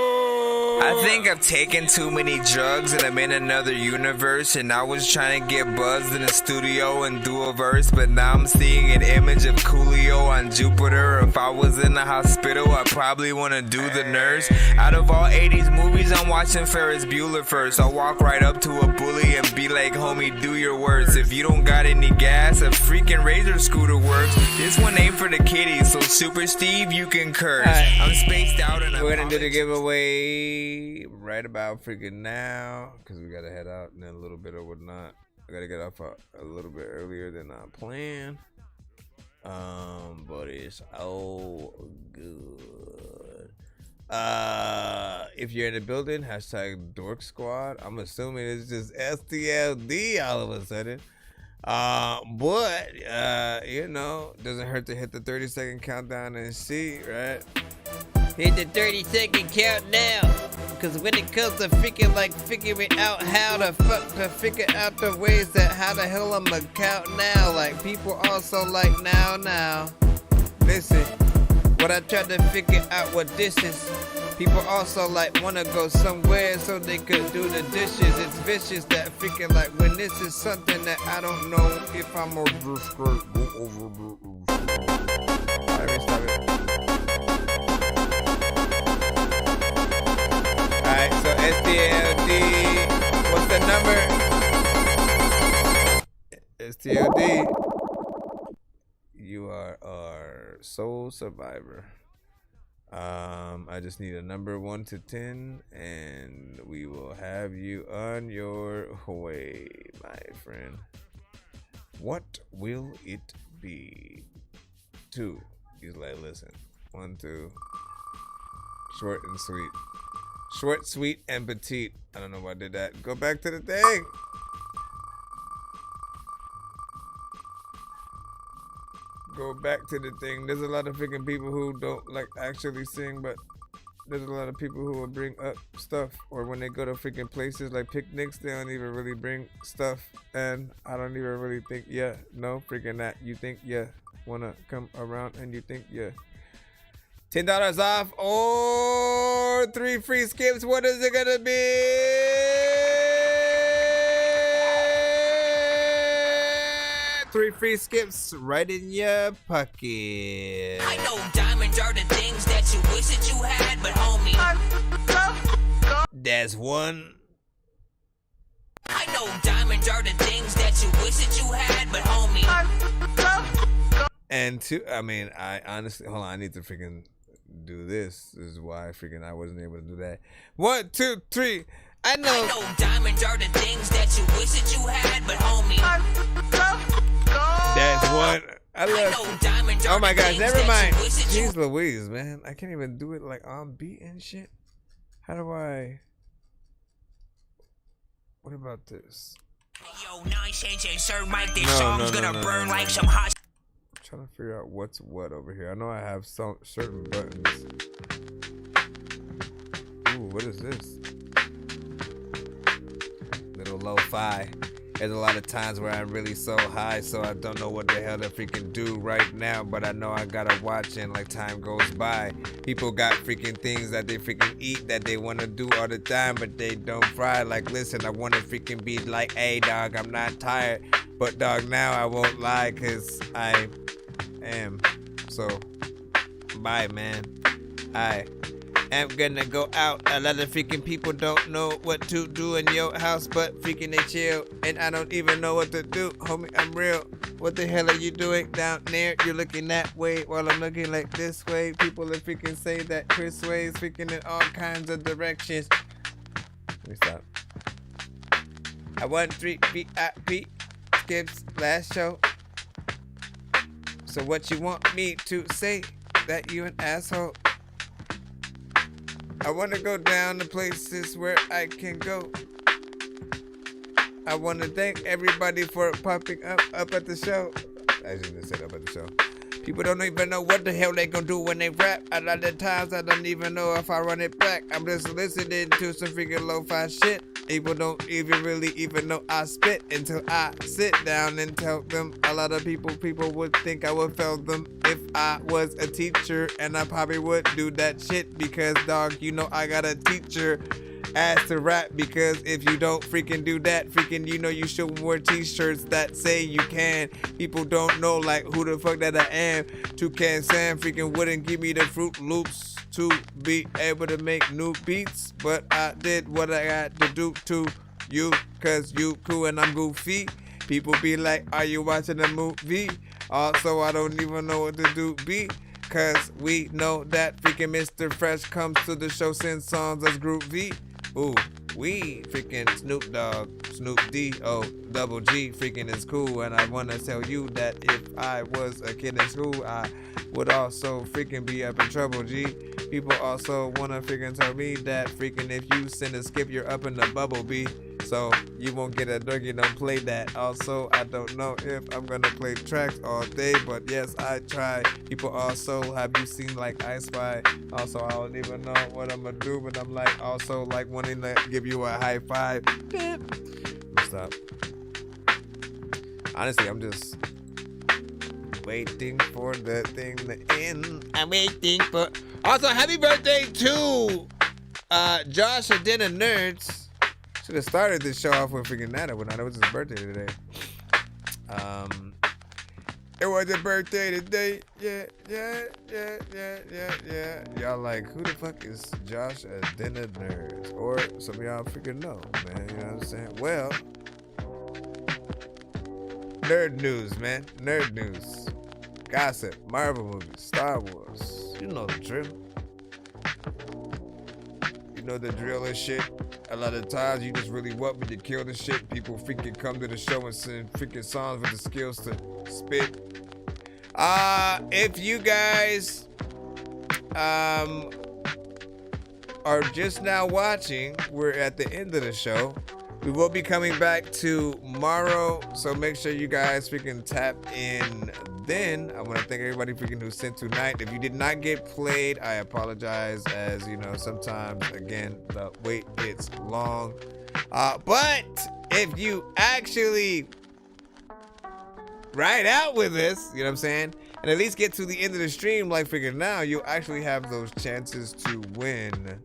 I think I've taken too many drugs and I'm in another universe, and I was trying to get buzzed in the studio and do a verse, but now I'm seeing an image of Coolio on Jupiter. If I was in the hospital, I'd probably want to do the nurse. Out of all 80s movies, I'm watching Ferris Bueller first. I'll walk right up to a bully and be like, homie, do your worst. If you don't got any gas, a freaking Razor scooter works. This one ain't for the kiddies, so Super Steve, you can curse. I'm spaced out and we're gonna do the giveaway right about freaking now, because we gotta head out in a little bit or whatnot. I gotta get off a little bit earlier than I planned. But it's all good. If you're in the building, hashtag Dork Squad. I'm assuming it's just STLD all of a sudden. But you know, doesn't hurt to hit the 30-second countdown and see, right? Hit the 30-second countdown. Cause when it comes to figuring out how to figure out the ways that how the hell I'ma count now. Like people also like now. Listen, what I tried to figure out what this is. People also like wanna go somewhere so they could do the dishes. It's vicious that freaking like when this is something that I don't know if I'm gonna do straight. Go over. Let me stop it. Alright, so STLD, what's the number? STLD, you are our sole survivor. I just need a number 1 to 10, and we will have you on your way, my friend. What will it be? 2. He's like, listen. 1, 2. Short and sweet. Short, sweet, and petite. I don't know why I did that. Go back to the thing. Go back to the thing. There's a lot of freaking people who don't like actually sing, but there's a lot of people who will bring up stuff, or when they go to freaking places like picnics, they don't even really bring stuff, and I don't even really think, yeah, no, freaking that. You think, yeah, wanna come around, and you think, yeah. $10 off or 3 free skips. What is it gonna be? 3 free skips right in your pocket. I know diamonds are the things that you wish that you had, but homie, that's 1. I know diamonds are the things that you wish that you had, but homie. And 2, I mean, I honestly, hold on, I need to freaking do this. This is why freaking I wasn't able to do that. 1, 2, 3. I know diamonds are the things that you wish that you had, but homie. That's 1. I love diamonds. Oh my gosh, never mind. Jeez Louise, man. I can't even do it like on beat and shit. How do I? What about this? Yo, Nonsenze and Sir Mike, this No, song's no, no, gonna no, burn no, like no. some hot. I'm trying to figure out what's what over here. I know I have some certain buttons. Ooh, what is this? Little lo-fi. There's a lot of times where I'm really so high, so I don't know what the hell to freaking do right now, but I know I gotta watch and like time goes by. People got freaking things that they freaking eat that they wanna do all the time, but they don't fry. Like, listen, I wanna freaking be like, hey dog, I'm not tired, but dog, now I won't lie, cause I am. So, bye man. I am gonna go out. A lot of freaking people don't know what to do in your house, but freaking they chill. And I don't even know what to do. Homie, I'm real. What the hell are you doing down there? You're looking that way while I'm looking like this way. People are freaking say that Chris Way's freaking in all kinds of directions. Let me stop. I won 3 VIP skips last show. So what you want me to say? That you an asshole? I want to go down to places where I can go. I want to thank everybody for popping up at the show. I shouldn't have said up at the show. People don't even know what the hell they gonna do when they rap. A lot of times I don't even know if I run it back. I'm just listening to some freaking lo-fi shit. People don't even really even know I spit until I sit down and tell them. A lot of people would think I would fail them if I was a teacher, and I probably would do that shit because dog, you know I got a teacher ass to rap, because if you don't freaking do that, freaking you know you should wear t-shirts that say you can. People don't know like who the fuck that I am. Toucan Sam freaking wouldn't give me the Fruit Loops to be able to make new beats, but I did what I had to do to you, cause you cool and I'm goofy. People be like, are you watching a movie? Also, I don't even know what to do be, cause we know that freaking Mr. Fresh comes to the show, sends songs as groovy. Ooh, we freaking Snoop Dogg, Snoop D-O, double G freaking is cool. And I wanna tell you that if I was a kid in school, I would also freaking be up in trouble, G. People also wanna freaking tell me that freaking if you send a skip, you're up in the bubble, B. So you won't get a dorky, don't play that. Also, I don't know if I'm gonna play tracks all day, but yes, I try. People also, have you seen like I Spy? Also, I don't even know what I'm gonna do, but I'm like also like wanting to give you a high five. Stop. Honestly, I'm just waiting for the thing to end. I'm waiting for. Also, happy birthday to Josh and Dinner Nerds. Should have started this show off with freaking that when it was his birthday today. It was his birthday today. Yeah. Y'all like, who the fuck is Josh at Dinner Nerds? Or some of y'all freaking know, man. You know what I'm saying? Well, nerd news, man. Nerd news. Gossip, Marvel movies, Star Wars. You know the drill. You know the drill and shit. A lot of times you just really want me to kill the shit. People freaking come to the show and sing freaking songs with the skills to spit. If you guys are just now watching, we're at the end of the show. We will be coming back tomorrow, so make sure you guys freaking tap in then. I want to thank everybody freaking who sent tonight. If you did not get played, I apologize, as you know, sometimes, again, the wait it's long. But if you actually ride out with us, you know what I'm saying, and at least get to the end of the stream like freaking now, you'll actually have those chances to win,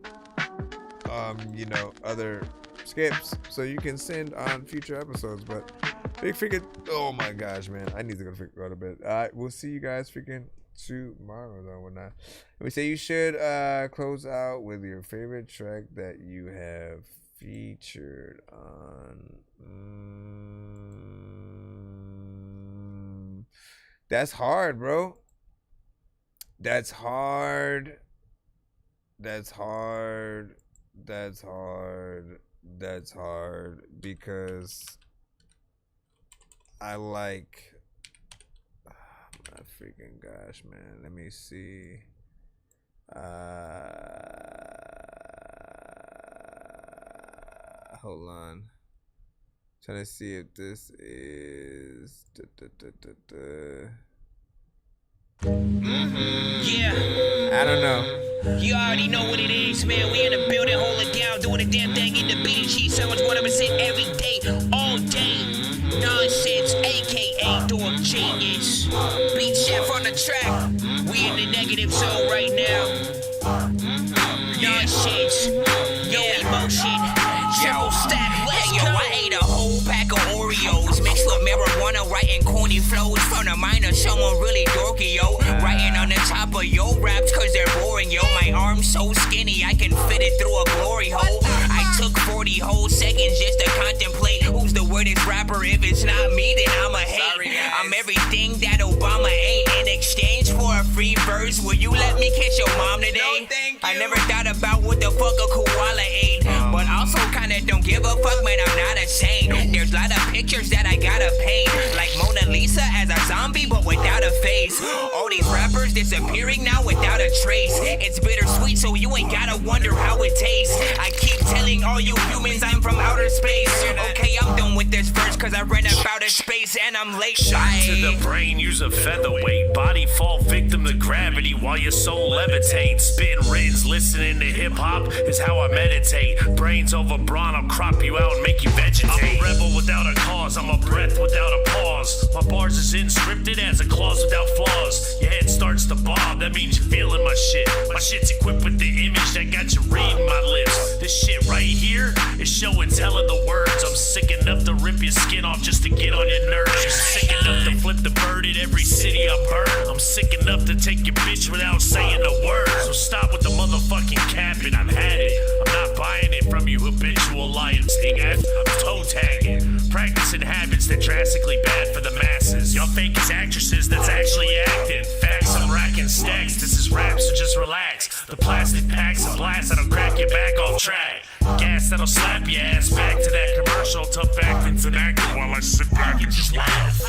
you know, other skips, so you can send on future episodes. But big freaking, oh my gosh, man, I need to go to bed. All right, we'll see you guys freaking tomorrow though. Whatnot. We say you should close out with your favorite track that you have featured on. That's hard, bro. That's hard. That's hard. That's hard. That's hard because I like, oh my freaking gosh, man. Let me see. Hold on. Trying to see if this is. Yeah. I don't know. You already know what it is, man. We in the building, hold it down, doing the damn thing in the BDG 701% every day, all day. Nonsense, aka Dork Genius. Beat Chef on the track. We in the negative zone right now. Nonsense, yo emotion, triple stack. Let's go. I ate a whole pack of Oreos mixed with marijuana, writing corny flows from the mind of someone really dorky, yo. Writing on the top of yo raps cause they're boring, yo. My arm's so skinny I can fit it through a glory hole. I took 40 whole seconds just to contemplate who's the weirdest rapper. If it's not me, then I'm a hate. I'm everything that Obama ain't. In exchange for a free verse, will you let me kiss your mom today? I never thought about what the fuck a koala ate, but also kinda don't give a fuck, man, I'm not a saint. There's a lot of pictures that I gotta paint, like Mona Lisa as a zombie but without a face. All these rappers disappearing now without a trace. It's bittersweet, so you ain't gotta wonder how it tastes. I keep telling all you humans I'm from outer space. Okay, I'm done with this verse cause I ran up out of space and I'm late. Shot to the brain, use a featherweight. Body fall victim to gravity while your soul levitates. Spitting written, listening to hip hop is how I meditate. Brains over brawn, I'll crop you out and make you vegetate. I'm a rebel without a cause, I'm a breath without a pause. My bars is inscripted as a clause without flaws. Your head starts to bob, that means you're feeling my shit. My shit's equipped with the image that got you reading my lips. This shit right here is show and tell of the words. I'm sick enough to rip your skin off just to get on your nerves. I'm sick enough to flip the bird in every city I burn. I'm sick enough to take your bitch without saying a word. So stop with the motherfucking capping, I've had it. I'm not buying it from you habitual liars. I'm toe tagging, practicing habits that drastically bad for the masses. Y'all fake as actresses that's actually acting. Facts, I'm racking stacks, this is rap, so just relax. The plastic packs a blast that'll crack your back off track. Gas that'll slap your ass back to that commercial. Tough acting's an acting while I sit back and just laugh.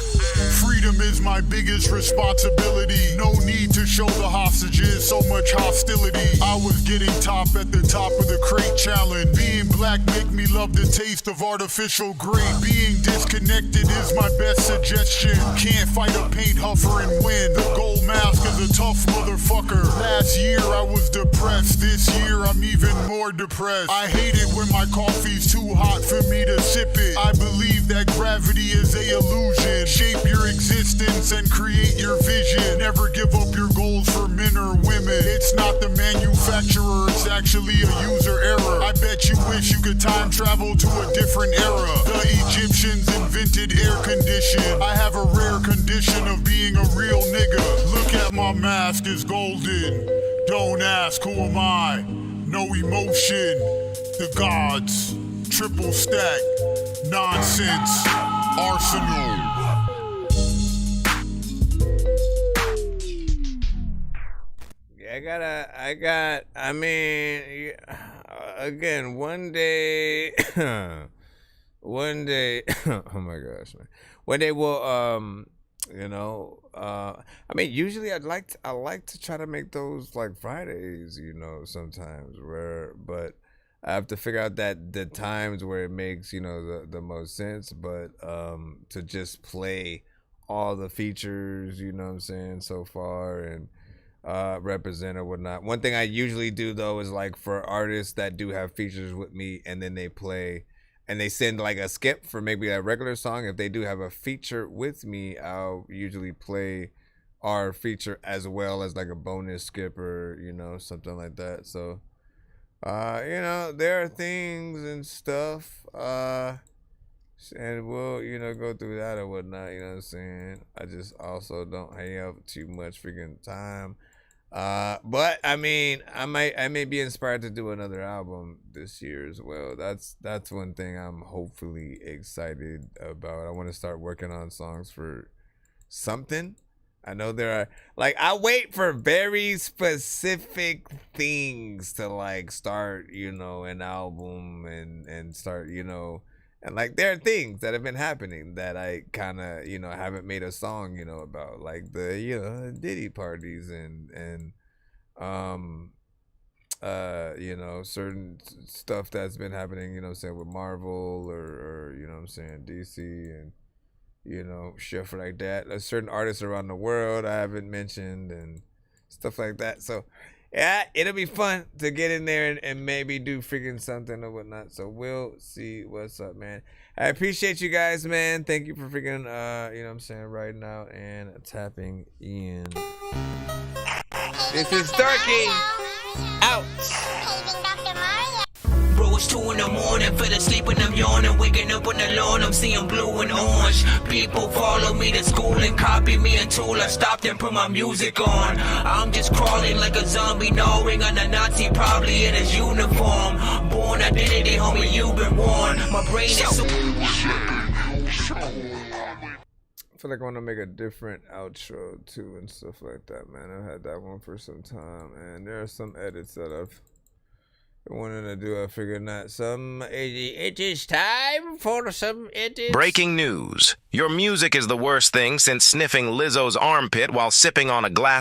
Freedom is my biggest responsibility. No need to show the hostages so much hostility. I was getting top at the top of the crate challenge. Being black make me love the taste of artificial grape. Being disconnected is my best suggestion. Can't fight a paint huffer and win. The gold mask is a tough motherfucker. Last year I was depressed. This year I'm even more depressed. I hate it when my coffee's too hot for me to sip it. I believe that gravity is a illusion. Shape your existence and create your vision. Never give up your goals for men or women. It's not the manufacturer, it's actually a user error. I bet you wish you could time travel to a different era. The Egyptians invented air condition. I have a rare condition of being a real nigga. Look at my mask, it's golden. Don't ask who am I. No emotion. The gods. Triple stack. Nonsense. Arsenal. Again, one day, oh my gosh, man. One day we'll, usually I like to try to make those like Fridays, sometimes but I have to figure out that the times where it makes, the most sense, but, to just play all the features, so far and, represent or whatnot. One thing I usually do though is like for artists that do have features with me and then they play and they send like a skip for maybe a regular song. If they do have a feature with me, I'll usually play our feature as well as like a bonus skip or something like that. So there are things and stuff and we'll go through that or whatnot. You know what I'm saying? I just also don't hang out too much freaking time. But I may be inspired to do another album this year as well. That's one thing I'm hopefully excited about. I want to start working on songs for something. I know there are I wait for very specific things to like start, an album and start, and like there are things that have been happening that I kind of haven't made a song about, like the Diddy parties and you know, certain stuff that's been happening, you know what I'm saying, with Marvel or you know what I'm saying, DC and, you know, stuff like that. There's certain artists around the world I haven't mentioned and stuff like that. So, yeah, it'll be fun to get in there and maybe do freaking something or whatnot. So we'll see what's up, man. I appreciate you guys, man. Thank you for freaking, you know what I'm saying, writing out and tapping in. This is Dorky. Out. Bro, it's 2 in the morning, fell asleep when I'm yawning, waking up on the lawn, I'm seeing blue and orange. People follow me to school and copy me until I stopped and put my music on. I'm just crawling like a zombie, gnawing on a Nazi, probably in his uniform. Born identity, homie, you've been warned. My brain is so... I feel like I want to make a different outro too and stuff like that, man. I've had that one for some time, and there are some edits that I've been wanting to do. I figured not some. It is time for some edits. Breaking news. Your music is the worst thing since sniffing Lizzo's armpit while sipping on a glass